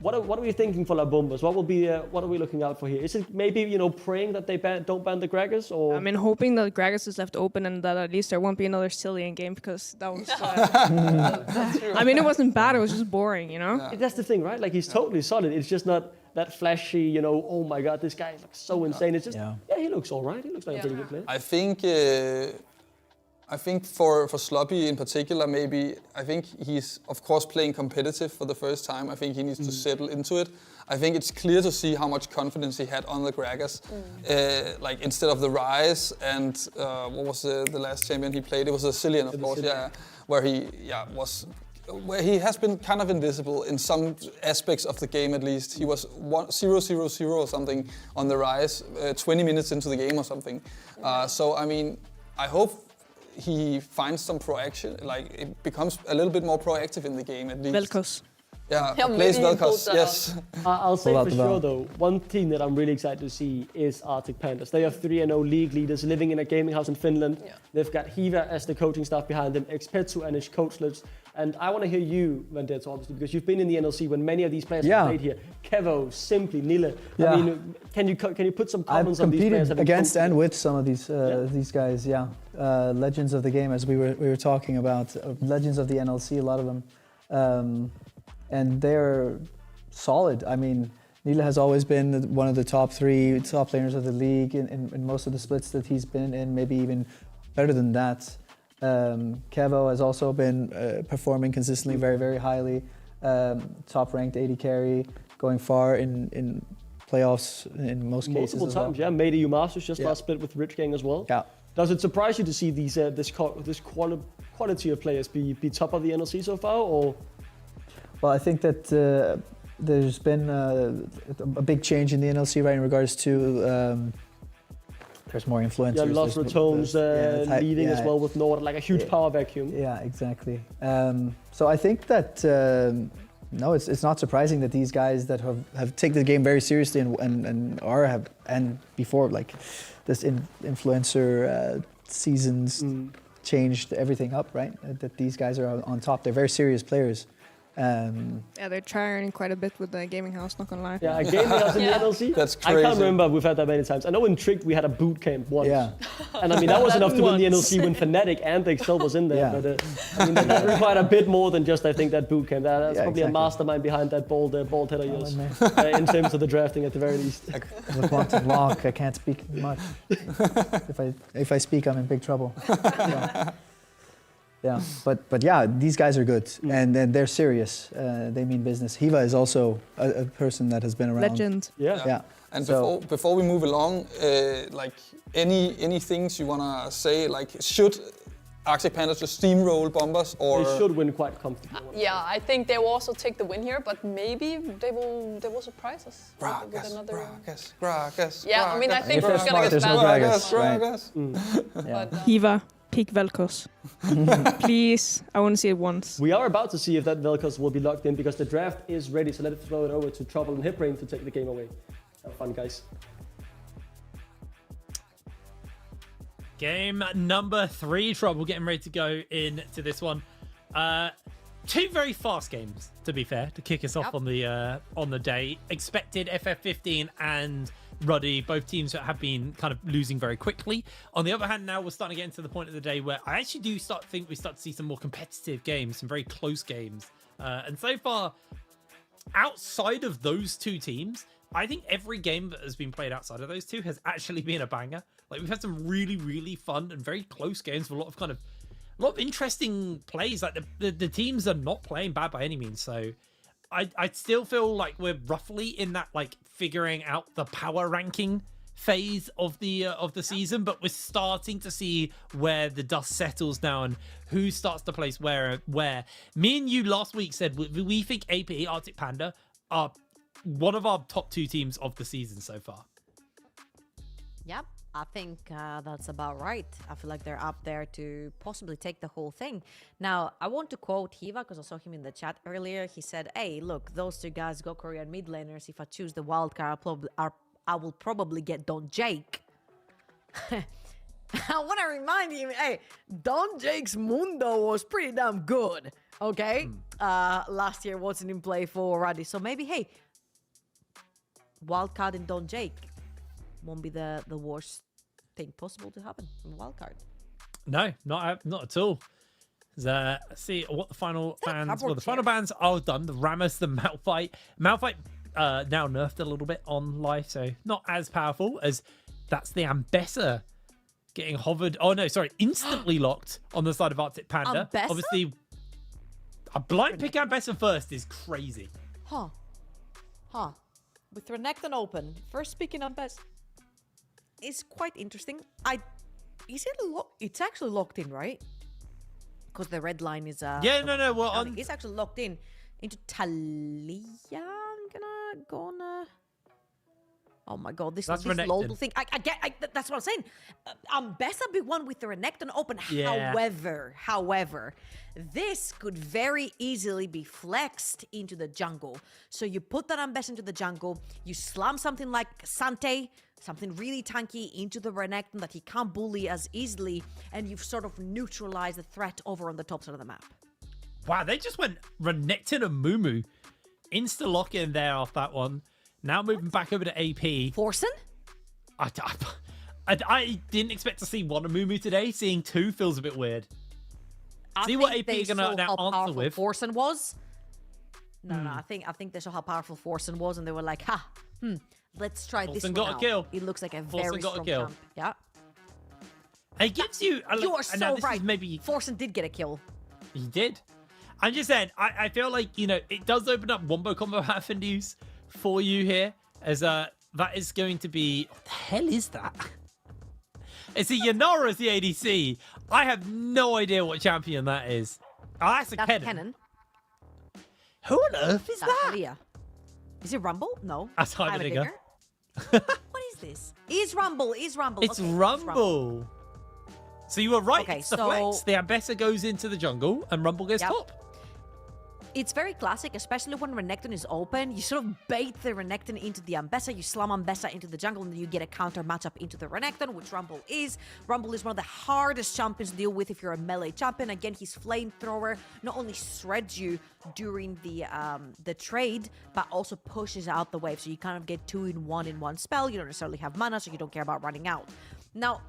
what are we thinking for La Bombas? What are we looking out for here? Is it maybe, you know, praying that they don't ban the Gragas, or? I mean, hoping that Gragas is left open and that at least there won't be another Cillian game, because that was... I mean, it wasn't bad, it was just boring, you know? That's the thing, right? Like, he's totally solid. It's just not that flashy, you know, oh my god, this guy looks so insane. It's just, he looks all right. He looks like a pretty good player. I think for Sloppy in particular, maybe, I think he's, of course, playing competitive for the first time. I think he needs to settle into it. I think it's clear to see how much confidence he had on the Gragas. Like, instead of the Rise and, what was the last champion he played? It was a Cillian, of course, where he has been kind of invisible in some aspects of the game, at least. He was 0-0-0 or something on the Rise, 20 minutes into the game or something. So, I mean, I hope he finds some proaction, like it becomes a little bit more proactive in the game, at least. Vel'Koz. Yeah, plays Vel'Koz, yes. I'll say for sure, though, one team that I'm really excited to see is Arctic Panthers. They are 3-0 league leaders living in a gaming house in Finland. They've got Hiva as the coaching staff behind them, Expetsu and his coach lives. And I want to hear you, Vendetta, obviously, because you've been in the NLC when many of these players have played here. Kevo, Simply, Nile. I mean, can you put some comments on these players? I've competed against and with some of these guys, legends of the game, as we were talking about, legends of the NLC, a lot of them. And they're solid. I mean, Nile has always been one of the top laners of the league in most of the splits that he's been in, maybe even better than that. Kevo has also been performing consistently very, very highly. Top ranked AD carry, going far in playoffs in most cases. Multiple times, made EU Masters just last split with Rich Gang as well. Yeah. Does it surprise you to see these this quality of players be top of the NLC so far, or? Well, I think that there's been a big change in the NLC, right, in regards to there's more influencers. Yeah, Lost Ratones leading as well with Nord, like a huge power vacuum. Yeah, exactly. So I think that no, it's not surprising that these guys that have taken the game very seriously and before, like this influencer seasons changed everything up, right? That these guys are on top. They're very serious players. They're trying quite a bit with the gaming house, not gonna lie. Yeah, a gaming house in the NLC? That's crazy. I can't remember we've had that many times. I know in Tricked we had a boot camp once. Yeah. And I mean, that was enough to win the NLC when Fnatic and Excel was in there. But I mean, that required a bit more than just, I think, that boot camp. That's probably a mastermind behind that bald head of yours. In terms of the drafting at the very least. With wanted lock, I can't speak much. If I speak, I'm in big trouble. Yeah, but yeah, these guys are good, and they're serious. They mean business. Hiva is also a person that has been around. Legend. Yeah. And before we move along, like any things you wanna say? Like, should Arctic Panthers just steamroll Bombers, or they should win quite comfortably? Yeah, I think they will also take the win here, but maybe they will surprise us with another. Gragas. Yeah, I mean, I think we're gonna get banned. Hiva. Pick Vel'Koz. Please, I want to see it once. We are about to see if that Vel'Koz will be locked in because the draft is ready, so let's throw it over to Trouble and Hipbrain to take the game away. Have fun, guys. Game number 3, Trouble, getting ready to go into this one. two very fast games, to be fair, to kick us off on the day. Expected FF15 and Ruddy, both teams that have been kind of losing very quickly. On the other hand, now we're starting to get into the point of the day where I actually do think we start to see some more competitive games, some very close games. And so far, outside of those two teams, I think every game that has been played outside of those two has actually been a banger. Like, we've had some really, really fun and very close games with a lot of interesting plays. Like, the teams are not playing bad by any means. So I still feel like we're roughly in that, like, figuring out the power ranking phase of the season, but we're starting to see where the dust settles now and who starts to place where. Me and you last week said we think AP Arctic Panda are one of our top two teams of the season so far. Yep, I think that's about right. I feel like they're up there to possibly take the whole thing. Now, I want to quote Hiva because I saw him in the chat earlier. He said, hey, look, those two guys go Korean mid laners. If I choose the wildcard, I will probably get Don Jake. I want to remind him, hey, Don Jake's Mundo was pretty damn good, okay? Last year wasn't in play for Ruddy. So maybe, hey, wildcard in Don Jake won't be the worst thing possible to happen from wildcard. No, not at all. Let's see what the final bans. Well, the final bans are done. The Rammus, the Malphite. Malphite now nerfed a little bit on life, so not as powerful as that's the Ambessa getting hovered. Oh no, sorry, instantly locked on the side of Arctic Panda. Ambessa? Obviously, a blind pick Ambessa first is crazy. Huh. With Renekton open, first picking Ambessa is quite interesting. It's actually locked in, right? Because the red line is yeah, no. Well, it's actually locked in into Talia. I'm gonna go on. Oh my god, this load thing. That's what I'm saying. Ambessa big one with the Renekton open. Yeah. However, this could very easily be flexed into the jungle. So you put that Ambessa into the jungle, you slam something like Sante, something really tanky into the Renekton that he can't bully as easily, and you've sort of neutralized the threat over on the top side of the map. Wow, they just went Renekton and Mumu. Insta-lock in there off that one. Now moving back over to AP. Forsen? I didn't expect to see one of Mumu today. Seeing two feels a bit weird. See what AP are going to now answer with. Forsen was? No, I think they saw how powerful Forsen was, and they were like, let's try this one got out. A kill. It looks like a Forsen very got strong a kill. camp. Yeah. It gives you... You are so right. Maybe Forsen did get a kill. He did. I'm just saying, I feel like, it does open up wombo combo avenues for you here, as that is going to be... What the hell is that? It's a Yanara as the ADC. I have no idea what champion that is. Oh, that's Kennen. Who on earth is that? Talia. Is it Rumble? No. That's Heimerdinger. What is this? Is Rumble. It's okay, Rumble. So you were right. Okay, it's the flex. The Ambessa goes into the jungle and Rumble goes top. It's very classic, especially when Renekton is open. You sort of bait the Renekton into the Ambessa, you slam Ambessa into the jungle, and then you get a counter matchup into the Renekton, which Rumble is. Rumble is one of the hardest champions to deal with if you're a melee champion. Again, his flamethrower not only shreds you during the trade, but also pushes out the wave. So you kind of get 2 in 1 in one spell. You don't necessarily have mana, so you don't care about running out. Now,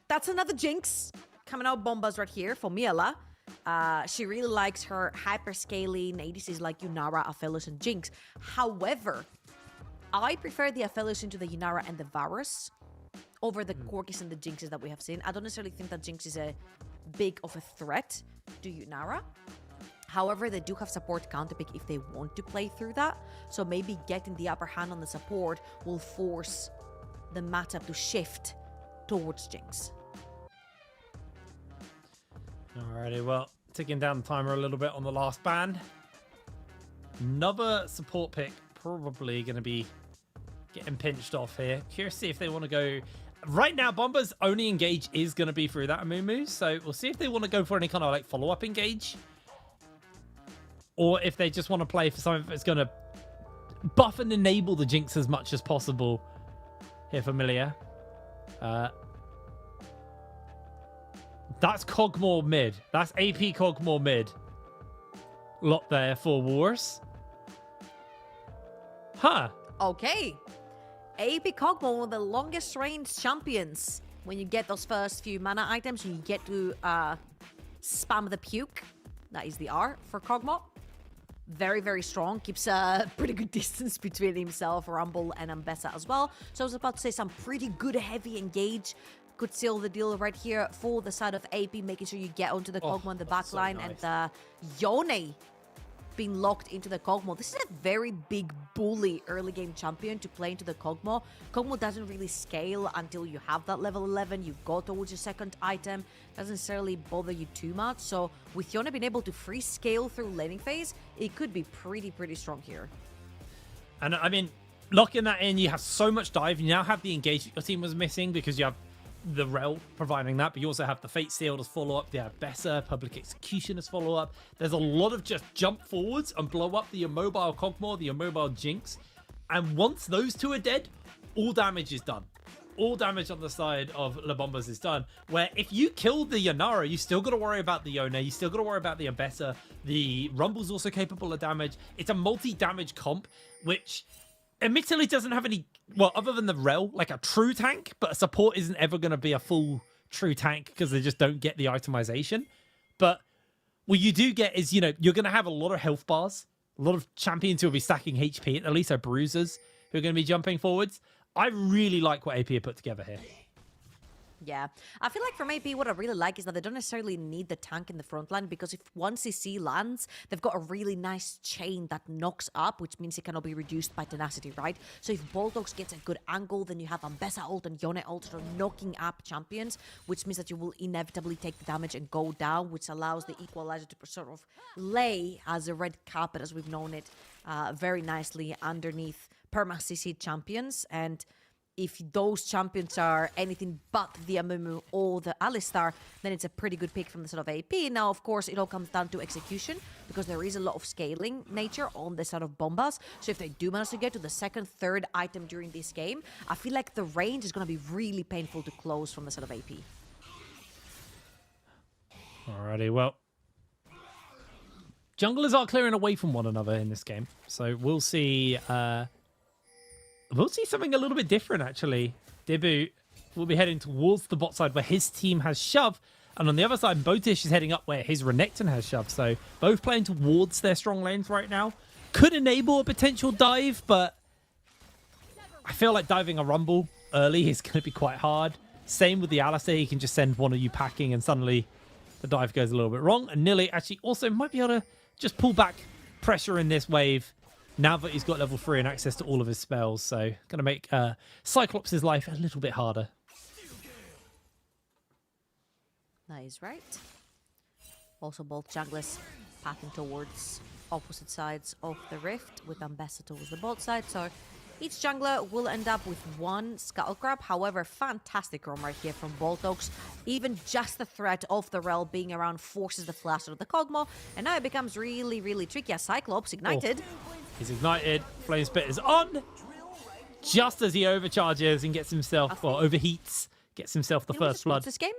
that's another Jinx coming out bombas right here for Miela. She really likes her hyperscaling ADCs like Yunara, Aphelios, and Jinx. However, I prefer the Aphelios into the Yunara and the Varus over the Corgis and the Jinxes that we have seen. I don't necessarily think that Jinx is a big of a threat to Yunara. However, they do have support counterpick if they want to play through that. So maybe getting the upper hand on the support will force the matchup to shift towards Jinx. Alrighty, well, ticking down the timer a little bit on the last ban. Another support pick probably going to be getting pinched off here. Curious to see if they want to go... Right now, Bomba's only engage is going to be through that Amumu, so we'll see if they want to go for any kind of like follow-up engage. Or if they just want to play for something that's going to buff and enable the Jinx as much as possible. Here, Familiar. That's Cogmore mid. That's AP Cogmore mid. Lot there for Wars. Huh. Okay. AP Cogmore, one of the longest range champions. When you get those first few mana items, you get to spam the puke. That is the R for Cogmore. Very, very strong. Keeps a pretty good distance between himself, Rumble, and Ambessa as well. So I was about to say some pretty good heavy engage. Could seal the deal right here for the side of AP, making sure you get onto the Cogmore in the back line. nice. And Yone being locked into the Cogmore. This is a very big bully early game champion to play into the Cogmore. Cogmore doesn't really scale until you have that level 11. You go towards your second item. Doesn't necessarily bother you too much. So with Yone being able to free scale through laning phase, it could be pretty strong here. And I mean, locking that in, you have so much dive. You now have the engagement your team was missing because you have the Rel providing that, but you also have the Fate Seal as follow-up, the Abessa, Public Execution as follow-up. There's a lot of just jump forwards and blow up the immobile Cogmore, the immobile Jinx. And once those two are dead, all damage is done. All damage on the side of La Bombas is done. Where if you kill the Yanara, you still got to worry about the Yone, you still got to worry about the Abessa. The Rumble's also capable of damage. It's a multi-damage comp, which admittedly doesn't have any, well, other than the Rel, like a true tank, but a support isn't ever going to be a full true tank because they just don't get the itemization. But what you do get is, you know, you're going to have a lot of health bars, a lot of champions who will be stacking HP, at least are bruisers who are going to be jumping forwards. I really like what AP have put together here. Yeah, I feel like from AP, what I really like is that they don't necessarily need the tank in the front line, because if one CC lands, they've got a really nice chain that knocks up, which means it cannot be reduced by tenacity, right? So if Bulldogs gets a good angle, then you have Ambessa ult and Yone ult sort of knocking up champions, which means that you will inevitably take the damage and go down, which allows the equalizer to sort of lay as a red carpet, as we've known it, very nicely underneath perma CC champions. And if those champions are anything but the Amumu or the Alistar, then it's a pretty good pick from the sort of AP. Now, of course, it all comes down to execution, because there is a lot of scaling nature on the sort of Bombas. So if they do manage to get to the second, third item during this game, I feel like the range is going to be really painful to close from the sort of AP. Alrighty, well, junglers are clearing away from one another in this game. So we'll see... We'll see something a little bit different, actually. Dibu will be heading towards the bot side where his team has shove. And on the other side, Botish is heading up where his Renekton has shove. So both playing towards their strong lanes right now. Could enable a potential dive, but I feel like diving a Rumble early is going to be quite hard. Same with the Alistar. He can just send one of you packing and suddenly the dive goes a little bit wrong. And Nilly actually also might be able to just pull back pressure in this wave now that he's got level 3 and access to all of his spells. So going to make Cyclops' life a little bit harder. That is right. Also both junglers pathing towards opposite sides of the rift, with Ambessa towards the bot side. So each jungler will end up with one Scuttle Crab. However, fantastic roam right here from Bulldogs. Even just the threat of the Rel being around forces the flash out of the Cogmore. And now it becomes really, really tricky as Cyclops ignited. Oh. He's ignited. Flame Spit is on. Just as he overcharges and gets himself, or overheats, gets himself the first blood. This game?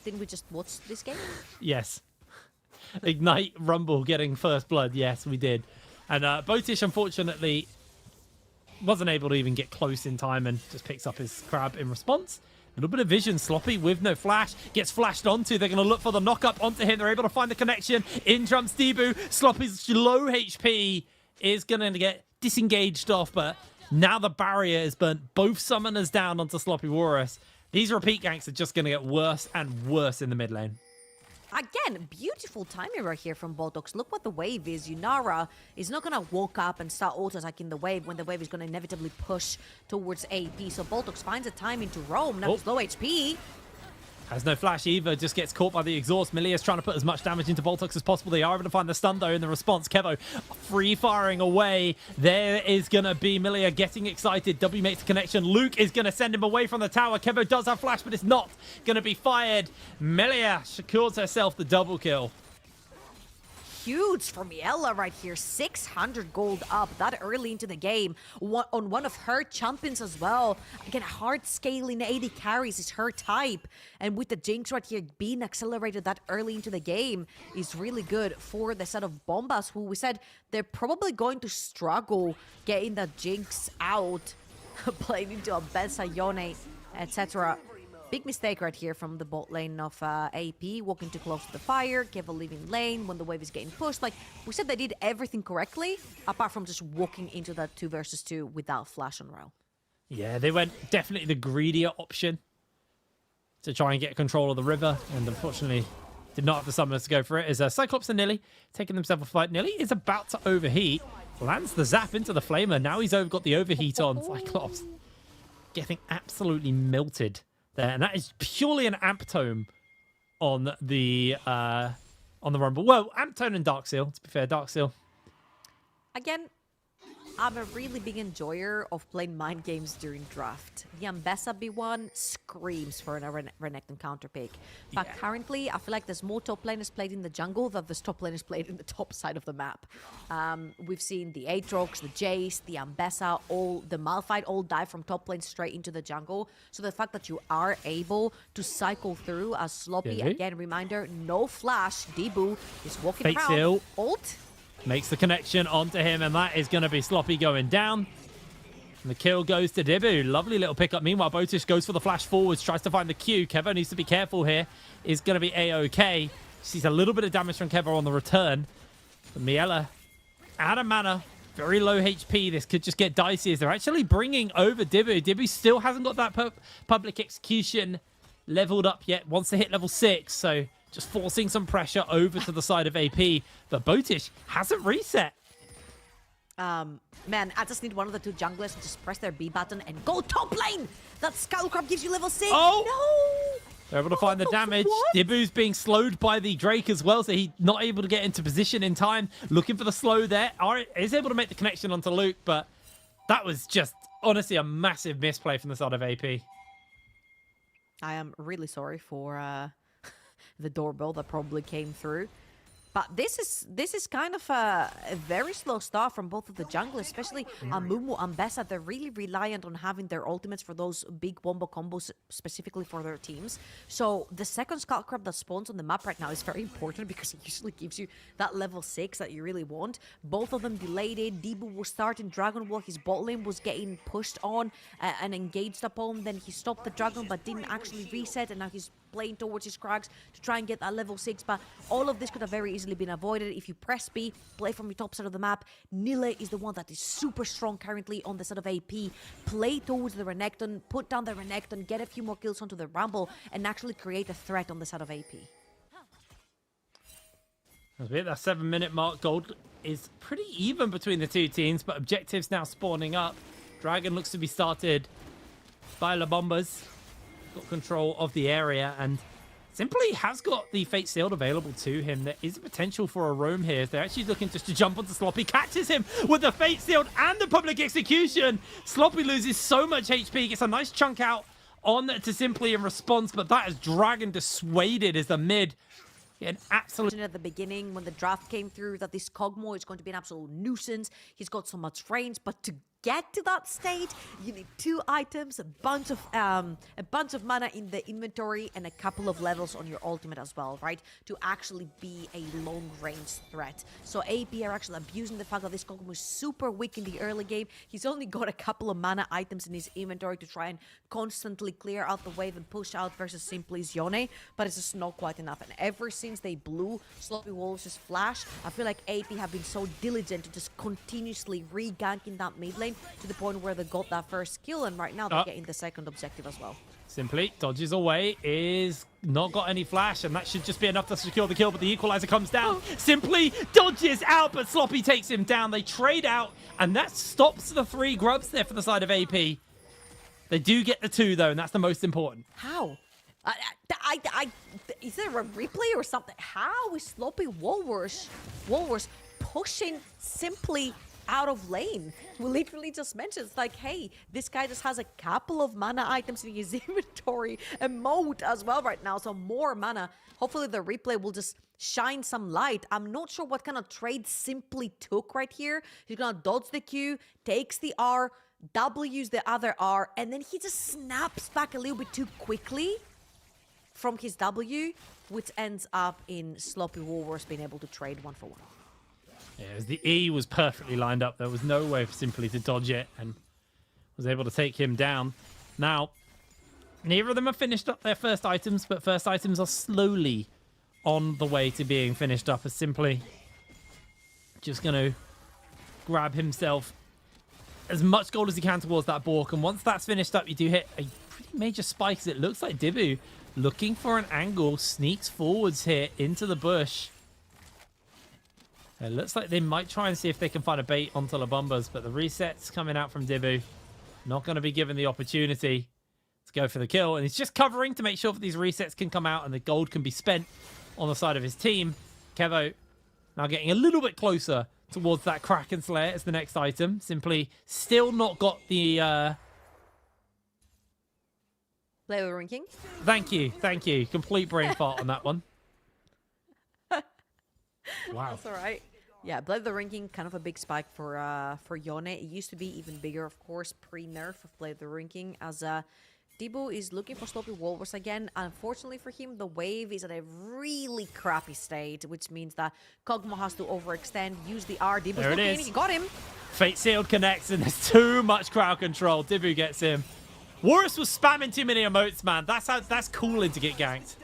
Didn't we just watch this game? Yes. Ignite Rumble getting first blood. Yes, we did. And Botish, unfortunately, wasn't able to even get close in time and just picks up his crab in response. A little bit of vision. Sloppy with no flash. Gets flashed onto. They're going to look for the knock-up onto him. They're able to find the connection. In jumps Debu. Sloppy's low HP is going to get disengaged off, but now the barrier is burnt both summoners down onto Sloppy Walrus. These repeat ganks are just going to get worse and worse in the mid lane. Again, beautiful timing right here from Bulldogs. Look what the wave is. Yunara is not going to walk up and start auto-attacking the wave when the wave is going to inevitably push towards AP. So Bulldogs finds a timing to roam. Now he's low HP. Has no flash either, just gets caught by the exhaust. Milia's trying to put as much damage into Voltox as possible. They are able to find the stun though in the response. Kevo free firing away. There is going to be Milia getting excited. W makes the connection. Luke is going to send him away from the tower. Kevo does have flash, but it's not going to be fired. Milia secures herself the double kill. huge for Miela right here. 600 gold up that early into the game. On one of her champions as well. Again, hard scaling AD carries is her type. And with the Jinx right here being accelerated that early into the game is really good for the set of Bombas, who we said they're probably going to struggle getting the Jinx out, playing into a Bessa, Yone, etc. Big mistake right here from the bot lane of AP, walking too close to the fire, Keva leaving lane when the wave is getting pushed. Like, we said they did everything correctly, apart from just walking into that 2 versus 2 without flash on rail. Yeah, they went definitely the greedier option to try and get control of the river, and unfortunately did not have the summoners to go for it, as Cyclops and Nilly taking themselves a fight. Nilly is about to overheat, lands the zap into the flamer. Now he's got the overheat on. Cyclops getting absolutely melted there, and that is purely an amp tome on the Rumble. Well, amp tone and Dark Seal, to be fair. Dark Seal. Again, I'm a really big enjoyer of playing mind games during draft. The Ambessa B1 screams for a Renekton counter pick. But currently, I feel like there's more top laners played in the jungle than there's top laners played in the top side of the map. We've seen the Aatrox, the Jace, the Ambessa, the Malphite all dive from top lane straight into the jungle. So the fact that you are able to cycle through as Sloppy, again, reminder, no flash. Debu is walking Fake around. seal. Ult. Makes the connection onto him, and that is going to be Sloppy going down. And the kill goes to Debu. Lovely little pickup. Meanwhile, Botish goes for the flash forwards, tries to find the Q. Kevo needs to be careful here. Is going to be A-OK. Sees a little bit of damage from Kevo on the return. But Miela out of mana. Very low HP. This could just get dicey as they're actually bringing over Debu. Debu still hasn't got that public execution leveled up yet. Wants to hit level 6, so just forcing some pressure over to the side of AP. But Botish hasn't reset. Man, I just need one of the 2 junglers to just press their B button and go top lane! That Skullcrab gives you level 6! Oh! No! They're able to find the damage. What? Dibu's being slowed by the Drake as well, so he's not able to get into position in time. Looking for the slow there. Is able to make the connection onto Luke, but that was just, honestly, a massive misplay from the side of AP. I am really sorry for the doorbell that probably came through. But this is kind of a very slow start from both of the junglers, especially Amumu and Bessa. They're really reliant on having their ultimates for those big wombo combos, specifically for their teams. So the second Skullcrab that spawns on the map right now is very important because it usually gives you that level 6 that you really want. Both of them delayed it. Debu was starting Dragon Wall. His bot lane was getting pushed on and engaged upon. Then he stopped the Dragon but didn't actually reset, and now he's playing towards his Krags to try and get that level 6, but all of this could have very easily been avoided if you press B, play from your top side of the map. Nile is the one that is super strong currently on the side of AP. Play towards the Renekton, put down the Renekton, get a few more kills onto the Rumble, and actually create a threat on the side of AP. As we hit that 7-minute mark, gold is pretty even between the 2 teams, but objectives now spawning up. Dragon looks to be started by La Bombas. Got control of the area, and Simply has got the Fate Sealed available to him. There is a potential for a roam here. They're actually looking just to jump onto Sloppy. Catches him with the Fate Sealed and the Public Execution. Sloppy loses so much HP. Gets a nice chunk out on to Simply in response, but that is Dragon dissuaded as the mid. An absolute... At the beginning, when the draft came through, that this Kog'Maw is going to be an absolute nuisance. He's got so much range, but to get to that state, you need 2 items, a bunch of mana in the inventory, and a couple of levels on your ultimate as well, right? To actually be a long-range threat. So AP are actually abusing the fact that this Kog'Maw is super weak in the early game. He's only got a couple of mana items in his inventory to try and constantly clear out the wave and push out versus Simply's Yone, but it's just not quite enough. And ever since they blew Sloppy Wolves' flash, I feel like AP have been so diligent to just continuously re-ganking that mid lane to the point where they got that first kill, and right now they're getting the second objective as well. Simply dodges away, is not got any flash, and that should just be enough to secure the kill, but the equalizer comes down. Simply dodges out, but Sloppy takes him down. They trade out, and that stops the 3 grubs there for the side of AP. They do get the 2 though, and that's the most important. How? Is there a replay or something? How is Sloppy Walrus pushing Simply out of lane. We literally just mentioned, it's like, hey, this guy just has a couple of mana items in his inventory, a moat as well right now, so more mana. Hopefully the replay will just shine some light. I'm not sure what kind of trade Simply took right here. He's gonna dodge the Q, takes the R, W's the other R, and then he just snaps back a little bit too quickly from his W, which ends up in Sloppy Walrus being able to trade 1-for-1. Yeah, as the E was perfectly lined up, there was no way for Simply to dodge it and was able to take him down. Now, neither of them have finished up their first items, but first items are slowly on the way to being finished up, as Simply just going to grab himself as much gold as he can towards that Bork. And once that's finished up, you do hit a pretty major spike, as it looks like Dibu, looking for an angle, sneaks forwards here into the bush. It looks like they might try and see if they can find a bait onto the Bombers, but the reset's coming out from Dibu. Not going to be given the opportunity to go for the kill, and he's just covering to make sure that these resets can come out and the gold can be spent on the side of his team. Kevo now getting a little bit closer towards that Kraken Slayer as the next item. Simply still not got the... Play the ranking. Thank you. Complete brain fart on that one. Wow. That's all right. Yeah, Blade of the Ranking, kind of a big spike for Yone. It used to be even bigger, of course, pre-nerf of Blade of the Ranking, as Dibu is looking for Sloppy Walrus again. Unfortunately for him, the wave is at a really crappy state, which means that Kog'Maw has to overextend, use the R. Dibu's There it looking, is. he got him. Fate Sealed connects, and there's too much crowd control. Dibu gets him. Warus was spamming too many emotes, man. That's cooling to get ganked.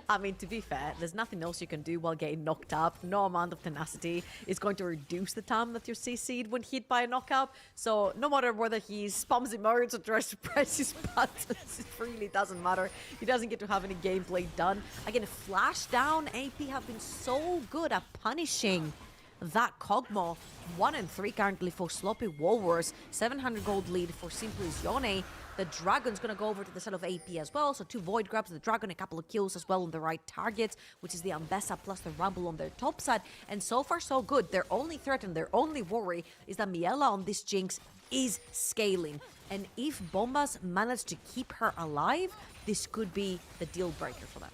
I mean, to be fair, there's nothing else you can do while getting knocked up. No amount of tenacity is going to reduce the time that you're CC'd when hit by a knockup. So no matter whether he spams emotes or tries to press his buttons, it really doesn't matter. He doesn't get to have any gameplay done. Again, Flash down AP have been so good at punishing that Kog'Maw. 1 and 3 currently for Sloppy Walrus. 700 gold lead for Simply's Yone. The Dragon's going to go over to the side of AP as well. So 2 Void grabs, the Dragon, a couple of kills as well on the right targets, which is the Ambessa plus the Rumble on their top side. And so far, so good. Their only threat and their only worry is that Miela on this Jinx is scaling. And if Bombas manage to keep her alive, this could be the deal breaker for them.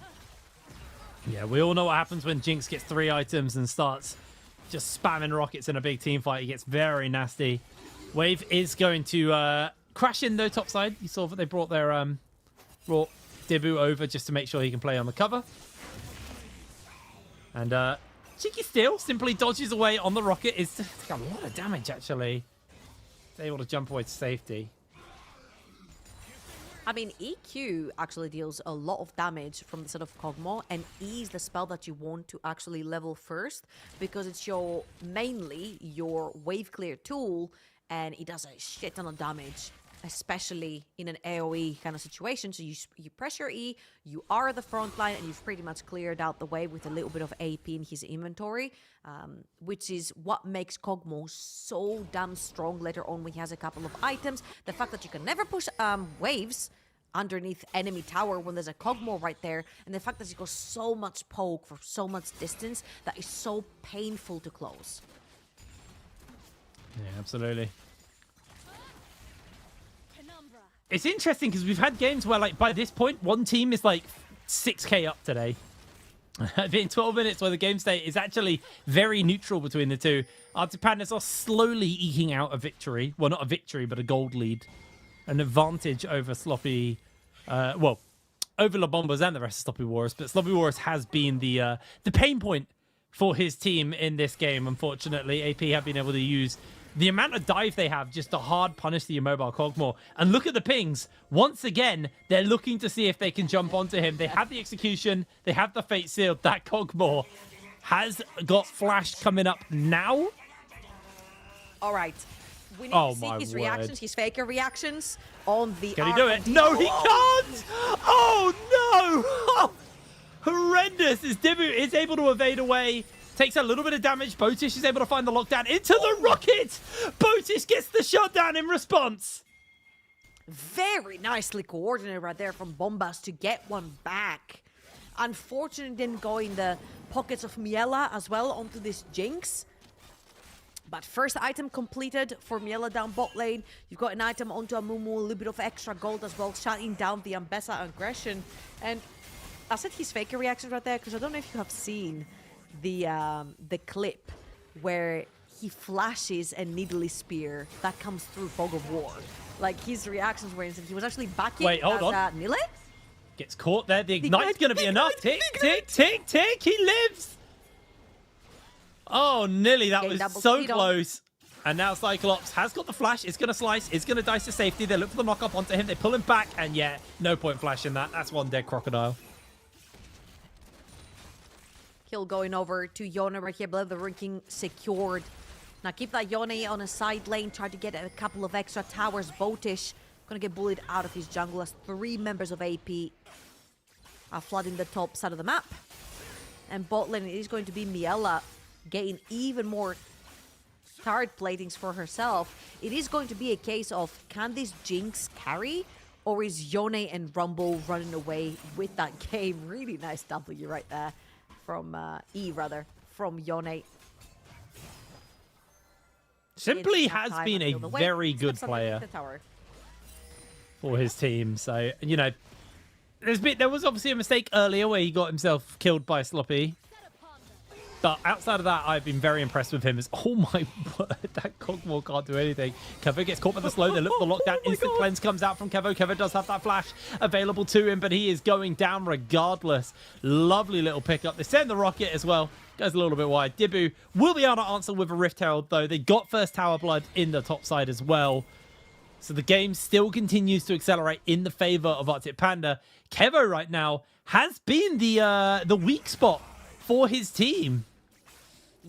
Yeah, we all know what happens when Jinx gets 3 items and starts just spamming rockets in a big team fight. It gets very nasty. Wave is going to crash in though topside. You saw that they brought their brought Dibu over just to make sure he can play on the cover. And Cheeky Steel simply dodges away on the rocket. It's got a lot of damage actually. He's able to jump away to safety. I mean, EQ actually deals a lot of damage from the side of Kog'Maw, and E is the spell that you want to actually level first, because it's mainly your wave clear tool, and it does a shit ton of damage, especially in an AoE kind of situation. So you press your E, you are at the front line, and you've pretty much cleared out the wave with a little bit of AP in his inventory, which is what makes Kog'Maw so damn strong later on when he has a couple of items. The fact that you can never push waves underneath enemy tower when there's a Kog'Maw right there, and the fact that he goes so much poke for so much distance, that is so painful to close. Yeah, absolutely. It's interesting because we've had games where, like, by this point, one team is like 6k up today. In 12 minutes where the game state is actually very neutral between the two. Our Japaners are slowly eking out a victory. Well, not a victory, but a gold lead. An advantage over Sloppy... over La Bombas and the rest of Sloppy Walrus. But Sloppy Walrus has been the pain point for his team in this game, unfortunately. AP have been able to use the amount of dive they have just to hard punish the immobile Kog'Maw. And look at the pings. Once again, they're looking to see if they can jump onto him. They have the execution. They have the fate sealed. That Kog'Maw has got flash coming up now. All right. We need to see his reactions, his faker reactions on the... Can he do it? No, he can't! Oh, no! Oh, horrendous as Dibu is able to evade away. Takes a little bit of damage. Botish is able to find the lockdown into the rocket. Botish gets the shutdown in response. Very nicely coordinated right there from Bombas to get one back. Unfortunately, didn't go in the pockets of Miela as well onto this Jinx. But first item completed for Miela down bot lane. You've got an item onto a Mumu, a little bit of extra gold as well, shutting down the Ambessa aggression. And I said his faker reaction right there because I don't know if you have seen the clip where he flashes a needly spear that comes through Fog of War. Like his reactions were instant. He was actually backing Nile. Gets caught there. The ignite's going to be enough. Tick, tick, tick, tick. He lives. Oh, Nilly, that was so close. And now Cyclops has got the flash. It's going to slice. It's going to dice to safety. They look for the knock-up onto him. They pull him back. And yeah, no point flashing that. That's one dead crocodile. Kill going over to Yone right here. Believe the ranking secured. Now keep that Yone on a side lane. Try to get a couple of extra towers. Botish going to get bullied out of his jungle as 3 members of AP are flooding the top side of the map. And bot lane is going to be Miela getting even more card platings for herself. It is going to be a case of, can this Jinx carry? Or is Yone and Rumble running away with that game? Really nice W right there from from Yone. Simply has been a very good player for his team. So, you know, there was obviously a mistake earlier where he got himself killed by Sloppy. But outside of that, I've been very impressed with him. Oh my word, that Cogmore can't do anything. Kevo gets caught by the slow. They look for the lockdown. Instant cleanse comes out from Kevo. Kevo does have that flash available to him, but he is going down regardless. Lovely little pickup. They send the rocket as well. Goes a little bit wide. Dibu will be able to answer with a Rift Herald, though. They got first Tower Blood in the top side as well. So the game still continues to accelerate in the favor of Arctic Panda. Kevo right now has been the weak spot for his team.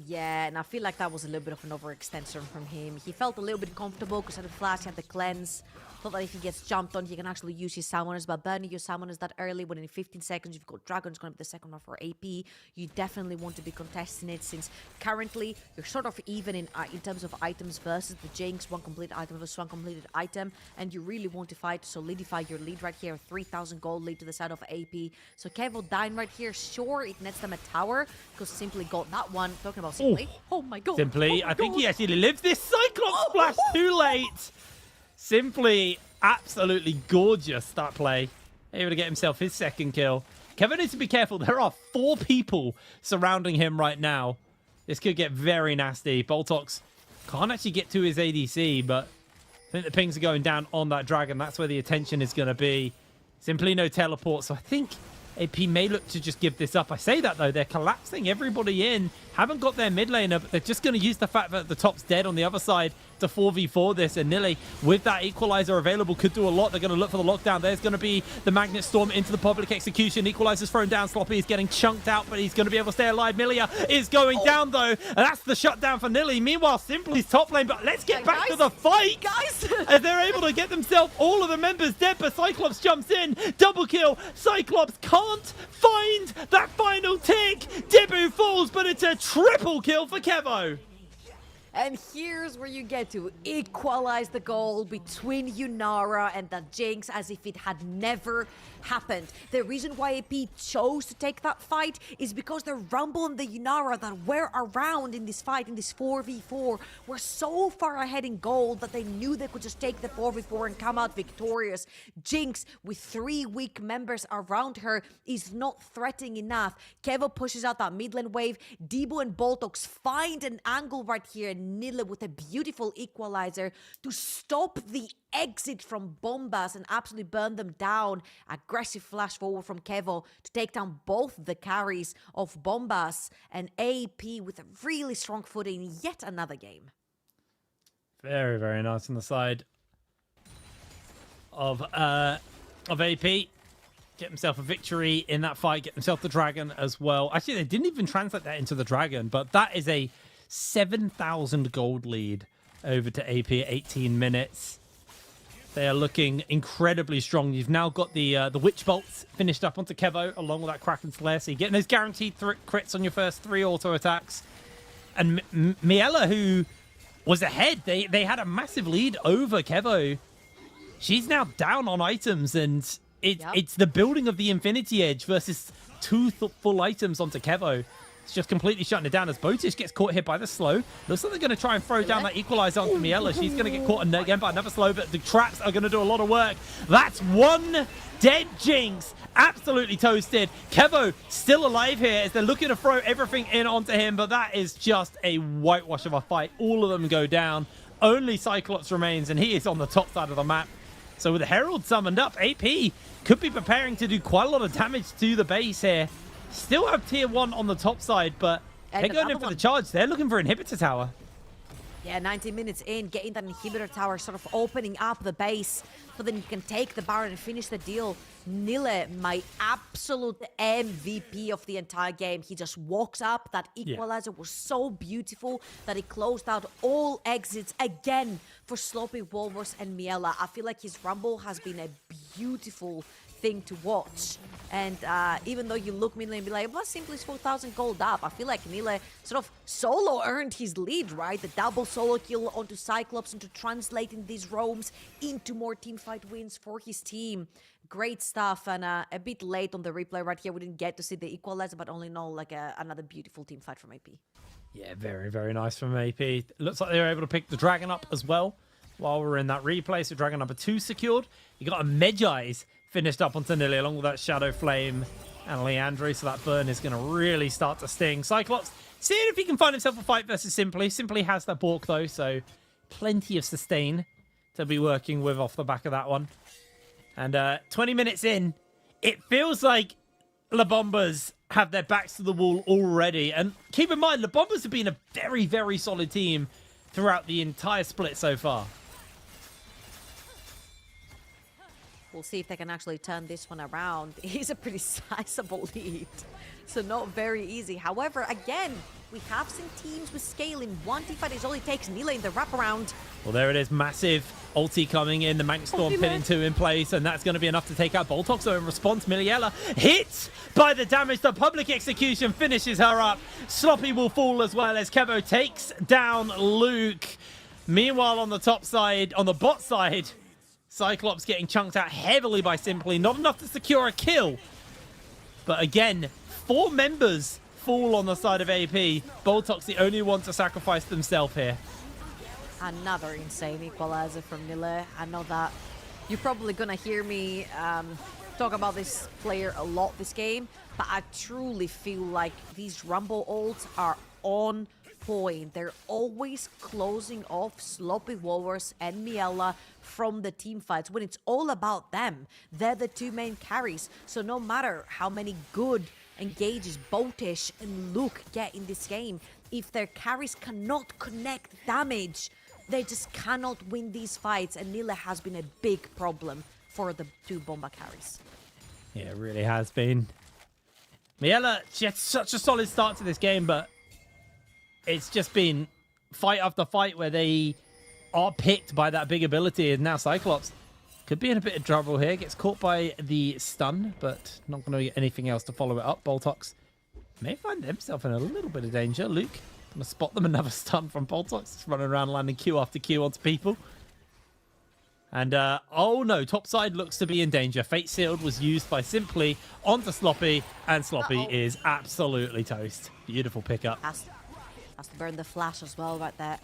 Yeah, and I feel like that was a little bit of an overextension from him. He felt a little bit comfortable because he had the flash, he had the cleanse. Thought that if he gets jumped on, he can actually use his summoners, but burning your summoners that early when in 15 seconds you've got Dragon's going to be the second one for AP. You definitely want to be contesting it since currently you're sort of even in terms of items versus the Jinx, one completed item versus one completed item, and you really want to fight to solidify your lead right here, 3,000 gold lead to the side of AP. So Kevo dying right here, sure it nets them a tower because Simply got that one. Talking about Simply, oh my god. Simply, oh my I think god. he actually lives this Cyclops splash too late. Simply absolutely gorgeous that play. Able to get himself his second kill. Kevin needs to be careful. There are 4 people surrounding him right now. This could get very nasty. Boltox can't actually get to his ADC, but I think the pings are going down on that dragon. That's where the attention is going to be. Simply no teleport, so I think AP may look to just give this up. I say that, though. They're collapsing everybody in. Haven't got their mid laner, but they're just going to use the fact that the top's dead on the other side to 4v4 this. And Nilly, with that equalizer available, could do a lot. They're going to look for the lockdown. There's going to be the Magnet Storm into the public execution. Equalizer's thrown down. Sloppy is getting chunked out, but he's going to be able to stay alive. Milia is going down, though. And that's the shutdown for Nilly. Meanwhile, Simply's top lane, but let's get back to the fight. Guys! As they're able to get themselves all of the members dead, but Cyclops jumps in. Double kill. Cyclops can't find that final tick. Dibu falls, but it's a triple kill for Kevo. And here's where you get to equalize the goal between Yunara and the Jinx as if it had never happened. The reason why AP chose to take that fight is because the Rumble and the Yunara that were around in this fight, in this 4v4, were so far ahead in gold that they knew they could just take the 4v4 and come out victorious. Jinx, with 3 weak members around her, is not threatening enough. Kevo pushes out that mid lane wave. Debo and Boltox find an angle right here, and Nile with a beautiful equalizer to stop the exit from Bombas and absolutely burn them down. Aggressive flash forward from Kevo to take down both the carries of Bombas, and AP with a really strong foot in yet another game. Very, very nice on the side of AP. Get himself a victory in that fight. Get himself the dragon as well. Actually, they didn't even translate that into the dragon, but that is a 7,000 gold lead over to AP at 18 minutes. They are looking incredibly strong. You've now got the Witch Bolts finished up onto Kevo along with that Kraken's Lair. So you're getting those guaranteed crits on your first 3 auto attacks. And Miela, who was ahead, they had a massive lead over Kevo. She's now down on items, and it's the building of the Infinity Edge versus 2 full items onto Kevo. It's just completely shutting it down as Botish gets caught here by the slow. Looks like they're going to try and throw down that equalizer onto Miela. She's going to get caught again by another slow, but the traps are going to do a lot of work. That's one dead Jinx. Absolutely toasted. Kevo still alive here as they're looking to throw everything in onto him, but that is just a whitewash of a fight. All of them go down. Only Cyclops remains, and he is on the top side of the map. So with the Herald summoned up, AP could be preparing to do quite a lot of damage to the base here. Still have tier 1 on the top side, but they're going in for the charge. They're looking for inhibitor tower. Yeah, 90 minutes in, getting that inhibitor tower, sort of opening up the base, so then you can take the Baron and finish the deal. Nille, my absolute MVP of the entire game. He just walks up. That equalizer was so beautiful that he closed out all exits again for Sloppy Walrus and Miela. I feel like his Rumble has been a beautiful thing to watch. And even though you look Nille and be like, well, simply 4,000 gold up, I feel like Nille sort of solo earned his lead, right? The double solo kill onto Cyclops, into translating these roams into more teamfight wins for his team. Great stuff, and a bit late on the replay right here. We didn't get to see the equalizer, but only know like another beautiful team fight from AP. Yeah, very, very nice from AP. Looks like they were able to pick the Dragon up as well while we're in that replay. So Dragon number 2 secured. You got a Medjai's finished up onto Nille along with that Shadow Flame and Leandro. So that burn is going to really start to sting. Cyclops seeing if he can find himself a fight versus Simply. Simply has that Bork though, so plenty of sustain to be working with off the back of that one. And 20 minutes in, it feels like La Bombas have their backs to the wall already. And keep in mind, La Bombas have been a very, very solid team throughout the entire split so far. We'll see if they can actually turn this one around. It's a pretty sizable lead, so not very easy. However, again, we have seen teams with scaling. One teamfight is all it takes. Nille in the wraparound. Well, there it is. Massive ulti coming in. The Magnet Storm pinning 2 in place, and that's going to be enough to take out Boltox. So in response, Miela hit by the damage. The public execution finishes her up. Sloppy will fall as well as Kevo takes down Luke. Meanwhile, on the top side, on the bot side, Cyclops getting chunked out heavily by Simply. Not enough to secure a kill. But again, 4 members fall on the side of AP. Boltox the only one to sacrifice themselves here. Another insane equalizer from Nille. I know that you're probably going to hear me talk about this player a lot this game, but I truly feel like these Rumble ults are on point. They're always closing off Sloppy Walrus and Miela from the team fights. When it's all about them, they're the 2 main carries. So no matter how many good engages Botish and Luke get in this game, if their carries cannot connect damage, they just cannot win these fights. And Nille has been a big problem for the 2 Bomba carries. Yeah, it really has been. Miela, she had such a solid start to this game, but it's just been fight after fight where they are picked by that big ability. And now Cyclops could be in a bit of trouble here. Gets caught by the stun, but not going to get anything else to follow it up. Boltox may find himself in a little bit of danger. Luke going to spot them. Another stun from Boltox. Just running around landing Q after Q onto people. And, oh no, topside looks to be in danger. Fate Sealed was used by Simply onto Sloppy, and Sloppy is absolutely toast. Beautiful pickup. Has to burn the flash as well right there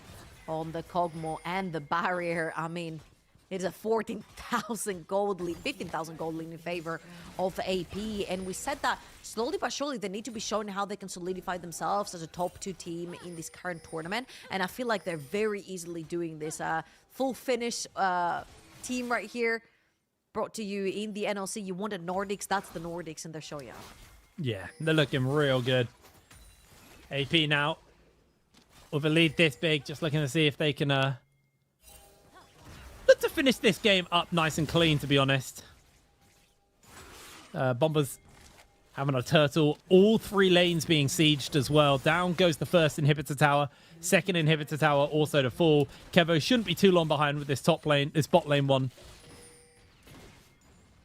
on the Kog'Maw and the barrier. I mean, it's a 14,000 gold lead, 15,000 gold lead in favor of AP. And we said that slowly but surely they need to be showing how they can solidify themselves as a top 2 team in this current tournament. And I feel like they're very easily doing this. Full finish team right here brought to you in the NLC. You wanted Nordics, that's the Nordics, and they're showing up. Yeah, they're looking real good. AP now with a lead this big, just looking to see if they can look to finish this game up nice and clean, to be honest. Bombers having a turtle. All 3 lanes being sieged as well. Down goes the first inhibitor tower. Second inhibitor tower also to fall. Kevo shouldn't be too long behind with this top lane, this bot lane one.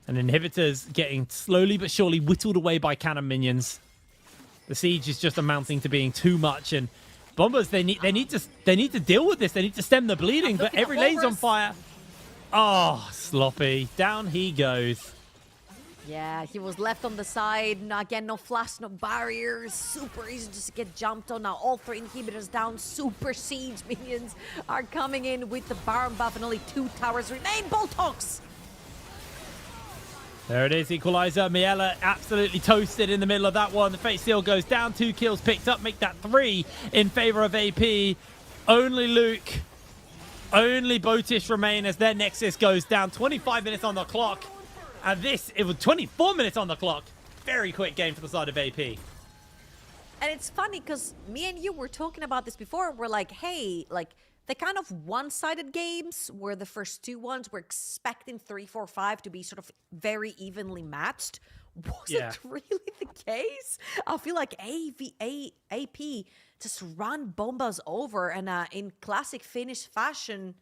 And inhibitors getting slowly but surely whittled away by cannon minions. The siege is just amounting to being too much, and Bombers, they need to deal with this. They need to stem the bleeding, but every lane's on fire. Oh, Sloppy. Down he goes. Yeah, he was left on the side. No, again, no flash, no barriers. Super easy just to get jumped on. Now all 3 inhibitors down. Super siege minions are coming in with the Baron buff and only 2 towers remain. Boltox! There it is, equalizer. Miela absolutely toasted in the middle of that one. The Fate Seal goes down, 2 kills picked up, make that 3 in favor of AP. Only Luke, only Botish remain as their Nexus goes down. 25 minutes on the clock. And it was 24 minutes on the clock. Very quick game for the side of AP. And it's funny because me and you were talking about this before. We're like, hey, like the kind of one-sided games where the first 2 ones we're expecting 3, 4, 5 to be sort of very evenly matched. Wasn't really the case. I feel like AP just ran bombas over and in classic Finnish fashion,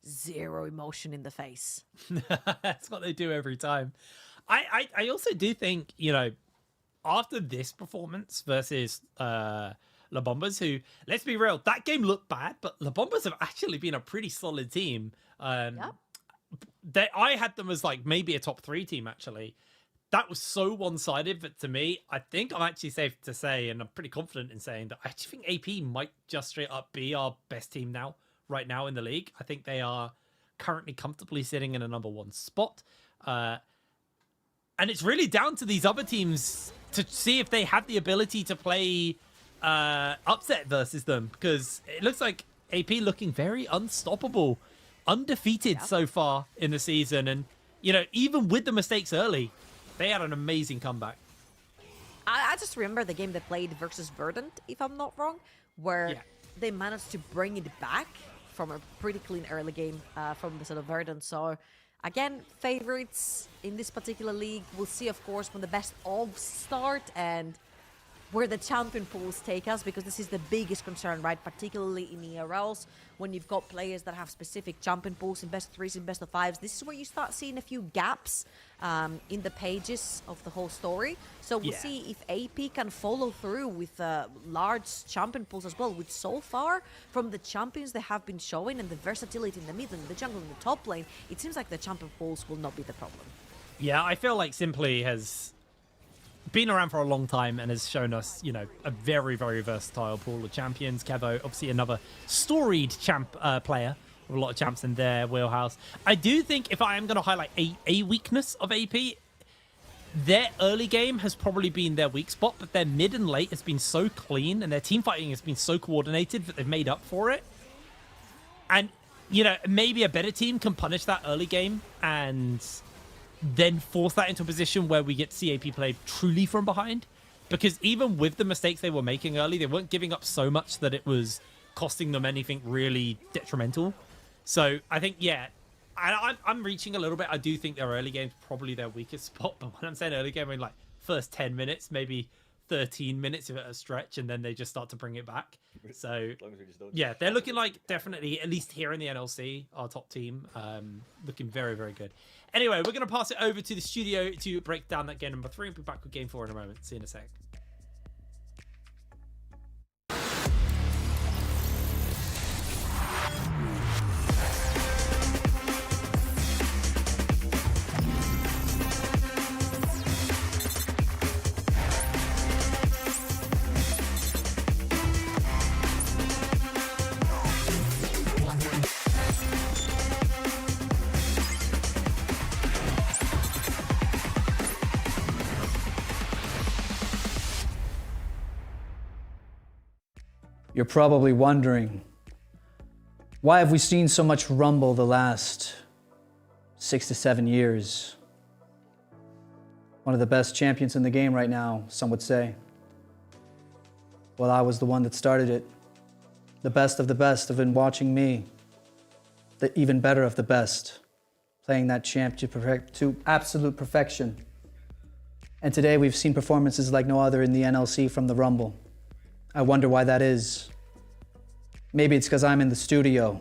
0 emotion in the face. That's what they do every time. I also do think, you know, after this performance versus La Bombas, who, let's be real, that game looked bad, but La Bombas have actually been a pretty solid team. I had them as like maybe a top 3 team, actually. That was so one-sided, but to me, I think I'm actually safe to say, and I'm pretty confident in saying that I actually think AP might just straight up be our best team right now in the league. I think they are currently comfortably sitting in a number 1 spot. And it's really down to these other teams to see if they have the ability to play upset versus them, because it looks like AP looking very unstoppable, undefeated so far in the season. And, you know, even with the mistakes early, they had an amazing comeback. I just remember the game they played versus Verdant, if I'm not wrong, where they managed to bring it back from a pretty clean early game from the sort of Verdant. So again, favorites in this particular league. We'll see, of course, when the best of start and where the champion pools take us, because this is the biggest concern, right? Particularly in ERLs, when you've got players that have specific champion pools in best 3s and best of 5s. This is where you start seeing a few gaps in the pages of the whole story. So we'll see if AP can follow through with large champion pools as well, which so far, from the champions they have been showing and the versatility in the mid and the jungle in the top lane, it seems like the champion pools will not be the problem. Yeah, I feel like Simply has been around for a long time and has shown us, you know, a very, very versatile pool of champions. Kevo, obviously another storied champ player with a lot of champs in their wheelhouse. I do think if I am going to highlight a weakness of AP, their early game has probably been their weak spot, but their mid and late has been so clean and their team fighting has been so coordinated that they've made up for it. And, you know, maybe a better team can punish that early game and then force that into a position where we get to see AP play truly from behind. Because even with the mistakes they were making early, they weren't giving up so much that it was costing them anything really detrimental. So I think, I'm reaching a little bit. I do think their early game's probably their weakest spot. But when I'm saying early game, I mean like first 10 minutes, maybe 13 minutes of it a stretch, and then they just start to bring it back. So yeah, they're looking like definitely, at least here in the NLC, our top team, looking very, very good. Anyway, we're going to pass it over to the studio to break down that game number 3 and be back with game 4 in a moment. See you in a sec. You're probably wondering, why have we seen so much rumble the last 6 to 7 years? One of the best champions in the game right now, some would say. Well, I was the one that started it. The best of the best have been watching me. The even better of the best, playing that champ to absolute perfection. And today we've seen performances like no other in the NLC from the Rumble. I wonder why that is. Maybe it's because I'm in the studio.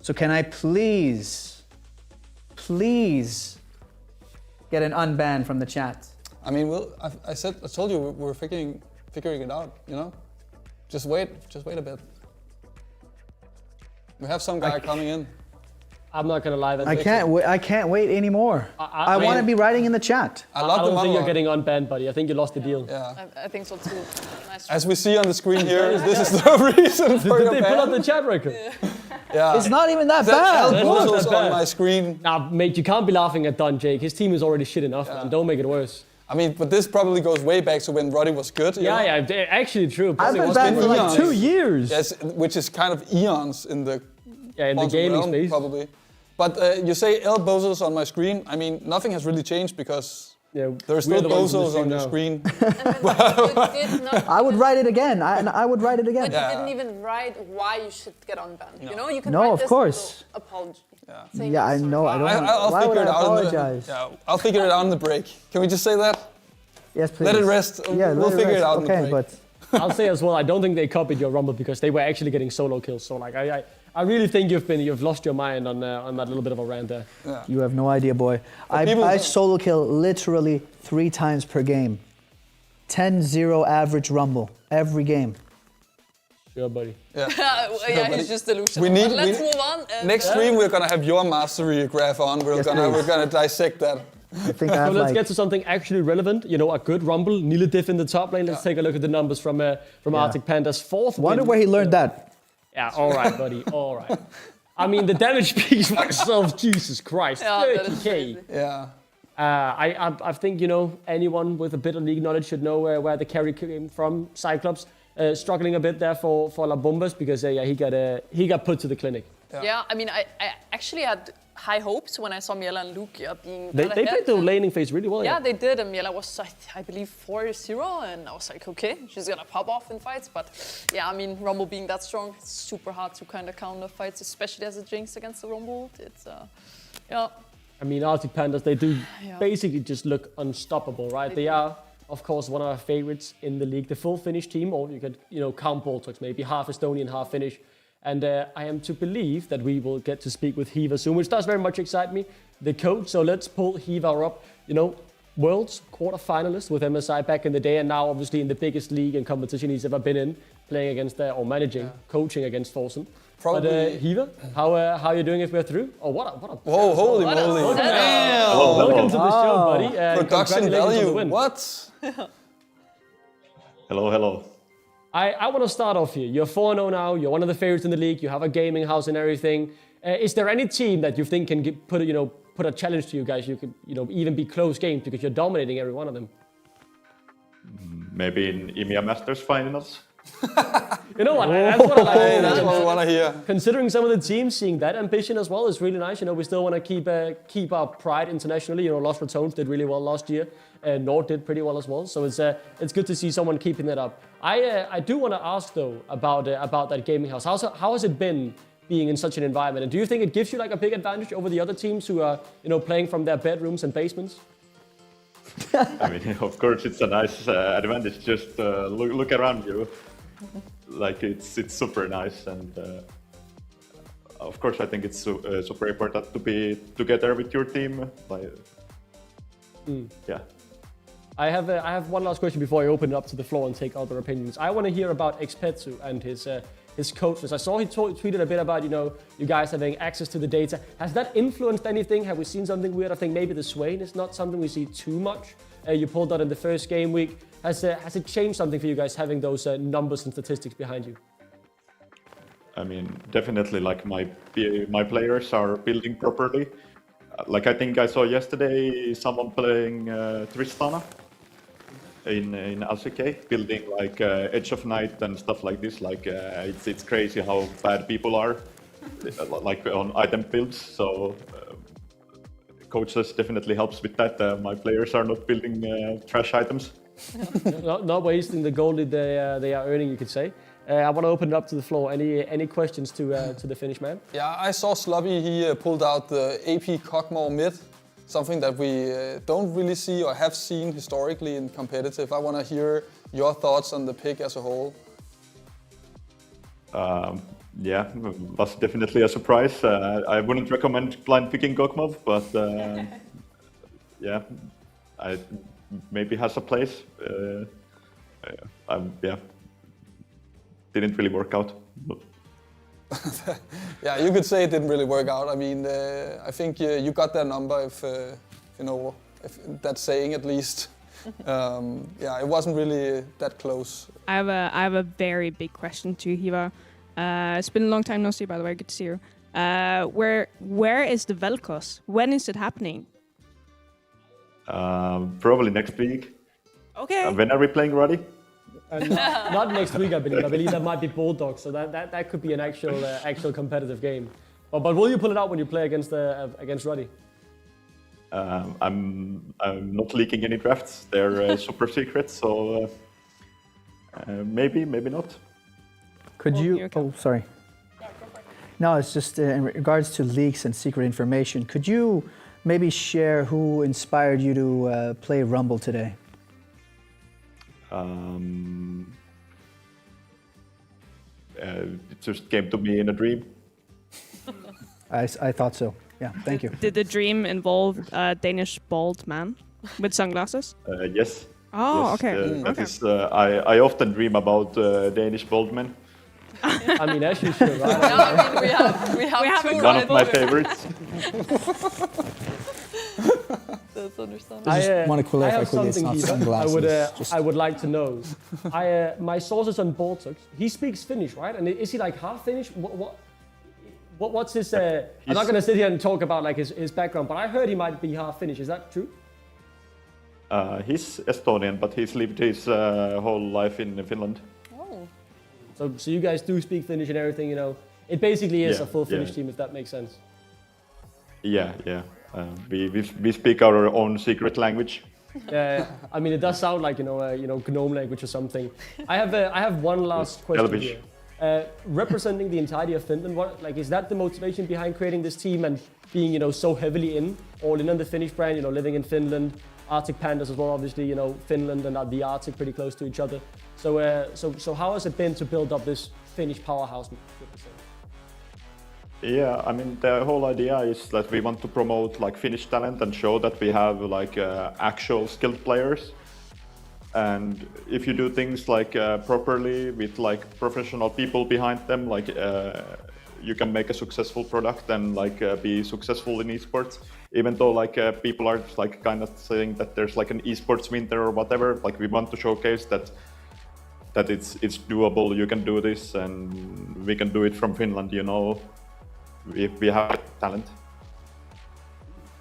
So can I please get an unban from the chat? I mean, I told you we're figuring it out, you know? Just wait a bit. We have some guy coming in. I'm not gonna lie. That's I can't wait anymore. I want to be writing in the chat. I love I the don't think monologue. you're getting unbanned, buddy. I think you lost the deal. Yeah. I think so too. Nice. As we see on the screen here, this is the reason for Did your they pull up ban. the chat record? Yeah. It's not even that That's bad. also on my screen. Nah, mate, you can't be laughing at Don, Jake. His team is already shit enough, man. Don't make it worse. I mean, but this probably goes way back to when Roddy was good. Yeah, actually true. I've been banned for like 2 years. Yes, which is kind of eons in the gaming realm, space. probably. But you say El Bozos on my screen. I mean, nothing has really changed because there are still Bozos on your screen. I would write it again. I would write it again. But you didn't even write why you should get unbanned. You know, you can No, write of this course. little apology. Yeah, I know. I don't. I'll Why would figure I it out. apologize? I'll figure it out in the break. Can we just say that? Yes, please. Let it rest. Yeah, we'll figure it out in the break. but I'll say as well, I don't think they copied your Rumble because they were actually getting solo kills. So like, I really think you've lost your mind on that little bit of a rant there. Yeah. you have no idea, boy. I solo kill literally 3 times per game. 10-0 average Rumble every game. Sure, buddy. Yeah, He's just delusional. But let's move on. Next stream, we're gonna have your mastery graph on. We're gonna dissect that. I think I So have let's like, get to something actually relevant. You know, a good Rumble. Nila Diff in the top lane. Let's take a look at the numbers from Arctic Panda's 4th wonder win. where he learned that. Yeah, all right, buddy. All right. I mean, the damage speaks for itself. Jesus Christ, Yeah, that is 30k. Yeah. I think, you know, anyone with a bit of league knowledge should know where the carry came from. Cyclops struggling a bit there for La Bombas because he got put to the clinic. Yeah, I mean, I actually had high hopes when I saw Miela and Lukia being They ahead. played the laning phase really well. Yeah, they did, and Miela was, I believe, 4-0, and I was like, okay, she's gonna pop off in fights, but yeah, I mean, Rumble being that strong, it's super hard to kind of counter fights, especially as a Jinx against the Rumble. It's, yeah. I mean, Arctic Pandas, they do basically just look unstoppable, right? They are, of course, one of our favorites in the league, the full Finnish team, or you could, you know, count Baltics, maybe half Estonian, half Finnish. And I am to believe that we will get to speak with Hiva soon, which does very much excite me, the coach. So let's pull Hiva up, you know, World's quarterfinalist with MSI back in the day, and now obviously in the biggest league and competition he's ever been in, playing against, or managing, coaching against Forsen. Probably. But Hiva, how are you doing if we're through? Oh, what a Whoa, holy moly. Welcome to the show, buddy. Production congratulations on the value, win. what? Hello. I want to start off here. You're 4-0 now. You're one of the favorites in the league. You have a gaming house and everything. Is there any team that you think can put a challenge to you guys? You could, you know, even be close games because you're dominating every one of them. Maybe in EMEA Masters finals. You know what? That's what I like. Hey, that's what we want to hear. Considering some of the teams seeing that ambition as well is really nice. You know, we still want to keep our pride internationally. You know, Lost Ratones did really well last year. Nord did pretty well as well. So it's good to see someone keeping that up. I do want to ask though about that gaming house. How has it been being in such an environment? And do you think it gives you like a big advantage over the other teams who are, you know, playing from their bedrooms and basements? I mean, of course, it's a nice advantage. Just look around you. Like it's super nice, and of course, I think it's super important to be together with your team. Yeah. I have one last question before I open it up to the floor and take other opinions. I want to hear about Expetsu and his coaches. I saw he tweeted a bit about, you know, you guys having access to the data. Has that influenced anything? Have we seen something weird? I think maybe the Swain is not something we see too much. You pulled that in the first game week. Has it changed something for you guys having those numbers and statistics behind you? I mean, definitely, like my players are building properly. Like I think I saw yesterday someone playing Tristana in LCK, building like Edge of Night and stuff like this. Like it's crazy how bad people are, like on item builds. So coaches definitely helps with that. My players are not building trash items. Not wasting the gold that they are earning, you could say. I want to open it up to the floor. Any questions to the Finnish man? Yeah, I saw Slubby, he pulled out the AP Cockmore mid, something that we don't really see or have seen historically in competitive. I want to hear your thoughts on the pick as a whole. Yeah, was definitely a surprise. I wouldn't recommend blind picking Gokmov, but yeah, I maybe has a place. Yeah, didn't really work out. But. Yeah, you could say it didn't really work out. I mean, I think you got their number if that's saying at least. Yeah, it wasn't really that close. I have a very big question to Hiva. It's been a long time no see, by the way. Good to see you. Where is the Velkos? When is it happening? Probably next week. Okay. When are we playing, Roddy? Not next week, I believe. I believe that might be Bulldogs, so that could be an actual competitive game. But will you pull it out when you play against Roddy? I'm not leaking any drafts. They're super secret, so maybe not. Could you? Oh, sorry. No, it's just in regards to leaks and secret information. Could you maybe share who inspired you to play Rumble today? It just came to me in a dream. I thought so. Yeah, thank you. Did the dream involve a Danish bald man with sunglasses? Yes. Oh, yes, okay. That is, I often dream about Danish bald men. I mean, as you should, right? No, I mean, we have two. One of my favorites. That's understandable. I just want to clarify quickly, it's not sunglasses. I would like to know. My sources on Baltics, he speaks Finnish, right? And is he like half Finnish? What's his? I'm not going to sit here and talk about like his background, but I heard he might be half Finnish. Is that true? He's Estonian, but he's lived his whole life in Finland. Oh. So you guys do speak Finnish and everything, you know. It basically is a full Finnish team, if that makes sense. Yeah. We speak our own secret language. Yeah, I mean, it does sound like GNOME language or something. I have one last question here. Representing the entirety of Finland, is that the motivation behind creating this team and being so heavily all in on the Finnish brand? Living in Finland, Arctic Pandas as well, obviously. Finland and the Arctic pretty close to each other. So how has it been to build up this Finnish powerhouse? Yeah, I mean, the whole idea is that we want to promote Finnish talent and show that we have actual skilled players. And if you do things properly with professional people behind them, you can make a successful product and be successful in esports. Even though people are kind of saying that there's an esports winter or whatever, we want to showcase that it's doable. You can do this, and we can do it from Finland. If we have talent.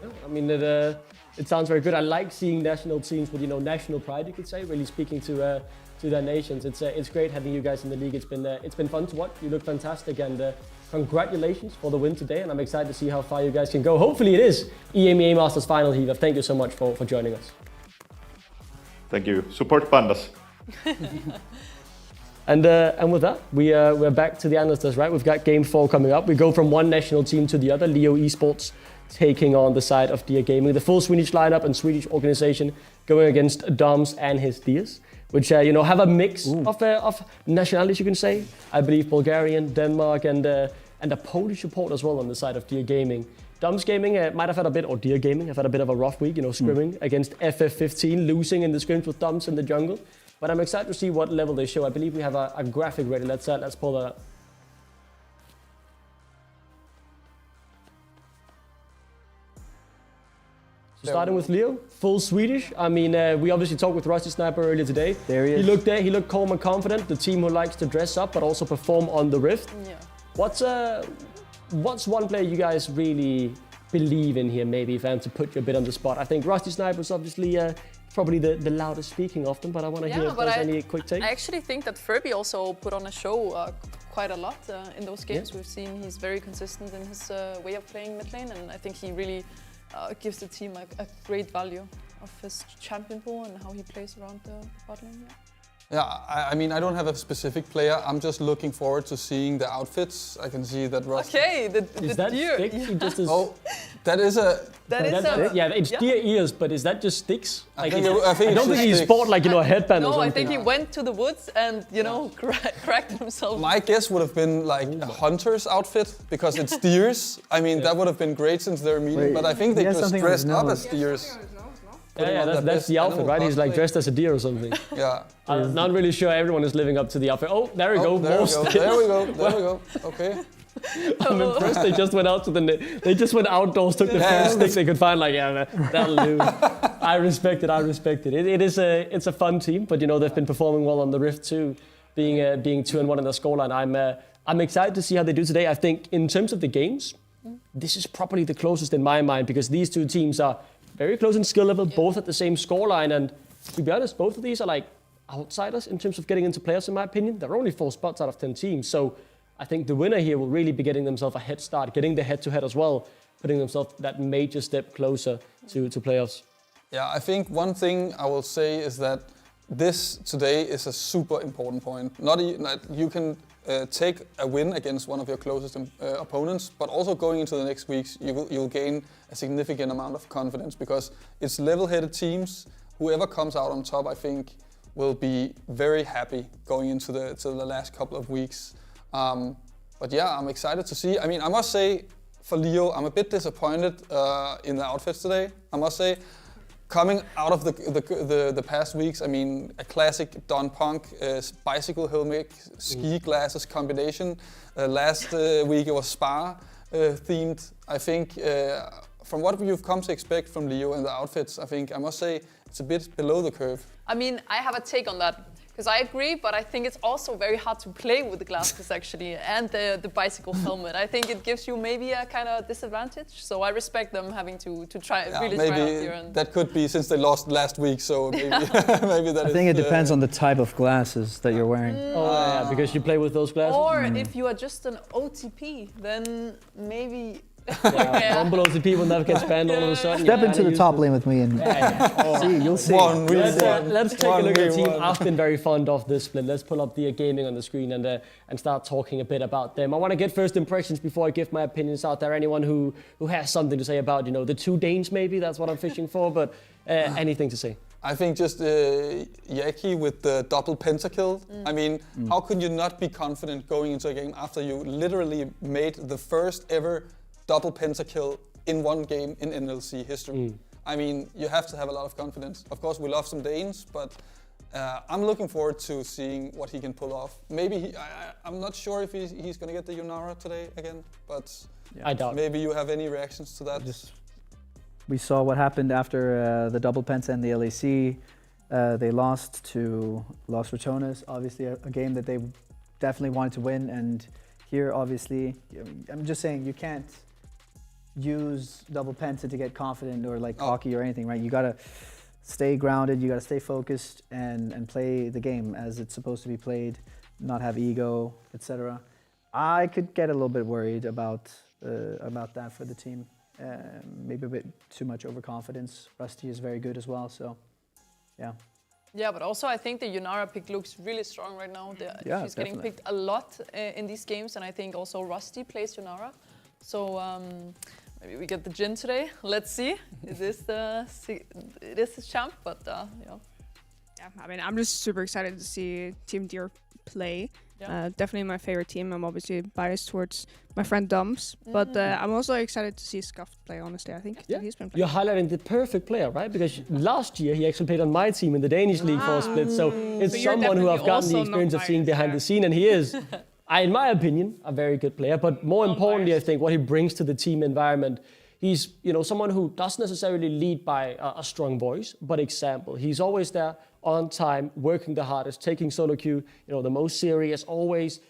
Yeah, I mean, it sounds very good. I like seeing national teams with national pride. You could say, really speaking to their nations. It's great having you guys in the league. It's been fun to watch. You look fantastic, and congratulations for the win today. And I'm excited to see how far you guys can go. Hopefully, it is EMEA Masters final, Hiva. Thank you so much for joining us. Thank you. Support Pandas. And with that, we're back to the analysts, right? We've got Game 4 coming up. We go from one national team to the other. Leo Esports taking on the side of Dear Gaming. The full Swedish lineup and Swedish organization going against Doms and his Dears, which have a mix of nationalities, you can say. I believe Bulgarian, Denmark, and a Polish support as well on the side of Dear Gaming. Doms Gaming might have had a bit, or Dear Gaming have had a bit of a rough week, scrimming against FF15, losing in the scrims with Doms in the jungle. But I'm excited to see what level they show. I believe we have a graphic ready. Let's pull that up. So starting with Leo, full Swedish. I mean, we obviously talked with Rusty Sniper earlier today. There he is. He looked calm and confident. The team who likes to dress up but also perform on the Rift. Yeah. What's one player you guys really believe in here? Maybe if I am to put you a bit on the spot. I think Rusty Sniper is obviously probably the loudest speaking of them, but I want to hear if there's any quick takes. I actually think that Furby also put on a show quite a lot in those games. We've seen he's very consistent in his way of playing mid lane, and I think he really gives the team a great value of his champion pool and how he plays around the bot lane. Yeah, I mean, I don't have a specific player. I'm just looking forward to seeing the outfits. I can see that Rusty... Okay, the deer. Oh, that is a... Yeah, it's deer ears, but is that just sticks? I don't think he sport a headband or something. No, I think he went to the woods and, cracked himself. My guess would have been a hunter's outfit, because it's deers. I mean, that would have been great since they're meeting, but I think they just dressed up as deers. putting on that's, their that's best the outfit, animal right? He's like cosplay. dressed as a deer or something. Yeah. I'm not really sure everyone is living up to the outfit. Oh, there we go. There more we go. sticks. There we go. There we go. Okay. I'm impressed. They just went out to they just went outdoors, took the first stick they could find. Like, yeah, that'll do. I respect it. I respect it. It's a fun team, but you know they've been performing well on the Rift too, being 2-1 in the scoreline. I'm excited to see how they do today. I think in terms of the games, this is probably the closest in my mind because these two teams are very close in skill level, both at the same scoreline, and to be honest, both of these are like outsiders in terms of getting into playoffs. In my opinion, there are only 4 spots out of 10 teams, so. I think the winner here will really be getting themselves a head start, getting the head-to-head as well, putting themselves that major step closer to playoffs. Yeah, I think one thing I will say is that this today is a super important point. Not you can take a win against one of your closest opponents, but also going into the next weeks, you'll gain a significant amount of confidence because it's level-headed teams. Whoever comes out on top, I think, will be very happy going into the last couple of weeks. But yeah, I'm excited to see. I mean, I must say, for Leo, I'm a bit disappointed in the outfits today. I must say, coming out of the past weeks, I mean, a classic Don Punk bicycle helmet, ski glasses combination. Last week it was Spa themed. I think from what you've come to expect from Leo and the outfits, I think I must say it's a bit below the curve. I mean, I have a take on that. Because I agree, but I think it's also very hard to play with the glasses actually and the bicycle helmet. I think it gives you maybe a kind of disadvantage. So I respect them having to try really try out here. And that could be since they lost last week. So maybe maybe that. I think it depends on the type of glasses that you're wearing. Oh yeah, because you play with those glasses. Or if you are just an OTP, then maybe. Rumble OTP will never get banned all of a sudden. Step into the top lane with me and see, you'll see. Let's take a look at the team I've been very fond of this split. Let's pull up the gaming on the screen and start talking a bit about them. I want to get first impressions before I give my opinions out there. Anyone who has something to say about, you know, the 2 Danes maybe, that's what I'm fishing for, but anything to say? I think just Yaki with the double pentakill. I mean, how could you not be confident going into a game after you literally made the first ever double pentakill in one game in NLC history? I mean, you have to have a lot of confidence. Of course, we love some Danes, but I'm looking forward to seeing what he can pull off. Maybe I'm not sure if he's going to get the Yunara today again, but I doubt. Maybe you have any reactions to that? We saw what happened after the double penta and the LAC. They lost to Los Ratones, obviously a game that they definitely wanted to win. And here, obviously, I'm just saying you can't use double penta to get confident or like cocky or anything, right? You gotta stay grounded, you gotta stay focused and play the game as it's supposed to be played, not have ego, etc. I could get a little bit worried about that for the team. Maybe a bit too much overconfidence. Rusty is very good as well, so yeah. Yeah, but also I think the Yunara pick looks really strong right now. Yeah, she's getting picked a lot in these games, and I think also Rusty plays Yunara. So maybe we get the Jhin today. Let's see. It is the champ, but yeah. Yeah, I mean, I'm just super excited to see Team Deer play. Yeah. Definitely my favorite team. I'm obviously biased towards my friend Dums, but I'm also excited to see Scuffed play, honestly. I think he's been playing. You're highlighting the perfect player, right? Because last year he actually played on my team in the Danish League for a split, so it's someone who I've gotten the experience of seeing behind the scene, and he is, in my opinion, a very good player. But more importantly, I think what he brings to the team environment, he's someone who doesn't necessarily lead by a strong voice, but example. He's always there on time, working the hardest, taking solo queue, the most serious, always.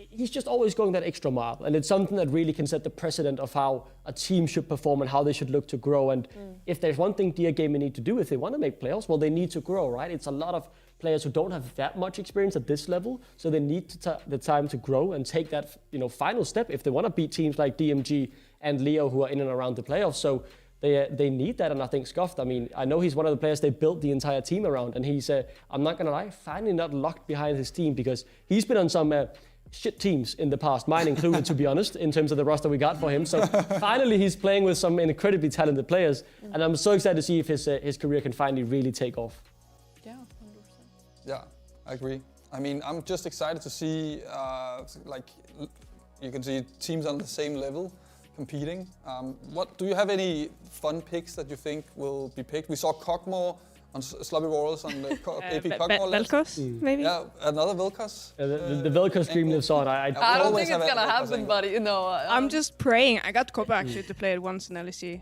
He's just always going that extra mile. And it's something that really can set the precedent of how a team should perform and how they should look to grow. And if there's one thing Dear Gamer need to do if they want to make playoffs, well, they need to grow, right? It's a lot of players who don't have that much experience at this level, so they need the time to grow and take that final step if they want to beat teams like DMG and Leo who are in and around the playoffs. So they need that, and I think Scuffed, I know he's one of the players they built the entire team around, and he's, I'm not going to lie, finally not locked behind his team because he's been on some shit teams in the past, mine included, to be honest, in terms of the roster we got for him. So finally he's playing with some incredibly talented players, and I'm so excited to see if his career can finally really take off. Yeah, 100%. Yeah, I agree. I mean, I'm just excited to see, you can see teams on the same level. competing. What do you have any fun picks that you think will be picked? We saw Cockmore on Sloppy Rollers on the AP Cockmore list. Vel'Koz, maybe? Yeah, another Vel'Koz. The Vel'Koz stream lives on. I don't think it's gonna happen, but you know. I'm just praying. I got Koba actually to play it once in LEC.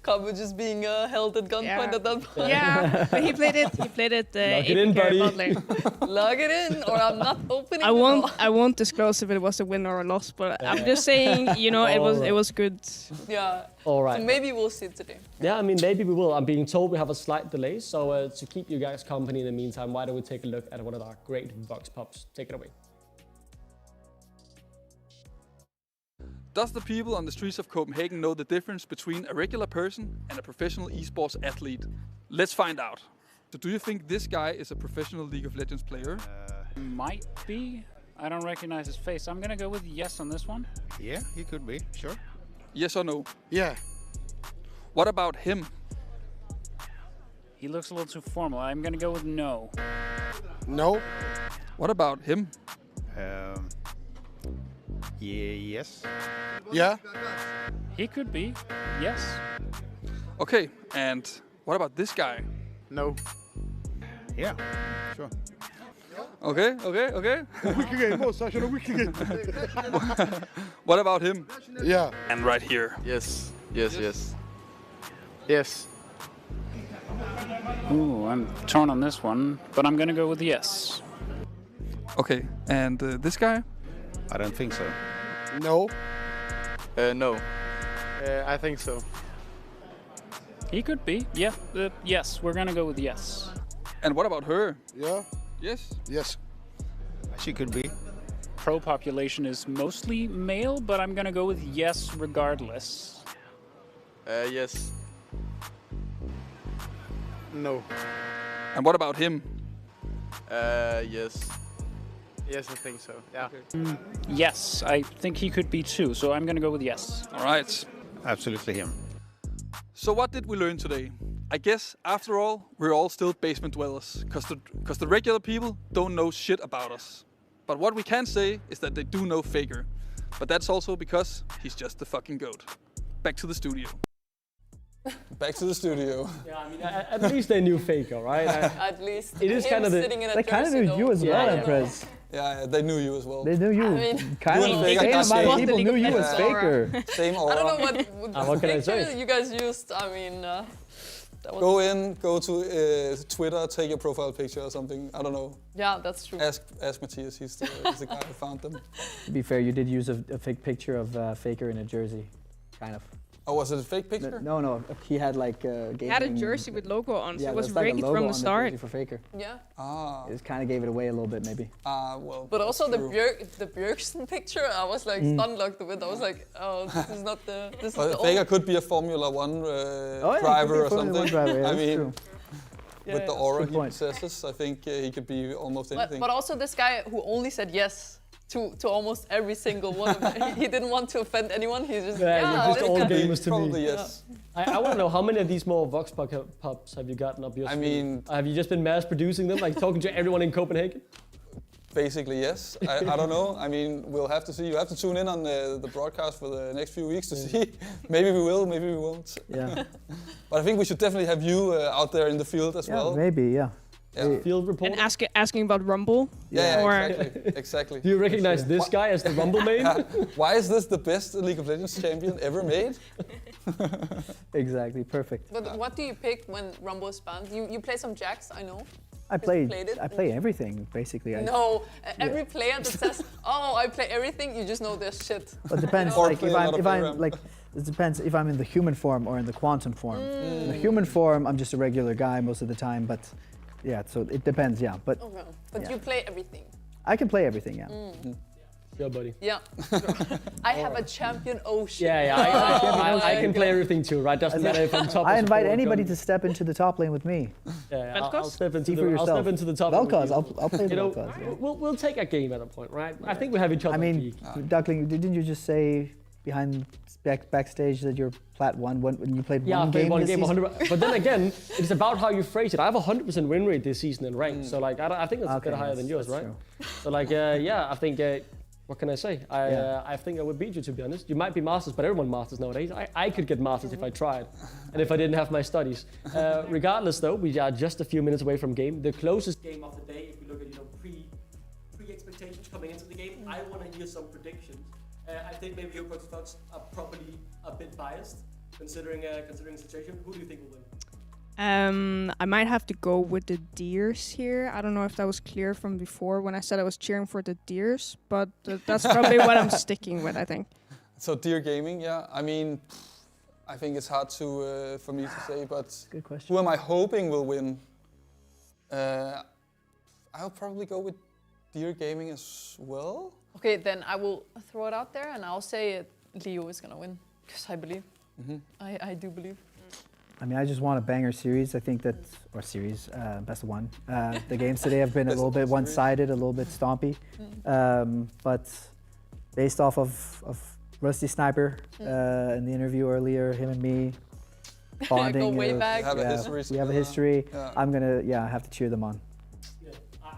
Koba just being held at gunpoint at that point. Yeah, but he played it. He played it. Lock it in, buddy. Log it in, or I'm not opening. I won't disclose if it was a win or a loss, but I'm just saying, you know, it was good. Yeah. All right. So maybe we'll see it today. Yeah, I mean, maybe we will. I'm being told we have a slight delay, so to keep you guys company in the meantime, why don't we take a look at one of our great Vox Pops? Take it away. Does the people on the streets of Copenhagen know the difference between a regular person and a professional esports athlete? Let's find out. So do you think this guy is a professional League of Legends player? Might be. I don't recognize his face. I'm gonna go with yes on this one. Yeah, he could be, sure. Yes or no? Yeah. What about him? He looks a little too formal. I'm gonna go with no. No. What about him? Yes. Yeah. He could be. Yes. Okay, and what about this guy? No. Yeah, sure. Okay. What about him? Yeah. And right here. Yes. Yes. Ooh, I'm torn on this one, but I'm gonna go with yes. Okay, and this guy? I don't think so. No. No. I think so. He could be. Yeah. Yes. We're gonna go with yes. And what about her? Yeah. Yes. Yes. She could be. Pro population is mostly male, but I'm gonna go with yes regardless. Yes. No. And what about him? Yes. Yes, I think so. Yeah. Yes, I think he could be too, so I'm gonna go with yes. All right. Absolutely him. So what did we learn today? I guess, after all, we're all still basement dwellers, because the regular people don't know shit about us. But what we can say is that they do know Faker. But that's also because he's just the fucking goat. Back to the studio. Back to the studio. Yeah, I mean, at least they knew Faker, right? At least. It is kind of the... They kind of knew you as well, Empress. Yeah, they knew you as well. They knew you. I mean, Kind of the same amount of people knew you as Faker. Same aura. I don't know what can I picture say? you guys used. I mean, that was Go to Twitter, take your profile picture or something. I don't know. Yeah, that's true. Ask Matthias. He's the guy who found them. To be fair, you did use a fake picture of Faker in a jersey, kind of. Oh, was it a fake picture? No. He had like He had a jersey with logo on, so yeah, it was like a rigged logo from on the start. jersey for Faker. Yeah. Ah. It just kind of gave it away a little bit, maybe. Well. But also that's true. the Bjergsen picture, I was like stunlocked with. I was like, oh, this is not the. This is the Faker old. could be a Formula One yeah, driver or Formula something. 1 driver, yeah, I that's mean, true. with the Yeah. aura Good he point. possesses, I think he could be almost anything. But also this guy who only said yes to almost every single one of them. He didn't want to offend anyone. He just you're just all gamers to Probably me. yes. I want to know, how many of these more Vox Pops have you gotten up your I sleeve? mean, have you just been mass producing them, like talking to everyone in Copenhagen? basically yes. I don't know. I mean, we'll have to see. You have to tune in on the broadcast for the next few weeks to see. Maybe we will, maybe we won't. Yeah. But I think we should definitely have you out there in the field as well. Maybe, yeah. Field report. And asking about Rumble. Yeah, or exactly. Do you recognize this guy as the Rumble main? Why is this the best League of Legends champion ever made? Exactly, perfect. But what do you pick when Rumble is banned? You play some Jax, I know. I played play everything basically. No, every player that says, "Oh, I play everything," you just know there's shit. But it depends. Like if I'm like, it depends if I'm in the human form or in the quantum form. In the human form, I'm just a regular guy most of the time. But yeah, so it depends. Yeah, but Okay. But yeah. you play everything. I can play everything. Yeah. Yeah, buddy. Yeah. I have a champion ocean. Yeah, I can play everything too, right? Doesn't matter if I'm top. I invite anybody to step into the top lane with me. Yeah, I'll step into See for yourself. I'll step into the top lane with Vel'Koz, you. I'll play the You know, Vel'Koz. Yeah. we'll take a game at a point, right? I think we have each other. I mean, Duckling, didn't you just say behind backstage that you're plat one when you played yeah, one I played game one this game season? 100. But then again, it's about how you phrase it. I have a 100% win rate this season in ranked, so like I think that's a bit higher than yours, right? True. So like yeah, I think what can I say? I think I would beat you, to be honest. You might be masters, but everyone masters nowadays. I could get masters if I tried, and if I didn't have my studies. Regardless, though, we are just a few minutes away from game. The closest game of the day, if we look at pre-expectations coming into the game, I want to hear some predictions. I think maybe your thoughts are probably a bit biased, considering the situation. Who do you think will win? I might have to go with the Deers here. I don't know if that was clear from before when I said I was cheering for the Deers, but that's probably what I'm sticking with, I think. So Deer Gaming, yeah. I mean, I think it's hard to for me to say, but good question. Who am I hoping will win? I'll probably go with Deer Gaming as well. Okay, then I will throw it out there and I'll say Leo is going to win, because I believe. I do believe. I mean, I just want a banger series. I think best of one. The games today have been a little bit one-sided, a little bit stompy. But based off of Rusty Sniper in the interview earlier, him and me bonding. Go way back. We have a history. I'm gonna, have to cheer them on. Yeah,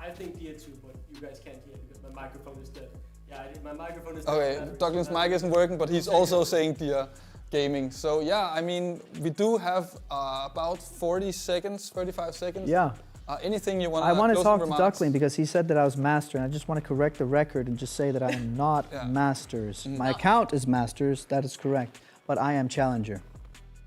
I think Deer too, but you guys can't hear because my microphone is dead. Yeah, my microphone is dead. Okay, Douglas' mic isn't working, but he's also saying Deer Gaming. So yeah, I mean, we do have about 40 seconds, 35 seconds. Yeah. Anything you want to I want to talk to Duckling because he said that I was master, and I just want to correct the record and just say that I am not masters. My account is masters, that is correct, but I am challenger.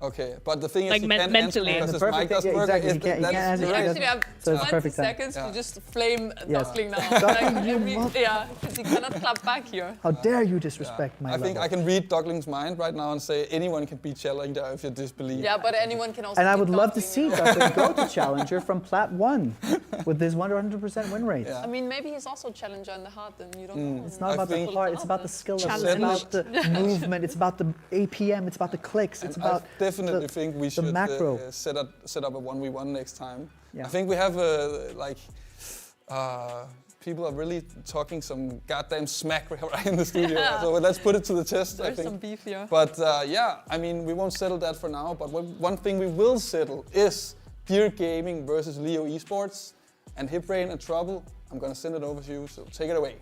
Okay, but the thing is, like he can't mentally. answer because his mic thing, doesn't work. exactly. He can't answer. You actually have So it's 20 perfect time. seconds to just flame Yes. Duckling now. Duckling, you because he cannot clap back here. How dare you disrespect my I think level. I can read Duckling's mind right now and say anyone can be challenger if you disbelieve. Yeah, but anyone can also. And I beat would love to Duckling, see Duckling go to challenger from Plat 1 with this 100% win rate. I mean, maybe he's also challenger in the heart, and you don't know. It's not about the heart, it's about the skill level, it's about the movement, it's about the APM, it's about the clicks, it's about I definitely think we should macro. set up a 1v1 next time. Yeah. I think we have people are really talking some goddamn smack right in the studio. Yeah. So let's put it to the test. There's I think. some beef here. But yeah, I mean, we won't settle that for now. But one thing we will settle is Deer Gaming versus Leo Esports, and Hipbrain and Trouble. I'm gonna send it over to you. So take it away.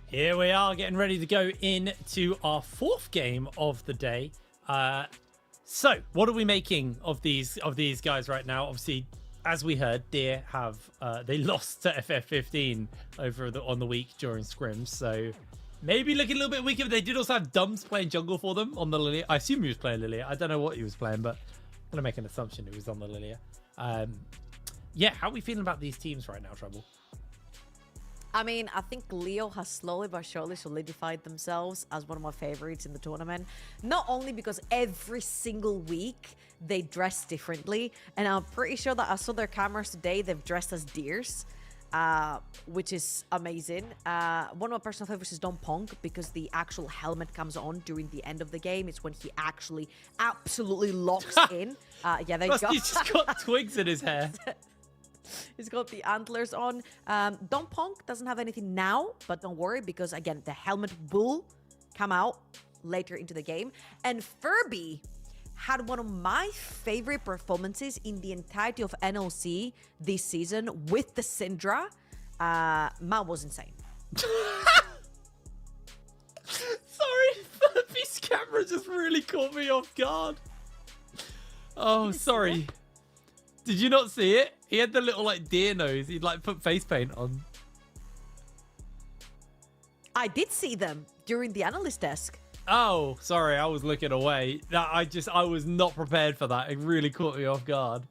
Here we are, getting ready to go into our fourth game of the day. So, what are we making of these guys right now? Obviously, as we heard, Deer have they lost to FF15 on the week during scrims, so maybe looking a little bit weaker. But they did also have Dums playing jungle for them on the Lilia. I assume he was playing Lilia. I don't know what he was playing, but I'm gonna make an assumption he was on the Lilia. Yeah, how are we feeling about these teams right now, Trouble? I mean, I think Leo has slowly but surely solidified themselves as one of my favorites in the tournament. Not only because every single week they dress differently, and I'm pretty sure that I saw their cameras today, they've dressed as deers, which is amazing. One of my personal favorites is Don Pong because the actual helmet comes on during the end of the game. It's when he actually absolutely locks in. Yeah, there you go. He's just got twigs in his hair. He's got the antlers on. Don Punk doesn't have anything now, but don't worry because, again, the helmet will come out later into the game. And Furby had one of my favorite performances in the entirety of NLC this season with the Syndra. Man was insane. Sorry, Furby's camera just really caught me off guard. Oh, sorry. Did you not see it? He had the little deer nose. He'd put face paint on. I did see them during the analyst desk. Oh, sorry. I was looking away. I was not prepared for that. It really caught me off guard.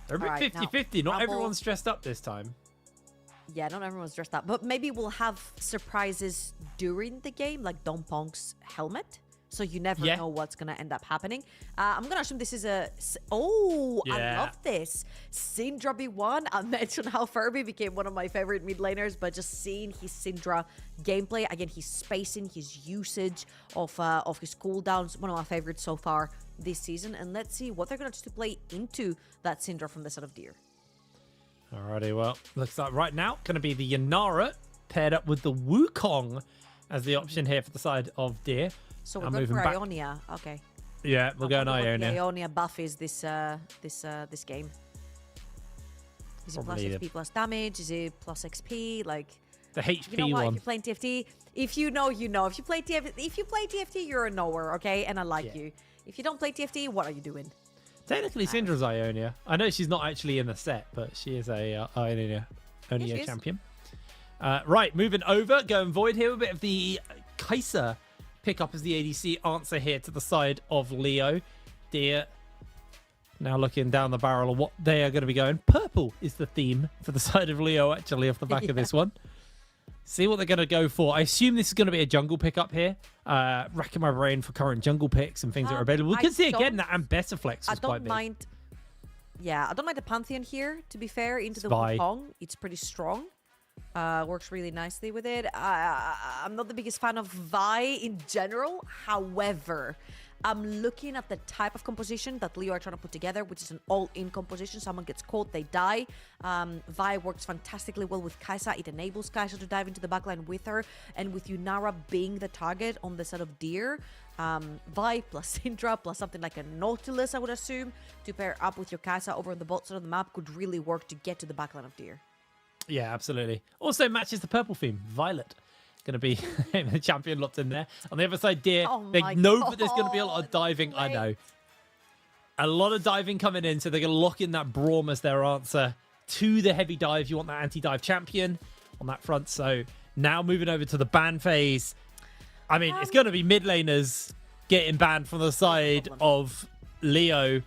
They're a bit 50-50. Not everyone's dressed up this time. Yeah, not everyone's dressed up. But maybe we'll have surprises during the game, like Don Pong's helmet. So you never know what's going to end up happening. I'm going to assume this is a... Oh, I love this. Syndra B1. I mentioned how Furby became one of my favorite mid laners, but just seeing his Syndra gameplay, again, his spacing, his usage of his cooldowns, one of my favorites so far this season. And let's see what they're going to choose to play into that Syndra from the side of Deer. Alrighty, well, looks like right now going to be the Yanara paired up with the Wukong as the option here for the side of Deer. So we're going for Ionia. Okay. Yeah, we're going Ionia. The Ionia buff is this game. Is it plus XP plus damage? Is it plus XP? Like the HP you know what? one. If you're playing TFT, if you know, you know. If you play TFT, you're a knower, okay? And I like you. If you don't play TFT, what are you doing? Technically, Syndra's Ionia. I know she's not actually in the set, but she is a Ionia champion. Right, moving over, going Void here. A bit of the Kai'Sa pick up as the ADC answer here to the side of Leo. Deer now looking down the barrel of what they are going to be going. Purple is the theme for the side of Leo, actually, off the back of this one. See what they're going to go for. I assume this is going to be a jungle pickup here. Racking my brain for current jungle picks and things that are available. We can see again that Ambesiflex was quite big. Yeah, I don't mind the Pantheon here, to be fair, into the Spy. Wukong. It's pretty strong. Works really nicely with it. I'm not the biggest fan of Vi in general. However, I'm looking at the type of composition that Leo are trying to put together, which is an all-in composition. Someone gets caught, they die. Vi works fantastically well with Kai'Sa. It enables Kai'Sa to dive into the backline with her. And with Yunara being the target on the side of Deer, Vi plus Syndra plus something like a Nautilus, I would assume, to pair up with your Kai'Sa over on the bot side of the map could really work to get to the backline of Deer. Yeah, absolutely. Also matches the purple theme. Violet. Going to be the champion locked in there. On the other side, Deer, they know that there's going to be a lot of diving. I know. A lot of diving coming in, so they're going to lock in that Braum as their answer to the heavy dive. You want that anti-dive champion on that front. So now moving over to the ban phase. I mean, it's going to be mid laners getting banned from the side of Leo.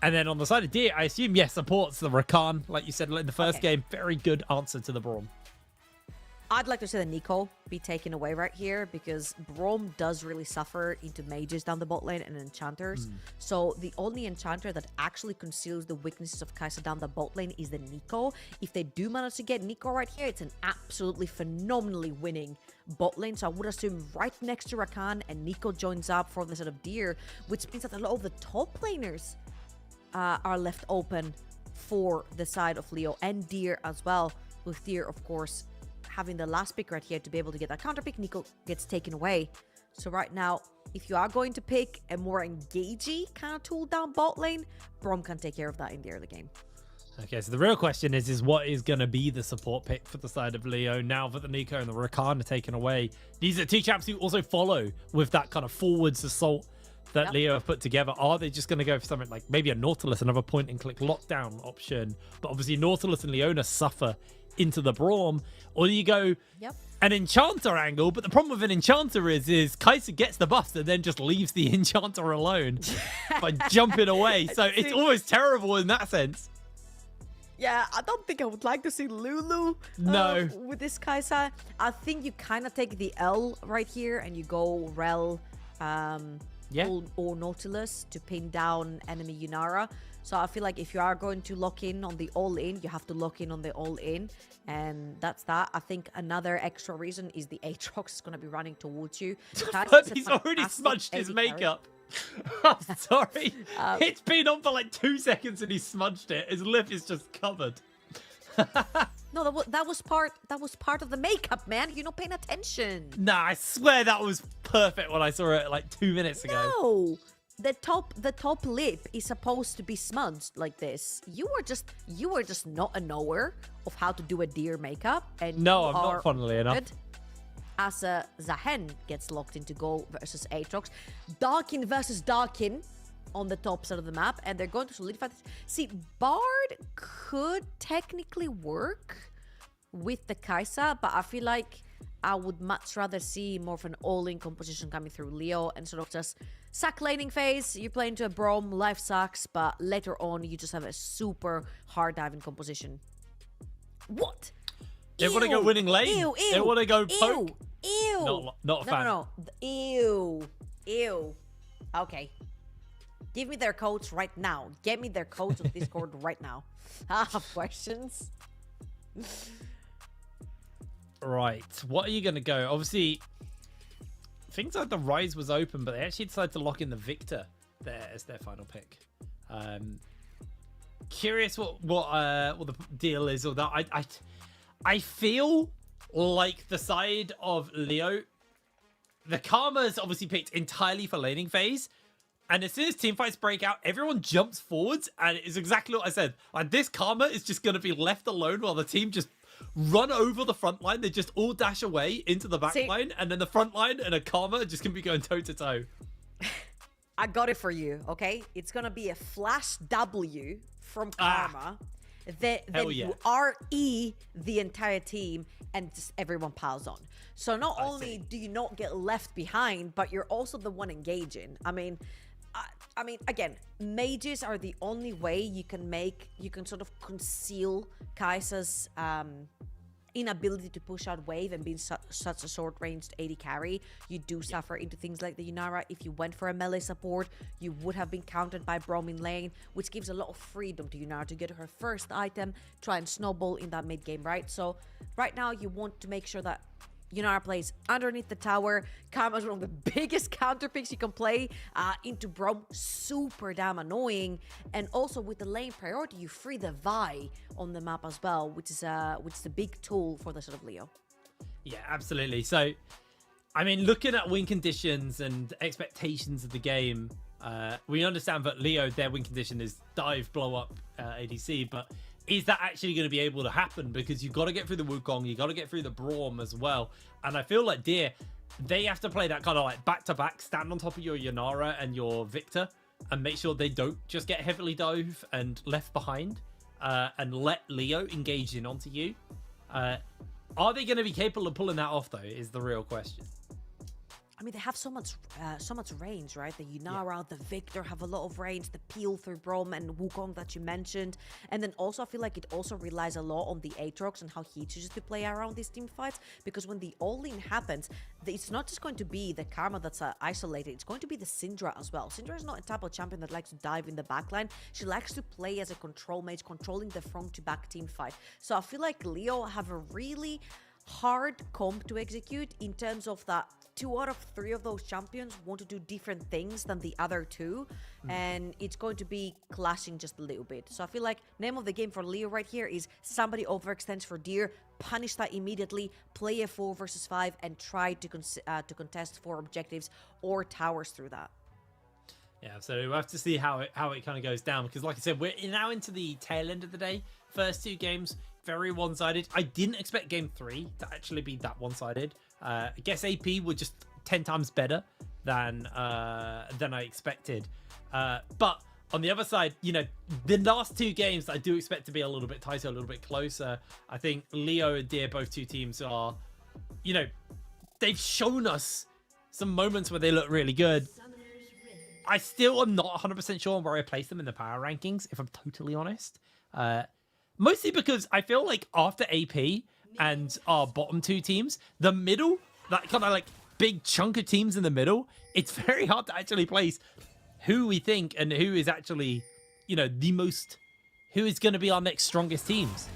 And then on the side of Deer, I assume, yes, supports the Rakan, like you said in the first game. Very good answer to the Braum. I'd like to see the Nico be taken away right here because Braum does really suffer into mages down the bot lane and enchanters. So the only enchanter that actually conceals the weaknesses of Kai'Sa down the bot lane is the Nico. If they do manage to get Nico right here, it's an absolutely phenomenally winning bot lane. So I would assume right next to Rakan and Nico joins up for the side of Deer, which means that a lot of the top laners are left open for the side of Leo and Deer as well, with Deer, of course, having the last pick right here to be able to get that counter pick. Nico gets taken away. So right now, if you are going to pick a more engagey kind of tool down bot lane, Braum can take care of that in the early game. Okay, so the real question is what is going to be the support pick for the side of Leo now that the Nico and the Rakan are taken away? These are two champs who also follow with that kind of forwards assault that Leo have put together. Are they just going to go for something like maybe a Nautilus, another point and click lockdown option? But obviously Nautilus and Leona suffer into the Braum. Or do you go an Enchanter angle? But the problem with an Enchanter is Kai'Sa gets the buff and then just leaves the Enchanter alone by jumping away. So it's almost terrible in that sense. Yeah, I don't think I would like to see Lulu with this Kai'Sa. I think you kind of take the L right here and you go Rel or Nautilus to pin down enemy Yunara. So I feel like if you are going to lock in on the all-in, you have to lock in on the all-in. And that's that. I think another extra reason is the Aatrox is going to be running towards you. He's already smudged his makeup. I'm sorry. It's been on for like 2 seconds and he smudged it. His lip is just covered. No, that was part of the makeup, man. You're not paying attention. Nah, I swear that was perfect when I saw it like 2 minutes ago. No. The top lip is supposed to be smudged like this. You were just not a knower of how to do a Deer makeup. And no, I'm not, funnily enough. As Zahen gets locked into Go versus Aatrox. Darkin versus Darkin on the top side of the map. And they're going to solidify this. See, Bard could technically work with the Kai'Sa, but I feel like I would much rather see more of an all-in composition coming through Leo and sort of just sack laning phase. You play into a Braum, life sucks, but later on you just have a super hard diving composition. What? They want to go winning lane. Ew, they want to go poke. Ew. Not a fan. No. Ew. Okay. Give me their codes right now. Get me their codes on Discord right now. I have questions. Right. What are you going to go? Obviously, things like the Rise was open, but they actually decided to lock in the Victor there as their final pick. Curious what the deal is or that. I feel like the side of Leo, the Karma's obviously picked entirely for laning phase, And as soon as teamfights break out, everyone jumps forwards, and it's exactly what I said. Like, this Karma is just going to be left alone while the team just run over the front line. They just all dash away into the back line, and then the front line and a Karma are just going to be going toe-to-toe. I got it for you, okay? It's going to be a flash W from Karma. Then you RE the entire team, and just everyone piles on. So not only do you not get left behind, but you're also the one engaging. I mean, again, mages are the only way you can sort of conceal Kai'Sa's inability to push out wave and being such a short-ranged AD carry. You do suffer into things like the Yunara. If you went for a melee support, you would have been countered by Braum in lane, which gives a lot of freedom to Yunara to get her first item, try and snowball in that mid-game, right? So right now you want to make sure that Yunara plays underneath the tower. Karma's one of the biggest counter picks you can play into Braum. Super damn annoying. And also with the lane priority, you free the Vi on the map as well, which is a big tool for the sort of Leo. Yeah, absolutely. So, I mean, looking at win conditions and expectations of the game, we understand that Leo, their win condition is dive, blow up ADC, but is that actually going to be able to happen? Because you've got to get through the Wukong, you've got to get through the Braum as well. And I feel like Deer, they have to play that kind of like back-to-back, stand on top of your Yunara and your Victor, and make sure they don't just get heavily dove and left behind, and let Leo engage in onto you. Are they going to be capable of pulling that off, though, is the real question. I mean, they have so much range, right? The Yunara, the Victor have a lot of range, the peel through Braum and Wukong that you mentioned. And then also, I feel like it also relies a lot on the Aatrox and how he chooses to play around these team fights. Because when the all-in happens, it's not just going to be the Karma that's isolated, it's going to be the Syndra as well. Syndra is not a type of champion that likes to dive in the backline. She likes to play as a control mage, controlling the front-to-back team fight. So I feel like Leo have a really hard comp to execute in terms of that 2 out of 3 of those champions want to do different things than the other 2, and it's going to be clashing just a little bit. So I feel like name of the game for Leo right here is somebody overextends for Deer, punish that immediately, play a 4 versus 5, and try to contest 4 objectives or towers through that. Yeah, so we'll have to see how it kind of goes down, because like I said, we're now into the tail end of the day. First 2 games, very one-sided. I didn't expect game 3 to actually be that one-sided. I guess AP were just 10 times better than I expected. But on the other side, you know, the last 2 games I do expect to be a little bit tighter, a little bit closer. I think Leo and Deer, both 2 teams are, you know, they've shown us some moments where they look really good. I still am not 100% sure on where I place them in the power rankings, if I'm totally honest. Mostly because I feel like after AP and our bottom 2 teams, the middle, that kind of like big chunk of teams in the middle, it's very hard to actually place who we think and who is actually, you know, who is going to be our next strongest teams.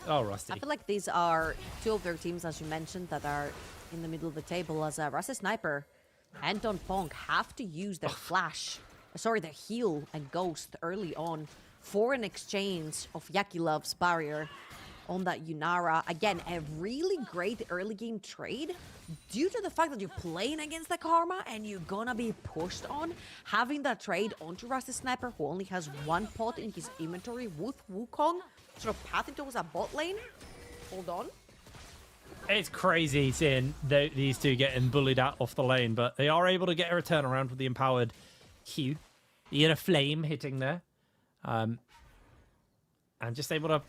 Oh, Rusty. I feel like these are 2 of their teams, as you mentioned, that are in the middle of the table, as Rusty Sniper and Don Pong have to use their their heal and ghost early on for an exchange of Yaki Love's barrier on that Yunara. Again, a really great early game trade due to the fact that you're playing against the Karma and you're gonna be pushed on. Having that trade onto Rusty Sniper, who only has 1 pot in his inventory with Wukong, sort of pathing towards a bot lane. Hold on. It's crazy seeing these 2 getting bullied out off the lane, but they are able to get a return around with the empowered Q. You get a flame hitting there. And just able to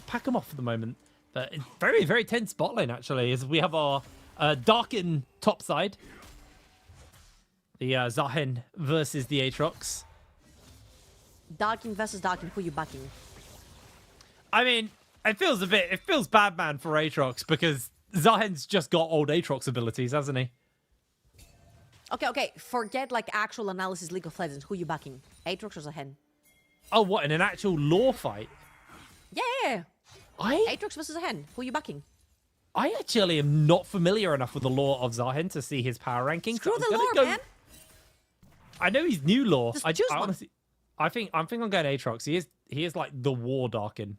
pack them off for the moment. But it's very, very tense bot lane, actually, as we have our Darkin top side. The Zahen versus the Aatrox. Darkin versus Darkin, who you backing? I mean, it feels bad, man, for Aatrox, because Zahen's just got old Aatrox abilities, hasn't he? Okay, forget like actual analysis League of Legends. Who you backing? Aatrox or Zahen? Oh, what, in an actual lore fight? Yeah. Aatrox versus Zahen. Who are you backing? I actually am not familiar enough with the lore of Zahen to see his power rankings. Screw the lore, man. I know he's new lore. Just choose one. Honestly, I think I'm going Aatrox. He is like the war Darkin.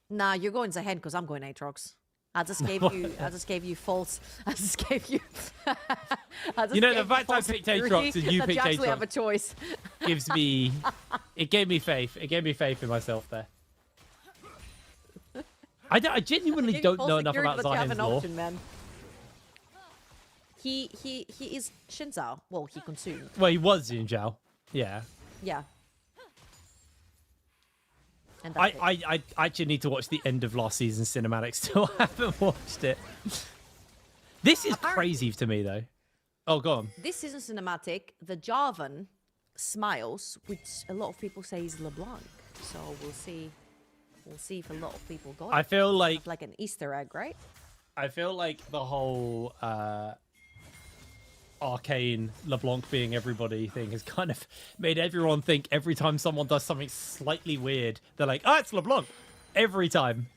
Nah, you're going Zahen because I'm going Aatrox. I just gave you. I just gave you false. I just gave you. I just You know, gave the fact I false picked security Aatrox and you that picked you actually have a Aatrox choice. gives me... It gave me faith. It gave me faith in myself there. I genuinely Gave you don't false know enough security about that you have Zion's an lore. option, man. He is Shinzao. Well, he consumed. Well, he was Xin Zhao. Yeah. Yeah. And that's it. I actually need to watch the end of last season's cinematic. Still haven't watched it. This is crazy to me, though. Oh, go on. This season cinematic, the Jarvan smiles, which a lot of people say is LeBlanc. So we'll see. We'll see if a lot of people got it. I feel It's kind like of like an Easter egg, right? I feel like the whole Arcane LeBlanc being everybody thing has kind of made everyone think every time someone does something slightly weird, they're like, oh, it's LeBlanc. Every time.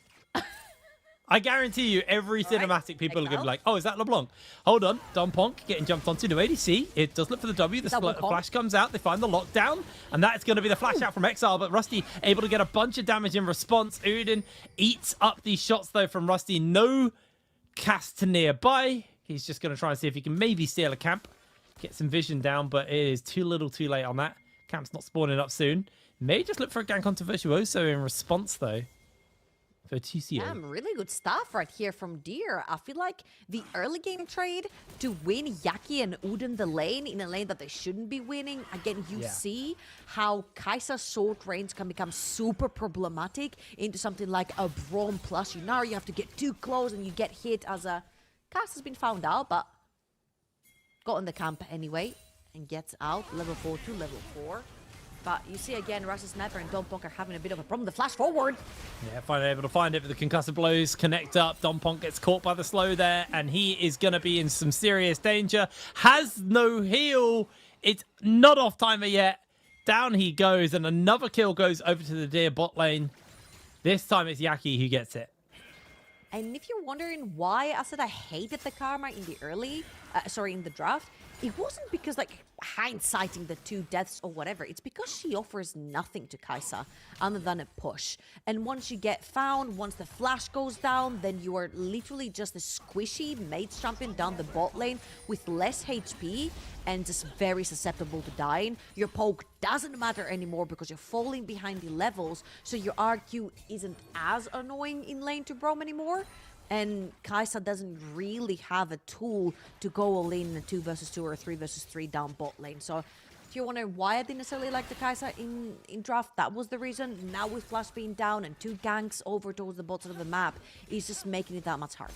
I guarantee you, every cinematic people are going to be like, oh, is that LeBlanc? Hold on. Don Ponk getting jumped onto. No ADC. It does look for the W. The flash comes out. They find the lockdown. And that's going to be the flash out from Exile. But Rusty able to get a bunch of damage in response. Udin eats up these shots, though, from Rusty. No cast to nearby. He's just going to try and see if he can maybe steal a camp. Get some vision down, but it is too little too late on that. Camp's not spawning up soon. May just look for a gank onto Virtuoso in response, though. For TCO. Damn, really good stuff right here from Deer. I feel like the early game trade to win Yaki and Udin the lane in a lane that they shouldn't be winning. Again, you see how Kai'Sa's short range can become super problematic into something like a Braum plus Yunari. You have to get too close and you get hit as a... Kai'Sa's been found out, but got in the camp anyway and gets out. Level 4 to level 4. But you see again, Russell Sniper and Don Ponk are having a bit of a problem. The flash forward. Yeah, finally able to find it with the concussive blows. Connect up. Don Ponk gets caught by the slow there, and he is going to be in some serious danger. Has no heal. It's not off timer yet. Down he goes, and another kill goes over to the Deer bot lane. This time it's Yaki who gets it. And if you're wondering why I said I hated the Karma in the in the draft, it wasn't because like hindsighting the 2 deaths or whatever. It's because she offers nothing to Kai'Sa other than a push. And once you get found, once the flash goes down, then you are literally just a squishy mage champion down the bot lane with less HP and just very susceptible to dying. Your poke doesn't matter anymore because you're falling behind the levels, so your RQ isn't as annoying in lane to Braum anymore. And Kai'Sa doesn't really have a tool to go all in a 2 versus 2 or a 3 versus 3 down bot lane. So if you're wondering why I didn't necessarily like the Kai'Sa in draft, that was the reason. Now with Flash being down and 2 ganks over towards the bottom of the map, it's just making it that much harder.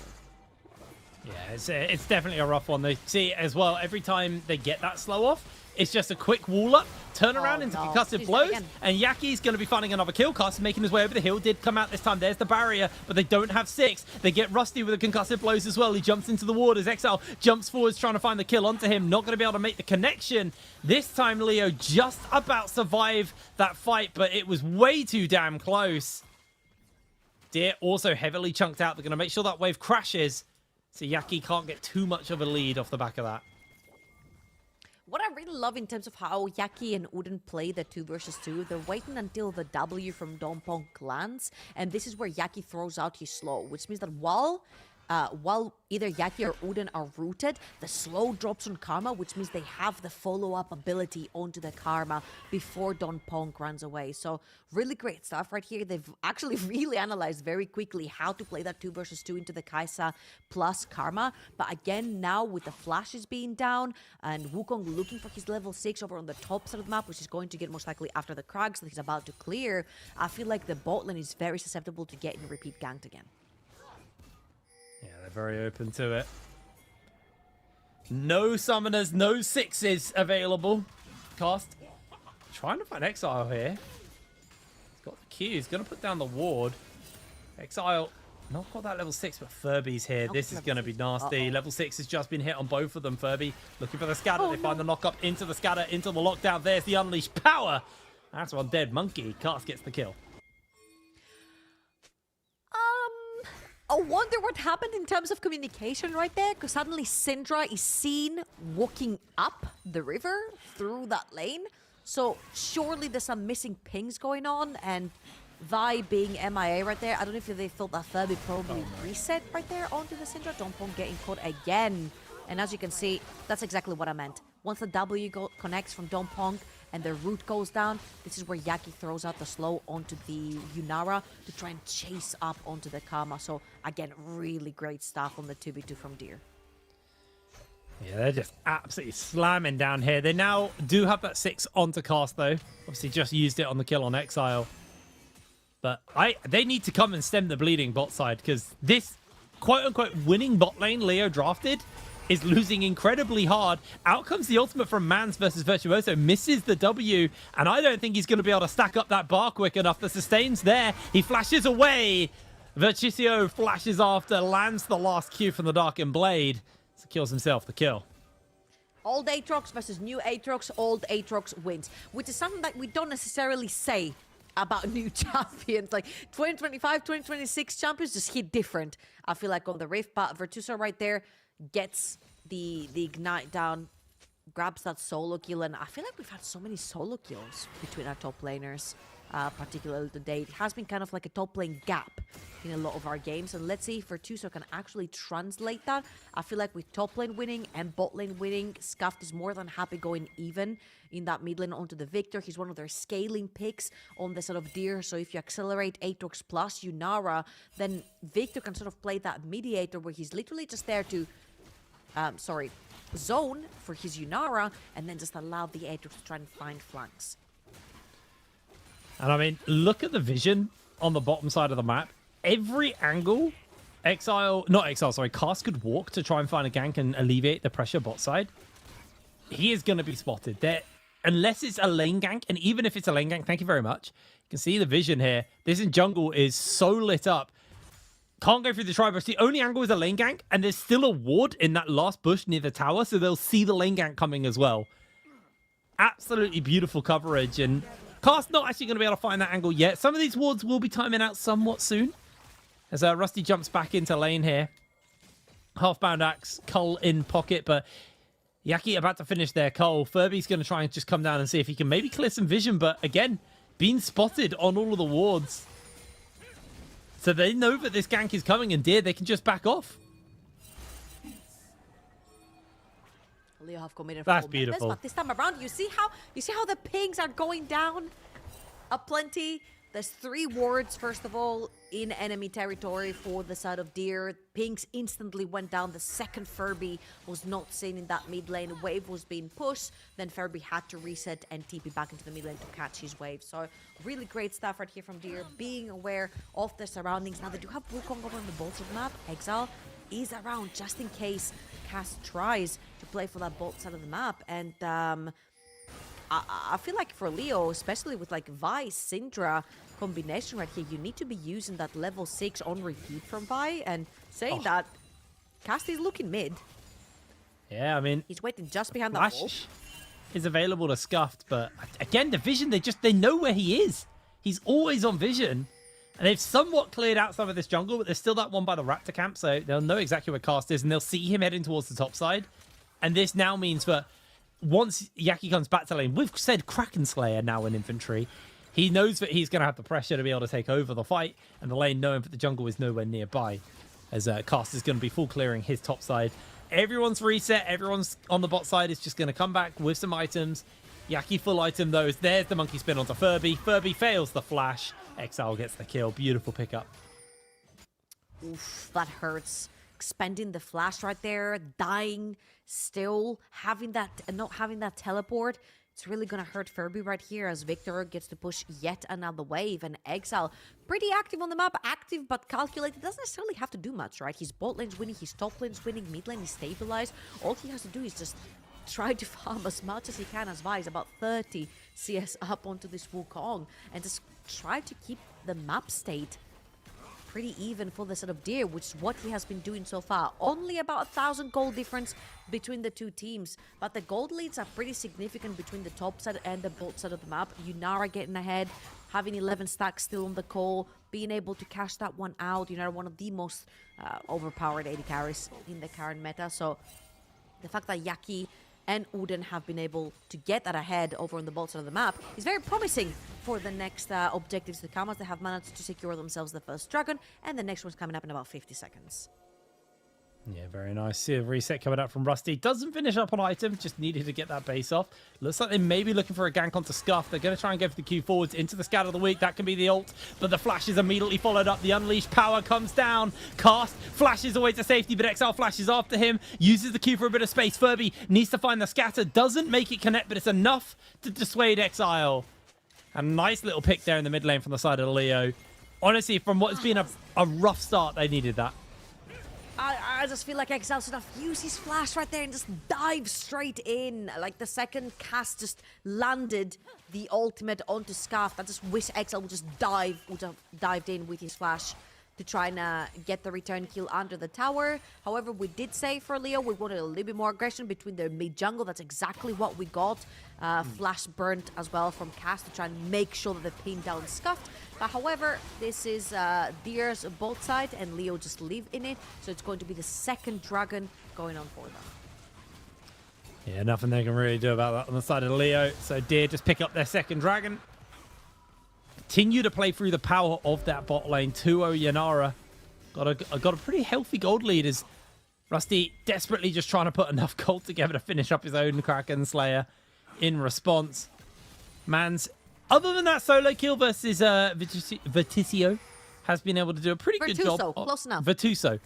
Yeah, it's definitely a rough one. They see as well, every time they get that slow off, it's just a quick wall up, turn around into concussive blows, and Yaki's going to be finding another kill cast, making his way over the hill. Did come out this time. There's the barrier, but they don't have 6. They get Rusty with the concussive blows as well. He jumps into the ward as Exile jumps forwards trying to find the kill onto him. Not going to be able to make the connection. This time, Leo just about survived that fight, but it was way too damn close. Deer also heavily chunked out. They're going to make sure that wave crashes, so Yaki can't get too much of a lead off the back of that. What I really love in terms of how Yaki and Udin play the 2 versus 2, they're waiting until the W from Don Ponk lands, and this is where Yaki throws out his slow, which means that while either Yaki or Udin are rooted, the slow drops on Karma, which means they have the follow-up ability onto the Karma before Don Ponk runs away. So really great stuff right here. They've actually really analyzed very quickly how to play that 2 versus 2 into the Kai'Sa plus Karma. But again, now with the flashes being down and Wukong looking for his level 6 over on the top side of the map, which is going to get most likely after the Krugs that he's about to clear, I feel like the bot lane is very susceptible to getting repeat ganked again. Yeah, they're very open to it. No summoners, no 6s available. Cast. Trying to find Exile here. He's got the Q. He's going to put down the ward. Exile, not got that level 6, but Furby's here. This is going to be nasty. Level 6 has just been hit on both of them. Furby looking for the scatter. They find the knock up into the scatter, into the lockdown. There's the unleashed power. That's one dead monkey. Cast gets the kill. I wonder what happened in terms of communication right there, because suddenly Syndra is seen walking up the river through that lane. So surely there's some missing pings going on, and Vi being MIA right there. I don't know if they thought that Furby probably reset right there onto the Syndra. Dompong getting caught again. And as you can see, that's exactly what I meant. Once the W connects from Dompong and the root goes down, this is where Yaki throws out the slow onto the Yunara to try and chase up onto the Kama. So again, really great stuff on the 2v2 from Deer. Yeah, they're just absolutely slamming down here. They now do have that 6 onto cast, though. Obviously, just used it on the kill on Exile. But they need to come and stem the bleeding bot side, because this quote-unquote winning bot lane Leo drafted is losing incredibly hard. Out comes the ultimate from Mans versus Virtuoso. Misses the W, and I don't think he's going to be able to stack up that bar quick enough. The sustain's there. He flashes away. Virtuoso flashes after, lands the last Q from the Darkened Blade. Secures himself the kill. Old Aatrox versus new Aatrox. Old Aatrox wins, which is something that we don't necessarily say about new champions. Like 2025, 2026 champions just hit different, I feel like, on the Rift. But Virtuoso right there gets the Ignite down, grabs that solo kill, and I feel like we've had so many solo kills between our top laners, particularly today. It has been kind of like a top lane gap in a lot of our games, and let's see if Virtuoso can actually translate that. I feel like with top lane winning and bot lane winning, Scuffed is more than happy going even in that mid lane onto the Victor. He's one of their scaling picks on the sort of Deer, so if you accelerate Aatrox plus Yunara, then Victor can sort of play that mediator where he's literally just there to zone for his Yunara and then just allow the Aatrox to try and find flanks. And I mean, look at the vision on the bottom side of the map. Every angle Cast could walk to try and find a gank and alleviate the pressure bot side. He is going to be spotted there, unless it's a lane gank. And even if it's a lane gank, thank you very much. You can see the vision here. This in jungle is so lit up. Can't go through the tri-bush. The only angle is a lane gank, and there's still a ward in that last bush near the tower, so they'll see the lane gank coming as well. Absolutely beautiful coverage, and Cast not actually going to be able to find that angle yet. Some of these wards will be timing out somewhat soon. As Rusty jumps back into lane here. Half-bound axe, Cull in pocket, but Yaki about to finish their Cull. Furby's going to try and just come down and see if he can maybe clear some vision, but again, being spotted on all of the wards. So they know that this gank is coming, and Deer, they can just back off. Leo have committed. That's beautiful. But this time around, you see how the pings are going down aplenty. There's 3 wards, first of all, in enemy territory for the side of Deer. Pings instantly went down. The second Furby was not seen in that mid lane. Wave was being pushed. Then Furby had to reset and TP back into the mid lane to catch his wave. So really great stuff right here from Deer, being aware of their surroundings. Now they do have Wukong over on the bottom map. Exile is around just in case Cass tries to play for that bot side of the map. And I feel like for Leo, especially with like Vi, Syndra combination right here, you need to be using that level 6 on repeat from Vi. And saying that, Cast is looking mid. Yeah, I mean, he's waiting just behind that wall. Is available to Scuffed, but again, the vision, they know where he is. He's always on vision. And they've somewhat cleared out some of this jungle, but there's still that one by the Raptor camp, so they'll know exactly where Cast is, and they'll see him heading towards the top side. And this now means that once Yaki comes back to lane, we've said Kraken Slayer now in infantry. He knows that he's going to have the pressure to be able to take over the fight, and the lane knowing that the jungle is nowhere nearby, as Cast is going to be full clearing his top side. Everyone's reset, everyone's on the bot side is just going to come back with some items. Yaki full item those. There's the monkey spin onto Furby. Furby fails the flash. Exile gets the kill. Beautiful pickup. Oof, that hurts. Expending the flash right there, dying, still having that, not having that teleport. It's really gonna hurt Furby right here as Victor gets to push yet another wave, and Exile pretty active on the map, active but calculated, doesn't necessarily have to do much, right? His bot lane's winning, his top lane's winning, mid lane is stabilized. All he has to do is just try to farm as much as he can as Vi is about 30 CS up onto this Wukong, and just try to keep the map state pretty even for the sort of Deer, which is what he has been doing so far. Only about 1,000 gold difference between the two teams, but the gold leads are pretty significant between the top side and the bot side of the map. Yunara getting ahead, having 11 stacks still on the call, being able to cash that one out. Yunara, one of the most overpowered AD carries in the current meta, so the fact that Yaki and Uden have been able to get that ahead over on the both side of the map is very promising for the next objectives to come, as they have managed to secure themselves the first dragon, and the next one's coming up in about 50 seconds. Yeah, very nice. See a reset coming out from Rusty. Doesn't finish up on item, just needed to get that base off. Looks like they may be looking for a gank onto Scuff. They're going to try and go for the Q forwards into the Scout of the Week. That can be the ult, but the flash is immediately followed up. The Unleashed power comes down. Cast flashes away to safety, but Exile flashes after him. Uses the Q for a bit of space. Furby needs to find the scatter. Doesn't make it connect, but it's enough to dissuade Exile. A nice little pick there in the mid lane from the side of Leo. Honestly, from what has been a rough start, they needed that. I just feel like Exile should have used his flash right there and just dive straight in. Like the second cast just landed the ultimate onto Scuff. I just wish Exile would just would have dived in with his flash to try and get the return kill under the tower. However, we did say for Leo, we wanted a little bit more aggression between the mid jungle. That's exactly what we got. Flash burnt as well from Cast to try and make sure that they pin down Scuffed. However, this is Deer's both side, and Leo just live in it. So it's going to be the second dragon going on for them. Yeah, nothing they can really do about that on the side of Leo. So Deer just pick up their second dragon. Continue to play through the power of that bot lane. 2-0 Yanara. Got a pretty healthy gold lead as Rusty desperately just trying to put enough gold together to finish up his own Kraken Slayer in response. Mans, other than that solo kill versus Verticio, has been able to do a pretty good job. Close enough. Vertuso.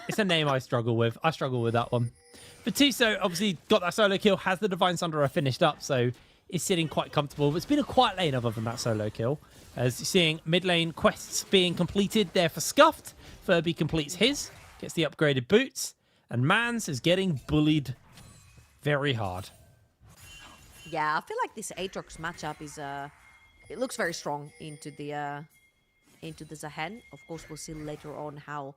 It's a name I struggle with. I struggle with that one. Vertuso obviously got that solo kill, has the Divine Sunderer finished up, so is sitting quite comfortable. But it's been a quiet lane other than that solo kill. As you're seeing mid lane quests being completed there for Scuffed. Furby completes his, gets the upgraded boots, and Mans is getting bullied very hard. Yeah, I feel like this Aatrox matchup is it looks very strong into the Zahen. Of course, we'll see later on how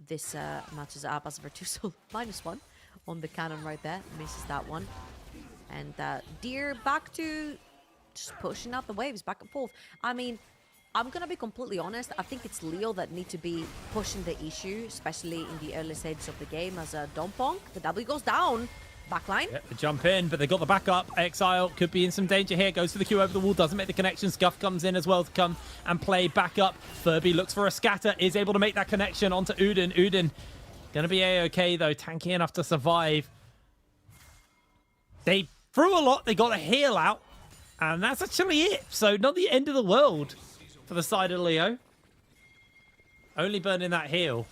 this matches up as Vertuso -1 on the cannon right there. Misses that one. And Deer back to just pushing out the waves back and forth. I mean, I'm going to be completely honest. I think it's Leo that need to be pushing the issue, especially in the early stages of the game as Dompong. The W goes down. Backline. Yeah, they jump in, but they got the backup. Exile could be in some danger here. Goes for the Q over the wall. Doesn't make the connection. Scuff comes in as well to come and play backup. Furby looks for a scatter. Is able to make that connection onto Uden. Uden going to be A-okay, though. Tanky enough to survive. They threw a lot. They got a heal out. And that's actually it. So not the end of the world for the side of Leo. Only burning that heal.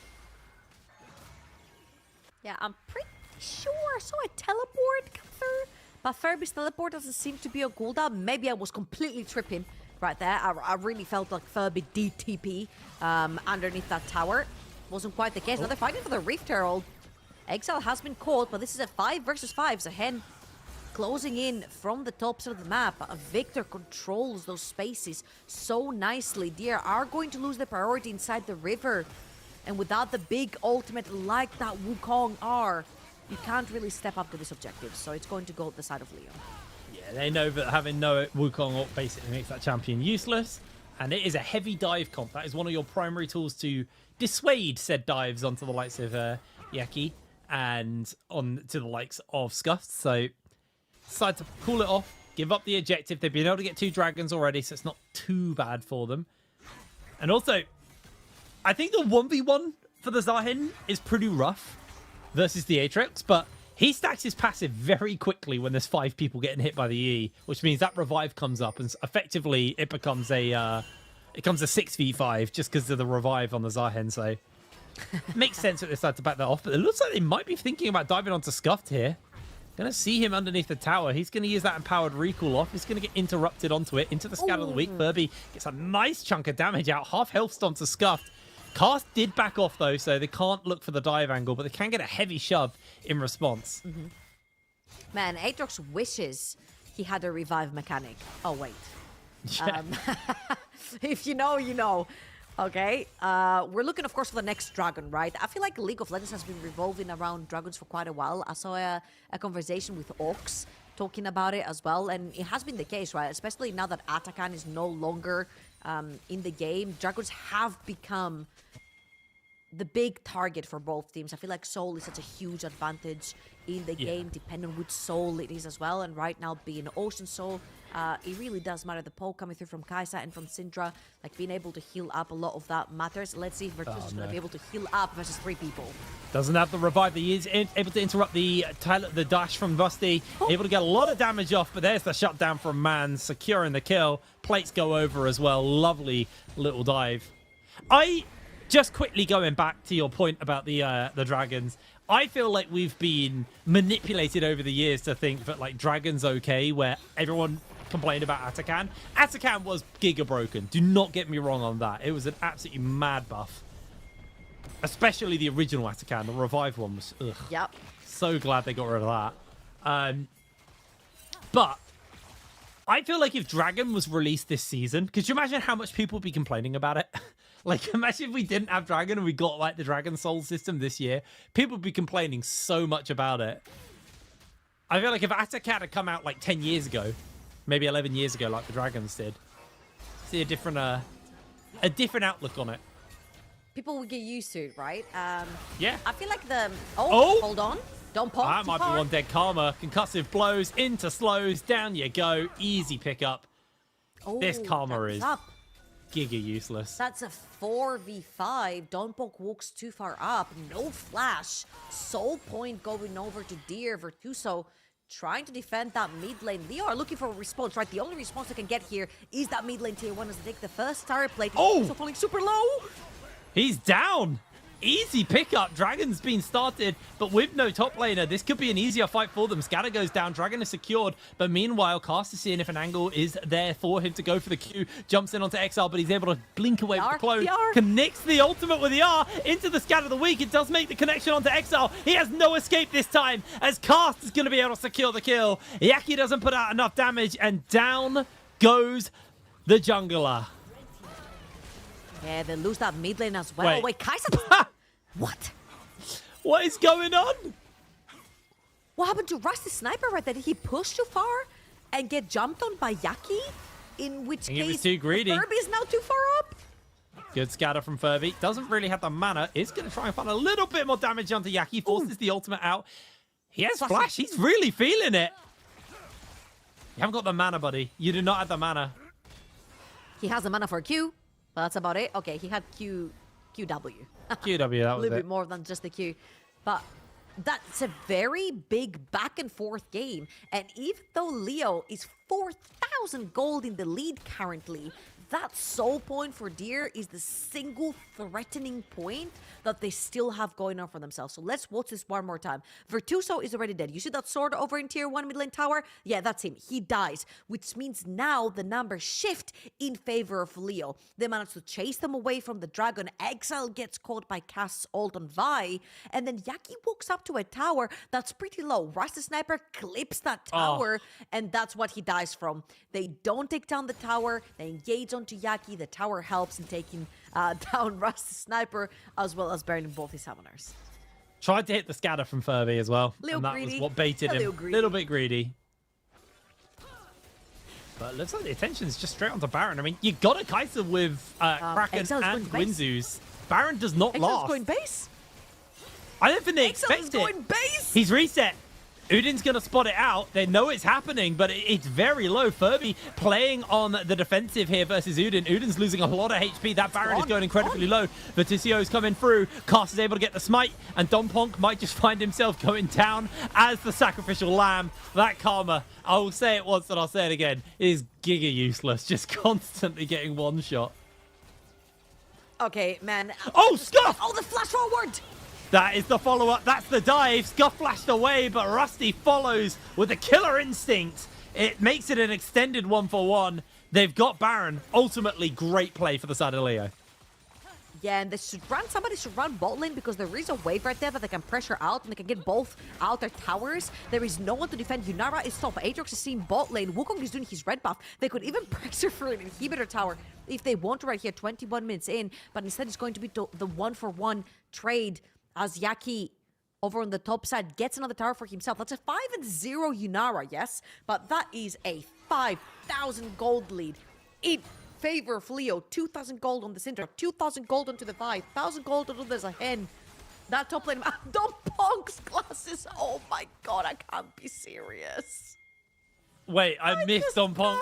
Yeah, I'm pretty sure I saw a teleport come through, but Furby's teleport doesn't seem to be a cooldown. Maybe I was completely tripping right there. I really felt like Furby DTP underneath that tower. Wasn't quite the case. Now they're fighting for the Rift Herald. Exile has been caught, but this is a 5 versus 5. So Hen closing in from the top side of the map. Victor controls those spaces so nicely. Deer are going to lose the priority inside the river. And without the big ultimate like that Wukong are, you can't really step up to this objective. So it's going to go to the side of Leo. Yeah, they know that having no Wukong ult basically makes that champion useless. And it is a heavy dive comp. That is one of your primary tools to dissuade said dives onto the likes of Yaki and on to the likes of Scuffed. So decide to pull it off, give up the objective. They've been able to get 2 dragons already, so it's not too bad for them. And also, I think the 1v1 for the Zahin is pretty rough versus the Aatrox, but he stacks his passive very quickly when there's 5 people getting hit by the E, which means that revive comes up, and effectively it becomes a 6v5 just because of the revive on the Zahin. So makes sense that they decide to back that off, but it looks like they might be thinking about diving onto Scuffed here. Gonna see him underneath the tower. He's gonna use that empowered recall off. He's gonna get interrupted onto it, into the Scout of the Week. Furby gets a nice chunk of damage out, half health onto Scuffed. Cast did back off though, so they can't look for the dive angle, but they can get a heavy shove in response. Man, Aatrox wishes he had a revive mechanic. Oh, wait. Yeah. If you know, you know. Okay, we're looking, of course, for the next dragon, right? I feel like League of Legends has been revolving around dragons for quite a while. I saw a conversation with Ox talking about it as well, and it has been the case, right? Especially now that Atakan is no longer in the game. Dragons have become the big target for both teams. I feel like Soul is such a huge advantage in the game, depending on which Soul it is as well. And right now, being Ocean Soul, it really does matter. The poke coming through from Kai'Sa and from Syndra, like being able to heal up, a lot of that matters. Let's see if Virtus is going to be able to heal up versus 3 people. Doesn't have the revive. He is able to interrupt the dash from Rusty. Able to get a lot of damage off, but there's the shutdown from Man, securing the kill. Plates go over as well. Lovely little dive. Just quickly going back to your point about the dragons, I feel like we've been manipulated over the years to think that like Dragon's okay, where everyone complained about Atakan. Atakan was giga broken. Do not get me wrong on that. It was an absolutely mad buff. Especially the original Atakan. The revived one was, ugh. Yep. So glad they got rid of that. But I feel like if Dragon was released this season, could you imagine how much people would be complaining about it? Like, imagine if we didn't have Dragon and we got, like, the Dragon Soul system this year. People would be complaining so much about it. I feel like if Atakan had come out, like, 10 years ago, maybe 11 years ago, like the Dragons did, see a different outlook on it. People will get used to it, right? Yeah. I feel like the... Oh, hold on. Don't pop. That might be one dead Karma. Concussive blows into slows. Down you go. Easy pickup. Oh, this Karma is up. giga useless. That's a 4v5. Don't poke walks too far up. No flash. Soul point going over to Deer. Virtuso trying to defend that mid lane. They are looking for a response, right? The only response they can get here is that mid lane tier 1 as they take the first tower plate. Oh! So falling super low. He's down. Easy pickup. Dragon's been started, but with no top laner, this could be an easier fight for them. Scatter goes down. Dragon is secured, but meanwhile, Cast is seeing if an angle is there for him to go for the Q. Jumps in onto Exile, but he's able to blink away with the clone. Connects the ultimate with the R into the Scatter of the Week. It does make the connection onto Exile. He has no escape this time, as Cast is going to be able to secure the kill. Yaki doesn't put out enough damage, and down goes the jungler. Yeah, they lose that mid lane as well. Wait, Kai'Sa... What? What is going on? What happened to Rusty Sniper right there? Did he push too far and get jumped on by Yaki? In which case, he was too greedy. Furby is now too far up. Good scatter from Furby. Doesn't really have the mana. Is going to try and find a little bit more damage onto Yaki. Forces the ultimate out. He has flash. He's really feeling it. You haven't got the mana, buddy. You do not have the mana. He has the mana for Q, but that's about it. Okay, he had QW. QW, that was a little it. bit more than just the Q. But that's a very big back and forth game. And even though Leo is 4,000 gold in the lead currently, that soul point for Deer is the single threatening point that they still have going on for themselves. So let's watch this one more time. Virtuso is already dead. You see that sword over in tier 1 mid lane tower? Yeah, that's him. He dies, which means now the numbers shift in favor of Leo. They manage to chase them away from the dragon. Exile gets caught by Cast's ult on Vi, and then Yaki walks up to a tower that's pretty low. Rusty Sniper clips that tower, and that's what he dies from. They don't take down the tower. They engage onto Yaki. The tower helps in taking down Rusty Sniper, as well as burning both his summoners. Tried to hit the scatter from Furby as well. Little and that greedy. was what baited him. Little Little bit greedy. But it looks like the attention's just straight onto Baron. I mean, you got a Kai'Sa with Kraken and Gwynzeus. Baron does not Exile's last. going base. I don't think they Exile's expect it. going base. He's reset. Udin's going to spot it out. They know it's happening, but it's very low. Furby playing on the defensive here versus Udin. Udin's losing a lot of HP. That Baron is going incredibly low. Vitisio's coming through. Cast is able to get the smite, and Donponk might just find himself going down as the sacrificial lamb. That Karma, I will say it once and I'll say it again, is giga useless. Just constantly getting one shot. Okay, man. Oh, Scuff! Oh, the flash forward! That is the follow-up. That's the dive. Scuff flashed away, but Rusty follows with a killer instinct. It makes it an extended 1-for-1. They've got Baron. Ultimately, great play for the side of Leo. Yeah, and they should run. Somebody should run bot lane because there is a wave right there that they can pressure out and they can get both out their towers. There is no one to defend. Yunara is top. Aatrox is seeing bot lane. Wukong is doing his red buff. They could even pressure for an inhibitor tower if they want to right here. 21 minutes in, but instead it's going to be the 1-for-1 trade as Yaki over on the top side gets another tower for himself. That's a 5-0 Yunara, yes, but that is a 5,000 gold lead. It favor of Leo. 2,000 gold on the Syndra, 2,000 gold onto the 5, 1,000 gold onto the Zahen. That top lane, Dumpong's glasses. Oh my god, I can't be serious. Wait, I missed Dumpong.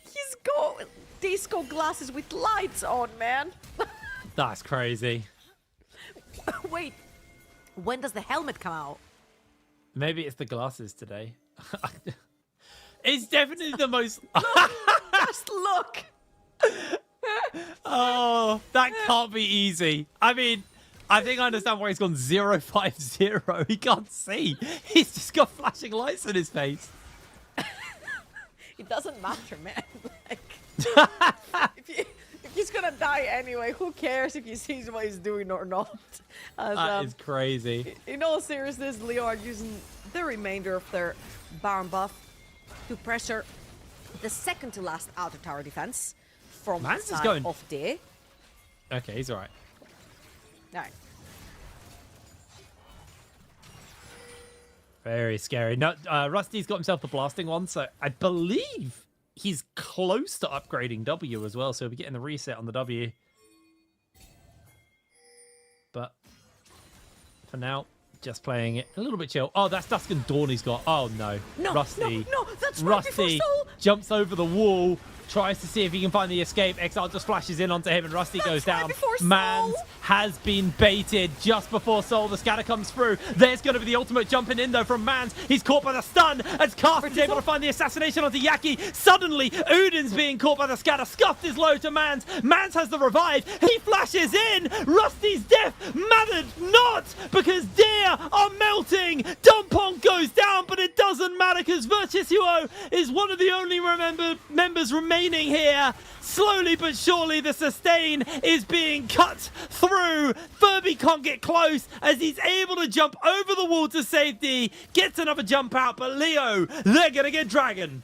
He's got disco glasses with lights on, man. That's crazy. Wait, when does the helmet come out? Maybe it's the glasses today. It's definitely the most... Just look. Oh, that can't be easy. I mean, I think I understand why he's gone 050. He can't see. He's just got flashing lights in his face. It doesn't matter, man. If he's gonna die anyway, who cares if he sees what he's doing or not? That is crazy. In all seriousness, Leo are using the remainder of their Baron buff to pressure the second to last outer tower defense from Mans the is side going... of D. Okay, he's alright. Alright. Very scary. No, Rusty's got himself the blasting one, so I believe he's close to upgrading W as well, so he'll be getting the reset on the W. But for now, just playing it a little bit chill. Oh, that's Dusk and Dawn he's got. Oh, no. No, Rusty. no, that's right before Rusty Soul. jumps over the wall, tries to see if he can find the escape. Exile just flashes in onto him, and Rusty goes down. Mans has been baited just before Soul. The scatter comes through. There's going to be the ultimate jumping in, though, from Mans. He's caught by the stun, as Karth is able to find the assassination onto Yaki. Suddenly, Udin's being caught by the scatter. Scuffed is low to Mans. Mans has the revive. He flashes in. Rusty's death mattered not, because Deer are melting. Dumpong goes down, but it doesn't matter, because Virtuoso is one of the only members remaining here. Slowly but surely, the sustain is being cut through. Furby can't get close as he's able to jump over the wall to safety. Gets another jump out, but Leo, they're going to get Dragon.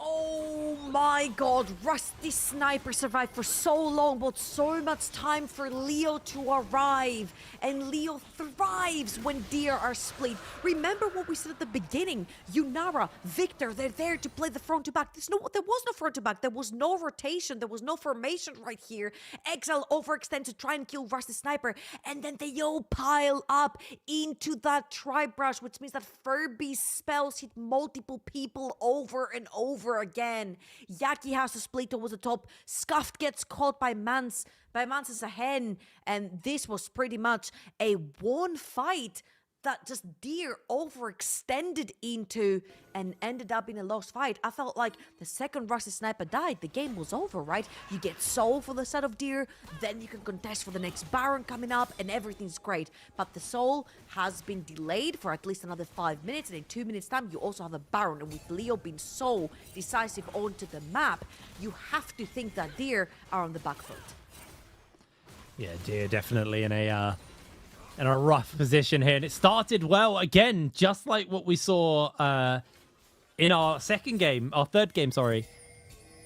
Oh my god, Rusty Sniper survived for so long, but so much time for Leo to arrive. And Leo thrives when Deer are split. Remember what we said at the beginning. Yunara, Victor, they're there to play the front to back. There was no front to back. There was no rotation. There was no formation right here. Exile overextend to try and kill Rusty Sniper. And then they all pile up into that tri-brush, which means that Furby's spells hit multiple people over and over again. Yaki has to split towards the top. Scuffed gets caught by Mans. Mans is a hen. And this was pretty much a one fight that just Deer overextended into and ended up in a lost fight. I felt like the second Rusty Sniper died, the game was over, right? You get Soul for the side of Deer, then you can contest for the next Baron coming up, and everything's great. But the Soul has been delayed for at least another 5 minutes, and in 2 minutes' time, you also have a Baron. And with Leo being so decisive onto the map, you have to think that Deer are on the back foot. Yeah, Deer definitely in a rough position here, and it started well again, just like what we saw in our third game, sorry.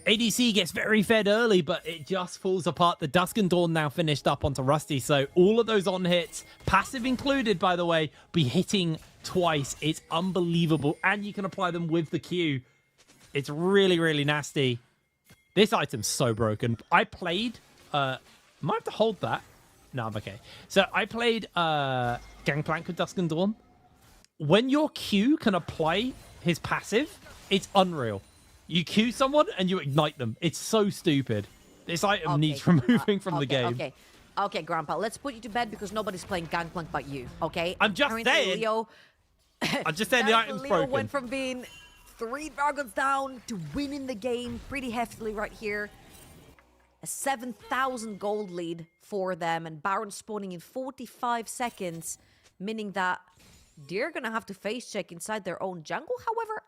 ADC gets very fed early, but it just falls apart. The Dusk and Dawn now finished up onto Rusty, so all of those on hits, passive included, by the way, be hitting twice. It's unbelievable, and you can apply them with the Q. It's really, really nasty. This item's so broken. I played, might have to hold that. No, I'm okay. So I played Gangplank with Dusk and Dawn. When your Q can apply his passive, it's unreal. You Q someone and you ignite them. It's so stupid. This item needs removing from the game. Okay, Grandpa, let's put you to bed because nobody's playing Gangplank but you, okay? I'm just saying. Leo, I'm just saying the item's Leo broken. went from being 3 dragons down to winning the game pretty heftily right here. A 7,000 gold lead for them, and Baron spawning in 45 seconds, meaning that they're gonna have to face check inside their own jungle. However,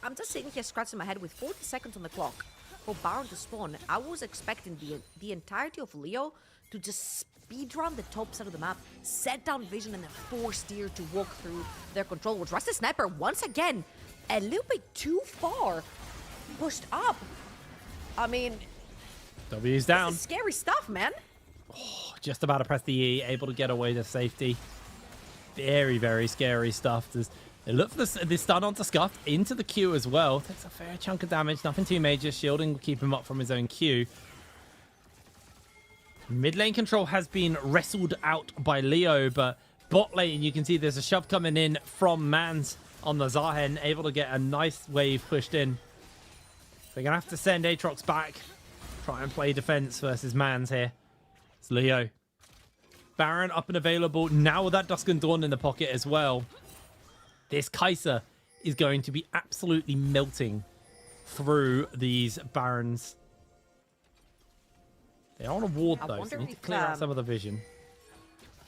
I'm just sitting here scratching my head with 40 seconds on the clock for Baron to spawn. I was expecting the entirety of Leo to just speedrun the top side of the map, set down vision, and then force Deer to walk through their control. With Rusty Sniper once again a little bit too far pushed up. I mean, W's down. this is scary stuff, man. Oh, just about to press the E, able to get away to safety. Very, very scary stuff. There's They look for the stun onto Scuffed into the Q as well. Takes a fair chunk of damage. Nothing too major. Shielding will keep him up from his own Q. Mid lane control has been wrestled out by Leo, but bot lane, you can see there's a shove coming in from Mans on the Zahen, able to get a nice wave pushed in. They're going to have to send Aatrox back. Try and play defense versus Mans here. It's Leo. Baron up and available. Now with that Dusk and Dawn in the pocket as well. This Kai'Sa is going to be absolutely melting through these Barons. They're on a ward though, so they need to clear out some of the vision.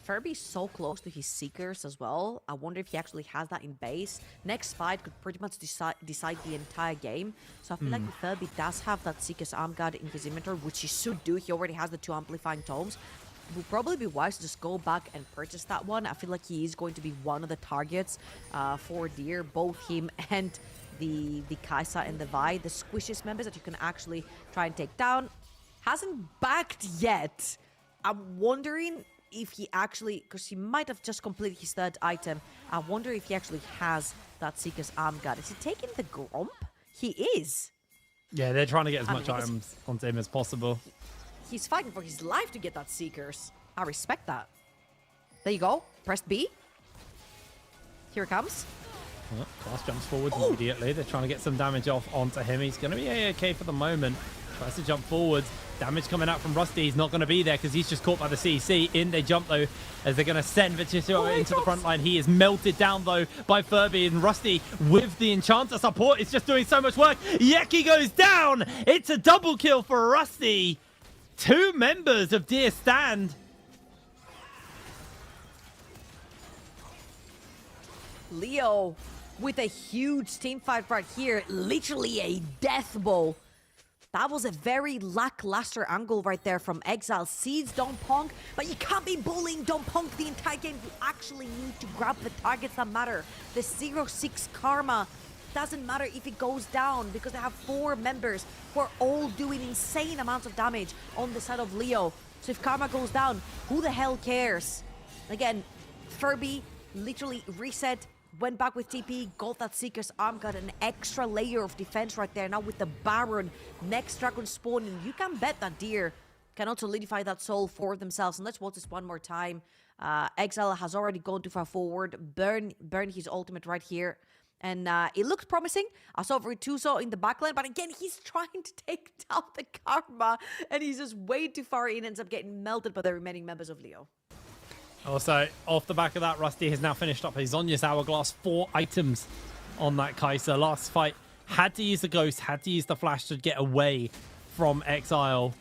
Furby's so close to his Seekers as well. I wonder if he actually has that in base. Next fight could pretty much decide the entire game. So I feel like if Furby does have that Seeker's Arm Guard in his inventory, which he should do, he already has the 2 amplifying tomes, it would probably be wise to just go back and purchase that one. I feel like he is going to be one of the targets for Deer, both him and the Kai'Sa and the Vi, the squishiest members that you can actually try and take down. Hasn't backed yet. I'm wondering if he actually, because he might have just completed his 3rd item, I wonder if he actually has that Seeker's Arm Guard. Is he taking the Gromp? He is. Yeah, they're trying to get as much items onto him as possible. He's fighting for his life to get that Seekers. I respect that. There you go. Press B. Here it comes. Well, Class jumps forward immediately. They're trying to get some damage off onto him. He's going to be A-OK for the moment. Tries to jump forwards. Damage coming out from Rusty. He's not going to be there because he's just caught by the CC. In they jump, though, as they're going to send Vichysio into the front line. He is melted down, though, by Furby. And Rusty, with the Enchanter support, is just doing so much work. Yeki goes down. It's a double kill for Rusty. 2 members of Deer stand. Leo with a huge team fight right here. Literally a death bowl. That was a very lackluster angle right there from Exile. Seeds Don't Punk, but you can't be bullying Don't Punk the entire game. You actually need to grab the targets that matter. The 0-6 Karma doesn't matter if it goes down because they have 4 members who are all doing insane amounts of damage on the side of Leo. So if Karma goes down, who the hell cares? Again, Furby literally reset, went back with TP, got that Seeker's Arm, got an extra layer of defense right there. Now with the Baron, next Dragon spawning, you can bet that Deer cannot solidify that soul for themselves. And let's watch this one more time. Exile has already gone too far forward, burn his ultimate right here. And it looked promising. I saw Virtuoso in the backline, but again, he's trying to take down the Karma, and he's just way too far in, ends up getting melted by the remaining members of Leo. Also, off the back of that, Rusty has now finished up his Zhonya's Hourglass. 4 items on that Kai'Sa. Last fight, had to use the Ghost, had to use the Flash to get away from Exile.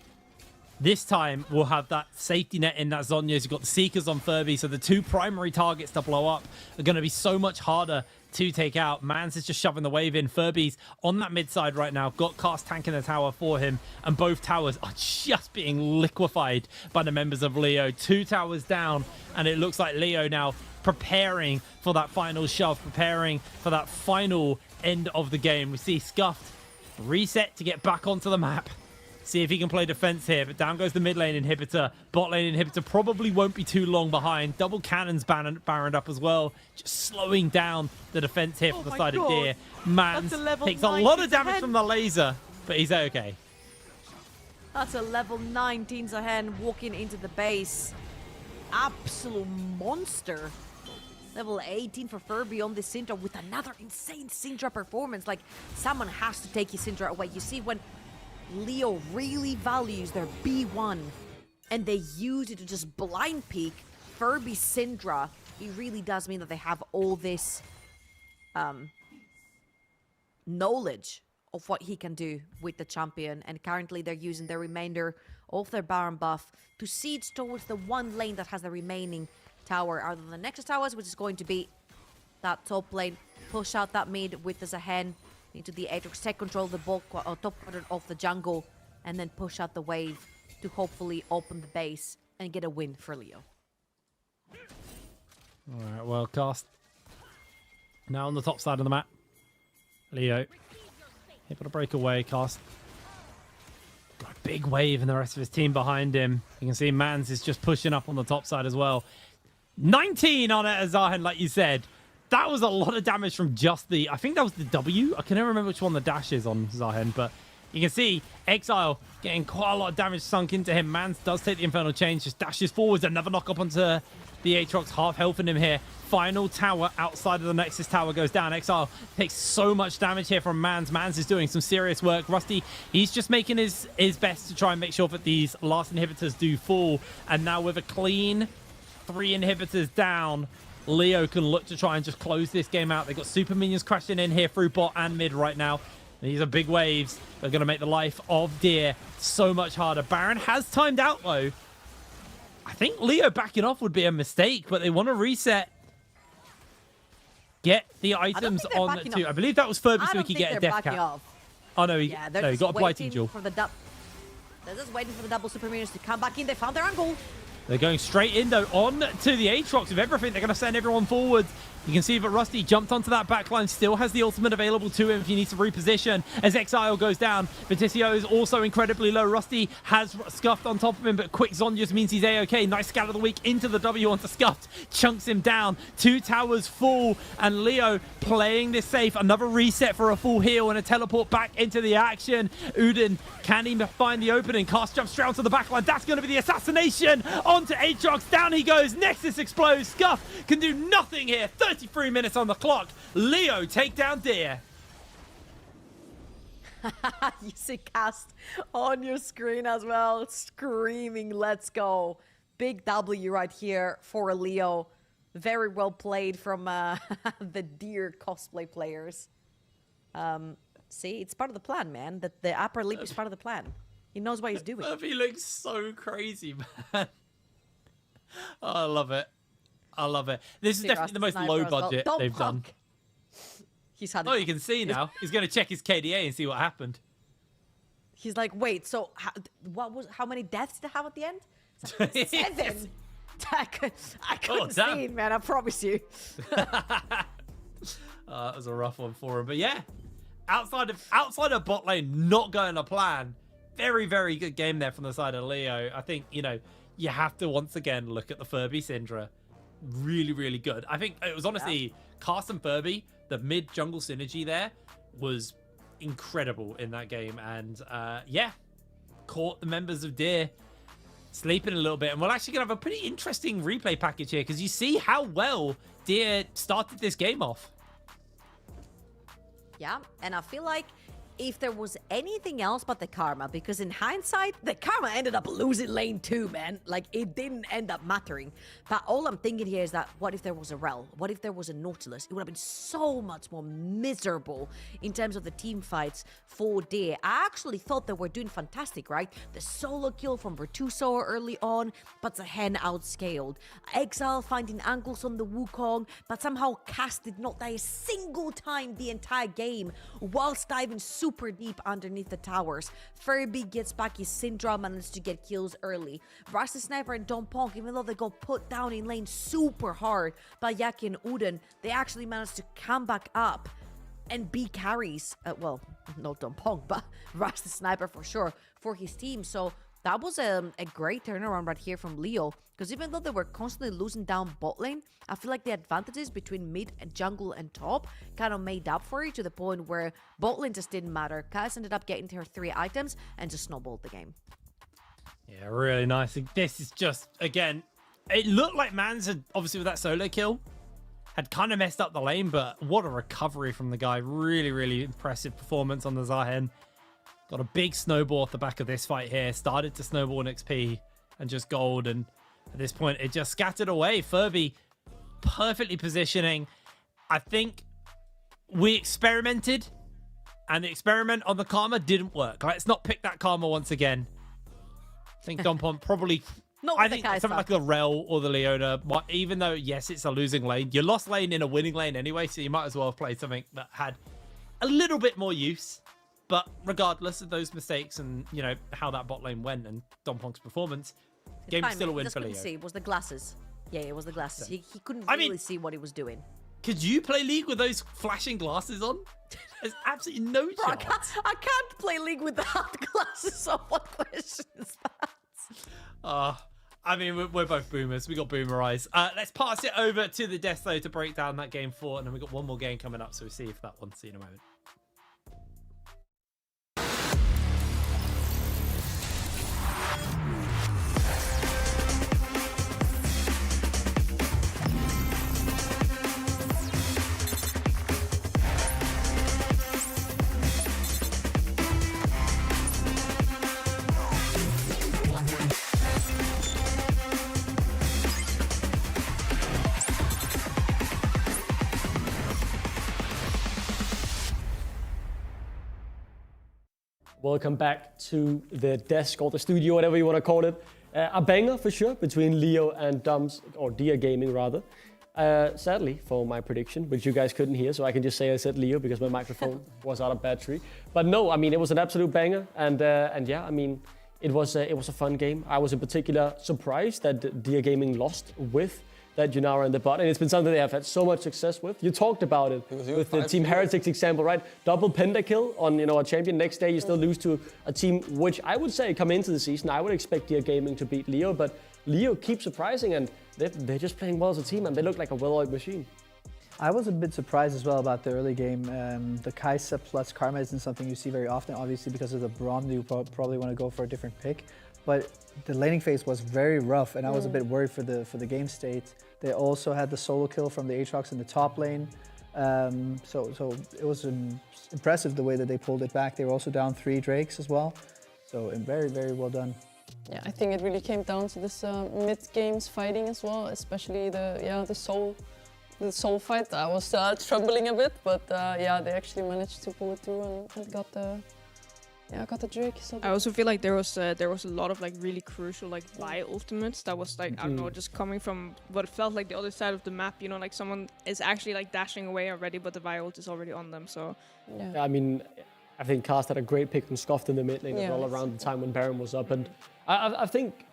This time, we'll have that safety net in that Zhonya's. You've got the Seekers on Furby, so the 2 primary targets to blow up are going to be so much harder to take out. Mans is just shoving the wave in. Furby's on that mid side right now. Got Cast tanking the tower for him. And both towers are just being liquefied by the members of Leo. 2 towers down. And it looks like Leo now preparing for that final shove. Preparing for that final end of the game. We see Scuffed reset to get back onto the map. See if he can play defense here, but down goes the mid lane inhibitor. Bot lane inhibitor probably won't be too long behind. Double cannons baroned up as well. Just slowing down the defense here for the side of Deer. Mans takes a lot of damage from the laser, but he's okay. That's a level 19 Zahen walking into the base. Absolute monster. Level 18 for Furby on the Syndra with another insane Syndra performance. Like, someone has to take his Syndra away. You see, when Leo really values their B1 and they use it to just blind peek Furby Syndra, it really does mean that they have all this knowledge of what he can do with the champion, and currently they're using the remainder of their Baron buff to siege towards the 1 lane that has the remaining tower out of the Nexus towers, which is going to be that top lane. Push out that mid with the Zahen into the Aatrox, take control of the top quarter of the jungle, and then push out the wave to hopefully open the base and get a win for Leo. Alright, well, Cast now on the top side of the map. Leo able to break away. Cast got a big wave and the rest of his team behind him. You can see Mans is just pushing up on the top side as well. 19 on it as Zahen, like you said. That was a lot of damage from just the... I think that was the W. I can never remember which one the dash is on Zahen, but you can see Exile getting quite a lot of damage sunk into him. Mans does take the Infernal Chains, just dashes forwards. Another knock up onto the Aatrox, half health in him here. Final tower outside of the Nexus tower goes down. Exile takes so much damage here from Mans. Mans is doing some serious work. Rusty, he's just making his best to try and make sure that these last inhibitors do fall. And now with a clean 3 inhibitors down, Leo can look to try and just close this game out. They've got super minions crashing in here through bot and mid right now. These are big waves. They're going to make the life of Deer so much harder. Baron has timed out, though. I think Leo backing off would be a mistake, but they want to reset. Get the items on too. I believe that was Furby so he could get a death cap. Oh, no, he got a blighting duel. They're just waiting for the double super minions to come back in. They found their angle. They're going straight in, though, on to the Aatrox with everything. They're going to send everyone forward. You can see that Rusty jumped onto that backline, still has the ultimate available to him if he needs to reposition. As Exile goes down, Viticio is also incredibly low. Rusty has Scuffed on top of him, but quick Zon just means he's A-okay. Nice scout of the week into the W onto Scuffed. Chunks him down. 2 towers full, and Leo playing this safe. Another reset for a full heal and a teleport back into the action. Udin, can he find the opening? Cast jump straight onto the backline. That's going to be the assassination onto Aatrox. Down he goes. Nexus explodes. Scuff can do nothing here. 33 minutes on the clock. Leo take down Deer. You see Cast on your screen as well, screaming, let's go. Big W right here for Leo. Very well played from the Deer cosplay players. See, it's part of the plan, man. The upper lip is part of the plan. He knows what he's doing. He looks so crazy, man. Oh, I love it. I love it. This is definitely the most low budget they've done. He's had. Oh, you can see now. He's going to check his KDA and see what happened. He's like, wait. So, how many deaths did they have at the end? Like, 7. I couldn't see it, man. I promise you. That was a rough one for him, but yeah, outside of bot lane not going to plan. Very, very good game there from the side of Leo. I think you have to once again look at the Furby Syndra. Really, really good. I think it was honestly Cast and Furby, the mid jungle synergy there was incredible in that game. And yeah, caught the members of Deer sleeping a little bit. And we're actually going to have a pretty interesting replay package here because you see how well Deer started this game off. Yeah, and I feel like if there was anything else but the Karma, because in hindsight, the Karma ended up losing lane 2, man. Like, it didn't end up mattering. But all I'm thinking here is that, what if there was a Rel? What if there was a Nautilus? It would have been so much more miserable in terms of the team fights for Deer. I actually thought they were doing fantastic, right? The solo kill from Virtuoso early on, but Zahen outscaled. Exile finding angles on the Wukong, but somehow Cast did not die a single time the entire game, whilst diving super deep underneath the towers. Furby gets back his Syndra, managed to get kills early. Rasta Sniper and Don Pong, even though they got put down in lane super hard by Yaki and Uden, they actually managed to come back up and be carries. Well, not Don Pong, but Rasta Sniper for sure for his team. So that was a great turnaround right here from Leo, because even though they were constantly losing down bot lane, I feel like the advantages between mid and jungle and top kind of made up for it, to the point where bot lane just didn't matter. Kaz ended up getting her 3 items and just snowballed the game. Yeah, really nice. This is just, again, it looked like Mans had, obviously with that solo kill, had kind of messed up the lane, but what a recovery from the guy. Really, really impressive performance on the Zahen. Got a big snowball off the back of this fight here. Started to snowball in XP and just gold. And at this point, it just scattered away. Furby perfectly positioning. I think we experimented, and the experiment on the Karma didn't work. Let's not pick that Karma once again. I think Dompon probably... I think something like the Rel or the Leona, even though, yes, it's a losing lane. You lost lane in a winning lane anyway, so you might as well have played something that had a little bit more use. But regardless of those mistakes and, how that bot lane went and Dompong's performance, game's still a win for Leo. See, it was the glasses. Yeah, it was the glasses. He couldn't really see what he was doing. Could you play League with those flashing glasses on? There's absolutely no chance. I can't play League without glasses, so what question is that? I mean, we're both boomers. We got boomer eyes. Let's pass it over to the Desto to break down that game 4, and then we got one more game coming up, so we'll see if that one. See you in a moment. Welcome back to the desk or the studio, whatever you want to call it. A banger for sure between Leo and Dums, or Dia Gaming rather. Sadly, for my prediction, which you guys couldn't hear, so I can just say I said Leo because my microphone was out of battery. But no, I mean, it was an absolute banger, and yeah, I mean, it was a fun game. I was in particular surprised that Dia Gaming lost with that Junara in the bot, and it's been something they have had so much success with. You talked about it with the Team Heretics example, right? Double pentakill on a champion. Next day you still lose to a team which I would say come into the season I would expect Dia Gaming to beat Leo, but Leo keeps surprising and they're just playing well as a team and they look like a well-oiled machine. I was a bit surprised as well about the early game. The Kai'Sa plus Karma isn't something you see very often, obviously because of the Braum, you probably want to go for a different pick. But the laning phase was very rough, and I was a bit worried for the game state. They also had the solo kill from the Aatrox in the top lane, so it was impressive the way that they pulled it back. They were also down 3 Drakes as well, so very, very well done. Yeah, I think it really came down to this mid-games fighting as well, especially the soul fight. I was trembling a bit, but yeah, they actually managed to pull it through and got the Drake. So I also feel like there was a lot of like really crucial like Vi ultimates that was like I don't know, just coming from what felt like the other side of the map. You know, like someone is actually like dashing away already, but the Vi ult is already on them. So yeah, I mean, I think Cast had a great pick and Scoffed in the mid lane as well around the time when Baron was up, and I think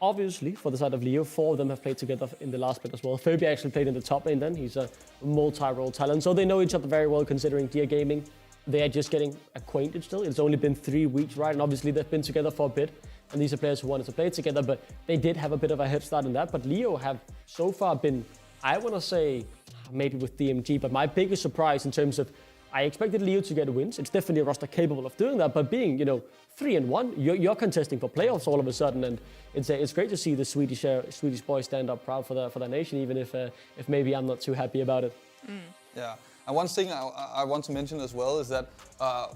obviously for the side of Leo, 4 of them have played together in the last bit as well. Phoebe actually played in the top lane then. He's a multi-role talent, so they know each other very well considering Dia Gaming. They are just getting acquainted still. It's only been 3 weeks, right? And obviously they've been together for a bit. And these are players who wanted to play together, but they did have a bit of a head start in that. But Leo have so far been, I want to say, maybe with DMG, but my biggest surprise in terms of, I expected Leo to get wins. It's definitely a roster capable of doing that, but being, 3-1, you're contesting for playoffs all of a sudden. And it's great to see the Swedish boys stand up proud for their nation, even if maybe I'm not too happy about it. Yeah. And one thing I want to mention as well is that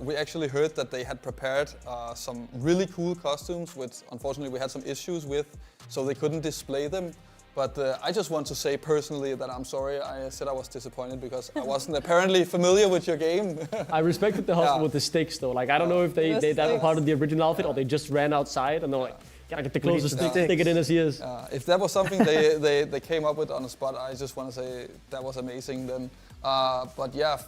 we actually heard that they had prepared some really cool costumes, which unfortunately we had some issues with, so they couldn't display them. But I just want to say personally that I'm sorry I said I was disappointed because I wasn't apparently familiar with your game. I respected the hustle with the sticks though. Like, I don't know if that were part of the original outfit or they just ran outside and they're like, gotta get the closest stick, stick it in his ears. If that was something they came up with on the spot, I just want to say that was amazing then. But yeah,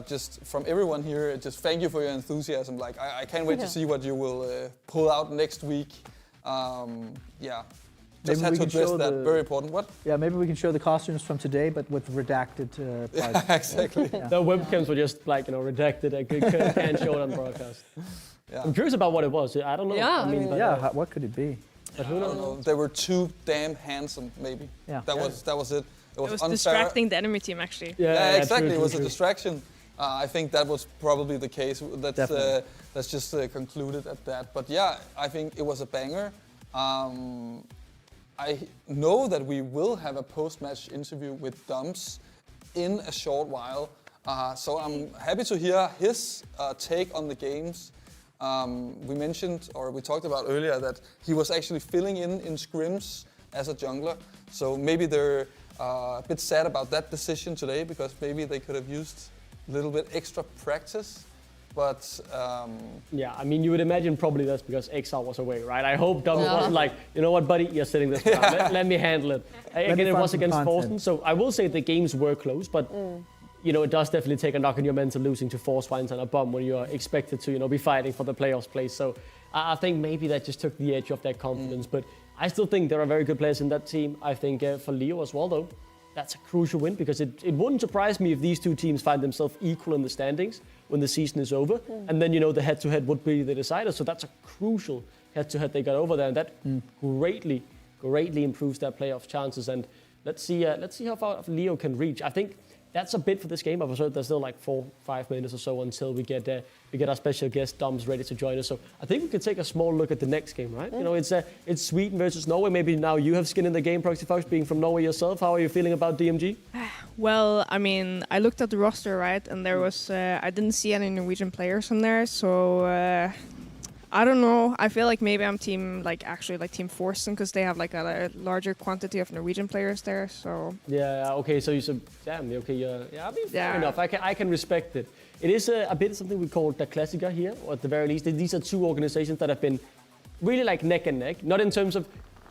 just from everyone here, just thank you for your enthusiasm. Like, I can't wait to see what you will pull out next week. Yeah, just had to address that. Very important. What? Yeah, maybe we can show the costumes from today, but with redacted parts. Yeah, exactly. Yeah. The webcams were just like, redacted. I can't show it on broadcast. Yeah. I'm curious about what it was. I don't know. Yeah, I mean, what could it be? But who knows? They were too damn handsome, maybe. Yeah. That was it. It was distracting the enemy team, actually. Yeah, exactly. It was a distraction. I think that was probably the case. Let's just conclude it at that. But yeah, I think it was a banger. I know that we will have a post-match interview with Dumps in a short while. So I'm happy to hear his take on the games. We talked about earlier that he was actually filling in scrims as a jungler. So maybe they're a bit sad about that decision today because maybe they could have used a little bit extra practice. But yeah, I mean, you would imagine probably that's because Exile was away, right? I hope Dumps wasn't like, you know what, buddy, you're sitting this down. Let me handle it. Again, it was against Forsen, so I will say the games were close, but it does definitely take a knock on your mental losing to Force Swines and a bomb when you're expected to, be fighting for the playoffs place. So I think maybe that just took the edge off their confidence. But I still think there are very good players in that team. I think for Leo as well, though, that's a crucial win because it wouldn't surprise me if these two teams find themselves equal in the standings when the season is over. And then, the head-to-head would be the decider. So that's a crucial head-to-head they got over there. And that greatly greatly improves their playoff chances. And let's see how far Leo can reach. I think that's a bit for this game. I've heard there's still like 4-5 minutes or so until we get our special guest Doms ready to join us. So I think we could take a small look at the next game, right? You know, it's Sweden versus Norway. Maybe now you have skin in the game, Proxy Fox, being from Norway yourself. How are you feeling about DMG? Well, I mean, I looked at the roster, right, and there was I didn't see any Norwegian players in there, so I don't know. I feel like maybe I'm team Team Forsen because they have like a larger quantity of Norwegian players there. So yeah, okay. So you said, damn, okay, yeah. I mean, fair enough. I can respect it. It is a bit something we call the Klassiker here, or at the very least, these are two organizations that have been really like neck and neck. Not in terms of,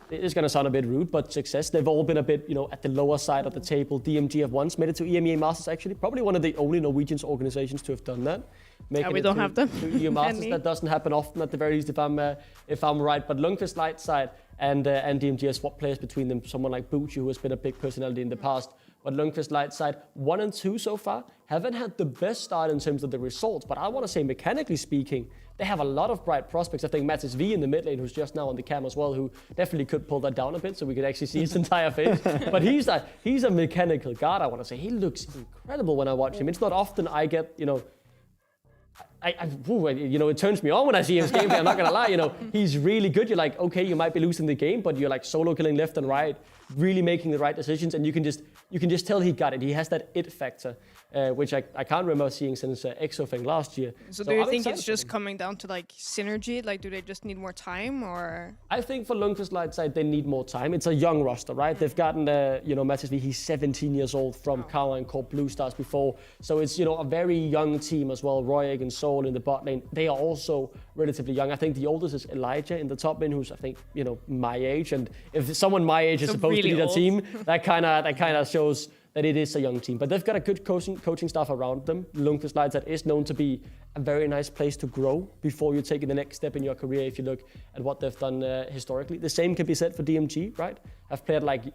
it's going to sound a bit rude, but success. They've all been a bit, at the lower side of the table. DMG have once made it to EMEA Masters, actually. Probably one of the only Norwegian organizations to have done that. We don't have them. To EMEA Masters. That doesn't happen often, at the very least, if I'm right. But Lundqvist Lightside and DMG have swapped players between them. Someone like Bucci, who has been a big personality in the past. But Lundqvist Lightside, 1 and 2 so far, haven't had the best start in terms of the results. But I want to say, mechanically speaking, they have a lot of bright prospects. I think Mattis V in the mid lane, who's just now on the cam as well, who definitely could pull that down a bit so we could actually see his entire face. But he's a mechanical guard, I want to say. He looks incredible when I watch him. It's not often I get, it turns me on when I see his gameplay. I'm not gonna lie, he's really good. You're like, okay, you might be losing the game, but you're like solo killing left and right, really making the right decisions, and you can just tell he got it. He has that it factor, which I can't remember seeing since EXO thing last year. So do you think it's just coming down to like synergy? Like, do they just need more time, or? I think for Lundqvist Lightside, they need more time. It's a young roster, right? They've gotten, Mattis V, he's 17 years old from Kawa and Corp Blue Stars before. So it's, a very young team as well. Royeg and Soul in the bot lane. They are also relatively young. I think the oldest is Elijah in the top lane, who's, I think, my age. And if someone my age is supposed to lead a team, that kind of shows that it is a young team. But they've got a good coaching staff around them. Lundqvist Lightside is known to be a very nice place to grow before you take the next step in your career, if you look at what they've done historically. The same can be said for DMG, right? I've played like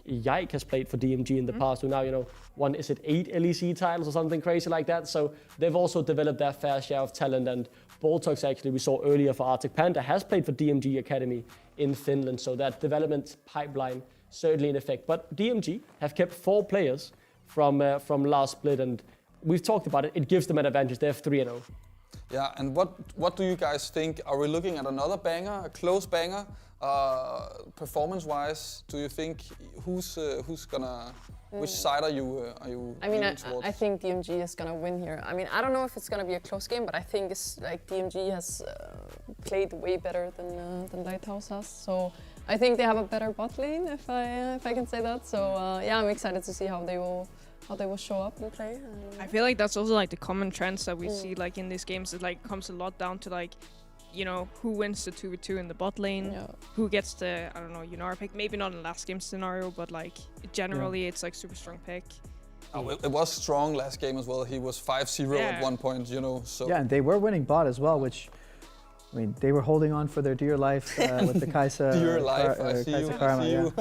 Yike has played for DMG in the past, who now, won, is it 8 LEC titles or something crazy like that? So they've also developed their fair share of talent. And Boltox, actually, we saw earlier for Arctic Panda, has played for DMG Academy in Finland. So that development pipeline certainly in effect. But DMG have kept 4 players from last split, and we've talked about it. It gives them an advantage. They have 3-0. Yeah, and what do you guys think? Are we looking at another banger, a close banger? Performance-wise, do you think who's gonna? Which side are you? I mean, towards? I think DMG is gonna win here. I mean, I don't know if it's gonna be a close game, but I think it's like DMG has played way better than Lighthouse has. So I think they have a better bot lane, if I can say that. So yeah, I'm excited to see how they will show up and play. I feel like that's also like the common trends that we see like in these games. It like comes a lot down to like, who wins the 2v2 in the bot lane, who gets the, I don't know, Yunara pick. Maybe not in the last game scenario, but like generally it's like super strong pick. Oh, it was strong last game as well. He was 5-0 at one point, So yeah, and they were winning bot as well, which, I mean, they were holding on for their dear life with the Kai'Sa. Dear life, I see you.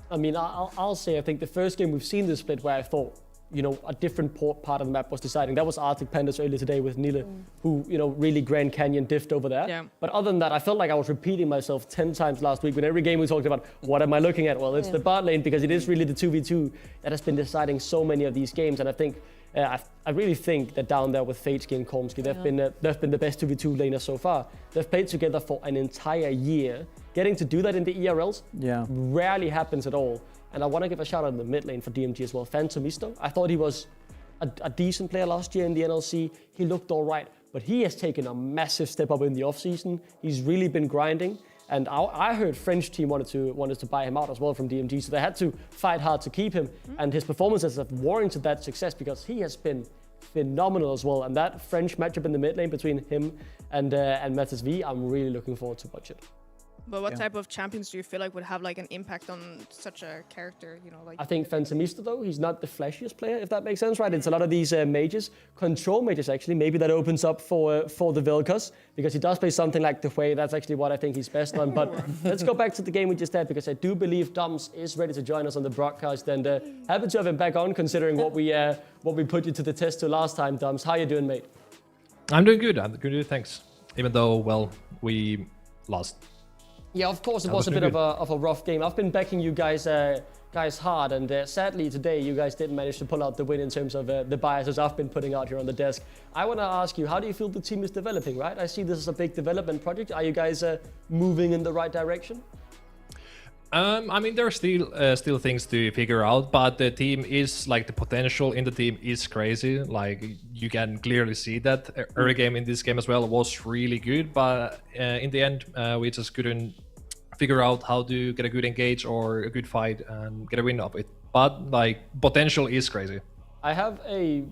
I mean, I'll say, I think the first game we've seen this split where I thought, a different part of the map was deciding. That was Arctic Pandas earlier today with Nile, who, really Grand Canyon diffed over there. Yeah. But other than that, I felt like I was repeating myself 10 times last week. When every game we talked about, what am I looking at? Well, it's the bot lane, because it is really the 2v2 that has been deciding so many of these games. And I think, I really think that down there with Fateski and Kormsky, they've been the best 2v2 laners so far. They've played together for an entire year. Getting to do that in the ERLs rarely happens at all. And I want to give a shout out in the mid lane for DMG as well. Phantomisto, I thought he was a decent player last year in the NLC. He looked all right, but he has taken a massive step up in the offseason. He's really been grinding. And I heard French team wanted to buy him out as well from DMG, so they had to fight hard to keep him. And his performances have warranted that success, because he has been phenomenal as well. And that French matchup in the mid lane between him and Mattis V, I'm really looking forward to watch it. But what type of champions do you feel like would have like an impact on such a character? Like I think Phantomista, though, he's not the flashiest player, if that makes sense, right? It's a lot of these mages, control mages actually. Maybe that opens up for the Vilkas, because he does play something like the Hui. That's actually what I think he's best on. But let's go back to the game we just had, because I do believe Doms is ready to join us on the broadcast, and happy to have him back on, considering what we put you to the test to last time. Doms, how you doing, mate? I'm doing good. Thanks. Even though, well, we lost. Yeah, of course, it was a bit of a rough game. I've been backing you guys hard, and sadly today you guys didn't manage to pull out the win in terms of the biases I've been putting out here on the desk. I want to ask you, how do you feel the team is developing, right? I see this is a big development project. Are you guys moving in the right direction? I mean, there are still things to figure out, but the team is like the potential in the team is crazy. Like you can clearly see that. Early game in this game as well was really good, but in the end we just couldn't figure out how to get a good engage or a good fight and get a win of it. But like potential is crazy. I have a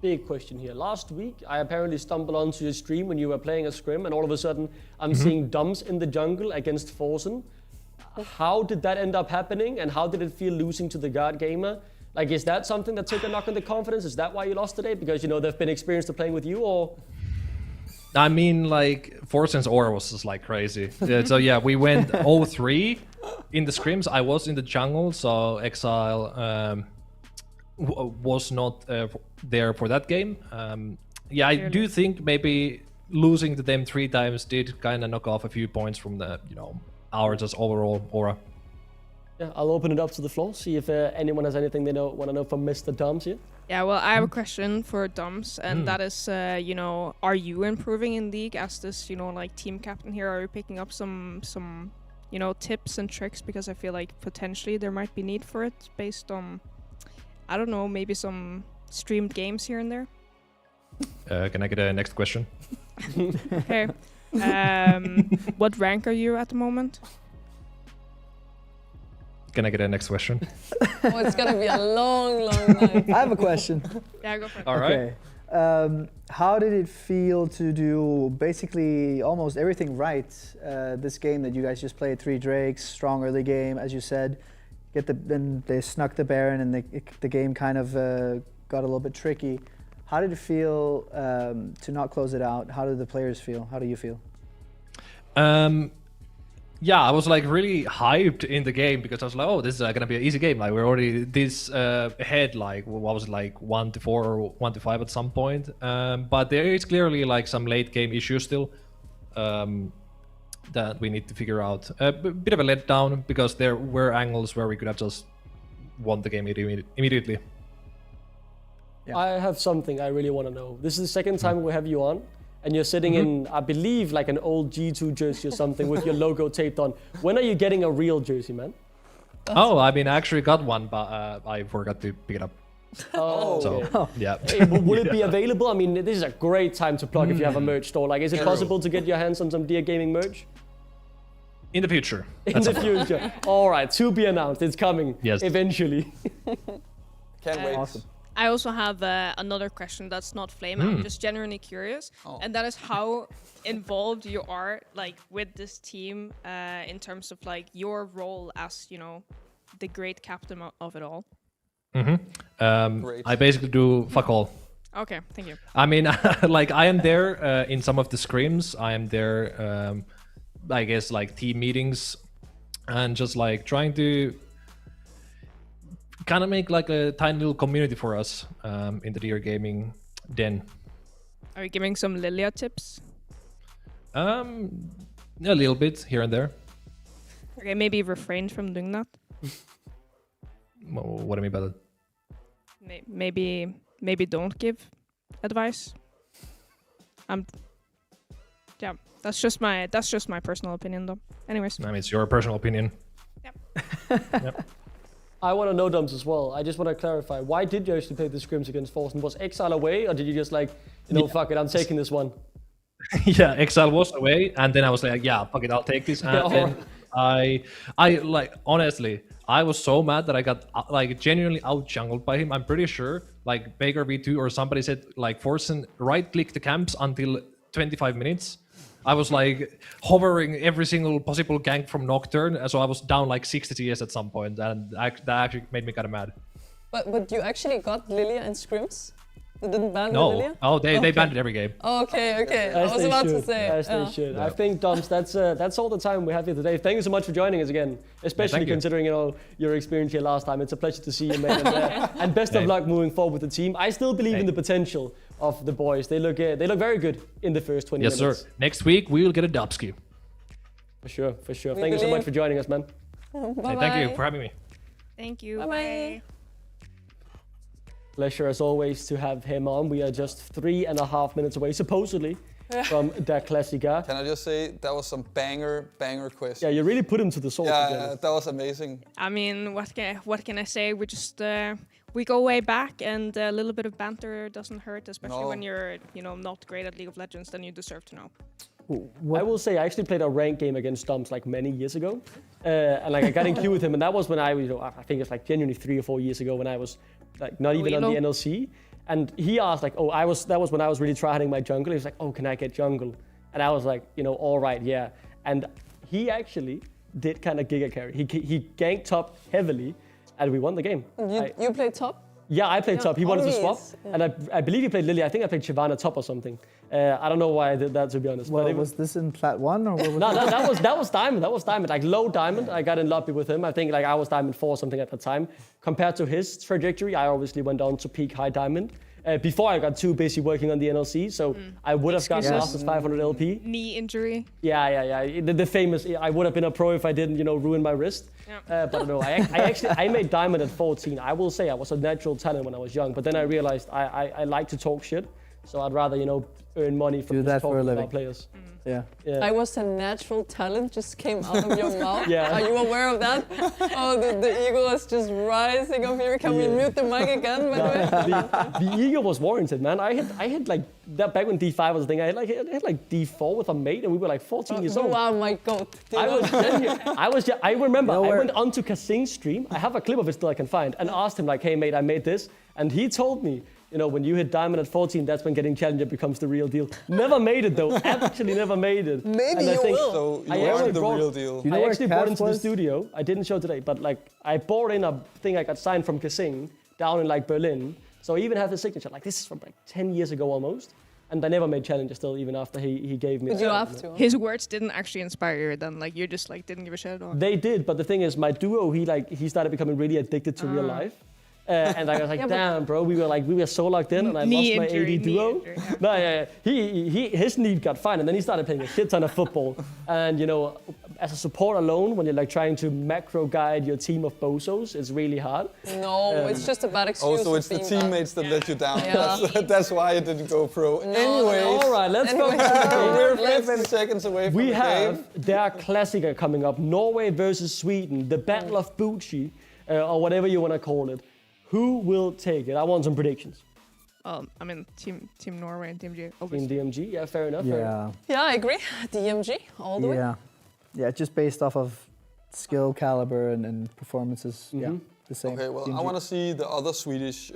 big question here. Last week I apparently stumbled onto your stream when you were playing a scrim, and all of a sudden I'm seeing Dumps in the jungle against Forsen. How did that end up happening, and how did it feel losing to the God Gamer? Like, is that something that took a knock on the confidence? Is that why you lost today? Because, you know, they've been experienced to playing with you, or? I mean, like, Forsen's aura was just like crazy. So yeah, we went 0-3 in the scrims. I was in the jungle, so Exile was not there for that game. Yeah, I do think maybe losing to them 3 times did kind of knock off a few points from the, you know, our just overall aura. Yeah, I'll open it up to the floor, see if anyone has anything they want to know from Mr. Dumps here. Yeah, well, I have a question for Dumps, and that is, you know, are you improving in League as this, you know, like team captain here? Are you picking up some, you know, tips and tricks? Because I feel like potentially there might be need for it based on, I don't know, maybe some streamed games here and there. Can I get a next question? Okay. What rank are you at the moment? Can I get a next question? Oh, it's gonna be a long night. I have a question. Yeah, go for it. All right. Okay. How did it feel to do basically almost everything right this game that you guys just played? 3 Drakes, strong early game, as you said. Then they snuck the Baron, and the game kind of got a little bit tricky. How did it feel to not close it out? How did the players feel? How do you feel? Yeah, I was like really hyped in the game because I was like, oh, this is gonna be an easy game. Like we're already this ahead, like what was it, like 1-4 or 1-5 at some point. But there is clearly like some late game issues still that we need to figure out. A bit of a letdown because there were angles where we could have just won the game immediately. Yeah. I have something I really want to know. This is the second time we have you on, and you're sitting in, I believe, like an old G2 jersey or something with your logo taped on. When are you getting a real jersey, man? I mean, I actually got one, but I forgot to pick it up. Oh, so, okay. Yeah. Hey, will it be available? I mean, this is a great time to plug if you have a merch store. Like, is it possible to get your hands on some Dear Gaming merch? In the future. In the future. All right, to be announced. It's coming. Yes. Eventually. Can't wait. Awesome. I also have another question that's not Flame. I'm just genuinely curious, and that is how involved you are, like, with this team in terms of like your role as, you know, the great captain of it all. I basically do fuck all. Okay, thank you. I mean, like I am there in some of the scrims. I am there, I guess, like team meetings, and just like trying to kind of make like a tiny little community for us in the Dear Gaming den. Are you giving some Lilia tips? A little bit here and there. Okay, maybe refrain from doing that. What do you mean by that? Maybe don't give advice. Yeah, that's just my personal opinion, though. Anyways, I mean, it's your personal opinion. Yep. I want to know, Dumps, as well. I just want to clarify. Why did you actually play the scrims against Forsen? Was Exile away, or did you just like, you know, fuck it, I'm taking this one? Yeah, Exile was away, and then I was like, yeah, fuck it, I'll take this. And then I like, honestly, I was so mad that I got like genuinely out jungled by him. I'm pretty sure like Baker V2 or somebody said like Forsen right-click the camps until 25 minutes. I was like hovering every single possible gank from Nocturne, so I was down like 60 TS at some point, and that actually made me kind of mad. But you actually got Lilia in scrims? They didn't ban Lilia? Oh, they banned it every game. Oh, okay. As I was about to say. As they should. Yeah. I think, Dumps, that's all the time we have here today. Thank you so much for joining us again, especially considering, you know, your experience here last time. It's a pleasure to see you, mate. And best of luck moving forward with the team. I still believe in the potential of the boys. They look very good in the first 20 minutes. Yes, sir. Next week, we will get a Dubski. For sure, for sure. We Thank you so believe. much for joining us, man. Bye-bye. Thank you for having me. Thank you. Bye-bye. Pleasure as always to have him on. We are just 3.5 minutes away, supposedly, from Der Klassiker. Can I just say that was some banger questions. Yeah, you really put him to the sword. Yeah, that was amazing. I mean, what can I say? We just we go way back, and a little bit of banter doesn't hurt, especially No. when you're not great at League of Legends. Then you deserve to know. I will say I actually played a ranked game against Stumps like many years ago, and like I got in queue with him, and that was when I think it's like genuinely 3 or 4 years ago when I was like not even on the NLC, and he asked like, that was when I was really tryharding my jungle. He was like, can I get jungle? And I was like, all right, yeah. And he actually did kind of giga carry. He ganked top heavily, and we won the game. You played top? Yeah, I played top. He wanted to swap, Always, yeah. and I believe he played Lily. I think I played Shyvana top or something. I don't know why I did that, to be honest. Well, but was this in Plat 1 or what was no, it? that was diamond. That was diamond, like low diamond. I got in lobby with him. I think like I was diamond 4 or something at the time. Compared to his trajectory, I obviously went on to peak high diamond. Before I got too busy working on the NLC, so I would have gotten Masters 500 LP. Knee injury. Yeah. The famous, I would have been a pro if I didn't, ruin my wrist. Yeah. But no, I made diamond at 14. I will say I was a natural talent when I was young, but then I realized I like to talk shit, so I'd rather, earn money from Do that just for a talking living. about players. Yeah. Yeah. I was a natural talent, just came out of your mouth. Yeah. Are you aware of that? Oh, the ego is just rising up here. Can we mute the mic again, by the way? The ego was warranted, man. I hit like that back when D5 was a thing. I hit like D4 with a mate, and we were like 14 years old. Wow, my God. I remember I went onto Kasing's stream. I have a clip of it still I can find, and asked him like, "Hey mate, I made this," and he told me, when you hit diamond at 14, that's when getting challenger becomes the real deal. Never made it though. Actually, never made it. Maybe and I you think will. So I you actually are the brought- real deal. You know I where actually brought Cass into the was? studio. I didn't show today, but like I brought in a thing I got signed from Kasing down in like Berlin. So I even have the signature. Like this is from like 10 years ago almost. And I never made challenger still, even after he gave me. But you have to. His words didn't actually inspire you. Then, like you just like didn't give a shit. Or? They did, but the thing is, my duo, he started becoming really addicted to real life. And I was like, damn, bro, we were so locked in, and I lost my AD duo. No, yeah. His need got fine, and then he started playing a shit ton of football. And as a support alone, when you're like trying to macro guide your team of bozos, it's really hard. No, it's just a bad excuse. Also, it's for the being bad. teammates that let you down. Yeah. That's why you didn't go pro. No, Anyways, All right, let's go. we're 15 seconds away from We the have game. their Klassiker coming up, Norway versus Sweden, the Battle of Bucci, or whatever you want to call it. Who will take it? I want some predictions. I mean, Team Norway and Team G. Team Obviously. DMG, yeah, fair enough. Fair enough. Yeah. Yeah, I agree. DMG, all the way. Yeah, just based off of skill caliber and performances. Yeah, the same. Okay, well, DMG. I want to see the other Swedish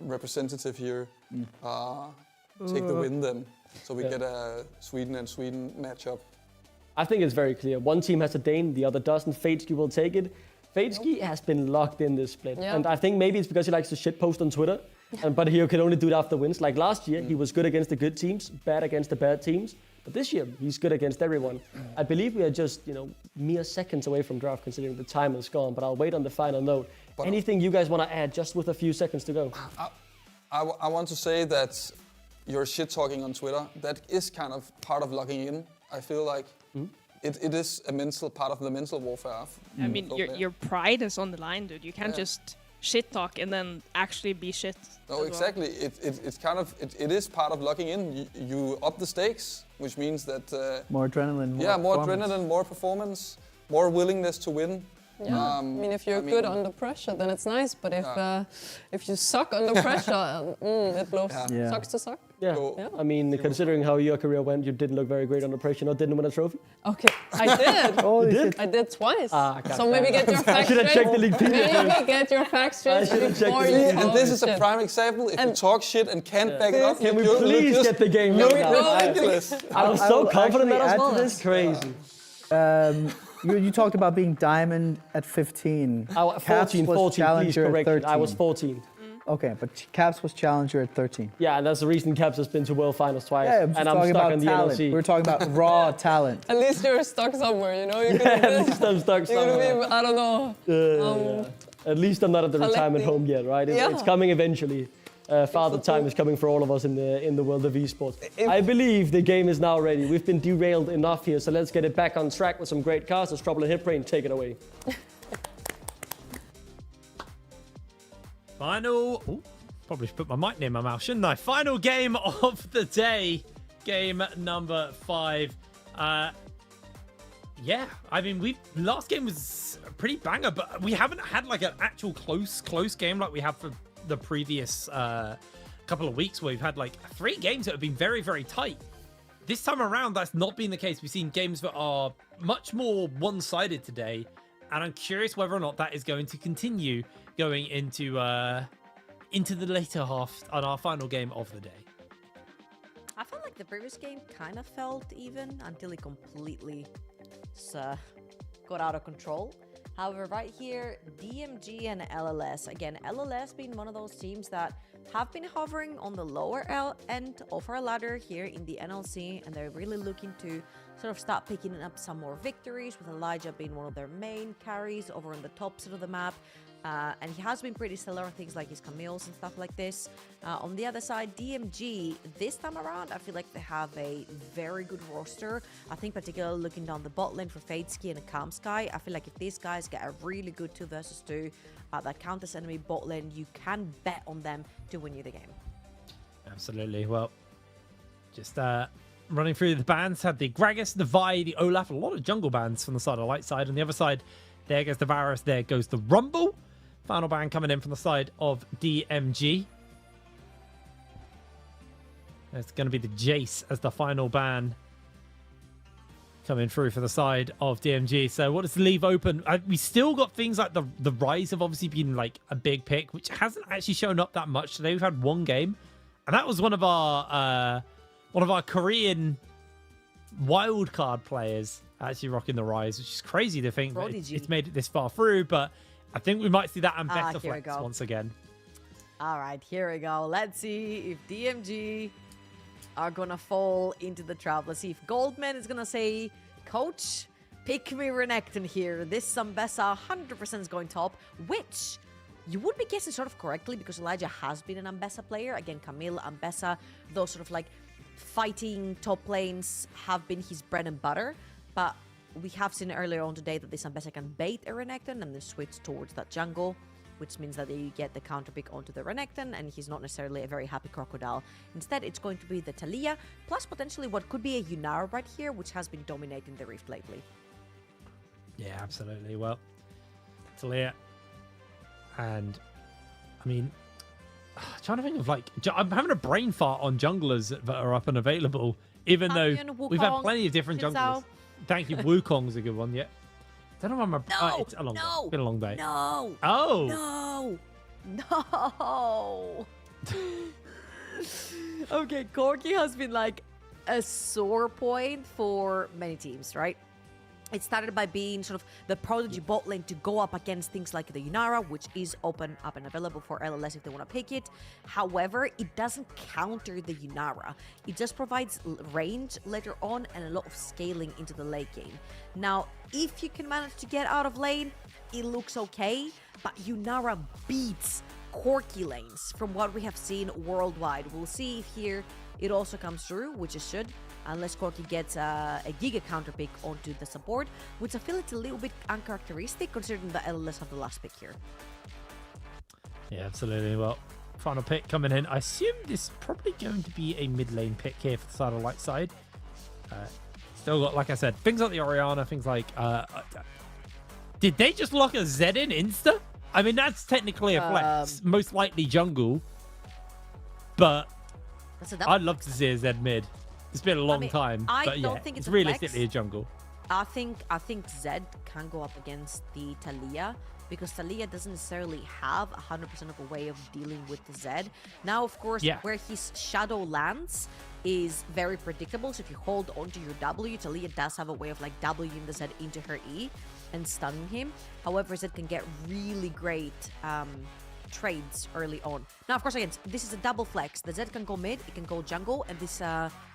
representative here take the win then. So we get a Sweden and Sweden matchup. I think it's very clear. One team has a Dane, the other doesn't. Fadeski will take it. Fadeski has been locked in this split. Yeah. And I think maybe it's because he likes to shitpost on Twitter. But he can only do it after wins. Like last year, he was good against the good teams, bad against the bad teams. But this year, he's good against everyone. I believe we are just, mere seconds away from draft, considering the time is gone. But I'll wait on the final note. But Anything you guys want to add, just with a few seconds to go? I want to say that your shit talking on Twitter, that is kind of part of logging in. I feel like it is a mental part of the mental warfare. I mean, your pride is on the line, dude. You can't just shit talk and then actually be shit. No, exactly. It's kind of it is part of logging in. You up the stakes, which means that more adrenaline. More adrenaline, more performance, more willingness to win. Yeah, I mean, if you're good under pressure, then it's nice. But if you suck under pressure, it blows. Yeah. Sucks to suck. Yeah. I mean, considering how your career went, you didn't look very great under pressure, didn't win a trophy. Okay, I did. You did? I did twice. God So maybe get your I facts should have straight. checked the Wikipedia. Maybe get your facts straight before you And this is a shit. prime example. If you talk shit and can't back it up, Can we you please just get the game look now? ridiculous. I'm so confident that as well. This. Crazy. You talked about being diamond at 15. I was Caps 14, was 14, please challenger at correct. 13. I was 14. Okay, but Caps was challenger at 13. Yeah, and that's the reason Caps has been to World Finals twice. Yeah, I'm just and I'm talking stuck about on the talent. NLC. We're talking about raw talent. At least you're stuck somewhere, you know? You're Yeah, gonna at least I'm stuck you're gonna somewhere. be, I don't know. At least I'm not at the retirement collecting. home yet, right? It's Yeah. coming eventually. Father Time is coming for all of us in the world of esports. I believe the game is now ready. We've been derailed enough here, so let's get it back on track with some great casters. Trouble and Hipbrain, take it away. Final. Ooh, probably should put my mic near my mouth, shouldn't I? Final game of the day. Game number 5. Yeah, I mean, last game was a pretty banger, but we haven't had like an actual close game like we have for the previous couple of weeks, where we've had like 3 games that have been very, very tight. This time around, that's not been the case. We've seen games that are much more one-sided today, and I'm curious whether or not that is going to continue going into the later half on our final game of the day. I felt like the previous game kind of felt even until it completely got out of control. However, right here, DMG and LLS. Again, LLS being one of those teams that have been hovering on the lower end of our ladder here in the NLC, and they're really looking to sort of start picking up some more victories, with Elijah being one of their main carries over on the top side of the map. And he has been pretty stellar on things like his Camille's and stuff like this. On the other side, DMG, this time around, I feel like they have a very good roster. I think particularly looking down the bot lane for Fadeski and Kamsky, I feel like if these guys get a really good 2 versus 2 that counters enemy bot lane, you can bet on them to win you the game. Absolutely. Well, just running through the bans, had the Gragas, the Vi, the Olaf, a lot of jungle bans from the side of the light side. On the other side, there goes the Varus, there goes the Rumble. Final ban coming in from the side of DMG. It's going to be the Jace as the final ban coming through for the side of DMG. So what does the leave open? We still got things like the Rise have obviously been like a big pick, which hasn't actually shown up that much today. We've had 1 game, and that was one of our Korean wildcard players actually rocking the Rise, which is crazy to think that it's made it this far through, but I think we might see that Ambessa flex once again. All right, here we go. Let's see if DMG are going to fall into the trap. Let's see if Goldman is going to say, Coach, pick me Renekton here. This Ambessa 100% is going top, which you would be guessing sort of correctly because Elijah has been an Ambessa player. Again, Camille, Ambessa, those sort of like fighting top lanes have been his bread and butter. But we have seen earlier on today that this Ambessa can bait a Renekton and then switch towards that jungle, which means that you get the counter pick onto the Renekton, and he's not necessarily a very happy Crocodile. Instead, it's going to be the Talia, plus potentially what could be a Yunara right here, which has been dominating the Rift lately. Yeah, absolutely. Well, Talia, and I mean, trying to think of like, I'm having a brain fart on junglers that are up and available, even though we've had plenty of different junglers. Thank you. Wukong's a good one, yeah. Don't know if I'm it's a long day. It's been a long day. No. Oh. No. Okay, Corki has been like a sore point for many teams, right? It started by being sort of the prodigy bot lane to go up against things like the Yunara, which is open up and available for LLS if they want to pick it. However, it doesn't counter the Yunara. It just provides range later on and a lot of scaling into the late game. Now, if you can manage to get out of lane, it looks okay, but Yunara beats Corki lanes from what we have seen worldwide. We'll see if here it also comes through, which it should, unless Corki gets a Giga counter pick onto the support, which I feel it's a little bit uncharacteristic considering the LLS have the last pick here. Yeah, absolutely. Well, final pick coming in. I assume this is probably going to be a mid lane pick here for the side of the light side. Still got, like I said, things like the Orianna, things like... did they just lock a Zed in insta? I mean, that's technically a flex. Most likely jungle. But I'd love to see a Zed mid. It's been a long time. But yeah, think it's a realistically flex. a jungle. I think Zed can go up against the Talia because Talia doesn't necessarily have 100% of a way of dealing with the Zed. Now, of course, where his shadow lands is very predictable. So if you hold onto your W, Talia does have a way of like Wing the Zed into her E and stunning him. However, Zed can get really great trades early on. Now, of course, again, this is a double flex. The Zed can go mid, it can go jungle, and this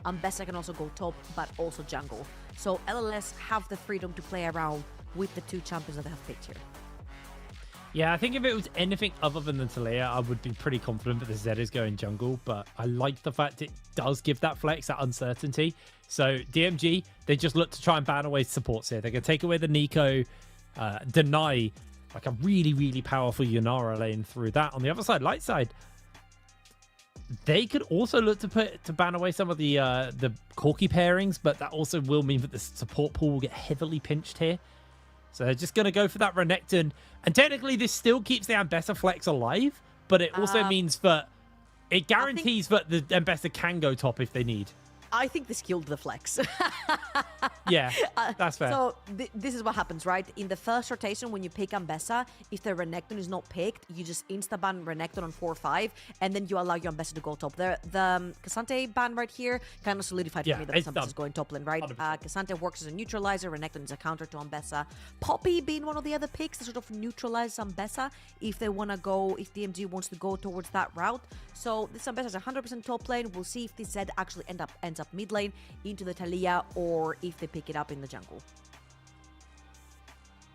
Ambessa can also go top, but also jungle. So LLS have the freedom to play around with the 2 champions that they have picked here. Yeah, I think if it was anything other than the Talia, I would be pretty confident that the Zed is going jungle, but I like the fact it does give that flex, that uncertainty. So DMG, they just look to try and ban away supports here. They're going to take away the Nico, deny like a really, really powerful Yunara lane through that. On the other side, light side, they could also look to ban away some of the Corki pairings, but that also will mean that the support pool will get heavily pinched here. So they're just going to go for that Renekton. And technically, this still keeps the Ambessa flex alive, but it also means that it guarantees that the Ambessa can go top if they need. I think this killed the flex. Yeah, that's fair. So this is what happens, right? In the first rotation, when you pick Ambessa, if the Renekton is not picked, you just insta-ban Renekton on 4-5, and then you allow your Ambessa to go top. The Cassante ban right here kind of solidified for me that Ambessa is going top lane, right? Cassante works as a neutralizer, Renekton is a counter to Ambessa. Poppy being one of the other picks to sort of neutralize Ambessa if they want to go, if DMG wants to go towards that route. So this Ambessa is 100% top lane. We'll see if this Zed actually ends up mid lane into the Talia, or if they pick it up in the jungle.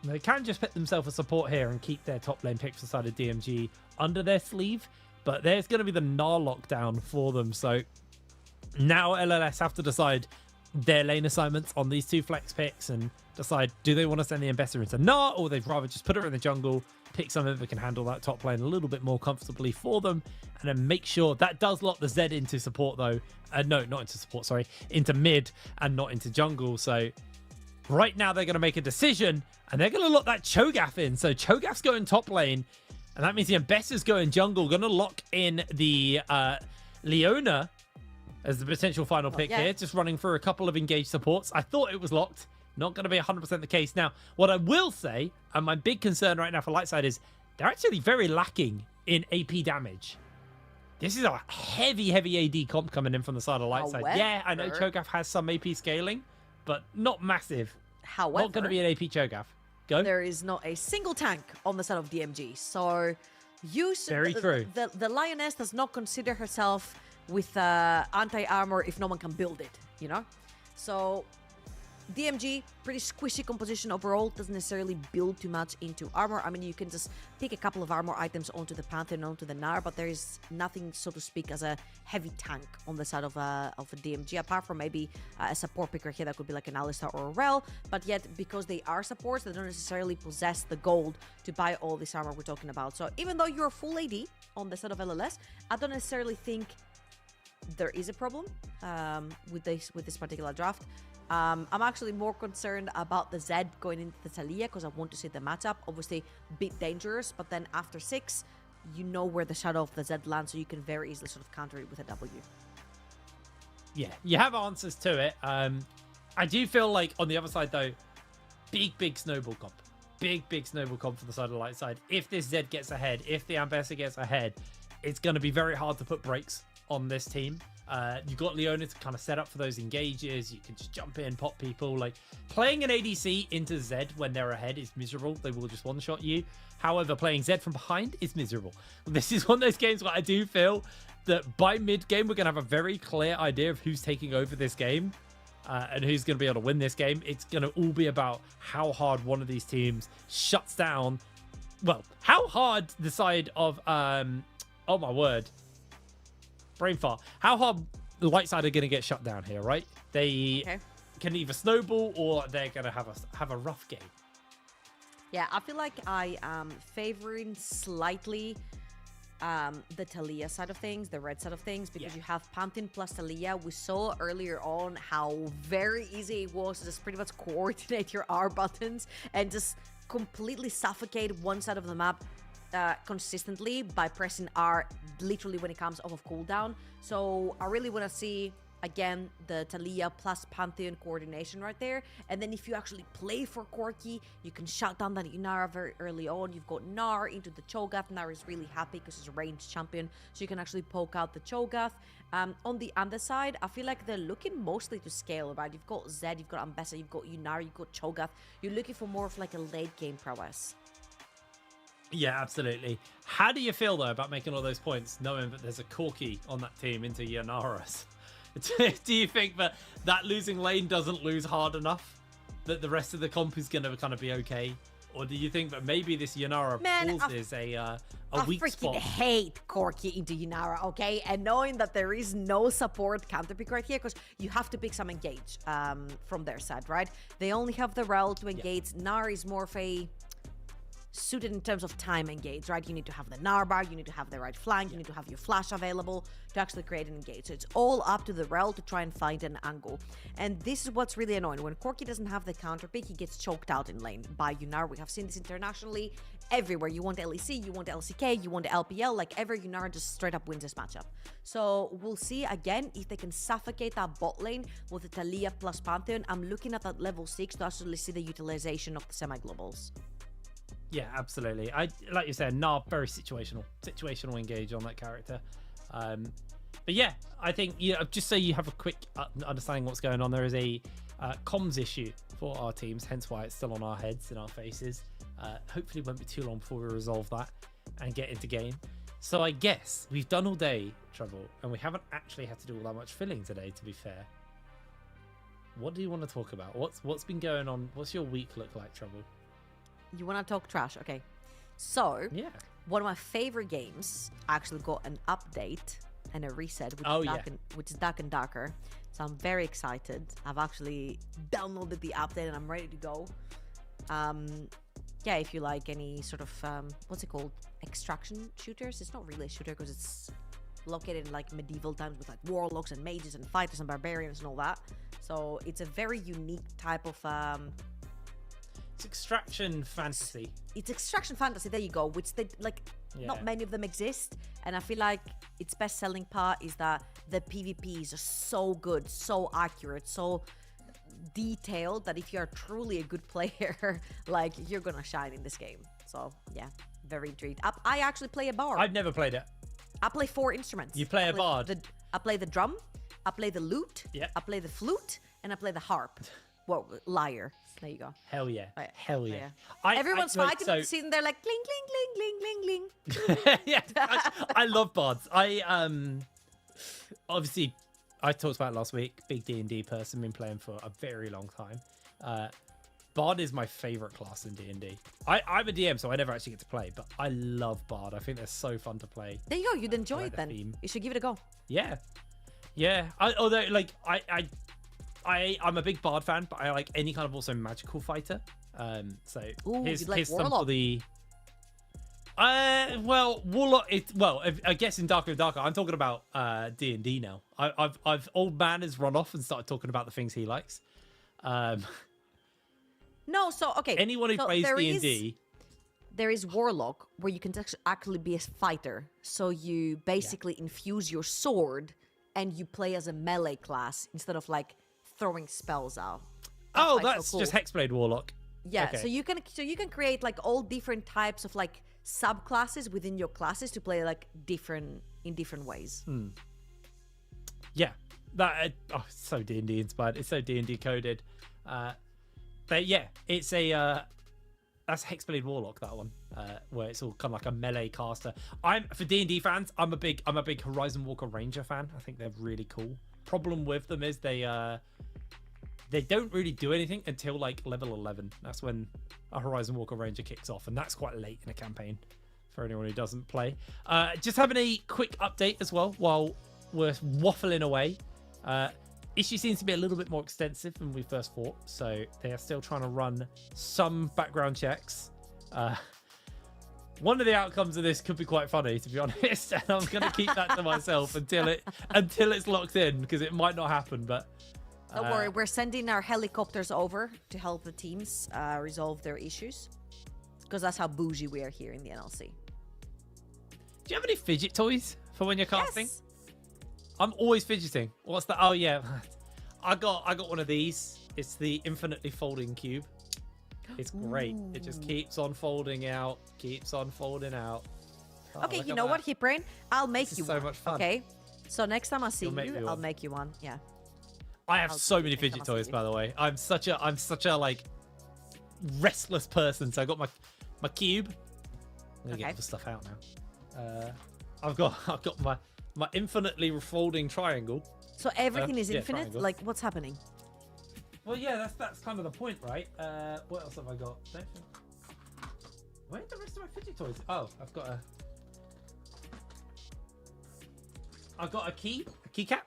They can just put themselves a support here and keep their top lane picks aside of DMG under their sleeve, but there's going to be the Gnar lockdown for them. So now LLS have to decide their lane assignments on these two flex picks and decide, do they want to send the Ambessa into Gnar, or they'd rather just put her in the jungle, pick something that can handle that top lane a little bit more comfortably for them, and then make sure that does lock the Zed into support though. No, not into support, sorry, into mid and not into jungle. So right now they're going to make a decision and they're going to lock that Cho'Gath in. So Cho'Gath's going top lane, and that means the Ambessa's going jungle. Going to lock in the Leona as the potential final pick here, just running through a couple of engaged supports. I thought it was locked. Not going to be 100% the case. Now, what I will say, and my big concern right now for Lightside, is they're actually very lacking in AP damage. This is a heavy, heavy AD comp coming in from the side of Lightside. Yeah, I know Cho'Gath has some AP scaling, but not massive. However, not going to be an AP Cho'Gath. Go. There is not a single tank on the side of DMG. So Very true. The Lioness does not consider herself with anti-armor if no one can build it, you know? So DMG, pretty squishy composition overall, doesn't necessarily build too much into armor. I mean, you can just pick a couple of armor items onto the Pantheon, onto the Gnar, but there is nothing, so to speak, as a heavy tank on the side of a DMG, apart from maybe a support picker here that could be like an Alistar or a Rel, but yet, because they are supports, they don't necessarily possess the gold to buy all this armor we're talking about. So even though you're full AD on the side of LLS, I don't necessarily think there is a problem with this particular draft. I'm actually more concerned about the Zed going into the Talia because I want to see the matchup. Obviously, a bit dangerous, but then after 6, you know where the shadow of the Zed lands, so you can very easily sort of counter it with a W. Yeah, you have answers to it. I do feel like on the other side, though, big snowball comp. Big snowball comp for the side of the light side. If this Zed gets ahead, if the Ambessa gets ahead, it's going to be very hard to put brakes on this team. You've got Leona to kind of set up for those engages. You can just jump in, pop people. Like, playing an ADC into Zed when they're ahead is miserable. They will just one-shot you. However, playing Zed from behind is miserable. This is one of those games where I do feel that by mid-game, we're going to have a very clear idea of who's taking over this game and who's going to be able to win this game. It's going to all be about how hard one of these teams shuts down. Well, how hard the side of... oh, my word. Brain fart. How hard the light side are going to get shut down here, right? They can either snowball or they're going to have a rough game. Yeah, I feel like I am favoring slightly the Talia side of things, the red side of things, because you have Pantheon plus Talia. We saw earlier on how very easy it was to just pretty much coordinate your R buttons and just completely suffocate one side of the map consistently by pressing R literally when it comes off of cooldown. So I really want to see again the Talia plus Pantheon coordination right there, and then if you actually play for Corki, you can shut down that Inara very early on. You've got Gnar into the Cho'Gath. Gnar is really happy because he's a ranged champion, so you can actually poke out the Cho'Gath. On the other side, I feel like they're looking mostly to scale, right? You've got Zed, you've got Ambessa, you've got Inara, you've got Cho'Gath. You're looking for more of like a late game prowess. Yeah, absolutely. How do you feel, though, about making all those points, knowing that there's a Corki on that team into Yanaris? Do you think that losing lane doesn't lose hard enough? That the rest of the comp is going to kind of be okay? Or do you think that maybe this Yannara causes a weak freaking spot? hate Corki into Yannara, okay? And knowing that there is no support counter pick right here, because you have to pick some engage from their side, right? They only have the rel to engage. Gnar is more of a suited in terms of time engage, right? You need to have the Gnar bar, you need to have the right flank, you need to have your flash available to actually create an engage. So it's all up to the rel to try and find an angle. And this is what's really annoying. When Corki doesn't have the counter pick, he gets choked out in lane by Yunnar. We have seen this internationally everywhere. You want LEC, you want LCK, you want LPL, like ever Yunnar just straight up wins this matchup. So we'll see again if they can suffocate that bot lane with the Talia plus Pantheon. I'm looking at that level 6 to actually see the utilization of the semi-globals. Yeah, absolutely. Like you said, very situational engage on that character. But yeah, I think just so you have a quick understanding what's going on, there is a comms issue for our teams, hence why it's still on our heads and our faces. Hopefully it won't be too long before we resolve that and get into game. So I guess we've done all day, Trouble, and we haven't actually had to do all that much filling today, to be fair. What do you want to talk about? What's been going on? What's your week look like, Trouble? You want to talk trash? Okay. So, yeah, one of my favorite games actually got an update and a reset, which is Dark and Darker. So I'm very excited. I've actually downloaded the update and I'm ready to go. Yeah, if you like any sort of, what's it called? Extraction shooters? It's not really a shooter because it's located in like medieval times with like warlocks and mages and fighters and barbarians and all that. So it's a very unique type of... It's extraction fantasy. It's extraction fantasy, there you go, which they not many of them exist. And I feel like its best selling part is that the PvPs are so good, so accurate, so detailed that if you're truly a good player, like you're gonna shine in this game. So yeah, very intrigued. I actually play a bard. I've never played it. I play 4 instruments. You play a bard? I play the drum, I play the lute, I play the flute, and I play the harp. Well, lyre. There you go. Hell yeah. Right. Hell yeah. Everyone's fighting, sitting there like cling, cling, cling, cling, cling, cling. Yeah, I love bards. Obviously, I talked about it last week. Big D&D person, been playing for a very long time. Bard is my favorite class in D&D. I'm a DM, so I never actually get to play, but I love Bard. I think they're so fun to play. There you go. You'd enjoy it then. Theme. You should give it a go. Yeah. Yeah. Although, like, I'm a big Bard fan, but I like any kind of also magical fighter. So here's some for the. Warlock. I guess in Darker and Darker, I'm talking about D&D now. I've old man has run off and started talking about the things he likes. No, so okay. Anyone who plays D&D. There is Warlock where you can actually be a fighter. So you basically infuse your sword and you play as a melee class instead of like throwing spells out. That's so cool. Just Hexblade Warlock. Yeah, okay. so you can create like all different types of like subclasses within your classes to play like in different ways. Yeah, that so D&D inspired. It's so D&D coded. But yeah, it's a that's Hexblade Warlock, that one, where it's all kind of like a melee caster. For D&D fans, I'm a big Horizon Walker Ranger fan. I think they're really cool. Problem with them is they don't really do anything until like level 11. That's when a Horizon Walker Ranger kicks off, and that's quite late in a campaign for anyone who doesn't play. Just having a quick update as well while we're waffling away. Issue seems to be a little bit more extensive than we first thought, so they are still trying to run some background checks. One of the outcomes of this could be quite funny, to be honest, and I'm going to keep that to myself until it's locked in, because it might not happen. But don't worry, we're sending our helicopters over to help the teams resolve their issues, because that's how bougie we are here in the NLC. Do you have any fidget toys for when you're casting? Yes. I'm always fidgeting. What's that? Oh yeah, I got one of these. It's the infinitely folding cube. It's great. Ooh. It just keeps on folding out, keeps on folding out. Oh, okay, you know what, Hipbrain? I'll make you one. So much fun. Okay, so next time I see you, I'll make you one. Yeah. I have so many fidget toys, by the way. I'm such a like restless person. So I got my cube. I'm gonna get all the stuff out now. I've got my infinitely refolding triangle. So everything is infinite? Triangle. Like, what's happening? Well, yeah, that's kind of the point, right? What else have I got? Where's the rest of my fidget toys? Oh, I've got a keycap.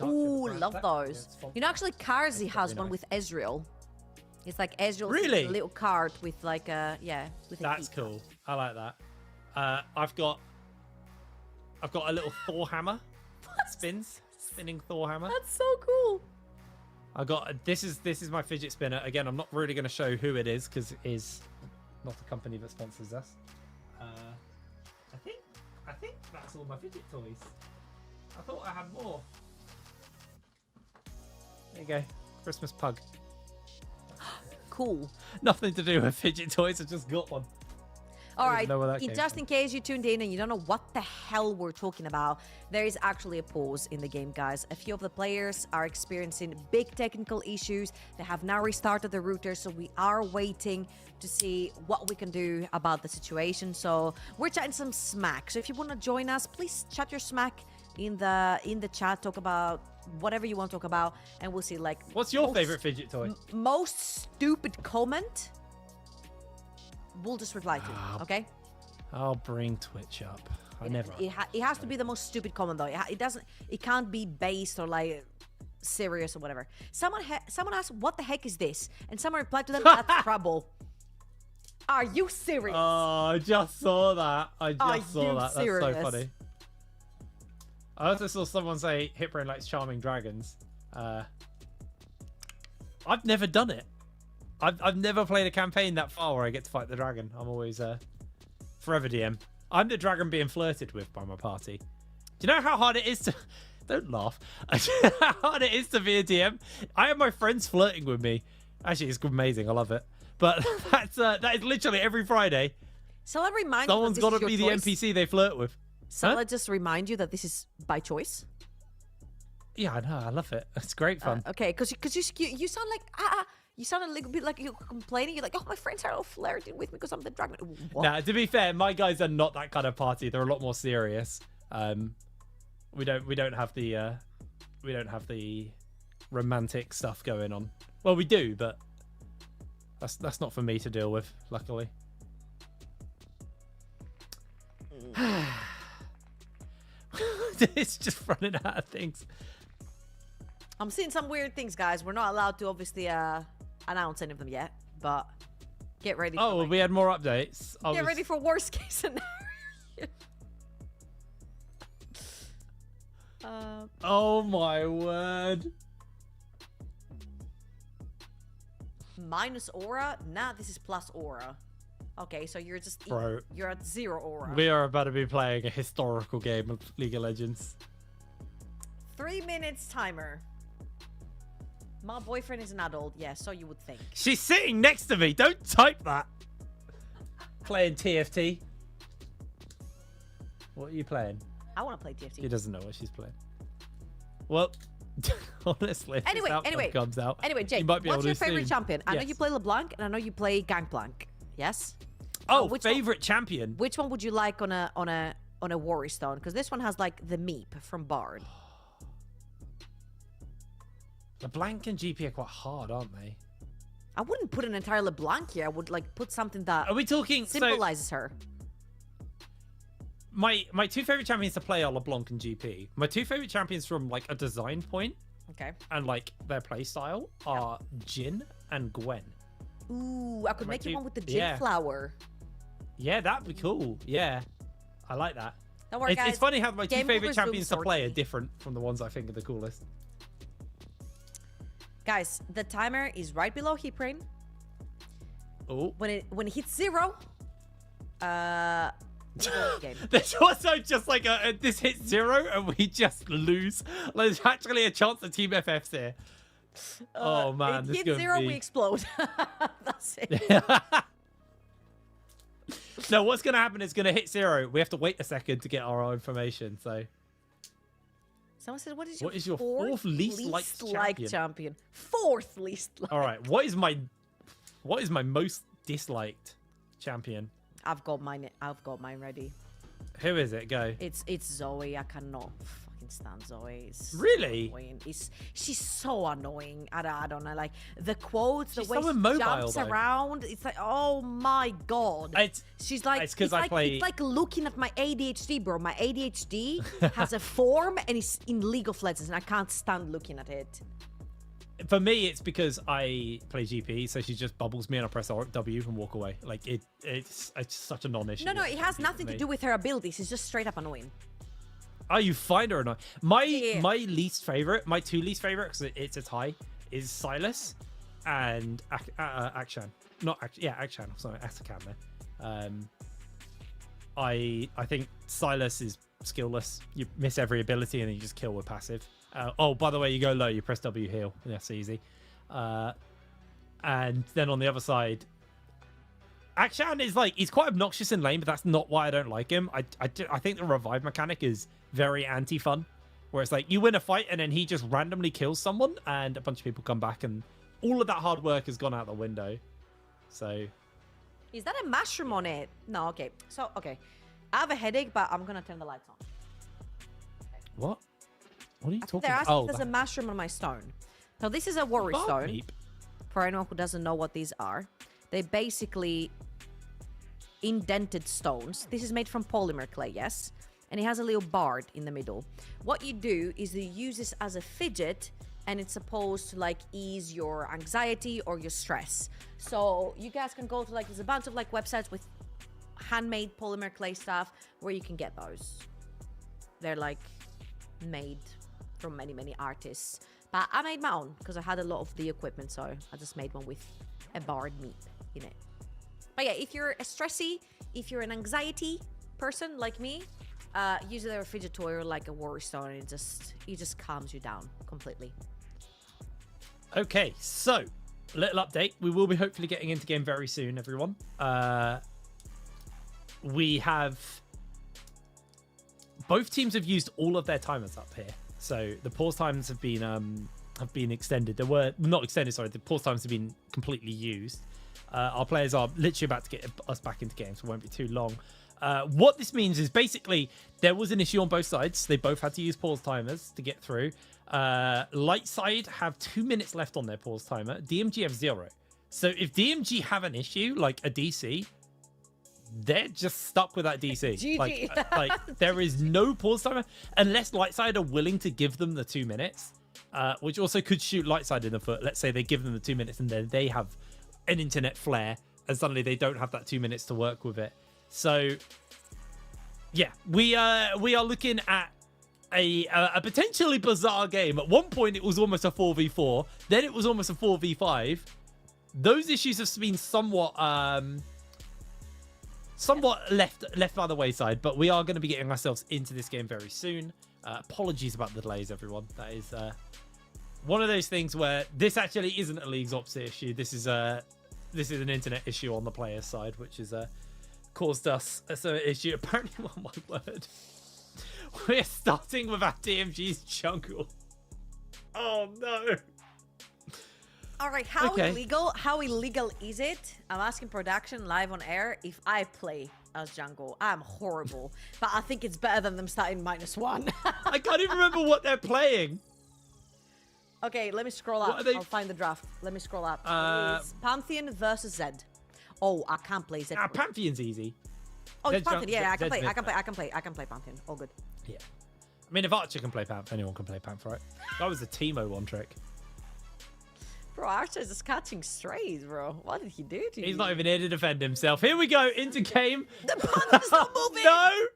Ooh, love those. You know, actually, Karzi has one with Ezreal. It's like Ezreal's Really? little card with like a with a That's key. cool. I like that. I've got a little Thor hammer. Spinning Thor hammer. That's so cool. I got this is my fidget spinner. Again, I'm not really going to show who it is because it is not a company that sponsors us. I think that's all my fidget toys. I thought I had more. There you go, Christmas pug. Cool. Nothing to do with fidget toys. I just got one. All right, Came just in case you tuned in and you don't know what the hell we're talking about, there is actually a pause in the game, guys. A few of the players are experiencing big technical issues. They have now restarted the router, so we are waiting to see what we can do about the situation. So we're chatting some smack. So if you want to join us, please chat your smack in the chat. Talk about whatever you want to talk about, and we'll see. Like, what's your favorite fidget toy? Most stupid comment. We'll just reply to, okay? I'll bring Twitch up. It has to be the most stupid comment though. It can't be based or like serious or whatever. Someone asked, "What the heck is this?" And someone replied to them, "That's trouble." Are you serious? Oh, I just saw that. That's so funny. I also saw someone say Hitbrain likes charming dragons. I've never done it. I've never played a campaign that far where I get to fight the dragon. I'm always forever DM. I'm the dragon being flirted with by my party. Do you know how hard it is to... Don't laugh. How hard it is to be a DM? I have my friends flirting with me. Actually, it's amazing. I love it. But that is literally every Friday. So I remind Someone's you that got to this is be your the choice. NPC they flirt with. So I just remind you that this is by choice. Yeah, I know. I love it. It's great fun. Okay, because you sound like you sound a little bit like you're complaining. You're like, oh, my friends are all flirting with me because I'm the dragon. What? Now, to be fair, my guys are not that kind of party. They're a lot more serious. We don't have the romantic stuff going on. Well, we do, but that's not for me to deal with, luckily. It's just running out of things. I'm seeing some weird things, guys. We're not allowed to obviously announce any of them yet, but get ready. Oh, well, we had more updates. Get ready for worst case scenario. Oh my word. Minus aura? Nah, this is plus aura. Okay, so you're just Bro. you're at 0 aura. We are about to be playing a historical game of League of Legends. 3 minutes timer. My boyfriend is an adult, yeah, so you would think. She's sitting next to me. Don't type that. Playing TFT. What are you playing? I want to play TFT. She doesn't know what she's playing. Well, honestly, if Anyway, this outcome anyway, comes out, anyway, Jake, you might be what's able your to favorite soon. champion? I know Yes. you play LeBlanc, and I know you play Gangplank. Yes. Oh, which favorite champion. Which one would you like on a Worry Stone? Because this one has like the Meep from Bard. LeBlanc and GP are quite hard, aren't they? I wouldn't put an entire LeBlanc here. I would like put something that Are we talking symbolizes her. My two favorite champions to play are LeBlanc and GP. My two favorite champions from like a design point Okay. and like their play style are Jhin and Gwen. Ooh, I could My make you two- one with the Jin yeah. flower. Yeah, that'd be cool. Yeah, I like that. Don't worry, It's guys. funny how my two Game favorite Over's room champions to play are sorted. different from the ones I think are the coolest. Guys, the timer is right below Hitbrain. Oh. When it hits 0, we go to the game. There's also just like this hits 0 and we just lose. Like, there's actually a chance the Team FF's here. Oh man, it this hits is 0, gonna we be... explode. That's it. No, what's gonna happen is gonna hit 0. We have to wait a second to get our information. So Someone said, what is your fourth least liked champion? Fourth least liked. all right, what is my most disliked champion? I've got mine ready. Who is it? Go. It's Zoe. I cannot fucking stand Zoe. It's Really? annoying. She's so annoying. I don't know. Like the quotes, She's the way so she immobile, jumps though. around. It's like, oh my god. She's like, it's 'cause I play- it's like looking at my ADHD, bro. My ADHD has a form and it's in League of Legends, and I can't stand looking at it. For me, it's because I play GP, so she just bubbles me and I press W and walk away. Like it's such a non-issue. No, it has nothing to do with her abilities. It's just straight up annoying. Oh, you find her annoying. My least favorite, my two least favorite, because it's a tie, is Silas and Akshan. Akshan. Sorry, Atakan there. I think Silas is skillless. You miss every ability and then you just kill with passive. Oh, by the way, you go low, you press W heal. That's easy. And then on the other side, Akshan is like, he's quite obnoxious in lane, but that's not why I don't like him. I think the revive mechanic is very anti-fun, where it's like you win a fight and then he just randomly kills someone and a bunch of people come back and all of that hard work has gone out the window. So... Is that a mushroom on it? No, okay. So, okay. I have a headache, but I'm going to turn the lights on. What? What are you talking They're about? asking if there's a mushroom on my stone. So this is a worry Fuck stone. me. For anyone who doesn't know what these are. They basically indented stones. This is made from polymer clay, yes? And it has a little bard in the middle. What you do is you use this as a fidget, and it's supposed to like ease your anxiety or your stress. So you guys can go to like, there's a bunch of like websites with handmade polymer clay stuff where you can get those. They're like made from many artists. But I made my own because I had a lot of the equipment, so I just made one with a bard meat in it. But yeah, if you're a stressy, if you're an anxiety person like me, use a fidget toy or like a worry stone, and it just calms you down completely. Okay, so little update. We will be hopefully getting into game very soon, everyone. We have both teams have used all of their timers up here. So the pause times have been extended. They were not extended, sorry. The pause times have been completely used. Our players are literally about to get us back into games, so it won't be too long. What this means is basically there was an issue on both sides. They both had to use pause timers to get through. Light side have 2 minutes left on their pause timer. DMG have 0. So if DMG have an issue, like a DC, they're just stuck with that DC. GG. Like there is no pause timer unless Lightside are willing to give them the 2 minutes, which also could shoot Lightside in the foot. Let's say they give them the 2 minutes and then they have an internet flare and suddenly they don't have that 2 minutes to work with it. So yeah, we are looking at a potentially bizarre game. At one point it was almost a 4v4, then it was almost a 4v5. Those issues have been somewhat left by the wayside, but we are going to be getting ourselves into this game very soon. Apologies about the delays, everyone. That is one of those things where this actually isn't a League's opposite issue. This is an internet issue on the player's side, which has caused us an issue. Apparently, oh my word, we're starting with our DMG's jungle. Oh no. All right, how illegal is it? I'm asking production live on air if I play as jungle. I'm horrible, but I think it's better than them starting -1. I can't even remember what they're playing. Okay, let me scroll up. I'll find the draft. Let me scroll up. It's Pantheon versus Zed. Oh, I can't play Zed. Pantheon's easy. Oh, it's Zed's Pantheon. Yeah, I can Zed's play. mid. I can play Pantheon. All good. Yeah. I mean, if Archer can play Panther, anyone can play Panther, right? That was the Teemo one trick. Bro, Archer's just catching strays, bro. What did he do to you? He's not even here to defend himself. Here we go, into game. The Panther's not moving! No!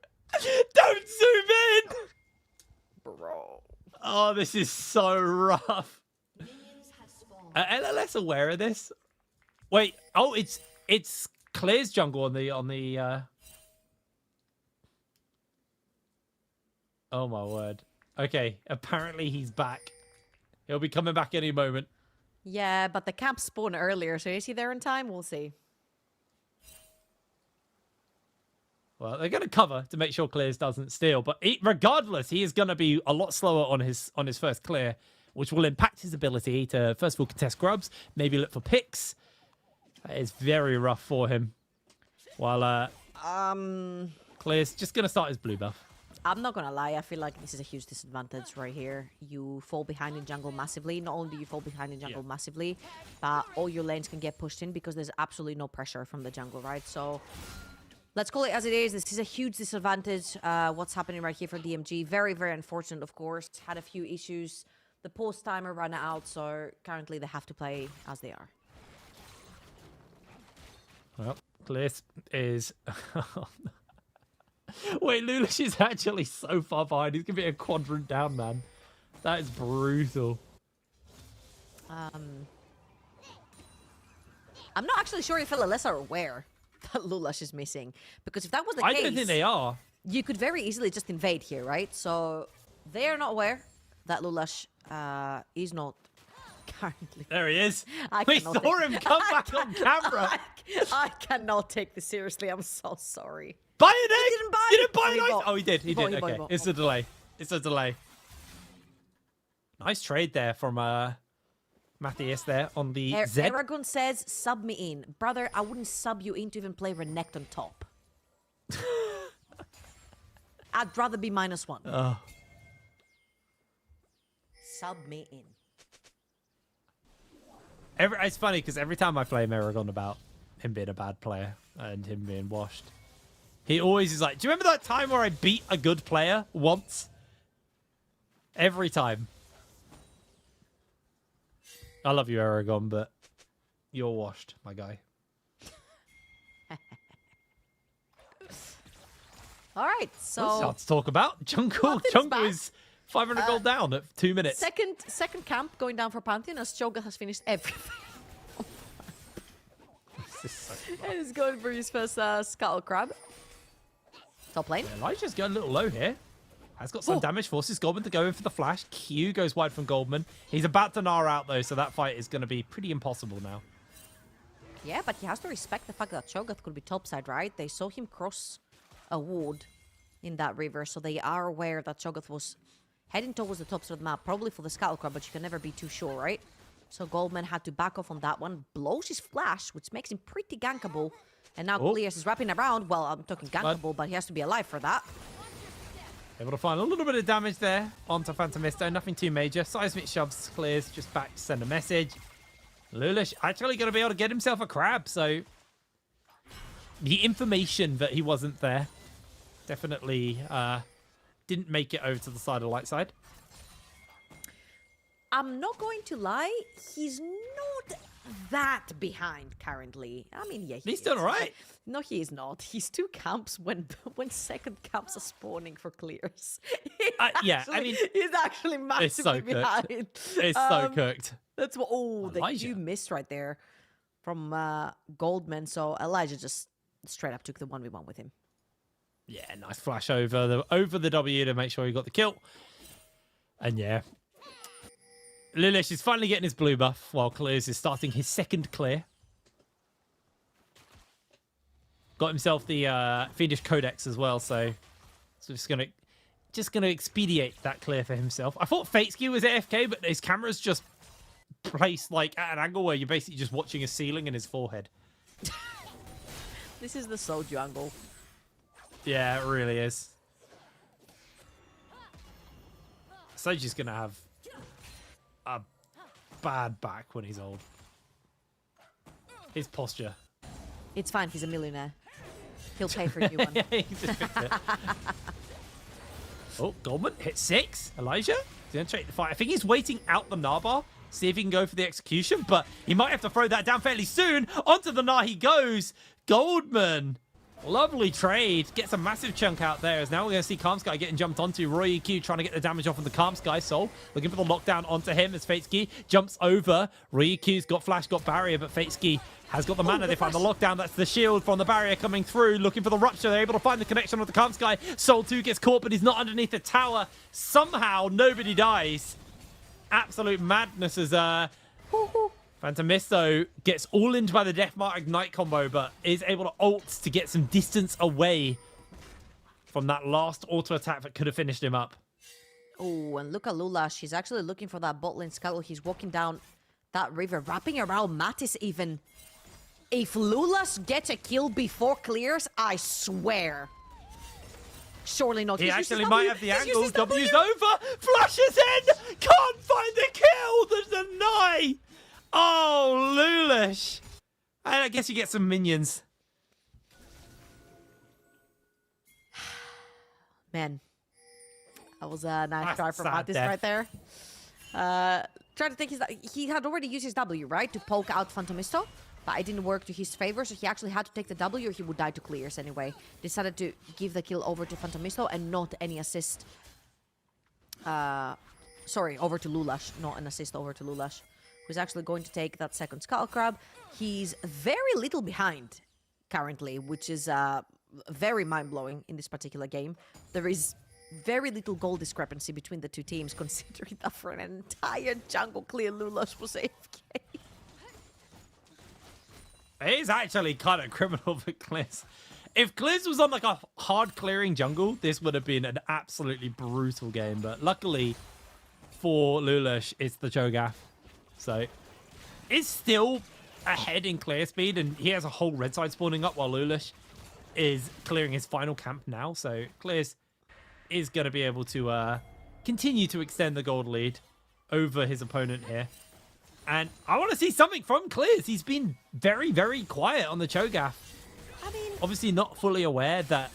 Don't zoom in! Bro. Oh, this is so rough. Are LLS aware of this? Wait, oh, it's Claire's jungle on the Oh my word. Okay, apparently he's back. He'll be coming back any moment. Yeah, but the camp spawned earlier, so is he there in time? We'll see. Well, they're going to cover to make sure Clears doesn't steal, but regardless, he is going to be a lot slower on his first clear, which will impact his ability to first of all contest grubs, maybe look for picks. That is very rough for him. While Clear's just going to start his blue buff. I'm not gonna lie, I feel like this is a huge disadvantage right here. You fall behind in jungle massively. Not only do you fall behind in jungle massively, but all your lanes can get pushed in because there's absolutely no pressure from the jungle, right? So let's call it as it is. This is a huge disadvantage. What's happening right here for DMG. Very, very unfortunate, of course. Had a few issues. The pause timer ran out, so currently they have to play as they are. Well, Cliff is... Wait, Lulish is actually so far behind. He's going to be a quadrant down, man. That is brutal. I'm not actually sure if LLS are aware that Lulash is missing. Because if that was the case... I don't think they are. You could very easily just invade here, right? So they are not aware that Lulash is not currently... There he is. We saw him come back on camera. I cannot take this seriously. I'm so sorry. Buy an egg! He didn't buy You didn't buy Oh, an he egg! bought. Oh, he did. He He bought, did. he bought, he Okay. bought. It's a delay. It's a delay. Nice trade there from Matthias there on the Z. Aragon says, sub me in. Brother, I wouldn't sub you in to even play Renekton top. I'd rather be -1. Oh. Sub me in. It's funny because every time I play Aragon about him being a bad player and him being washed, he always is like, do you remember that time where I beat a good player once? Every time. I love you, Aragon, but you're washed, my guy. All right, so... What's that to talk about? Jungle is 500 gold down at 2 minutes. Second camp going down for Pantheon as Cho'Gath has finished everything. And he's going for his first Scuttle Crab. Top lane. Yeah, Elijah's going a little low here. Has got some damage, forces Goldman to go in for the flash. Q goes wide from Goldman. He's about to gnar out though, so that fight is going to be pretty impossible now. Yeah, but he has to respect the fact that Cho'Gath could be topside, right? They saw him cross a ward in that river, so they are aware that Cho'Gath was heading towards the top side of the map, probably for the Scuttle Crab, but you can never be too sure, right? So Goldman had to back off on that one, blows his flash, which makes him pretty gankable. And now Clears is wrapping around. Well, I'm talking gankable, but he has to be alive for that. Able to find a little bit of damage there onto Phantomisto. Nothing too major. Seismic shoves Clears just back to send a message. Lulish actually going to be able to get himself a crab, so the information that he wasn't there definitely didn't make it over to the side of light side. I'm not going to lie, he's not that behind currently. I mean, yeah, he's done all right. No, he is not. He's 2 camps when second camps are spawning for clears. Yeah, I mean, he's actually massively behind. It's so cooked. That's what. Oh, the Elijah. Q missed right there from Goldman. So Elijah just straight up took the 1v1 with him. Yeah, nice flash over the W to make sure he got the kill. And yeah, Lulish is finally getting his blue buff while Clears is starting his second clear. Got himself the Fiendish Codex as well, so just gonna expedite that clear for himself. I thought Fateskew was AFK, but his camera's just placed like at an angle where you're basically just watching a ceiling in his forehead. This is the Soju angle. Yeah, it really is. Soju's gonna have a bad back when he's old. His posture. It's fine. He's a millionaire. He'll pay for a new one. Yeah, he just fixed it. Oh, Goldman hit 6. Elijah, he's going to take the fight. I think he's waiting out the Gnar bar, see if he can go for the execution, but he might have to throw that down fairly soon. Onto the Gnar he goes. Goldman. Lovely trade. Gets a massive chunk out there. As now we're going to see Calm Sky getting jumped onto. Roy EQ trying to get the damage off of the Calm Sky. Soul looking for the lockdown onto him as Fatesky jumps over. Roy EQ's got flash, got barrier, but Fatesky has got the mana. They find the lockdown. That's the shield from the barrier coming through. Looking for the rupture. They're able to find the connection with the Calm Sky. Soul 2 gets caught, but he's not underneath the tower. Somehow, nobody dies. Absolute madness as Phantomisto gets all into by the Deathmark Ignite combo, but is able to ult to get some distance away from that last auto attack that could have finished him up. Oh, and look at Lulash. He's actually looking for that bot lane scuttle. He's walking down that river, wrapping around Mattis even. If Lulash gets a kill before clears, I swear. Surely not. He He's used actually his might W. have the He's angle. used his W. W's over. Flashes in. Can't find the kill. The deny. Oh, Lulish. And I guess you get some minions. Man, that was a nice try from sad Mattis death. right there. Trying to think, he had already used his W, right, to poke out Phantomisto, but it didn't work to his favor, so he actually had to take the W or he would die to clears anyway. Decided to give the kill over to Phantomisto and not any assist. Sorry, over to Lulash, not an assist over to Lulash, who's actually going to take that second Skull Crab. He's very little behind currently, which is very mind-blowing in this particular game. There is very little goal discrepancy between the two teams, considering that for an entire jungle clear, Lulash was AFK. It is actually kind of criminal for Gliz. If Gliz was on like a hard clearing jungle, this would have been an absolutely brutal game. But luckily for Lulish, it's the Cho'Gath. So it's still ahead in clear speed, and he has a whole red side spawning up while Lulish is clearing his final camp now. So Gliz is going to be able to continue to extend the gold lead over his opponent here. And I want to see something from Gliz. He's been very, very quiet on the Cho'Gath. I mean, obviously not fully aware that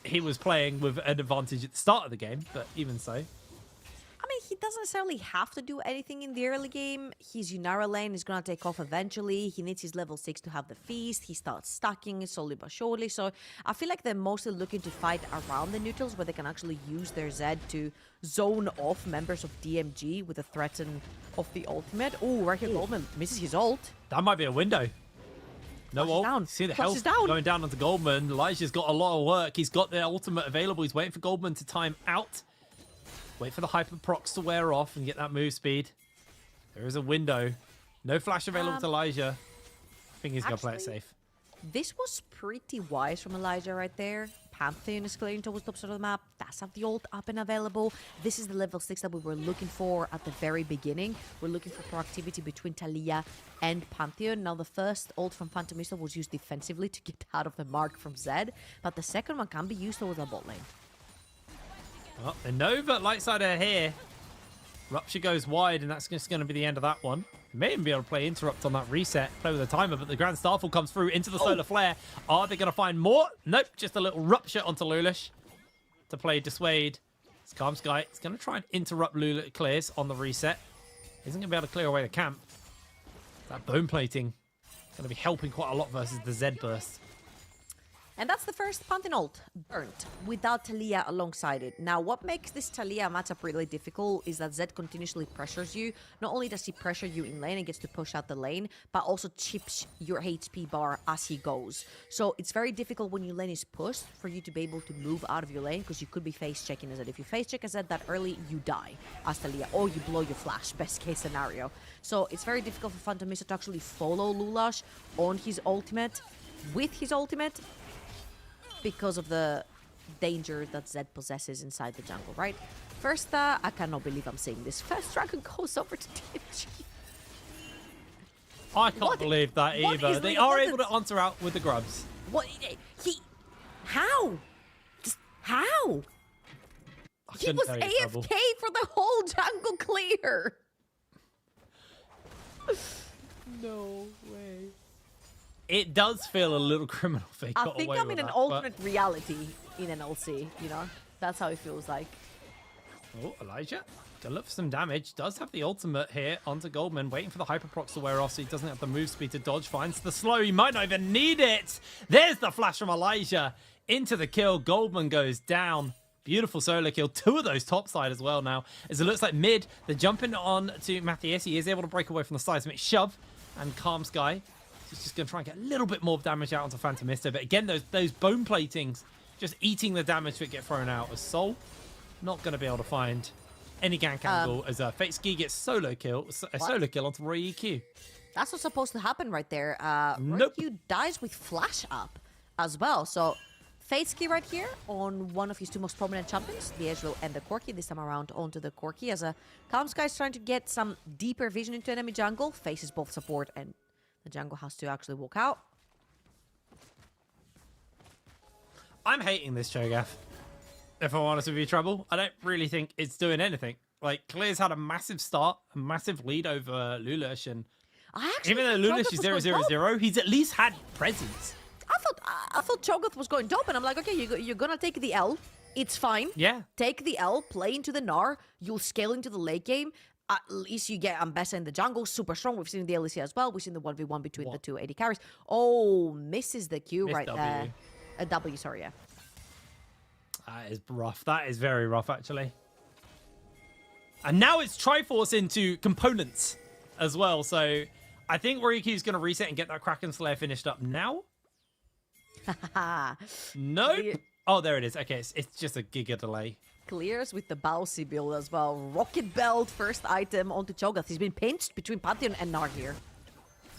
he was playing with an advantage at the start of the game, but even so. I mean, he doesn't necessarily have to do anything in the early game. His Yunara lane is going to take off eventually. He needs his level 6 to have the feast. He starts stacking slowly but surely. So I feel like they're mostly looking to fight around the neutrals where they can actually use their Zed to zone off members of DMG with a threaten of the ultimate. Oh, right here, Goldman misses his ult. That might be a window. No ult. Down. See the Flash is health down. going down onto Goldman. Elijah's got a lot of work. He's got the ultimate available. He's waiting for Goldman to time out. Wait for the hyper procs to wear off and get that move speed. There is a window. No flash available to Elijah. I think he's going to play it safe. This was pretty wise from Elijah right there. Pantheon is clearing towards the top side of the map. That's have the ult up and available. This is the level 6 that we were looking for at the very beginning. We're looking for proactivity between Taliyah and Pantheon. Now, the first ult from Phantomisto was used defensively to get out of the mark from Zed, but the second one can be used towards the bot lane. Well, the Nova light side are here. Rupture goes wide, and that's just going to be the end of that one. May even be able to play Interrupt on that reset, play with the timer, but the Grand Starfall comes through into the Solar Flare. Are they going to find more? Nope, just a little Rupture onto Lulish to play Dissuade. It's Calm Sky. It's going to try and interrupt Lulish clears on the reset. Isn't going to be able to clear away the camp. That bone plating is going to be helping quite a lot versus the Zed burst. And that's the first Pantheon ult burnt without Taliyah alongside it. Now, what makes this Taliyah matchup really difficult is that Zed continuously pressures you. Not only does he pressure you in lane and gets to push out the lane, but also chips your HP bar as he goes. So it's very difficult when your lane is pushed for you to be able to move out of your lane because you could be face checking a Zed. If you face check a Zed that early, you die as Taliyah, or you blow your flash, best case scenario. So it's very difficult for Phantomisto to actually follow Lulash on his ultimate, with his ultimate, because of the danger that Zed possesses inside the jungle, right? First, I cannot believe I'm saying this. First dragon goes over to DMG. I can't believe that either. They are able to answer out with the grubs. What? How? Just how? He was AFK for the whole jungle clear. No way. It does feel a little criminal if they got away with that. I think I'm in an alternate reality in NLC, you know? That's how it feels like. Oh, Elijah, gonna look for some damage. Does have the ultimate here onto Goldman, waiting for the hyperprocs to wear off so he doesn't have the move speed to dodge. Finds the slow, he might not even need it. There's the flash from Elijah into the kill. Goldman goes down. Beautiful solo kill. Two of those topside as well now. As it looks like mid, they're jumping on to Matthias. He is able to break away from the seismic shove. And Calm Sky, he's just going to try and get a little bit more damage out onto Phantomisto. But again, those bone platings just eating the damage that get thrown out. As Soul not going to be able to find any gank angle as Fate Ski gets a solo kill onto Roy EQ. That's what's supposed to happen right there. Nope. Roy EQ dies with flash up as well. So Fateski right here on one of his two most prominent champions, the Ezreal and the Corki, this time around onto the Corki as a Calm Sky is trying to get some deeper vision into enemy jungle, faces both support and the jungle has to actually walk out. I'm hating this Cho'Gath. If I'm honest with you, Trouble, I don't really think it's doing anything. Like, Clear's had a massive start, a massive lead over Lulush, and even though Lulush is 0-0-0, he's at least had presence. I thought Cho'Gath was going top, and I'm like, okay, you're gonna take the L. It's fine. Yeah. Take the L, play into the Gnar, you'll scale into the late game. At least you get Ambessa in the jungle, super strong. We've seen the LEC as well. We've seen the 1v1 between the two AD carries. Oh, misses the Q right there. A W, sorry, yeah. That is rough. That is very rough, actually. And now it's Triforce into components as well. So I think Riku's going to reset and get that Kraken Slayer finished up now. Nope. Oh, there it is. Okay, it's just a giga delay. Clears with the Bowsy build as well. Rocket Belt, first item onto Cho'Gath. He's been pinched between Pantheon and Gnar here.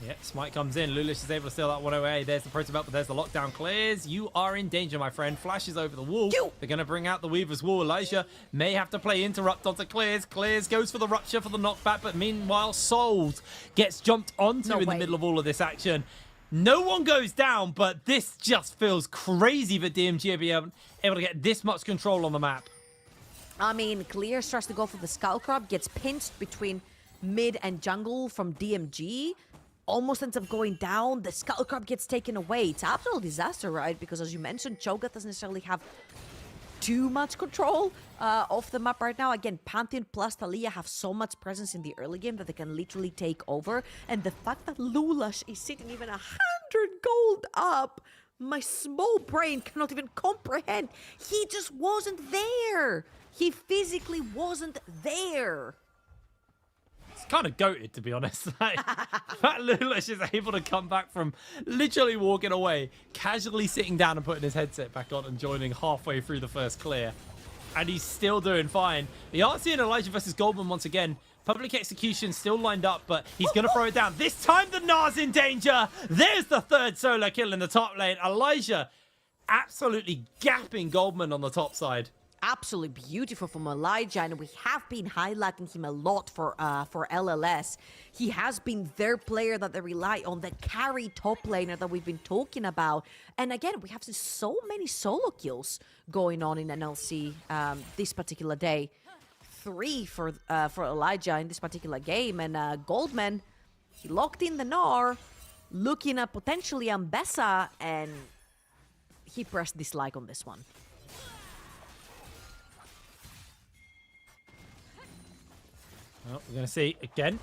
Yeah, Smite comes in. Lulish is able to steal that one away. There's the Proto Belt, but there's the lockdown. Clears. You are in danger, my friend. Flashes over the wall. They're going to bring out the Weaver's Wall. Elijah may have to play Interrupt onto Clears. Clears goes for the Rupture for the knockback, but meanwhile, Souls gets jumped onto in the middle of all of this action. No one goes down, but this just feels crazy that DMG are being able to get this much control on the map. I mean, Clears tries to go for the Skull Crab, gets pinched between mid and jungle from DMG. Almost ends up going down. The Skull Crab gets taken away. It's absolute disaster, right? Because as you mentioned, Cho'Gath doesn't necessarily have too much control of the map right now. Again, Pantheon plus Thalia have so much presence in the early game that they can literally take over. And the fact that Lulush is sitting even 100 gold up, my small brain cannot even comprehend. He just wasn't there. He physically wasn't there. It's kind of goated, to be honest. Like, that Lulush is able to come back from literally walking away, casually sitting down and putting his headset back on and joining halfway through the first clear. And he's still doing fine. The RC and Elijah versus Goldman once again. Public execution still lined up, but he's going to throw it down. This time the Gnar's in danger. There's the third solo kill in the top lane. Elijah absolutely gapping Goldman on the top side. Absolutely beautiful from Elijah, and we have been highlighting him a lot for LLS. He has been their player that they rely on, the carry top laner that we've been talking about. And again, we have seen so many solo kills going on in NLC this particular day. 3 for Elijah in this particular game, and Goldman, he locked in the Gnar, looking at potentially Ambessa, and he pressed dislike on this one. Well, we're going to see again.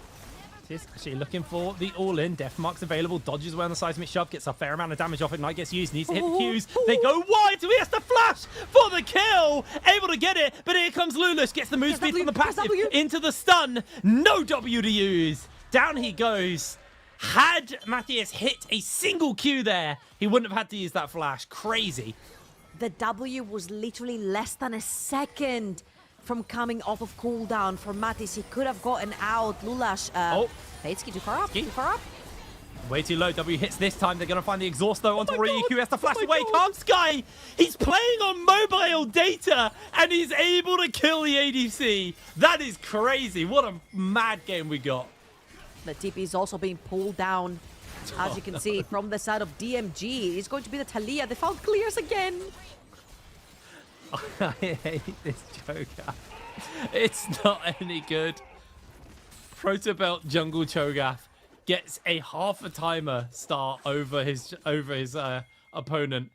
Is actually looking for the all-in. Death Mark's available. Dodges away on the seismic shove. Gets a fair amount of damage off it. Knight gets used. Needs to hit the Qs. They go wide. So he has to flash for the kill. Able to get it. But here comes Lulush. Gets the move speed from the passive into the stun. No W to use. Down he goes. Had Matthias hit a single Q there, he wouldn't have had to use that flash. Crazy. The W was literally less than a second from coming off of cooldown for Mattis. He could have gotten out. Lulush. Fadeski too far up. Too far up. Way too low. W hits this time. They're going to find the exhaust though onto Ryuku. He has to flash away. Calm Sky. He's playing on mobile data and he's able to kill the ADC. That is crazy. What a mad game we got. The TP is also being pulled down, as you can see, from the side of DMG. It's going to be the Thalia. They found clears again. I hate this Cho'Gath. It's not any good. Protobelt Jungle Cho'Gath gets a half a timer start over his opponent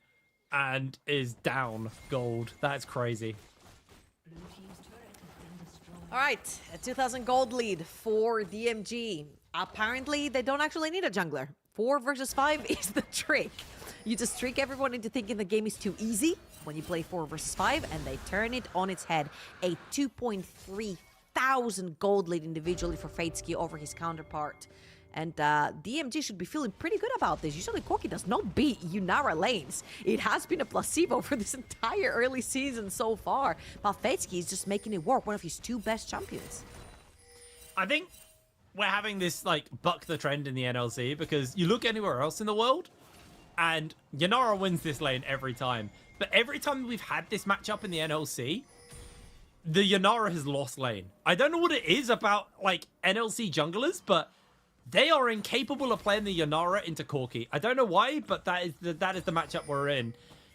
and is down gold. That's crazy. All right, a 2,000 gold lead for DMG. Apparently, they don't actually need a jungler. 4 versus 5 is the trick. You just trick everyone into thinking the game is too easy when you play 4 versus 5, and they turn it on its head. A 2.3 thousand gold lead individually for Fadeski over his counterpart. And DMG should be feeling pretty good about this. Usually Corki does not beat Yunara lanes. It has been a placebo for this entire early season so far. But Fadeski is just making it work, one of his 2 best champions. I think we're having this like buck the trend in the NLC because you look anywhere else in the world and Yunara wins this lane every time. But every time we've had this matchup in the NLC, the Yunara has lost lane. I don't know what it is about like NLC junglers, but they are incapable of playing the Yunara into Corki. I don't know why, but that is the matchup we're in.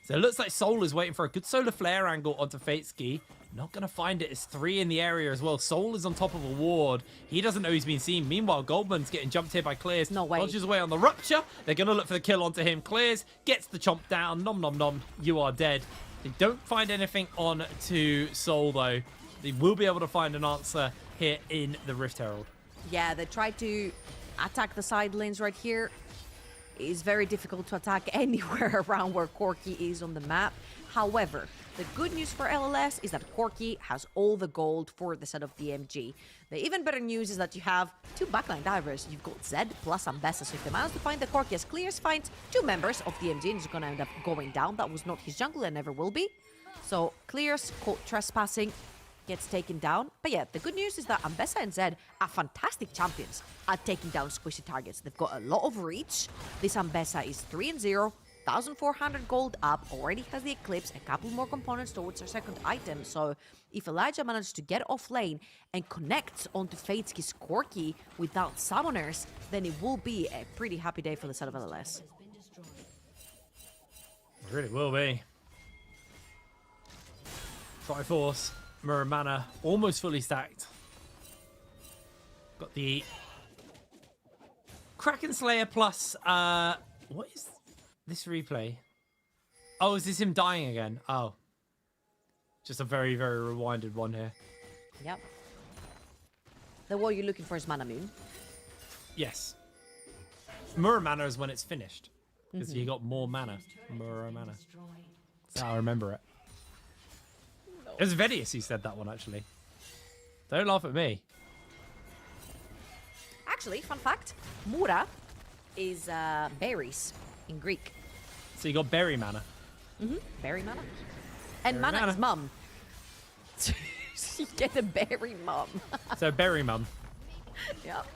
So it looks like Soul is waiting for a good solar flare angle onto Fateski. Not going to find it. It's 3 in the area as well. Soul is on top of a ward. He doesn't know he's been seen. Meanwhile, Goldman's getting jumped here by Clears. No way. Dodges away on the Rupture. They're going to look for the kill onto him. Clears, gets the chomp down. Nom nom nom. You are dead. They don't find anything on to Soul, though. They will be able to find an answer here in the Rift Herald. Yeah, they tried to attack the side lanes right here. It's very difficult to attack anywhere around where Corki is on the map. However, the good news for LLS is that Corki has all the gold for the set of DMG. The even better news is that you have 2 backline divers. You've got Zed plus Ambessa. So if they manage to find the Corki as Clears finds 2 members of DMG, and he's going to end up going down. That was not his jungle and never will be. So Clears caught trespassing, gets taken down. But yeah, the good news is that Ambessa and Zed are fantastic champions at taking down squishy targets. They've got a lot of reach. This Ambessa is 3-0, 1,400 gold up, already has the Eclipse, a couple more components towards her second item. So if Elijah manages to get off lane and connects onto Fateski's Corki without summoners, then it will be a pretty happy day for the set of LLS. It really will be. Triforce, Mirror Mana, almost fully stacked. Got the Kraken Slayer plus, what is this replay? Oh, is this him dying again? Oh. Just a very, very rewinded one here. Yep. The what you're looking for is Mana Moon. Yes. Mirror Mana is when it's finished. Because you got more mana. Mirror Mana. That's how I remember it. It was Vedius who said that one, actually. Don't laugh at me. Actually, fun fact, Mura is berries in Greek. So you got berry mana. Berry mana. And Berry mana mana. is mum. So you get a berry mum. So berry mum. Yep.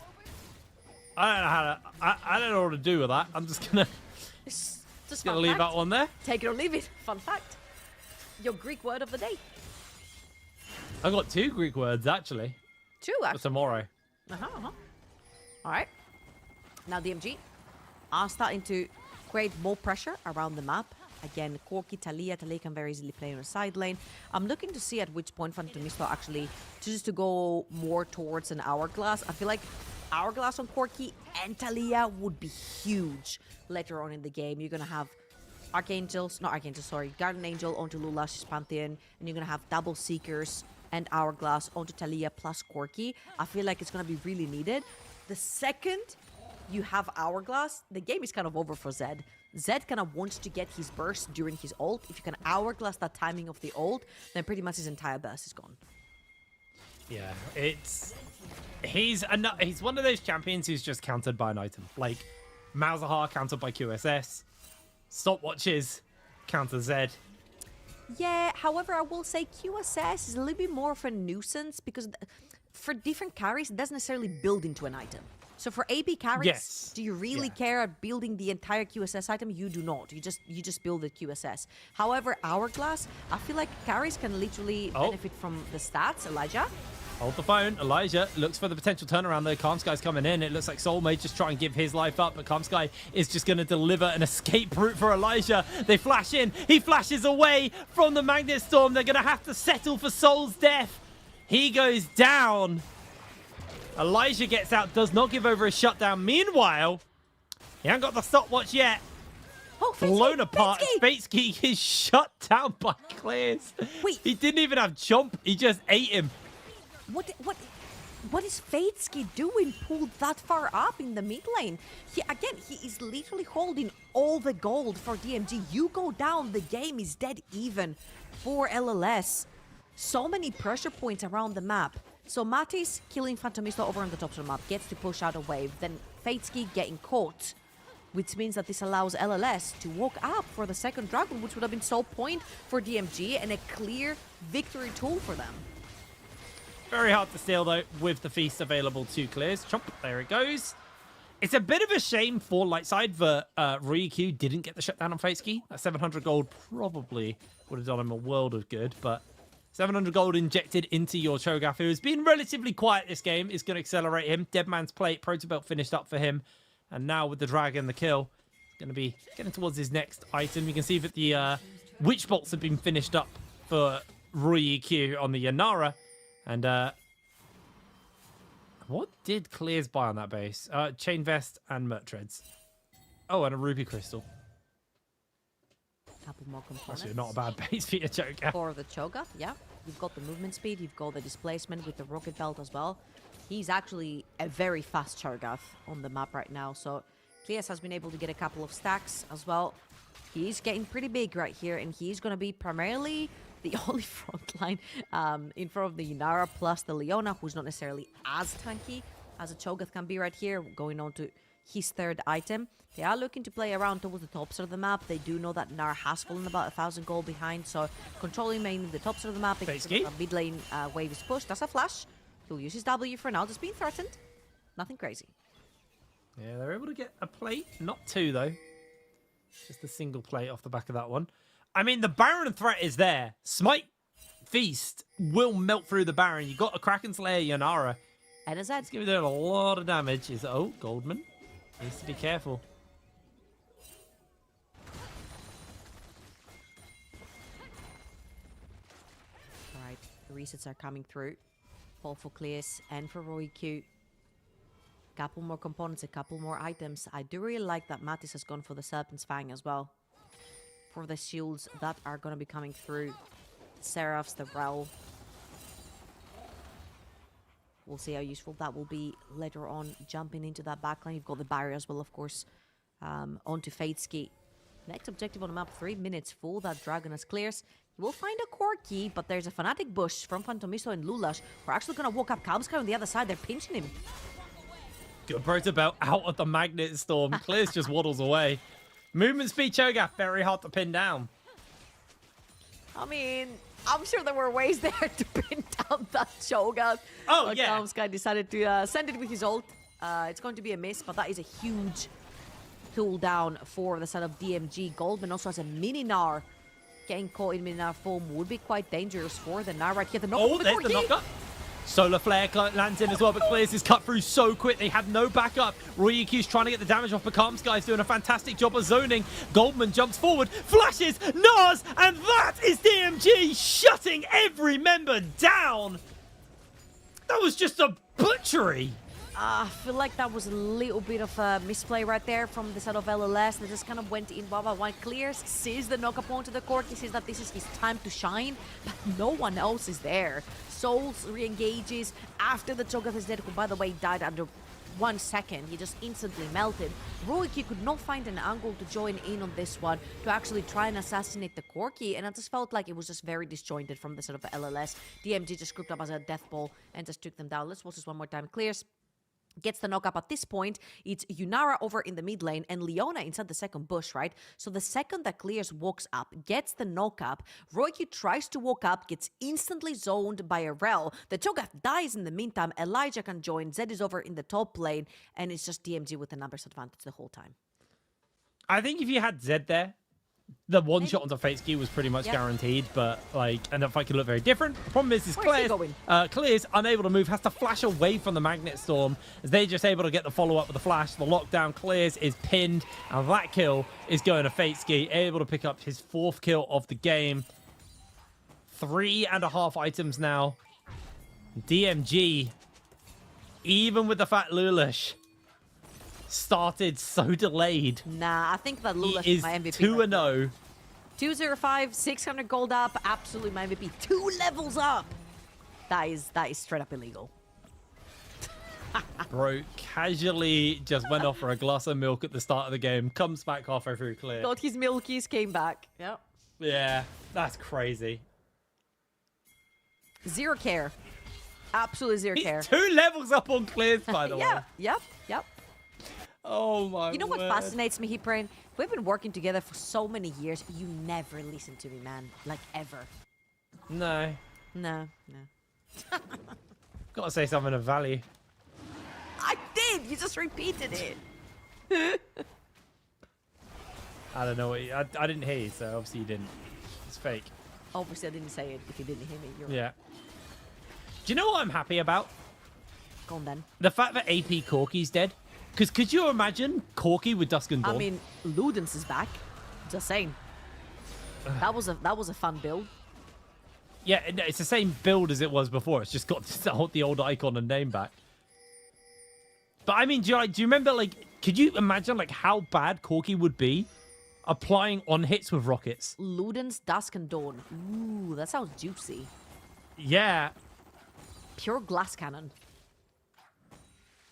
I don't know how to, I don't know what to do with that. I'm just gonna Just gonna fun leave fact. that one there. Take it or leave it. Fun fact. Your Greek word of the day. I got 2 Greek words actually 2 for actually. tomorrow. All right. Now DMG are starting to create more pressure around the map. Again, Corki, Talia can very easily play on a side lane. I'm looking to see at which point Phantomisto actually chooses to go more towards an Hourglass. I feel like Hourglass on Corki and Talia would be huge later on in the game. You're going to have Guardian Angel onto Lulash's Pantheon, and you're going to have double Seekers and Hourglass onto Talia plus Corki. I feel like it's going to be really needed. The second you have Hourglass, the game is kind of over for Zed. Zed kind of wants to get his burst during his ult. If you can Hourglass that timing of the ult, then pretty much his entire burst is gone. Yeah, he's one of those champions who's just countered by an item. Like Malzahar countered by QSS, Stopwatches counter Zed. Yeah, however, I will say QSS is a little bit more of a nuisance because for different carries, it doesn't necessarily build into an item. So for AP carries, Yes. do you really care at building the entire QSS item? You do not. You just build the QSS. However, Hourglass, I feel like carries can literally benefit from the stats. Elijah? Hold the phone. Elijah looks for the potential turnaround though. Calmsky's coming in. It looks like Soul may just try and give his life up, but Calmsky is just going to deliver an escape route for Elijah. They flash in. He flashes away from the Magnet Storm. They're going to have to settle for Soul's death. He goes down. Elijah gets out, does not give over a shutdown. Meanwhile, he hasn't got the stopwatch yet. Oh, blown apart. Fatesky is shut down by Clears. Wait. He didn't even have jump. He just ate him. What is Fatesky doing pulled that far up in the mid lane? He is literally holding all the gold for DMG. You go down, the game is dead even for LLS. So many pressure points around the map. So Matis killing Phantomisto over on the top of the map, gets to push out a wave. Then Fatesky getting caught, which means that this allows LLS to walk up for the second dragon, which would have been so point for DMG and a clear victory tool for them. Very hard to steal, though, with the feast available to Clears. Chomp, there it goes. It's a bit of a shame for Lightside that Ryukyu didn't get the shutdown on Fatesky. That 700 gold probably would have done him a world of good, but 700 gold injected into your Cho'Gath, who has been relatively quiet this game, is going to accelerate him. Deadman's Plate, Protobelt finished up for him. And now with the Dragon, the kill, he's going to be getting towards his next item. You can see that the Witch bolts have been finished up for Rui EQ on the Yanara. And what did Clears buy on that base? Chain Vest and Mert Treads. Oh, and a Ruby Crystal. Couple more components. Actually, not a bad base for your Cho'Gath. For the Cho'Gath, yeah. You've got the movement speed, you've got the displacement with the rocket belt as well. He's actually a very fast Cho'Gath on the map right now, so Clears has been able to get a couple of stacks as well. He's getting pretty big right here, and he's going to be primarily the only front line in front of the Inara plus the Leona, who's not necessarily as tanky as a Cho'Gath can be right here, going on to his third item. They are looking to play around towards the tops of the map. They do know that Nara has fallen about 1,000 gold behind, so controlling mainly the tops of the map. A mid lane wave is pushed. That's a flash. He'll use his W for now, just being threatened. Nothing crazy. Yeah, they're able to get a plate. Not two, though. Just a single plate off the back of that one. I mean, the Baron threat is there. Smite Feast will melt through the Baron. You got a Kraken Slayer Yanara. And as that's going to be doing a lot of damage. Oh, Goldman needs to be careful. Alright, the resets are coming through. Fall for Clears and for Roy Q. Couple more components, a couple more items. I do really like that Mattis has gone for the Serpent's Fang as well. For the shields that are going to be coming through. The Seraphs, the Rel. We'll see how useful that will be later on. Jumping into that backline. You've got the barrier as well, of course. Onto Fadeski. Next objective on the map, 3 minutes for that Dragon as Clears. You will find a Corki, but there's a Fanatic Bush from Phantomisto and Lulash. We're actually going to walk up Kalmskar on the other side. They're pinching him. Good Protobelt out of the Magnet Storm. Clears just waddles away. Movement speed Cho'Gath, very hard to pin down. I mean, I'm sure there were ways there to pin down that Cho'Gath. Oh, but yeah. Kalmskar decided to send it with his ult. It's going to be a miss, but that is a huge tool down for the side of DMG. Goldman also has a mini Gnar. Getting caught in mini Gnar form would be quite dangerous for the Gnar right here. The knock Oh, there's the knockup. Solar Flare lands in as well, but Clears is cut through so quick. They have no backup. Rui EQ's trying to get the damage off, but Kalmskar doing a fantastic job of zoning. Goldman jumps forward, flashes, Nars, and that is DMG shutting every member down. That was just a butchery. I feel like that was a little bit of a misplay right there from the side of LLS. They just kind of went in one by one. Clears, sees the knock-up onto the court. He sees that this is his time to shine, but no one else is there. Souls re-engages after the Cho'Gath is dead, who, by the way, died under 1 second. He just instantly melted. Ruiki could not find an angle to join in on this one to actually try and assassinate the Corki, and I just felt like it was just very disjointed from the side of the LLS. DMG just grouped up as a death ball and just took them down. Let's watch this one more time. Clears. Gets the knock-up at this point. It's Yunara over in the mid lane and Leona inside the second bush, right? So the second that Clears walks up, gets the knock-up, Roiki tries to walk up, gets instantly zoned by a Rel. The Cho'Gath dies in the meantime. Elijah can join. Zed is over in the top lane, and it's just DMG with the numbers advantage the whole time. I think if you had Zed there, the one shot onto Fateski was pretty much guaranteed, but and that fight could look very different. The problem is Clears unable to move, has to flash away from the Magnet Storm as they're just able to get the follow-up with the flash. The lockdown Clears is pinned, and that kill is going to Fateski, able to pick up his 4th kill of the game. 3.5 items now. DMG, even with the fat Lulash, started so delayed. Nah, I think that Lulash is is my MVP. 2-0. 205, 600 gold up, absolutely my MVP. 2 levels up. That is straight up illegal. Bro casually just went off for a glass of milk at the start of the game, comes back halfway through clear. Got his milkies, came back. Yep. Yeah, that's crazy. Zero care. Absolutely zero care. 2 levels up on clears, by the way. Yep. Oh my You know what word. fascinates me, Heatbrain? We've been working together for so many years. You never listen to me, man. Like, ever. No. No. Gotta say something of value. I did! You just repeated it. I don't know what I didn't hear you, so obviously you didn't. It's fake. Obviously, I didn't say it if you didn't hear me. You're Yeah. Do you know what I'm happy about? Go on then. The fact that AP Corky's dead. Because could you imagine Corky with Dusk and Dawn? I mean, Ludens is back. Just saying. That was a fun build. Yeah, it's the same build as it was before. It's just got the old icon and name back. But I mean, do you remember, like, could you imagine, like, how bad Corki would be applying on hits with rockets? Luden's Dusk and Dawn. Ooh, that sounds juicy. Yeah. Pure glass cannon.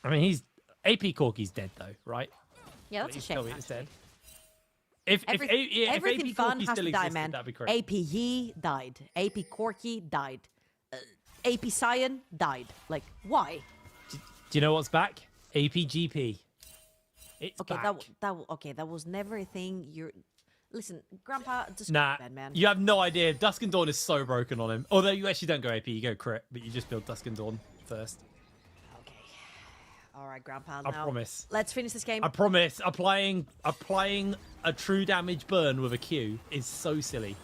I mean, AP Corki's dead, though, right? Yeah, that's a shame. It's dead. If Everything AP fun Corki has still to die, existed, man. that'd be great. AP Yi died. AP Corki died. AP Cyan died. Like, why? Do you know what's back? APGP. It's Okay, back. that was never a thing. Listen, Grandpa, just Nah, bad, man. you have no idea. Dusk and Dawn is so broken on him. Although you actually don't go AP, you go crit, but you just build Dusk and Dawn first. All right, Grandpa. I now promise. Let's finish this game. I promise. Applying a true damage burn with a Q is so silly.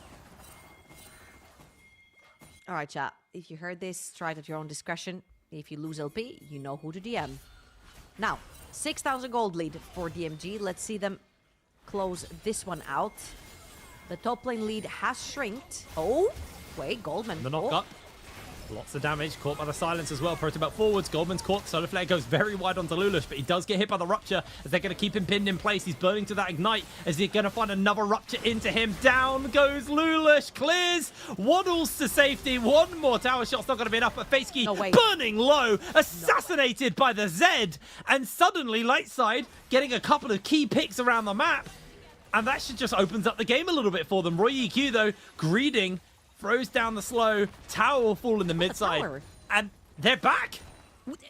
All right, chat. If you heard this, try it at your own discretion. If you lose LP, you know who to DM. Now, 6,000 gold lead for DMG. Let's see them close this one out. The top lane lead has shrinked. Oh, wait, Goldman. The knock up. Lots of damage, caught by the silence as well. Protobelt forwards, Goldman's caught. Solar Flare goes very wide onto Lulush, but he does get hit by the Rupture as they're going to keep him pinned in place. He's burning to that Ignite as he's going to find another Rupture into him. Down goes Lulush, clears, waddles to safety. One more tower shot's not going to be enough, but Faceky burning low, assassinated by the Zed. And suddenly, Lightside getting a couple of key picks around the map. And that should just opens up the game a little bit for them. Roy EQ, though, greeting. Throws down the slow. Tower will fall in the mid side. And they're back.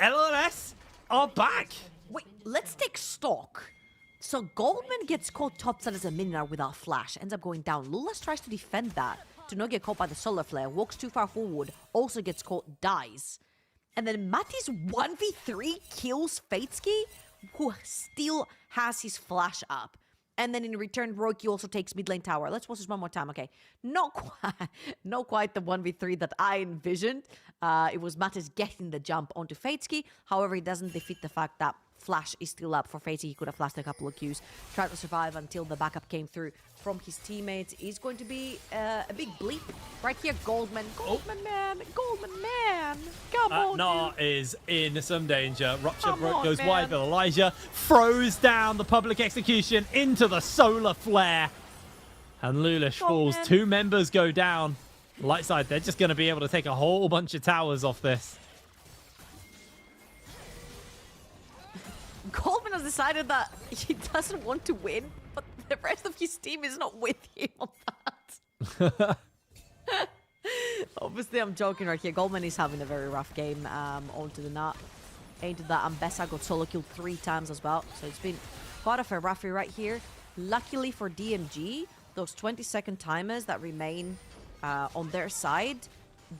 LLS are back. Wait, let's take stock. So Goldman gets caught topside as a minion without flash. Ends up going down. Lulas tries to defend that. To not get caught by the solar flare. Walks too far forward. Also gets caught. Dies. And then Matty's 1v3 kills Fatesky, who still has his flash up. And then in return, Roki also takes mid lane tower. Let's watch this one more time. Okay, not quite the 1v3 that I envisioned. It was Mattis getting the jump onto Fatesky. However, it doesn't defeat the fact that flash is still up for Fatesky. He could have flashed a couple of Qs, tried to survive until the backup came through from his teammates. Is going to be a big bleep right here. Goldman man, come on. Nah is in some danger. Rupture Come on, goes man. wide, but Elijah throws down the public execution into the solar flare. And Lulish falls. man. 2 members go down. Lightside, they're just going to be able to take a whole bunch of towers off this. Goldman has decided that he doesn't want to win, but the rest of his team is not with him on that. Obviously, I'm joking right here. Goldman is having a very rough game onto the nut. Into that, Ambessa got solo killed 3 times as well. So it's been quite of a roughie right here. Luckily for DMG, those 20-second timers that remain on their side,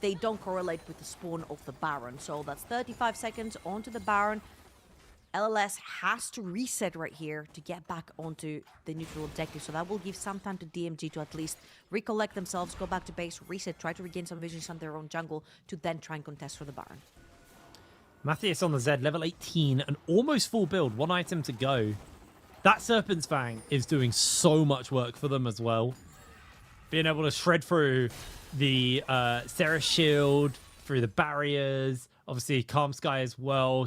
they don't correlate with the spawn of the Baron. So that's 35 seconds onto the Baron. LLS has to reset right here to get back onto the neutral objective. So that will give some time to DMG to at least recollect themselves, go back to base, reset, try to regain some visions on their own jungle to then try and contest for the Baron. Matthias on the Z, level 18, an almost full build, 1 item to go. That Serpent's Fang is doing so much work for them as well. Being able to shred through the Seraph Shield, through the barriers, obviously Calm Sky as well.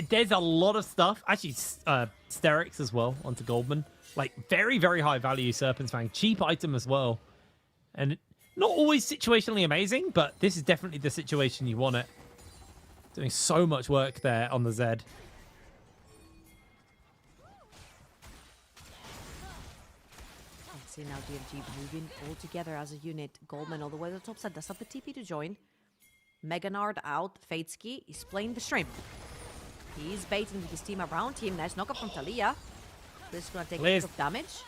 There's a lot of stuff. Actually, Sterix as well onto Goldman. Like, very, very high value Serpent's Fang. Cheap item as well. And not always situationally amazing, but this is definitely the situation you want it. Doing so much work there on the Z. Let's see now DMG moving all together as a unit. Goldman all the way to the top side. Does have the TP to join. Meganard out. Fatesky is playing the shrimp. He's baiting with his team around him. Nice knockup from Talia. This is going to take a bit of damage.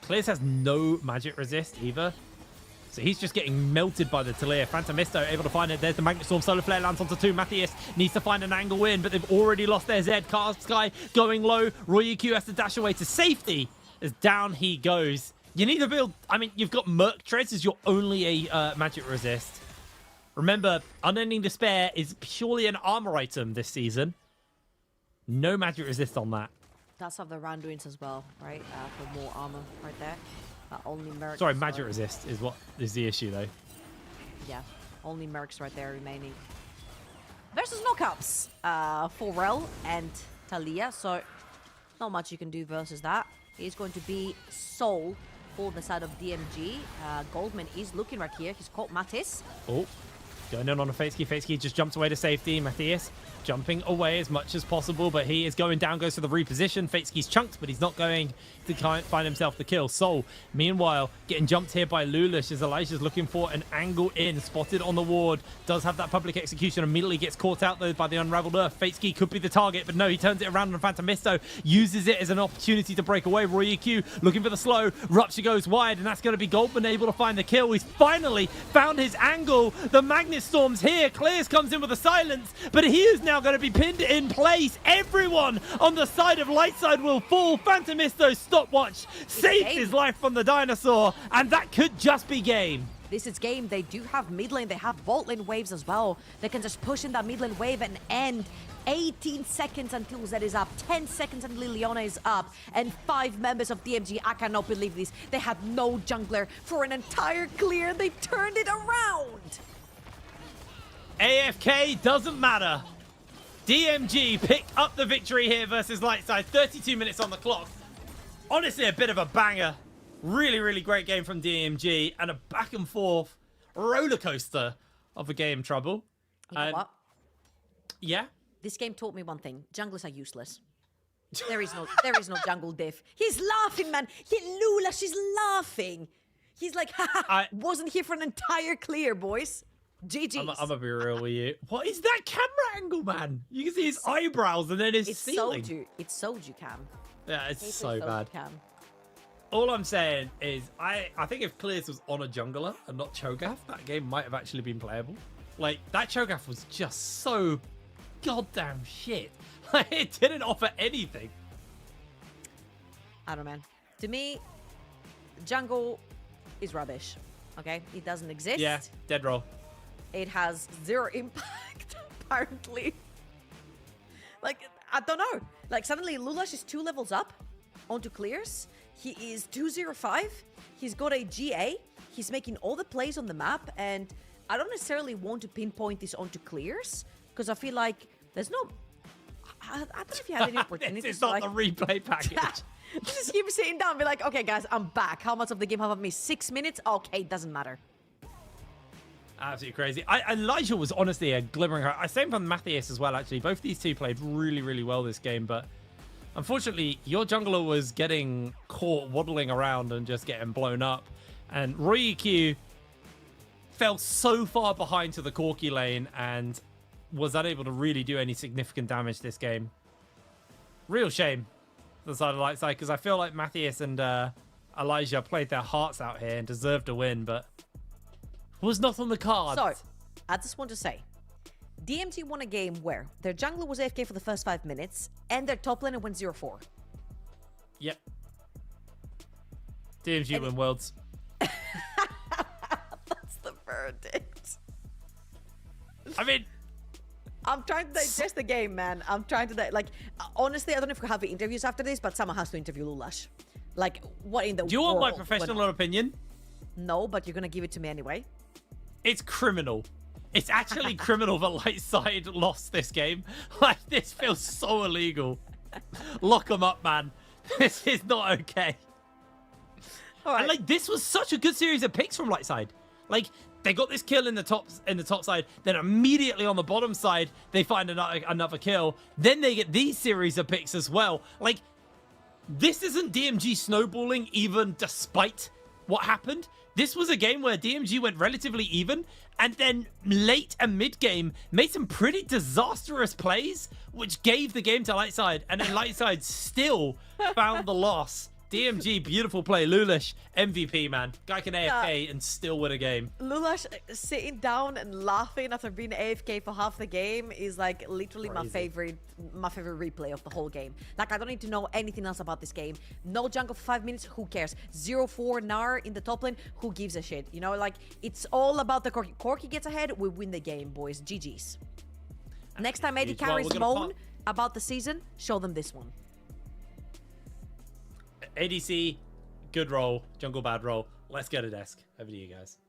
Clears has no magic resist either. So he's just getting melted by the Talia. Phantomisto able to find it. There's the Magnet Storm. Solar Flare lands onto 2. Matthias needs to find an angle in, but they've already lost their Z. Cast Sky going low. Roy EQ has to dash away to safety as down he goes. You need to build... I mean, you've got Merc Treads as your only magic resist. Remember, Unending Despair is purely an armor item this season. No magic resist on that. Does have the Randuins as well, right? For more armor right there. Only Mercs. Sorry, magic resist is what is the issue though. Yeah, only Mercs right there remaining. Versus knockouts for Rel and Talia, so not much you can do versus that. He's going to be Soul for the side of DMG. Goldman is looking right here. He's caught Mattis. Oh, going in on a Fatesky. Fatesky just jumps away to safety. Matthias jumping away as much as possible, but he is going down, goes for the reposition. Fatesky's chunked, but he's not going to find himself the kill. Soul, meanwhile, getting jumped here by Lulish as Elijah's looking for an angle in. Spotted on the ward. Does have that public execution. Immediately gets caught out, though, by the Unraveled Earth. Fatesky could be the target, but no, he turns it around, and Phantomisto uses it as an opportunity to break away. Roy EQ looking for the slow. Rupture goes wide, and that's going to be Goldman able to find the kill. He's finally found his angle. The Magnet Storm's here. Clears comes in with a silence, but he is now going to be pinned in place. Everyone on the side of Lightside will fall. Phantomisto's stopwatch saved his life from the dinosaur, and that could just be game. This is game. They do have mid lane. They have vault lane waves as well. They can just push in that mid lane wave and end. 18 seconds until Zed is up, 10 seconds until Leona is up, and 5 members of DMG. I cannot believe this. They had no jungler for an entire clear. They turned it around. AFK doesn't matter. DMG pick up the victory here versus Lightside. 32 minutes on the clock. Honestly, a bit of a banger. Really, really great game from DMG, and a back and forth roller coaster of a game, Trouble. You know what? Yeah? This game taught me one thing. Junglers are useless. There is no jungle diff. He's laughing, man. Lula, she's laughing. He's like, haha, wasn't here for an entire clear, boys. GG's. I'm gonna be real with you. What is that camera angle, man? You can see his eyebrows and then his ceiling. It's Soju cam. Yeah, it's so Soju bad. Cam. All I'm saying is, I think if Clears was on a jungler and not Cho'Gath, that game might have actually been playable. Like, that Cho'Gath was just so goddamn shit. Like, it didn't offer anything. I don't know, man. To me, jungle is rubbish. Okay? It doesn't exist. Yeah, dead roll. It has 0 impact, apparently. Like, I don't know. Like, suddenly Lulash is 2 levels up onto clears. He is 205. He's got a GA. He's making all the plays on the map. And I don't necessarily want to pinpoint this onto clears, because I feel like there's no... I don't know if you had any opportunity. This is not the replay package. Just keep sitting down and be like, okay, guys, I'm back. How much of the game have I missed? 6 minutes? Okay, doesn't matter. Absolutely crazy. Elijah was honestly a glimmering hope. Same from Matthias as well, actually. Both these two played really, really well this game, but unfortunately, your jungler was getting caught waddling around and just getting blown up. And Roy EQ fell so far behind to the Corki lane and was unable to really do any significant damage this game. Real shame for the side of Lightside, because I feel like Matthias and Elijah played their hearts out here and deserved a win, but was not on the cards. So, I just want to say, DMG won a game where their jungler was AFK for the first 5 minutes and their top laner went 0-4. Yep. DMG win worlds. That's the verdict. I mean, I'm trying to digest the game, man. I'm trying to, like, honestly, I don't know if we'll have interviews after this, but someone has to interview Lulash. Like, what in the world? Do you want my professional opinion? No, but you're going to give it to me anyway. It's criminal. It's actually criminal that Lightside lost this game. Like, this feels so illegal. Lock them up, man. This is not okay. Right. And, like, this was such a good series of picks from Lightside. Like, they got this kill in the top side, then immediately on the bottom side, they find another kill. Then they get these series of picks as well. Like, this isn't DMG snowballing even despite what happened. This was a game where DMG went relatively even, and then late and mid-game made some pretty disastrous plays, which gave the game to Lightside, and then Lightside still found the loss. DMG, beautiful play. Lulish, MVP, man. Guy can AFK and still win a game. Lulash sitting down and laughing after being AFK for half the game is like literally my favorite replay of the whole game. Like, I don't need to know anything else about this game. No jungle for 5 minutes, who cares? 0-4 Gnar in the top lane, who gives a shit? You know, like, it's all about the Corki. Corki gets ahead, we win the game, boys. GG's. Next time AD carries moan about the season, show them this one. ADC, good roll, jungle bad roll. Let's go to desk. Over to you guys.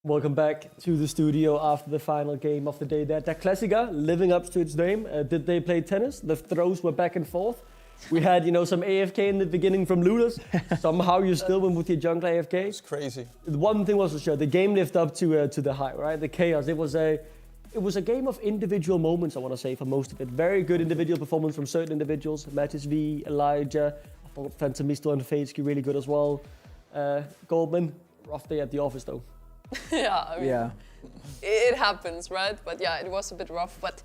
Welcome back to the studio after the final game of the day there. Der Klassiker, living up to its name. Did they play tennis? The throws were back and forth. We had, some AFK in the beginning from Ludus. Somehow you still went with your jungle AFK. It's crazy. The one thing was for sure, the game lived up to the hype, right? The chaos. It was a game of individual moments, I want to say, for most of it. Very good individual performance from certain individuals. Mattis V, Elijah, I thought Fantamisto and Fadesky really good as well. Goldman, rough day at the office though. Yeah, I mean, it happens, right? But yeah, it was a bit rough. But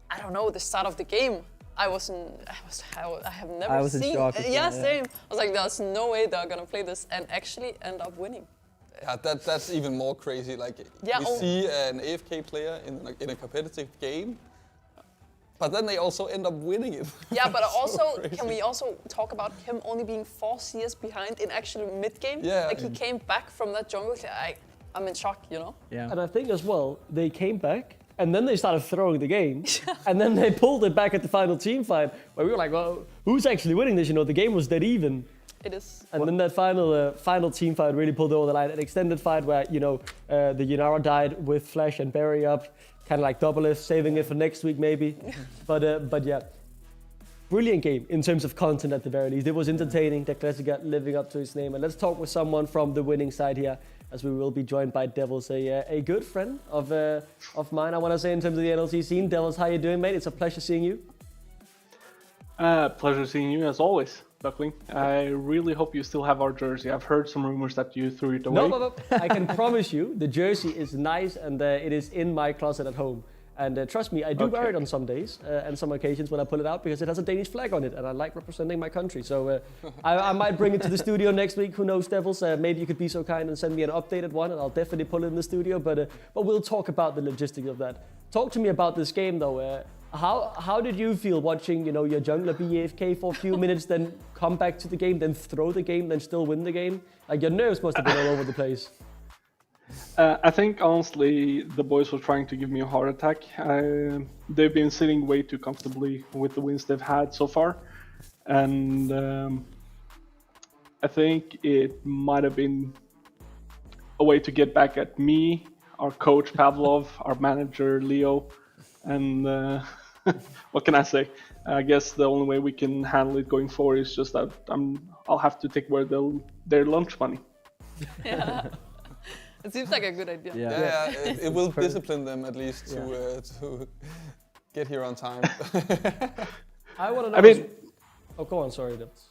I don't know, the start of the game, I have never seen. In shock. Yeah, same. I was like, there's no way they're gonna play this and actually end up winning. Yeah, that's even more crazy. Like we see an AFK player in a competitive game, but then they also end up winning it. Yeah, but also, can we also talk about him only being 4 CS behind in actual mid-game? Yeah. Like he came back from that jungle. I'm in shock, Yeah. And I think as well, they came back and then they started throwing the game and then they pulled it back at the final team fight where we were like, well, who's actually winning this? The game was dead even. It is. And then that final team fight really pulled over the line. An extended fight where, the Yunara died with Flash and Barry up, kind of like double-if, saving it for next week maybe. But yeah, brilliant game in terms of content at the very least. It was entertaining, Der Klassiker living up to its name. And let's talk with someone from the winning side here, as we will be joined by Devils, a good friend of mine, I want to say, in terms of the NLC scene. Devils, how you doing, mate? It's a pleasure seeing you. Pleasure seeing you as always, Duckling. I really hope you still have our jersey. I've heard some rumors that you threw it away. No. I can promise you the jersey is nice and it is in my closet at home. And trust me, I do wear it on some days and some occasions when I pull it out because it has a Danish flag on it and I like representing my country. So I might bring it to the studio next week. Who knows, Devils? Maybe you could be so kind and send me an updated one and I'll definitely pull it in the studio. But we'll talk about the logistics of that. Talk to me about this game though. How did you feel watching, your jungler be AFK for a few minutes, then come back to the game, then throw the game, then still win the game? Like your nerves must have been all over the place. I think honestly the boys were trying to give me a heart attack. They've been sitting way too comfortably with the wins they've had so far, and I think it might have been a way to get back at me, our coach Pavlov, our manager Leo, and what can I say? I guess the only way we can handle it going forward is just that I'll have to take away their lunch money. Yeah. It seems like a good idea. Yeah, it will discipline them at least to get here on time. I want to know. Oh, go on. Sorry, Devils.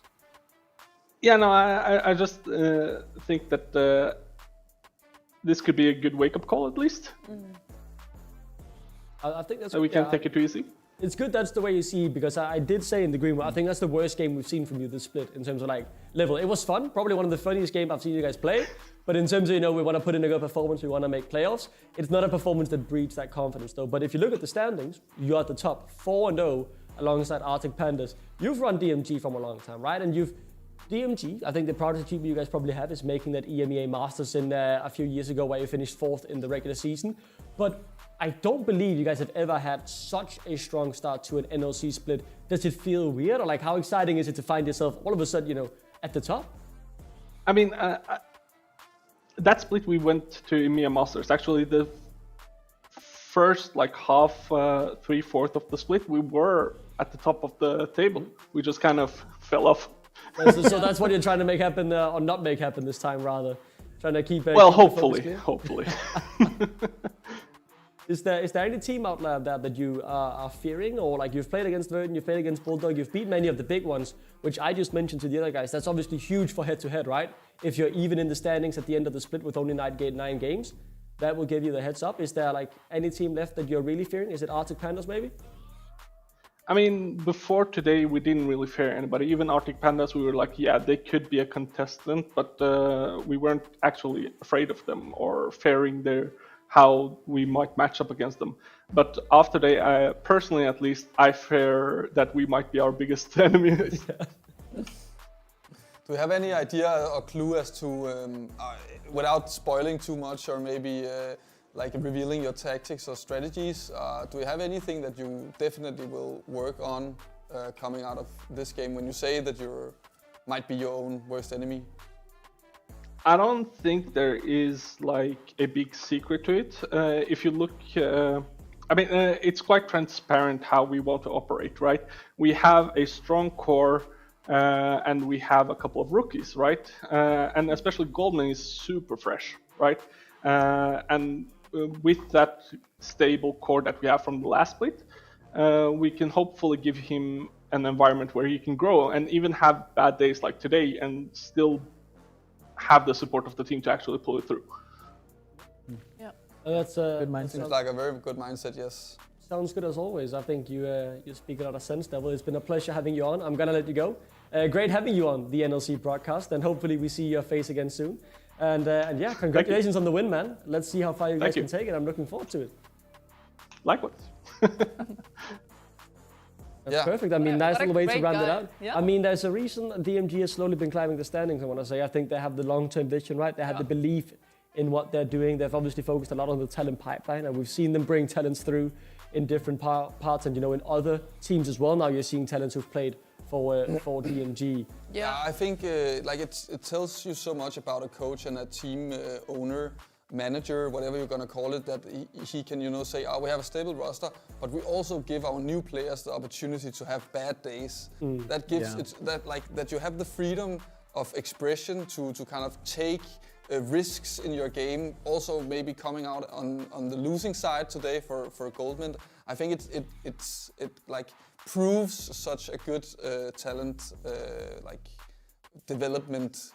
Yeah, no, I just think that this could be a good wake-up call at least. I think that's so we can't take it too easy. It's good that's the way you see it, because I did say in the green room, I think that's the worst game we've seen from you this split in terms of level. It was fun, probably one of the funniest games I've seen you guys play, but in terms of, we want to put in a good performance, we want to make playoffs, it's not a performance that breeds that confidence though. But if you look at the standings, you're at the top, 4-0 alongside Arctic Pandas. You've run DMG from a long time, right? And DMG, I think the proudest achievement you guys probably have is making that EMEA Masters in a few years ago where you finished 4th in the regular season. But I don't believe you guys have ever had such a strong start to an NLC split. Does it feel weird? Or how exciting is it to find yourself all of a sudden, at the top? I mean, that split we went to EMEA Masters. Actually, the first half, 3/4 of the split, we were at the top of the table. We just kind of fell off. So that's what you're trying to make happen, or not make happen this time, rather. Trying to keep. Well, hopefully. Is there any team out there that you are fearing, or you've played against Verdun, you've played against Bulldog, you've beat many of the big ones, which I just mentioned to the other guys. That's obviously huge for head-to-head, right? If you're even in the standings at the end of the split with only 9 games, that will give you the heads up. Is there any team left that you're really fearing? Is it Arctic Pandas maybe? I mean, before today, we didn't really fear anybody. Even Arctic Pandas, we were like, yeah, they could be a contestant, but we weren't actually afraid of them or fearing how we might match up against them. But after today, personally at least, I fear that we might be our biggest enemy. Do you have any idea or clue as to, without spoiling too much or maybe like revealing your tactics or strategies, do you have anything that you definitely will work on coming out of this game when you say that you might be your own worst enemy? I don't think there is like a big secret to it. If you look, it's quite transparent how we want to operate, right? We have a strong core and we have a couple of rookies, right? And especially Goldman is super fresh, right? With that stable core that we have from the last split, we can hopefully give him an environment where he can grow and even have bad days like today and still have the support of the team to actually pull it through. Yeah, that's a good mindset. Seems like a very good mindset, yes. Sounds good as always. I think you speak out of sense, Devil. It's been a pleasure having you on. I'm gonna let you go. Great having you on the NLC broadcast, and hopefully we see your face again soon. And yeah, congratulations on the win, man. Let's see how far you guys can take it. I'm looking forward to it. Likewise. That's perfect. I mean, nice little way to round it out. Yeah. I mean, there's a reason DMG has slowly been climbing the standings, I want to say. I think they have the long-term vision, right? They have the belief in what they're doing. They've obviously focused a lot on the talent pipeline, and we've seen them bring talents through in different parts and, in other teams as well. Now you're seeing talents who've played for DMG. Yeah, I think it tells you so much about a coach and a team owner, manager, whatever you're gonna call it, that he can say, we have a stable roster, but we also give our new players the opportunity to have bad days. That gives that you have the freedom of expression to kind of take risks in your game. Also maybe coming out on the losing side today for Goldman. I think it proves such a good talent development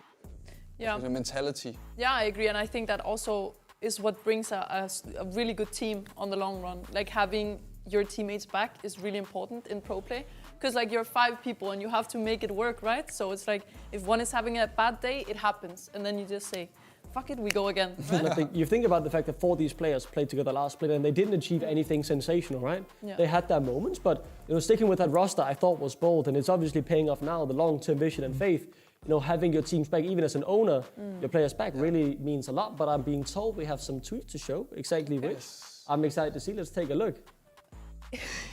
mentality. Yeah, I agree, and I think that also is what brings a really good team on the long run. Like having your teammates back is really important in pro play, because you're 5 people and you have to make it work, right? So it's like if one is having a bad day, it happens, and then you just say, fuck it, we go again. Right? And I think you think about the fact that 4 of these players played together last split and they didn't achieve anything sensational, right? Yeah. They had their moments, but sticking with that roster I thought was bold, and it's obviously paying off now. The long-term vision and faith. Having your teams back, even as an owner, your players back really means a lot. But I'm being told we have some tweets to show exactly which. I'm excited to see. Let's take a look.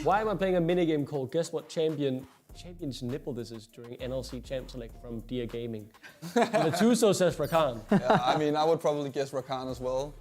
Why am I playing a minigame called Guess What Champion's Nipple this is during NLC Champ Select from Dear Gaming? The Tuso says Rakan. Yeah, I would probably guess Rakan as well.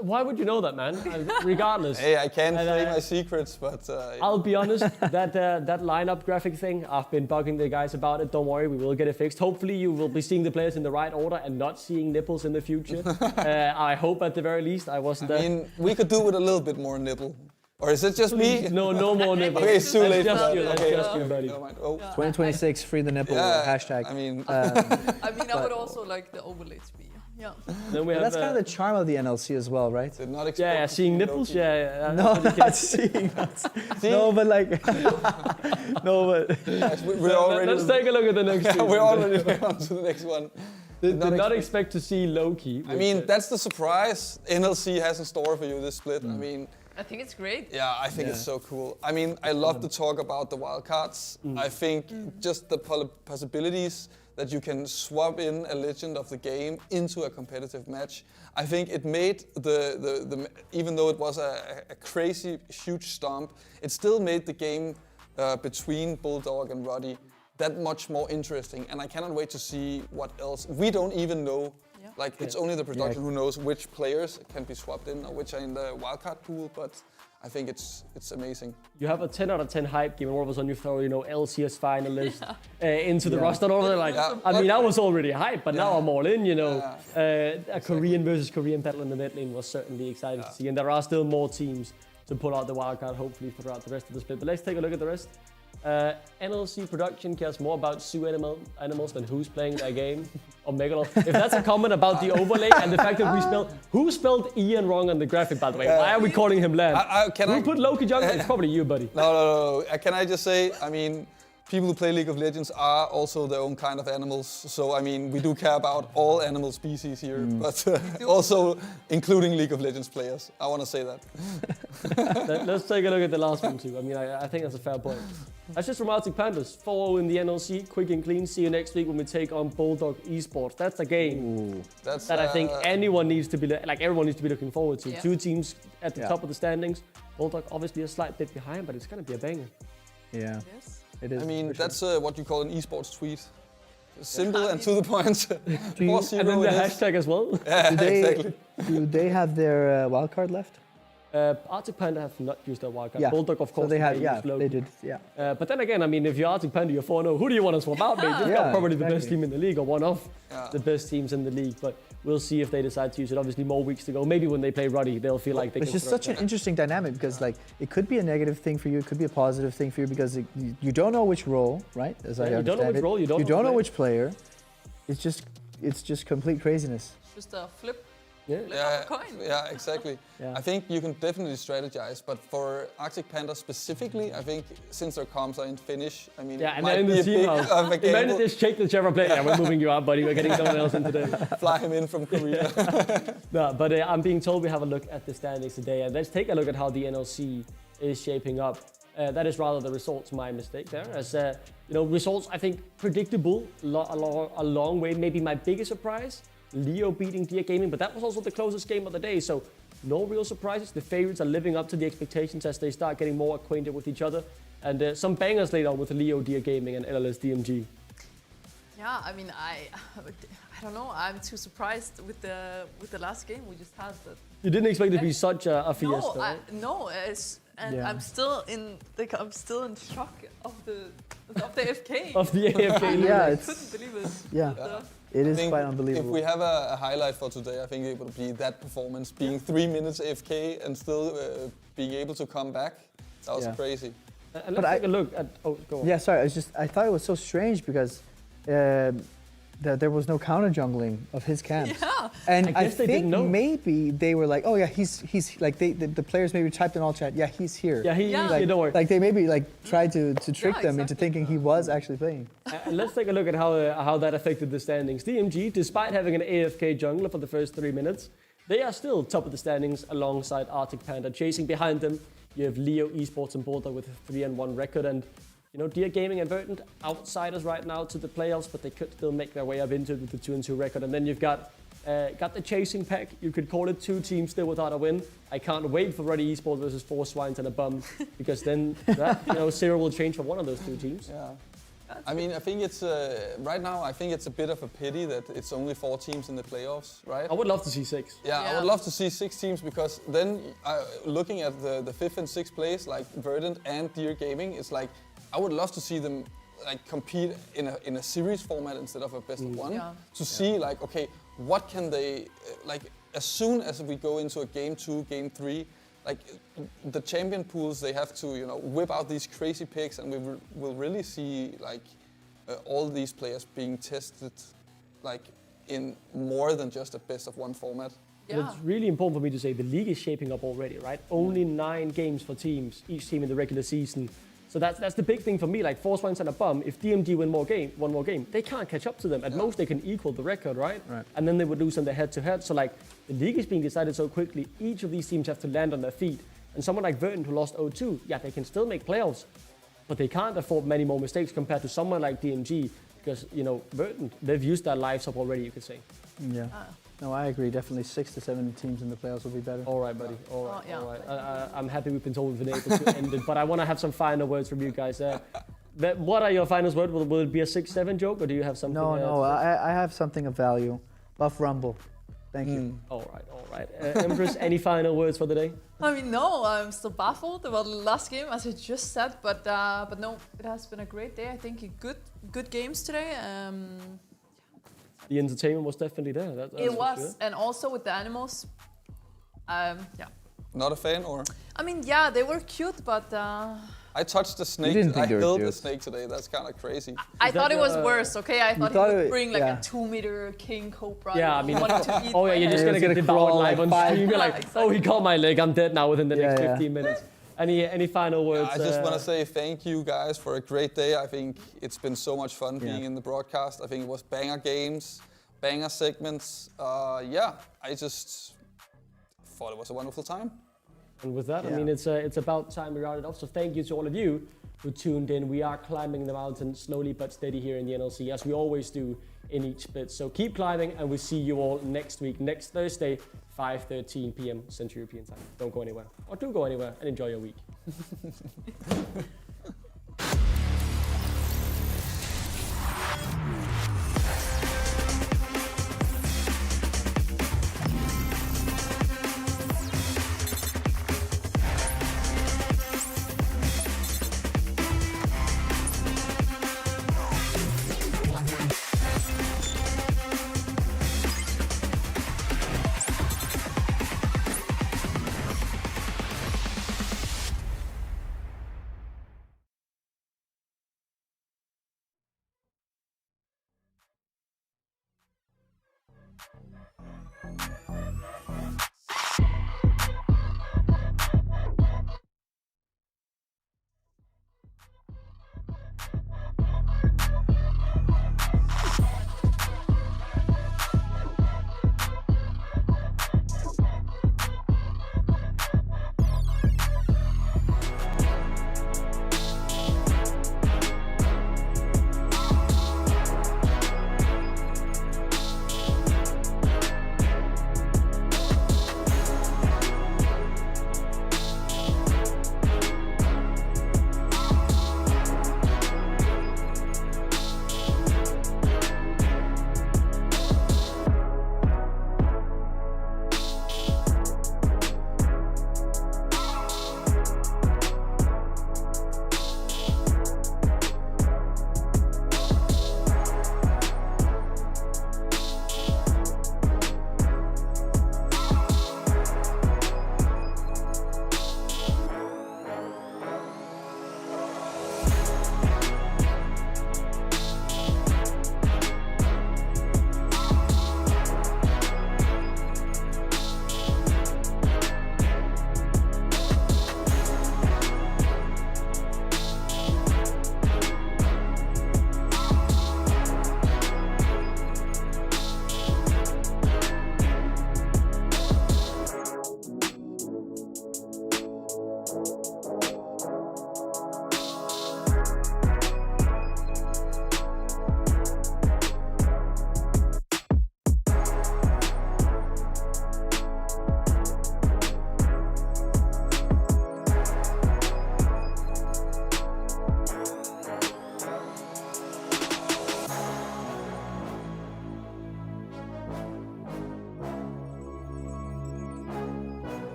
Why would you know that, man? Regardless. Hey, I can't say my secrets, but... I'll be honest, that lineup graphic thing, I've been bugging the guys about it. Don't worry, we will get it fixed. Hopefully you will be seeing the players in the right order and not seeing nipples in the future. I hope at the very least I wasn't we could do with a little bit more nipple. Or is it just me? No more nipple. Okay, it's too late. That's just you, buddy. 2026, free the nipple hashtag. I would also like the overlay to be. Yeah. Then we have, that's kind of the charm of the NLC as well, right? Seeing nipples. Yeah. No, not seeing that. No, but we're already. Let's take a look at the next. We're already on to the next one. Did not expect to see Loki. That's the surprise NLC has in store for you this split. I think it's great. Yeah, I think it's so cool. I love to talk about the wildcards. I think just the possibilities that you can swap in a legend of the game into a competitive match. I think it made the even though it was a crazy, huge stomp, it still made the game between Bulldog and Roddy that much more interesting. And I cannot wait to see what else. We don't even know. It's only the production who knows which players can be swapped in or which are in the wildcard pool, but I think it's amazing. You have a 10 out of 10 hype game, and all of a sudden you throw, LCS finalist into the roster and all of that. I was already hyped, but now I'm all in, A Korean versus Korean battle in the mid lane was certainly exciting to see, and there are still more teams to pull out the wildcard, hopefully, throughout the rest of the split. But let's take a look at the rest. NLC production cares more about zoo animals than who's playing their game or Megalod. If that's a comment about the overlay and the fact that who spelled Ian wrong on the graphic, by the way? Why are we calling him Land? Who put Loki jungle? It's probably you, buddy. No. Can I just say, I mean, people who play League of Legends are also their own kind of animals. So, I mean, we do care about all animal species here, but also including League of Legends players. I want to say that. Let's take a look at the last one too. I mean, I think that's a fair point. That's just from Arctic Pandas. 4-0 in the NLC, quick and clean. See you next week when we take on Bulldog Esports. That's a game that I think everyone needs to be looking forward to. Yeah. Two teams at the top of the standings. Bulldog obviously a slight bit behind, but it's going to be a banger. Yeah. Yes. It is. I mean, that's what you call an esports tweet. Simple and to the point. And then the hashtag as well. Yeah, exactly. Do they have their wildcard left? Arctic Panda have not used their wildcard. Yeah. Bulldog, of course, so they had. Yeah, they did. Yeah. But then again, I mean, if you're Arctic Panda, you're 4-0. Who do you want to swap out, mate? You've got probably the best team in the league, or one of the best teams in the league. But we'll see if they decide to use it. Obviously, more weeks to go. Maybe when they play Ruddy, they'll feel like they. It's just such an interesting dynamic because, like, it could be a negative thing for you. It could be a positive thing for you because you don't know which role, right? As I understand you don't know which role. You don't know which player. It's just complete craziness. Just a flip. Yeah, exactly. I think you can definitely strategize, but for Arctic Panda specifically, I think since their comms are in Finnish, I mean, and they're in the team house. Imagine just shake the whichever player. Yeah, we're moving you out, buddy. We're getting someone else in today. Fly him in from Korea. No, but I'm being told we have a look at the standings today, and let's take a look at how the NLC is shaping up. That is rather the results, my mistake there. As results, I think predictable a long way. Maybe my biggest surprise. Leo beating Dear Gaming, but that was also the closest game of the day, so no real surprises. The favorites are living up to the expectations as they start getting more acquainted with each other, and some bangers laid on with Leo, Dear Gaming, and LLS DMG. Yeah, I mean, I don't know. I'm too surprised with the last game we just had. You didn't expect it to be such a fiesta, right? I'm still in shock of the AFK. Of the AFK. I couldn't believe it. Yeah. It is quite unbelievable. If we have a highlight for today, I think it would be that performance, being 3 minutes AFK and still being able to come back. That was crazy. And let's take a look at. Oh, go on. Yeah, sorry. I thought it was so strange because there was no counter jungling of his camps. Yeah. And I think maybe they were like, oh yeah, he's like the players maybe typed in all chat, yeah, he's here. Yeah, don't worry. Like they maybe tried to trick them into thinking he was actually playing. And let's take a look at how that affected the standings. DMG, despite having an AFK jungler for the first 3 minutes, they are still top of the standings alongside Arctic Panda. Chasing behind them, you have Leo Esports and Bulldog with a 3-1 record, and Dear Gaming and Verdant outsiders right now to the playoffs, but they could still make their way up into it with the 2-2 record. And then you've got the chasing pack. You could call it 2 teams still without a win. I can't wait for Ruddy Esports versus 4 Swines and a Bum, because then that 0 will change for one of those 2 teams. Yeah. I mean, I think it's right now. I think it's a bit of a pity that it's only 4 teams in the playoffs, right? I would love to see 6. Yeah, I would love to see 6 teams because then looking at the 5th and 6th place, like Verdant and Dear Gaming, it's like I would love to see them like compete in a series format instead of a best of 1 to see like, okay, what can they like as soon as we go into a game 2, game 3. Like the champion pools, they have to whip out these crazy picks, and we will really see like all these players being tested like in more than just a best of 1 format. Yeah. It's really important for me to say the league is shaping up already, right? Only 9 games for teams, each team in the regular season. So that's the big thing for me. Like 4 Swines and a Bum, if DMG win one more game, they can't catch up to them. At most, they can equal the record, right? And then they would lose on the head-to-head. So like the league is being decided so quickly. Each of these teams have to land on their feet. And someone like Verdant who lost 0-2, yeah, they can still make playoffs, but they can't afford many more mistakes compared to someone like DMG because Verdant, they've used their lives up already, you could say. Yeah. No, I agree. Definitely 6 to 7 teams in the playoffs will be better. All right, buddy. All right. I'm happy we've been told we've been able to end it, but I want to have some final words from you guys. What are your final words? Will it be a 6-7 joke, or do you have something? No. I have something of value. Buff Rumble. Thank you. All right. Empress, any final words for the day? I mean, no, I'm still baffled about the last game, as I just said, but no, it has been a great day. I think good games today. The entertainment was definitely there. It was, sure. And also with the animals. Not a fan, or? I mean, yeah, they were cute, but I touched the snake. didn't think I they were held the cute. snake today. That's kind of crazy. I thought it was worse, okay? I thought he thought would it- bring like yeah. a 2-meter king cobra. Yeah, I He mean, wanted to eat oh yeah, my you're just head. gonna get gonna devoured crawl live like on five- stream. You're like, exactly. oh, he caught my leg. I'm dead now within the next Yeah, 15 minutes. Any final words? I just want to say thank you guys for a great day. I think it's been so much fun being in the broadcast. I think it was banger games, banger segments. I just thought it was a wonderful time. And with that, I mean, it's about time we round it off. So thank you to all of you who tuned in. We are climbing the mountain slowly but steady here in the NLC, as we always do in each bit. So keep climbing, and we'll see you all next week, next Thursday, 5:13 p.m. Central European Time. Don't go anywhere, or do go anywhere and enjoy your week.